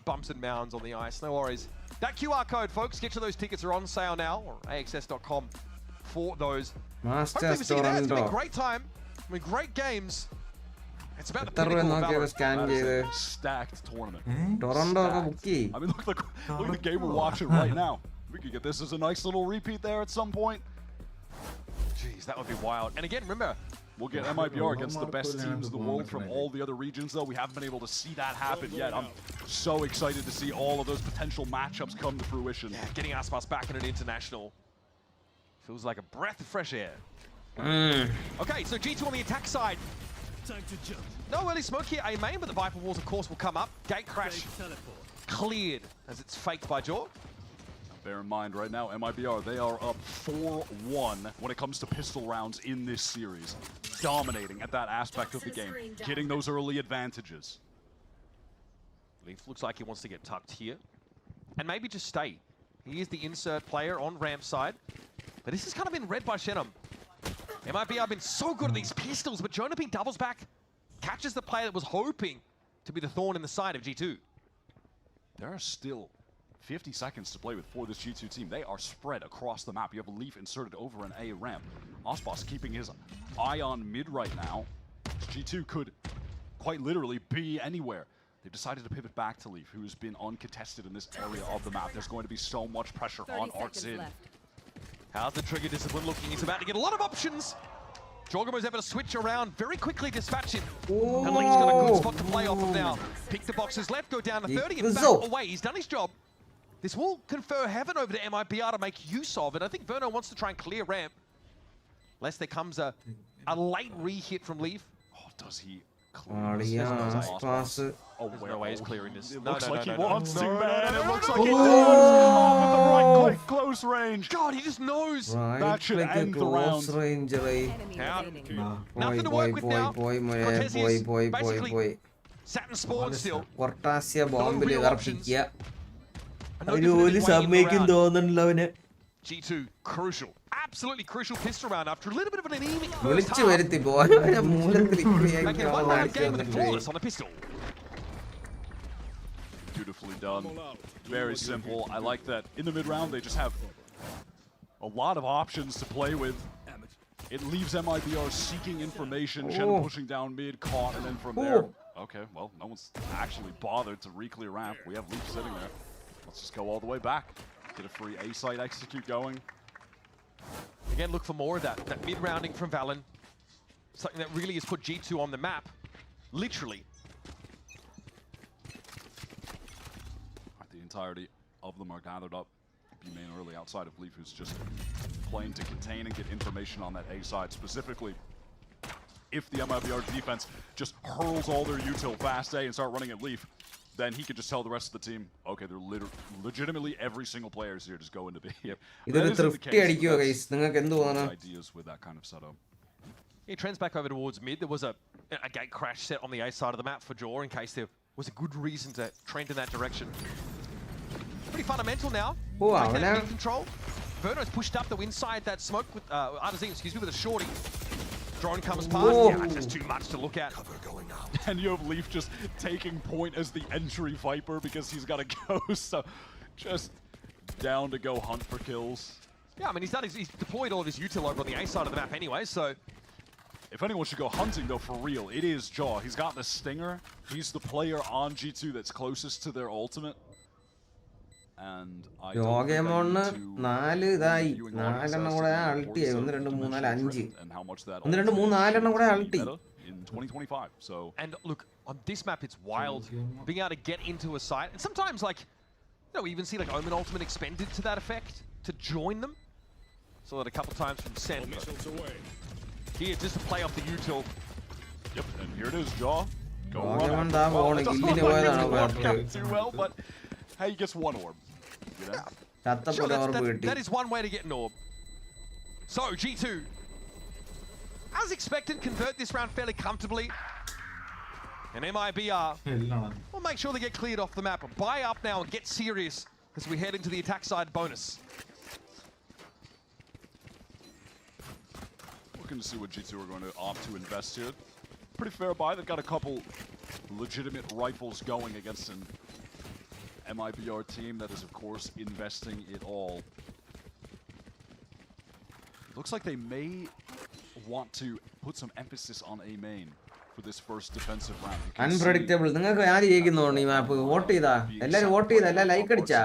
bumps and mounds on the ice. No worries. That QR code, folks, get you those tickets are on sale now, or AXS.com for those. Hopefully we see you there. It's been a great time. I mean, great games. It's about the pinnacle of Valorant. Stacked tournament. Toronto. I mean, look at the game we're watching right now. We could get this as a nice little repeat there at some point. Jeez, that would be wild. And again, remember, we'll get MIBR against the best teams in the world from all the other regions, though. We haven't been able to see that happen yet. I'm so excited to see all of those potential matchups come to fruition. Yeah, getting Aspas back in an international feels like a breath of fresh air. Okay, so G2 on the attack side. Time to jump. No early smoke here, A main, but the Viper walls, of course, will come up. Gate crash cleared as it's faked by Jaw. Bear in mind, right now, MIBR, they are up 4-1 when it comes to pistol rounds in this series. Dominating at that aspect of the game, getting those early advantages. Leaf looks like he wants to get tucked here. And maybe just stay. He is the insert player on ramp side. But this has kind of been read by Shenum. MIBR have been so good at these pistols, but Jonah P doubles back, catches the player that was hoping to be the thorn in the side of G2. There are still 50 seconds to play with for this G2 team. They are spread across the map. You have a Leaf inserted over an A ramp. Osbos keeping his eye on mid right now. G2 could quite literally be anywhere. They've decided to pivot back to Leaf, who's been uncontested in this area of the map. There's going to be so much pressure on Artzin. How's the trigger discipline looking? He's about to get a lot of options. Jorgamo's able to switch around, very quickly dispatch him. And Lee's got a good spot to play off of now. Pick the boxes left, go down to 30 and back away. He's done his job. This will confer heaven over to MIBR to make use of it. I think Verno wants to try and clear ramp. Lest there comes a late re-hit from Leaf. Oh, does he clear this? Oh, there's no way he's clearing this. It looks like he wants to, man. It looks like he does. Oh, with the right click, close range. God, he just knows. That should end the round. Nothing to work with now. Basically, sat and spawned still. G2, crucial. Absolutely crucial pistol round after a little bit of an anemic first half. Making a one-round game with a flawless on the pistol. Beautifully done. Very simple. I like that in the mid-round they just have a lot of options to play with. It leaves MIBR seeking information, Shen pushing down mid, caught, and then from there. Okay, well, no one's actually bothered to re-clear ramp. We have Leaf sitting there. Let's just go all the way back. Get a free A site execute going. Again, look for more of that mid-rounding from Valen. Something that really has put G2 on the map. Literally. The entirety of them are gathered up. B-main early outside of Leaf, who's just playing to contain and get information on that A side. Specifically, if the MIBR defense just hurls all their util fast A and start running at Leaf, then he could just tell the rest of the team, okay, they're legitimately every single player is here, just go into B. Yep. Ideas with that kind of setup. He trends back over towards mid. There was a gate crash set on the A side of the map for Jaw in case there was a good reason to trend in that direction. Pretty fundamental now. Control. Verno's pushed up though inside that smoke with Artazine, excuse me, with a shorty. Drone comes past. Yeah, that's just too much to look at. And you have Leaf just taking point as the entry Viper because he's got to go. So just down to go hunt for kills. Yeah, I mean, he's deployed all of his util over on the A side of the map anyway, so. If anyone should go hunting, though, for real, it is Jaw. He's got the Stinger. He's the player on G2 that's closest to their ultimate. And I don't think I need to and how much that in 2025. So. And look, on this map, it's wild being able to get into a site. And sometimes, like, you know, we even see like Omen Ultimate expended to that effect to join them. Saw that a couple times from Sen. Here, just to play off the util. Yep, and here it is, Jaw. Go run too well, but hey, he gets one orb. You know? Sure, that is one way to get an orb. So, G2, as expected, convert this round fairly comfortably. And MIBR will make sure they get cleared off the map. Buy up now and get serious as we head into the attack side bonus. Looking to see what G2 are going to opt to invest here. Pretty fair buy. They've got a couple legitimate rifles going against an MIBR team that is, of course, investing it all. Looks like they may want to put some emphasis on A main for this first defensive round. Unpredictable. നിങ്ങൾക്ക് ആര് ജയിക്കുന്നോണ്ട് ഈ മാപ്പ് vote ചെയ്താ എല്ലാരും vote ചെയ്താ എല്ലാം like അടിച്ചാ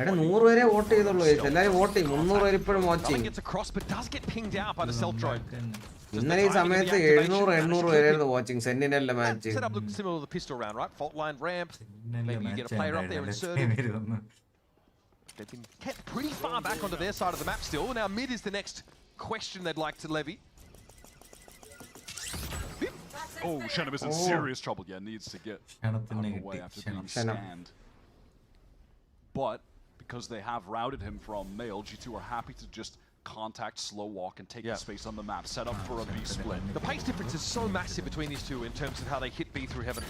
എടാ 100 പേരെ വോട്ട് ചെയ്തുള്ളൂ എല്ലാരും വോട്ട് ചെയ്യും 300 പേര് ഇപ്പോഴും വാച്ചിങ് ഇന്നലെ ഈ സമയത്ത് 700-800 പേരായിരുന്നു വാച്ചിങ് സെന്റിനലിലെ match They've been kept pretty far back onto their side of the map still. Now mid is the next question they'd like to levy. Oh, Shenum is in serious trouble. Yeah, needs to get out of the way after being scanned. But because they have routed him from male, G2 are happy to just contact, slow walk, and take the space on the map. Set up for a B split. The pace difference is so massive between these two in terms of how they hit B through heaven.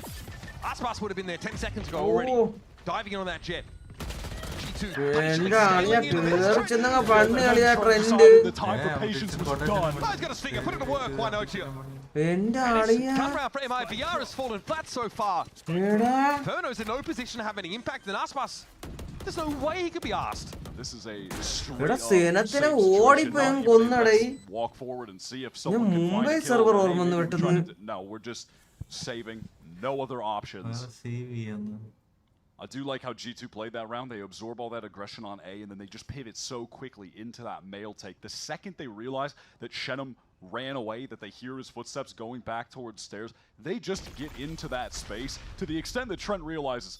Aspas would have been there 10 seconds ago already. Diving in on that jet. G2. The time for patience was done. He's got a stinger. Put it to work. Why not you? Comeback for MIBR has fallen flat so far. Verno's in no position to have any impact, and Aspas, there's no way he could be asked. This is a straight up walk forward and see if someone can find a kill. No, we're just saving. No other options. I do like how G2 played that round. They absorb all that aggression on A, and then they just pivot so quickly into that male take. The second they realize that Shenum ran away, that they hear his footsteps going back towards stairs, they just get into that space to the extent that Trent realizes,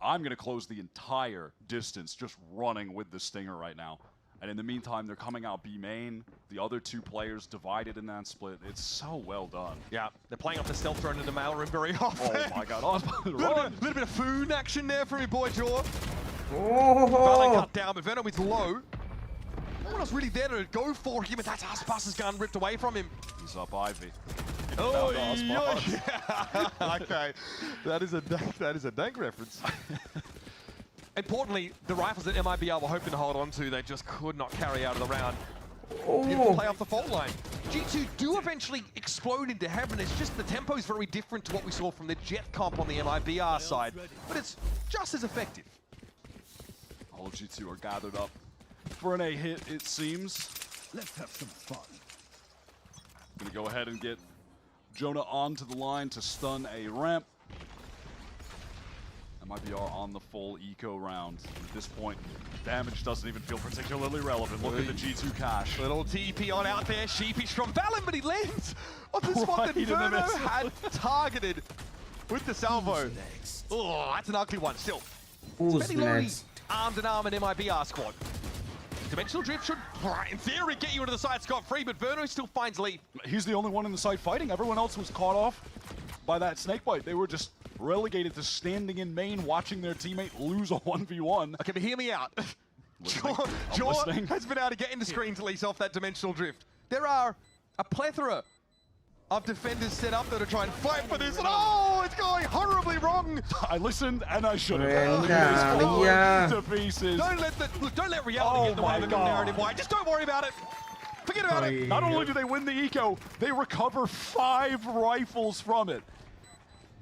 I'm going to close the entire distance just running with the stinger right now. And in the meantime, they're coming out B main. The other two players divided in that split. It's so well done. Yeah, they're playing off the stealth drone in the mail room very often. Oh my god. Little bit of food action there from your boy Jaw. Oh, cut down, but Venom is low. No one else really there to go for him, and that's Aspas's gun ripped away from him. He's up Ivy. Oh, yeah. Okay. That is a dank reference. Importantly, the rifles that MIBR were hoping to hold on to, they just could not carry out of the round. Beautiful play off the fault line. G2 do eventually explode into heaven. It's just the tempo is very different to what we saw from the jet comp on the MIBR side, but it's just as effective. All of G2 are gathered up for an A hit, it seems. Let's have some fun. Gonna go ahead and get Jonah onto the line to stun a ramp. MIBR on the full eco round. At this point, damage doesn't even feel particularly relevant. Look at the G2 cash. Little TP on out there, sheepish from Valen, but he lands on the spot that Verno had targeted with the salvo. Oh, that's an ugly one still. Armed and arm in MIBR squad. Dimensional drift should, in theory, get you into the side scot-free, but Verno still finds lead. He's the only one in the side fighting. Everyone else was caught off by that snakebite. They were just relegated to standing in main, watching their teammate lose a 1v1. Okay, but hear me out. Jaw has been able to get into screens at least off that dimensional drift. There are a plethora of defenders set up that are trying to fight for this, and oh, it's going horribly wrong. I listened and I should have. To pieces. Don't let reality get in the way of the narrative. Why? Just don't worry about it. Forget about it. Not only do they win the eco, they recover 5 rifles from it.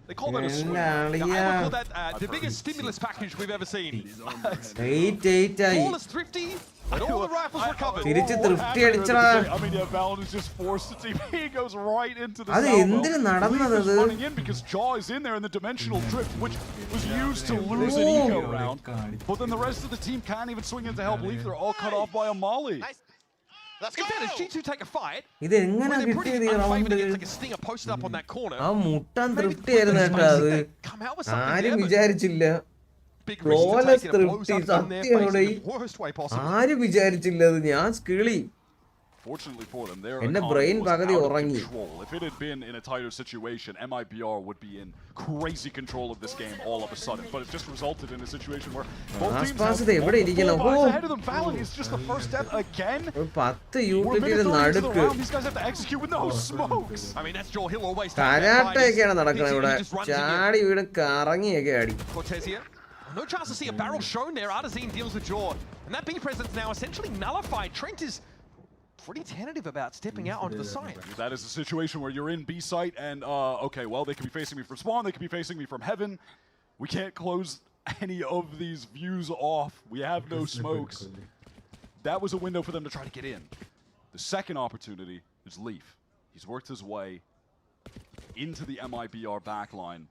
They call that a swing. I would call that the biggest stimulus package we've ever seen. Flawless thrifty, and all the rifles recovered. I mean, yeah, Valen is just forced to TP. He goes right into the salvo. Leaf is running in because Jaw is in there in the dimensional drift, which was used to lose an eco round. But then the rest of the team can't even swing in to help Leaf. They're all cut off by a molly. Let's go. G2 take a fight. ഇത് എങ്ങനെ കിട്ടിയത് ഈ round ആ മുട്ടാൻ തൃപ്തിയായിരുന്നു കേട്ടോ അത് ആരും വിചാരിച്ചില്ല flawless തൃപ്തി സത്യമാണ് ആരും വിചാരിച്ചില്ല അത് ഞാൻ സ്കിളി Fortunately for them, their എന്റെ ബ്രെയിൻ പകുതി ഉറങ്ങി. If it had been in a tighter situation, MIBR would be in crazy control of this game all of a sudden. But it just resulted in a situation where both teams have multiple ahead of them. Valen is just the first step again. 10 യൂട്ടിലിറ്റിയുടെ നടുക്ക് these guys have to execute with no smokes. I mean, that's Jaw. He'll always കരാട്ടയൊക്കെയാണ് നടക്കുന്നത് ഇവിടെ. ചാടി വീട് കറങ്ങിയൊക്കെ ആടി. No chance to see a barrel shown there. Artazine deals with Jaw. And that B presence now essentially nullified. Trent is pretty tentative about stepping out onto the site. That is a situation where you're in B site and, okay, well, they could be facing me from spawn, they could be facing me from heaven. We can't close any of these views off. We have no smokes. That was a window for them to try to get in. The second opportunity is Leaf. He's worked his way into the MIBR backline.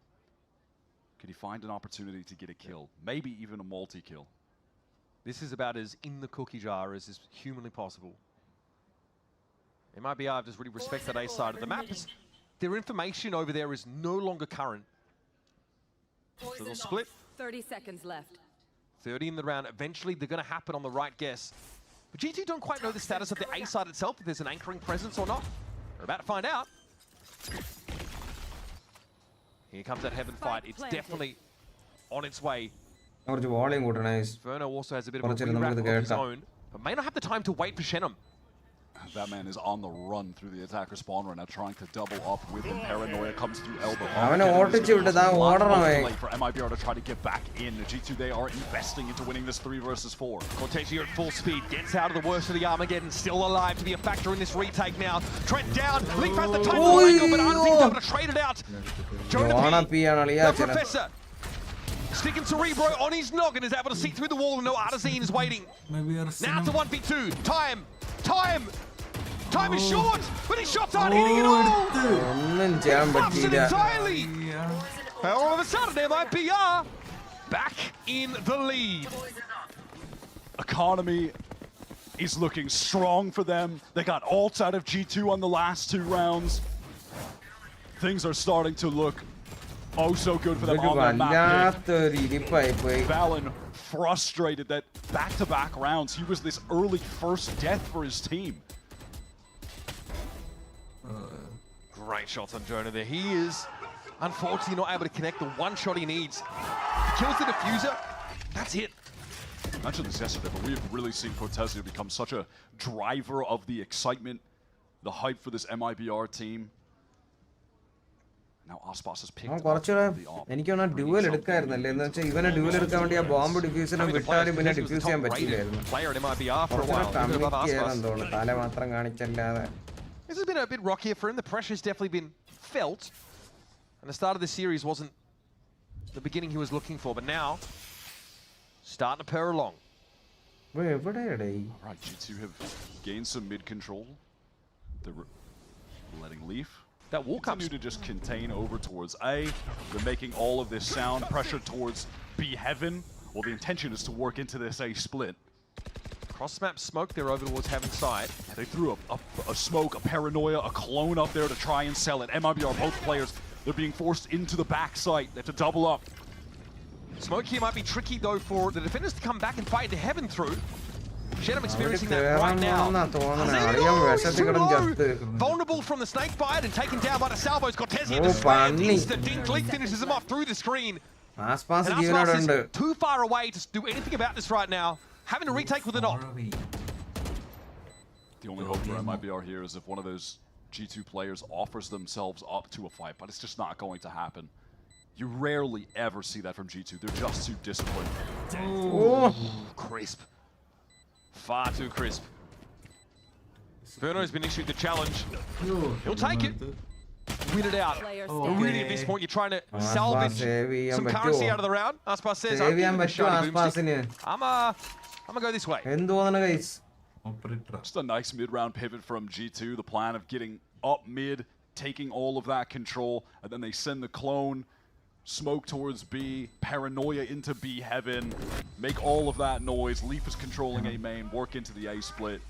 Could he find an opportunity to get a kill? Maybe even a multi-kill. This is about as in the cookie jar as is humanly possible. MIBR just really respect that A side of the map. Their information over there is no longer current. So they'll split. 30 seconds left. 30 in the round. Eventually, they're going to happen on the right guess. But G2 don't quite know the status of the A side itself, if there's an anchoring presence or not. We're about to find out. Here comes that heaven fight. It's definitely on its way. Verno also has a bit of a re-wrap of his own, but may not have the time to wait for Shenum. That man is on the run through the attacker spawn right now, trying to double up with him. Paranoia comes through elbow. For MIBR to try to get back in. G2, they are investing into winning this 3 versus 4. Cortez here at full speed, gets out of the worst of the Armageddon, still alive to be a factor in this retake now. Trent down, Leaf has the time to angle, but Arnzing's able to trade it out. The Professor, sticking Cerebro on his noggin, is able to see through the wall and no Artazine is waiting. Now to 1v2, Time is short, but his shots aren't hitting at all. He fluffs it entirely. All of a sudden, MIBR back in the lead. Economy is looking strong for them. They got ults out of G2 on the last 2 rounds. Things are starting to look oh so good for them on that map. Valen frustrated that back-to-back rounds, he was this early first death for his team. Great shots on Jonah there. He is unfortunately not able to connect the one shot he needs. Kills the diffuser. That's it. I mentioned this yesterday, but we've really seen Cortezio become such a driver of the excitement, the hype for this MIBR team. Now Aspas has picked up the op. Player at MIBR for a while. This has been a bit rockier for him. The pressure's definitely been felt. And the start of the series wasn't the beginning he was looking for, but now, starting to purr along. Alright, G2 have gained some mid control. They're letting Leaf that wall continue to just contain over towards A. They're making all of this sound pressure towards B heaven. Well, the intention is to work into this A split. Cross-map smoke, they're over towards heaven side. They threw a smoke, a paranoia, a clone up there to try and sell it. MIBR, both players, they're being forced into the back site. They have to double up. Smoke here might be tricky though for the defenders to come back and fight to heaven through. Shenum experiencing that right now. Vulnerable from the snake bite and taken down by the salvos. Cortezia, the slam, insta-dink, Leaf finishes him off through the screen. And Aspas is too far away to do anything about this right now. Having to retake with an op. The only hope for MIBR here is if one of those G2 players offers themselves up to a fight, but it's just not going to happen. You rarely ever see that from G2. They're just too disciplined. Oh, crisp. Far too crisp. Verno's been issued the challenge. He'll take it. Win it out. Really, at this point, you're trying to salvage some currency out of the round. Aspas says, I'm gonna go this way. Just a nice mid-round pivot from G2. The plan of getting up mid, taking all of that control, and then they send the clone, smoke towards B, paranoia into B heaven, make all of that noise. Leaf is controlling A main, work into the A split.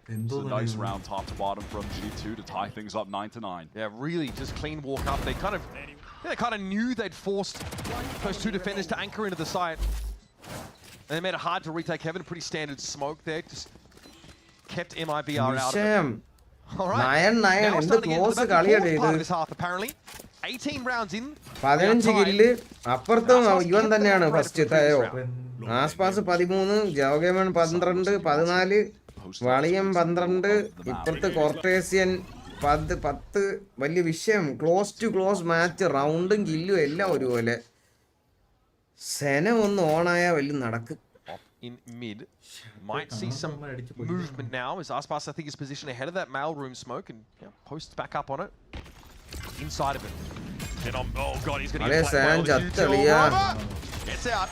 It's a nice round top to bottom from G2 to tie things up 9-9. Yeah, really just clean walk up. They kind of knew they'd forced those 2 defenders to anchor into the site. And they made it hard to retake heaven. Pretty standard smoke there. Just kept MIBR out of it. All right. Now we're starting to get into the fourth part of this half, apparently. 18 rounds in. 15 kill. അപ്പുറത്തും ഇവൻ തന്നെയാണ് first തായോ. ആസ്പാസ് 13, ജോഗേമൻ 12, 14, വളിയം 12, ഇപ്പുറത്ത് കോർട്ടേസിയൻ 10. വലിയ വിഷയം. Close to close match, റൗണ്ടും കില്ലും എല്ലാം ഒരുപോലെ. Senna ഒന്ന് ഓണായ വലിയ നടക്കും. in mid. Might see some movement now as Aspas, I think, is positioned ahead of that mailroom smoke and posts back up on it. Inside of it. And oh god, he's going to get flat. It's out.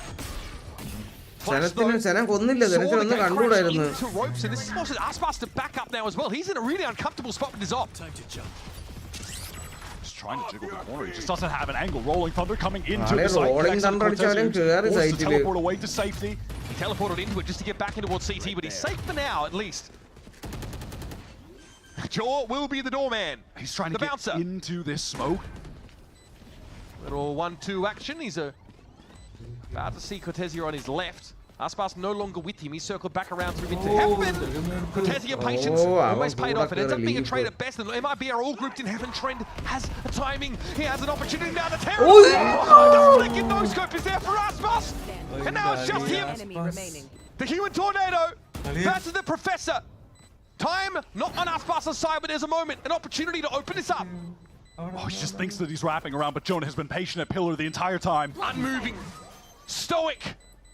Senan കൊന്നില്ല സെനത്തിന് ഒന്ന് കണ്ടുകൂടായിരുന്നു. Into ropes, and this is forcing Aspas to back up now as well. He's in a really uncomfortable spot with his op. Just trying to jiggle the corner. He just doesn't have an angle. Rolling Thunder coming into the site. Rolling Thunder അടിച്ചാലും കേറി Forced to സൈറ്റില്. teleport away to safety. He teleported into it just to get back in towards CT, but he's safe for now at least. Jaw will be the doorman. He's trying to get bouncer into this smoke. Little 1-2 action. He's about to see Cortezia on his left. Aspas no longer with him. He's circled back around through into Heaven. Cortezia patience always paid off. It ends up being a trade at best. And MIBR all grouped in Heaven. Trend has a timing. He has an opportunity now to tear it. The flick no scope is there for Aspas. And now it's just him. The human tornado versus the professor. Time not on Aspas' side, but there's a moment, an opportunity to open this up. Oh, he just thinks that he's wrapping around, but Jonah has been patient at Pillar the entire time. Unmoving. Stoic.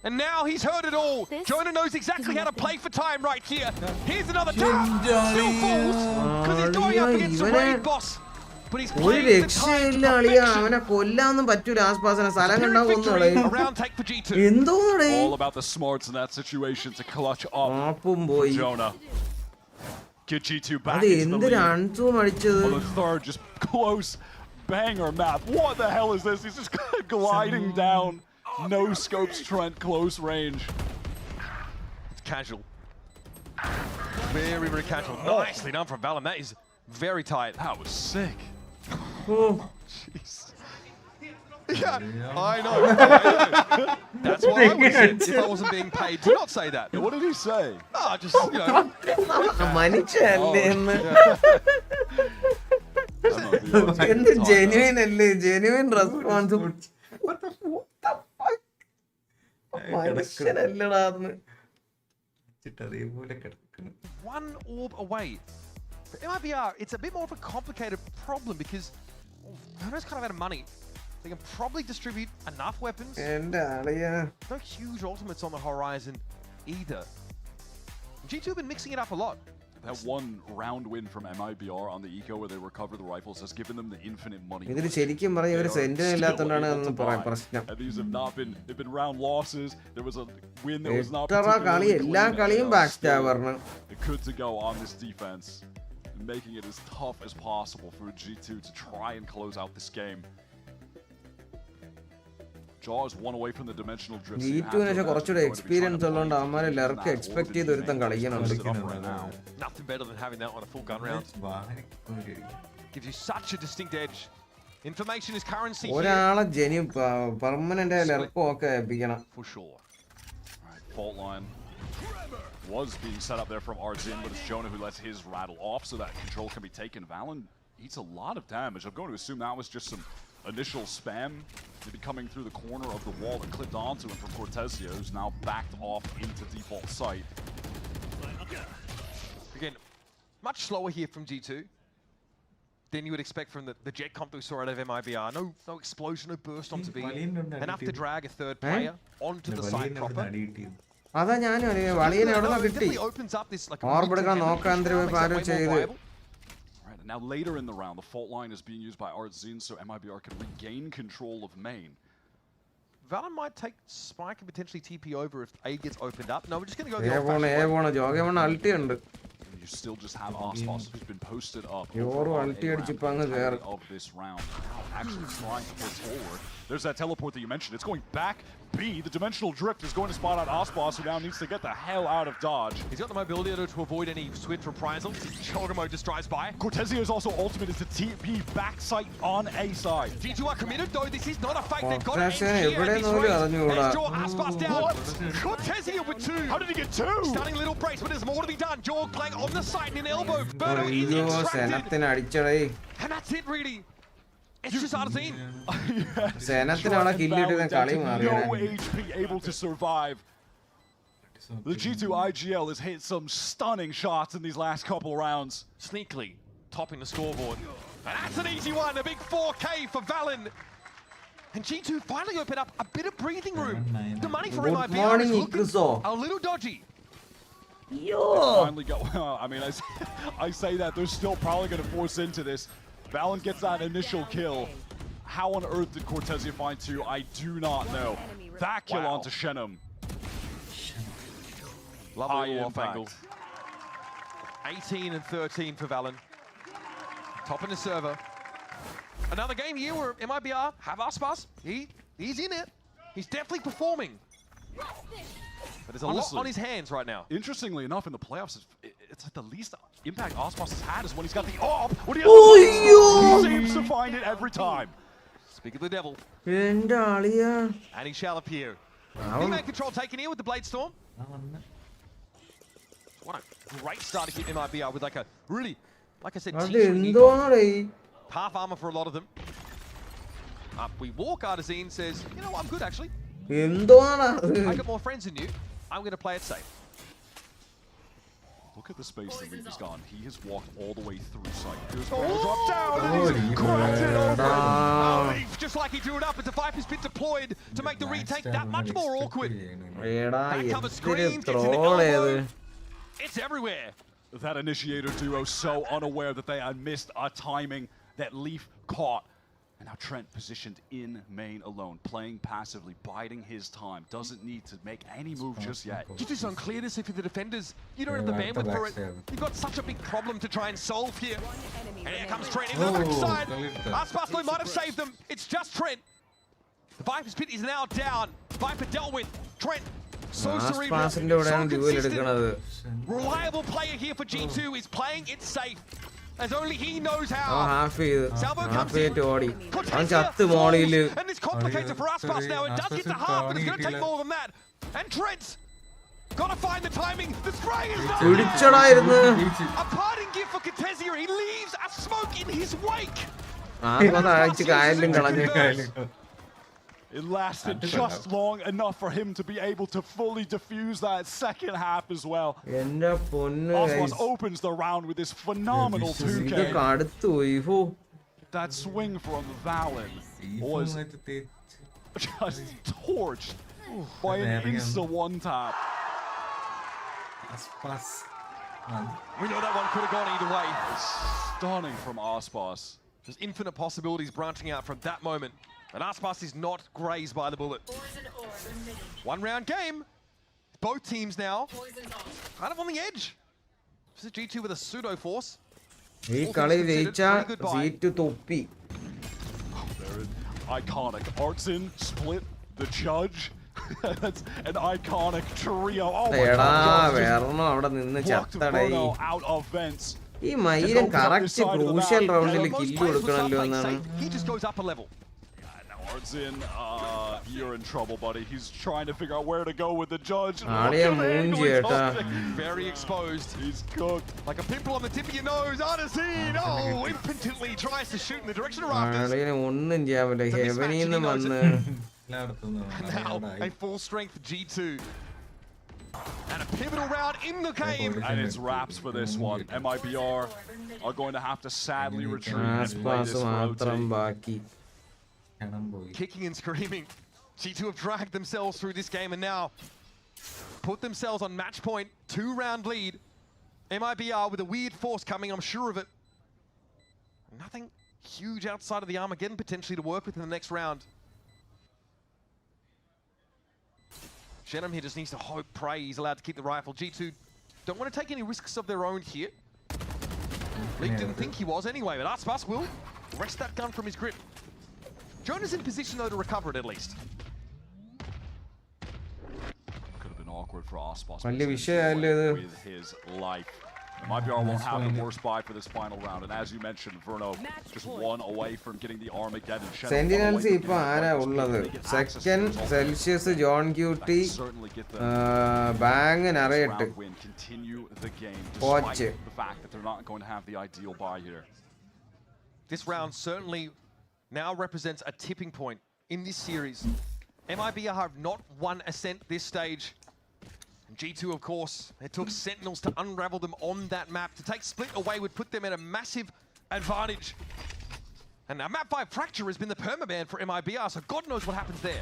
And now he's heard it all. Jonah knows exactly how to play for time right here. Here's another tap. Still falls because he's going up against the raid boss. But he's playing the time to perfection. അവനെ കൊല്ലാനൊന്നും പറ്റൂല ആസ്പാസിനെ സ്ഥലം കണ്ടാ victory, a round take for G2. എന്തോന്നേ All about the smarts in that situation to clutch up ആപ്പും for പോയി Jonah. Get G2 back അത് into the എന്ത് lead. രൺസും അടിച്ചത് On the third, just close banger map. What the hell is this? He's just gliding down. No scopes, Trent, close range. It's casual. Very, very casual. Nicely done from Valen. That is very tight. That was sick. Jeez. Yeah, I know. That's what I would say if I wasn't being paid to not say that. What did he say? Oh, just, you know. മനുഷ്യല്ലേ എന്ന് എന്ത് genuine അല്ലേ genuine response മനുഷ്യനല്ലടാന്ന് One orb away. For MIBR, it's a bit more of a complicated problem because Verno's kind of out of money. They can probably distribute enough weapons. No huge ultimates on the horizon either. G2 have been mixing it up a lot. That one round win from MIBR on the eco where they recover the rifles has given them the infinite money. ഇതില് ശരിക്കും പറഞ്ഞ ഒരു sentinel ഇല്ലാത്തതുകൊണ്ടാണ് അതൊന്നും പറയാൻ പ്രശ്നം. And these have not been, they've been round losses. There was a win that was not കളി എല്ലാ കളിയും back സ്റ്റാബറിന്. Good to go on this defense, making it as tough as possible for G2 to try and close out this game. Jaw is one away from the dimensional drift. G2 കുറച്ചുകൂടെ experience ഉള്ളതുകൊണ്ട് അവന്മാരെ എല്ലാവർക്കും expect ചെയ്ത് ഒരുത്തം കളിക്കുന്നുണ്ട്. Nothing better than having that on a full gun round. Gives you such a distinct edge. Information is currency here. ഒരാളെ ജെന്യു permanent ആയ ലെർക്കും ഒക്കെ ഏൽപ്പിക്കണം. For sure. Right, fault line was being set up there from Ryzen, but it's Jonah who lets his rattle off so that control can be taken. Valen eats a lot of damage. I'm going to assume that was just some initial spam, maybe coming through the corner of the wall and clipped onto him from Cortezia, who's now backed off into default site. Again, much slower here from G2 than you would expect from the jet comp we saw out of MIBR. No explosion, no burst onto B. Enough to drag a third player onto the site proper. അതാ ഞാനും വളിയനെ എവിടെ നിന്ന് കിട്ടി ഓർബിടുക്കാൻ നോക്കാൻ ആരും ചെയ്ത്. Now later in the round, the fault line is being used by Ryzen, so MIBR can regain control of main. Valen might take Spike and potentially TP over if A gets opened up. No, we're just going to go the old-fashioned way. You still just have Aspas, who's been posted up of this round. Now actually trying to push forward. There's that teleport that you mentioned. It's going back B. The dimensional drift is going to spot out Aspas, who now needs to get the hell out of dodge. He's got the mobility to avoid any swift reprisal. Chogamo just drives by. Cortezia's also ultimate is to TP back sight on A side. G2 are committed though. This is not a fight. They've got to end here at this range. Let's draw Aspas down. What? Cortezia with 2. How did he get 2? Stunning little brace, but there's more to be done. Jaw playing on the side in an elbow. Berto is extracted. And that's it really. It's just Arzine. No HP able to survive. The G2 IGL has hit some stunning shots in these last couple rounds. Sneakily topping the scoreboard. And that's an easy one, a big 4K for Valen. And G2 finally opened up a bit of breathing room. The money for Good MIBR morning, is looking Ikuzo. a little dodgy. Yo! Finally go. I mean, I say that they're still probably going to force into this. Valen gets that initial kill. How on earth did Cortezia find two? I do not know. That kill onto Shenum. Lovely off angle. 18 and 13 for Valen. Top in the server. Another game here where MIBR have Aspas. He's in it. He's definitely performing. But there's a lot on his hands right now. Interestingly enough, in the playoffs, it's like the least impact Aspas has had is when he's got the AWP. When he seems to find it every time. Speak of the devil. And he shall appear. Teammate control taken here with the Blade Storm. What a great start to hit MIBR with like a really, like I said, half armor for a lot of them. Up we walk. Artazine says, you know what, I'm good actually. I got more friends than you. I'm going to play it safe. Look at the space that Leaf has gone. He has walked all the way through site. Drop down and he's cracked it over. Leaf, just like he drew it up, as the Viper's been deployed to make the retake that much more awkward. That cover screens, gets in the elbow. It's everywhere. That initiator duo so unaware that they had missed a timing that Leaf caught. And now Trent positioned in main alone, playing passively, biding his time. Doesn't need to make any move just yet. Just is unclear this if you're the defenders. You don't have the bandwidth for it. You've got such a big problem to try and solve here. And here comes Trent in the backside. Aspas might have saved them. It's just Trent. The Viper's pit is now down. Viper dealt with. Trent. So cerebral, so consistent, reliable player here for G2 is playing it safe, as only he knows how. Salvo comes in, and this complicates it for Aspas now. It does get to half, but it's going to take more than that. And Trent's got to find the timing. The spray is done. A parting gift for Cortezia. He leaves a smoke in his wake. It lasted just long enough for him to be able to fully defuse that second half as well. Aspas opens the round with this phenomenal 2K. That swing from Valen was just torched by an insta one-tap. We know that one could have gone either way. Stunning from Aspas. There's infinite possibilities branching out from that moment. And Aspas is not grazed by the bullet. One round game. Both teams now kind of on the edge. This is G2 with a pseudo force. Iconic. Artsin split the judge. That's an iconic trio. Oh my God. Out of vents. He just goes up a level. Artsin, you're in trouble, buddy. He's trying to figure out where to go with the judge. Very exposed. He's cooked. Like a pimple on the tip of your nose. Artsin, impotently tries to shoot in the direction of Raptors. Now a full-strength G2. And a pivotal round in the game. And it's wraps for this one. MIBR are going to have to sadly retreat and play this rotate. Kicking and screaming. G2 have dragged themselves through this game and now put themselves on match point. 2-round lead. MIBR with a weird force coming, I'm sure of it. Nothing huge outside of the Armageddon potentially to work with in the next round. Shenum here just needs to hope, pray he's allowed to keep the rifle. G2 don't want to take any risks of their own here. League didn't think he was anyway, but Aspas will wrest that gun from his grip. Jonah's in position though to recover it at least. Could have been awkward for Aspas with his life. MIBR won't have the worst buy for this final round, and as you mentioned, Verno just one away from getting the Armageddon. Sentinels ipo aara ullathu. Second Celsius, John QT, Bang narrate. Continue the game despite the fact that they're not going to have the ideal buy here. This round certainly now represents a tipping point in this series. MIBR have not won Ascent this stage. And G2, of course, it took Sentinels to unravel them on that map. To take Split away would put them at a massive advantage. And now map 5 fracture has been the permaban for MIBR, so God knows what happens there.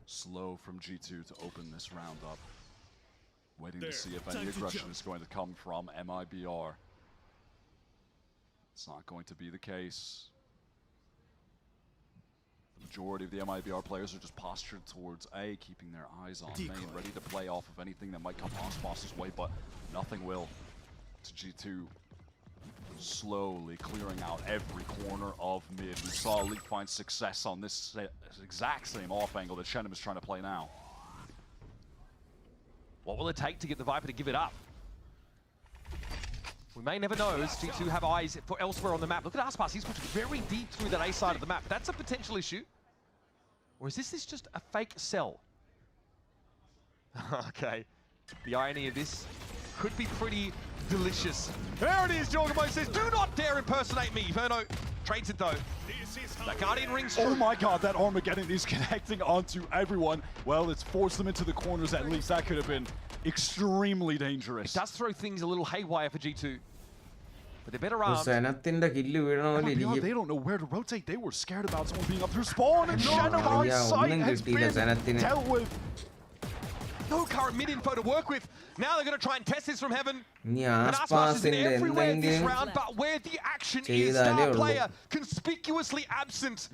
Slow from G2 to open this round up. Waiting to see if any aggression is going to come from MIBR. It's not going to be the case. The majority of the MIBR players are just postured towards A, keeping their eyes on main, ready to play off of anything that might come Osmos's way, but nothing will. To G2, slowly clearing out every corner of mid. We saw Elite find success on this exact same off angle that Shenum is trying to play now. What will it take to get the Viper to give it up? We may never know as G2 have eyes for elsewhere on the map. Look at Aspas, he's pushed very deep through that A side of the map. That's a potential issue. Or is this just a fake sell? Okay, the irony of this could be pretty delicious. There it is, Jorgamo says, do not dare impersonate me. Verno trades it though. That Guardian rings. Oh my god, that Armageddon is connecting onto everyone. Well, it's forced them into the corners at least. That could have been extremely dangerous. It does throw things a little haywire for G2. But they're better armed. They don't know where to rotate. They were scared about someone being up through spawn, and Shenum's sight has been dealt with. No current mid-info to work with. Now they're going to try and test this from heaven. And Aspas is in everywhere this round, but where the action is, star player conspicuously absent.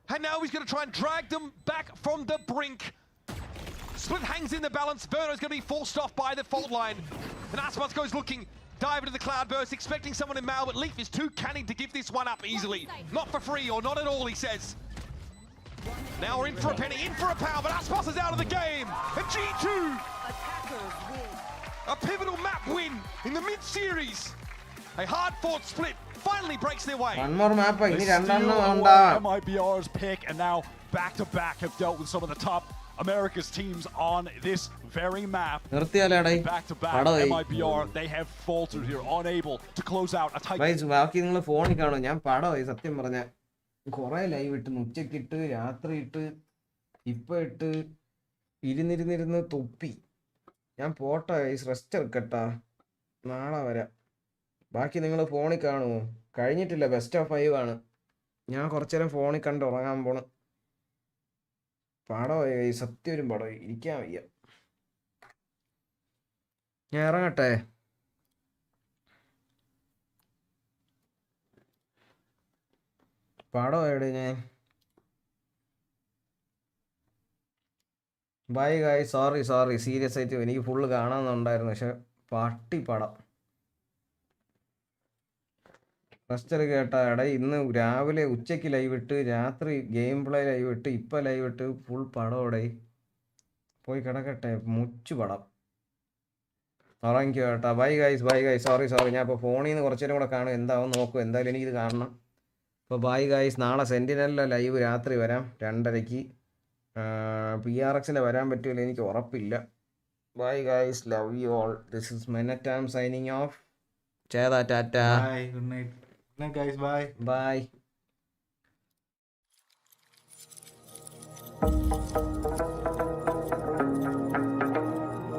And now he's going to try and drag them back from the brink. Split hangs in the balance. Verno's going to be forced off by the fault line. And Aspas goes looking. Dive into the cloudburst, expecting someone in Mal, but Leaf is too canny to give this one up easily. Not for free, or not at all, he says. Now we're in for a penny, in for a pound, but Aspas is out of the game. And G2, a pivotal map win in the mid-series. A hard-fought split finally breaks their way. One more map. They steal MIBR's pick, and now back-to-back have dealt with some of the top America's teams on this very map. Back-to-back, MIBR, they have faltered here, unable to close out a tight... കുറേ live ഇട്ട് ഉച്ചക്കിട്ട് രാത്രി ഇട്ട് ഇപ്പം ഇട്ട് ഇരുന്നിരുന്നിരുന്ന് തൊപ്പി ഞാൻ പോട്ടെ rest എടുക്കട്ടാ നാളെ വരാം ബാക്കി നിങ്ങൾ ഫോണിൽ കാണുമോ കഴിഞ്ഞിട്ടില്ല ബെസ്റ്റ് ഓഫ് 5 ആണ് ഞാൻ കുറച്ചു നേരം ഫോണിൽ കണ്ട് ഉറങ്ങാൻ പോണ് പടമായി സത്യം ഒരു പടമായി ഇരിക്കാൻ വയ്യ ഞാൻ ഇറങ്ങട്ടെ പടമായിട്ട് ഞാൻ ബൈ ഗായ് സോറി സീരിയസ് ആയിട്ട് എനിക്ക് ഫുള്ള് കാണാമെന്നുണ്ടായിരുന്നു പക്ഷെ പട്ടി പടം ഫസ്റ്റ് കേട്ടാ എടാ ഇന്ന് രാവിലെ ഉച്ചയ്ക്ക് ലൈവ് ഇട്ട് രാത്രി ഗെയിം പ്ലേ ലൈവ് ഇട്ട് ഇപ്പം ലൈവ് ഇട്ട് ഫുൾ പടം ഇവിടെ പോയി കിടക്കട്ടെ മുച്ചു പടം ഉറങ്ങിക്കോ കേട്ടാ ബൈ ഗായ്സ് സോറി ഞാൻ ഇപ്പോൾ ഫോണിൽ നിന്ന് കുറച്ചു നേരം കൂടെ കാണും എന്താവും നോക്കും എന്തായാലും എനിക്കിത് കാണണം അപ്പോൾ ബൈ ഗായ്സ് നാളെ സെൻറ്റിനലിലെ ലൈവ് രാത്രി വരാം 2:30 PRXൻ്റെ വരാൻ പറ്റുമല്ലോ എനിക്ക് ഉറപ്പില്ല bye guys love you all this is MenAtArms signing off ചേതാ ടാറ്റ bye good night guys by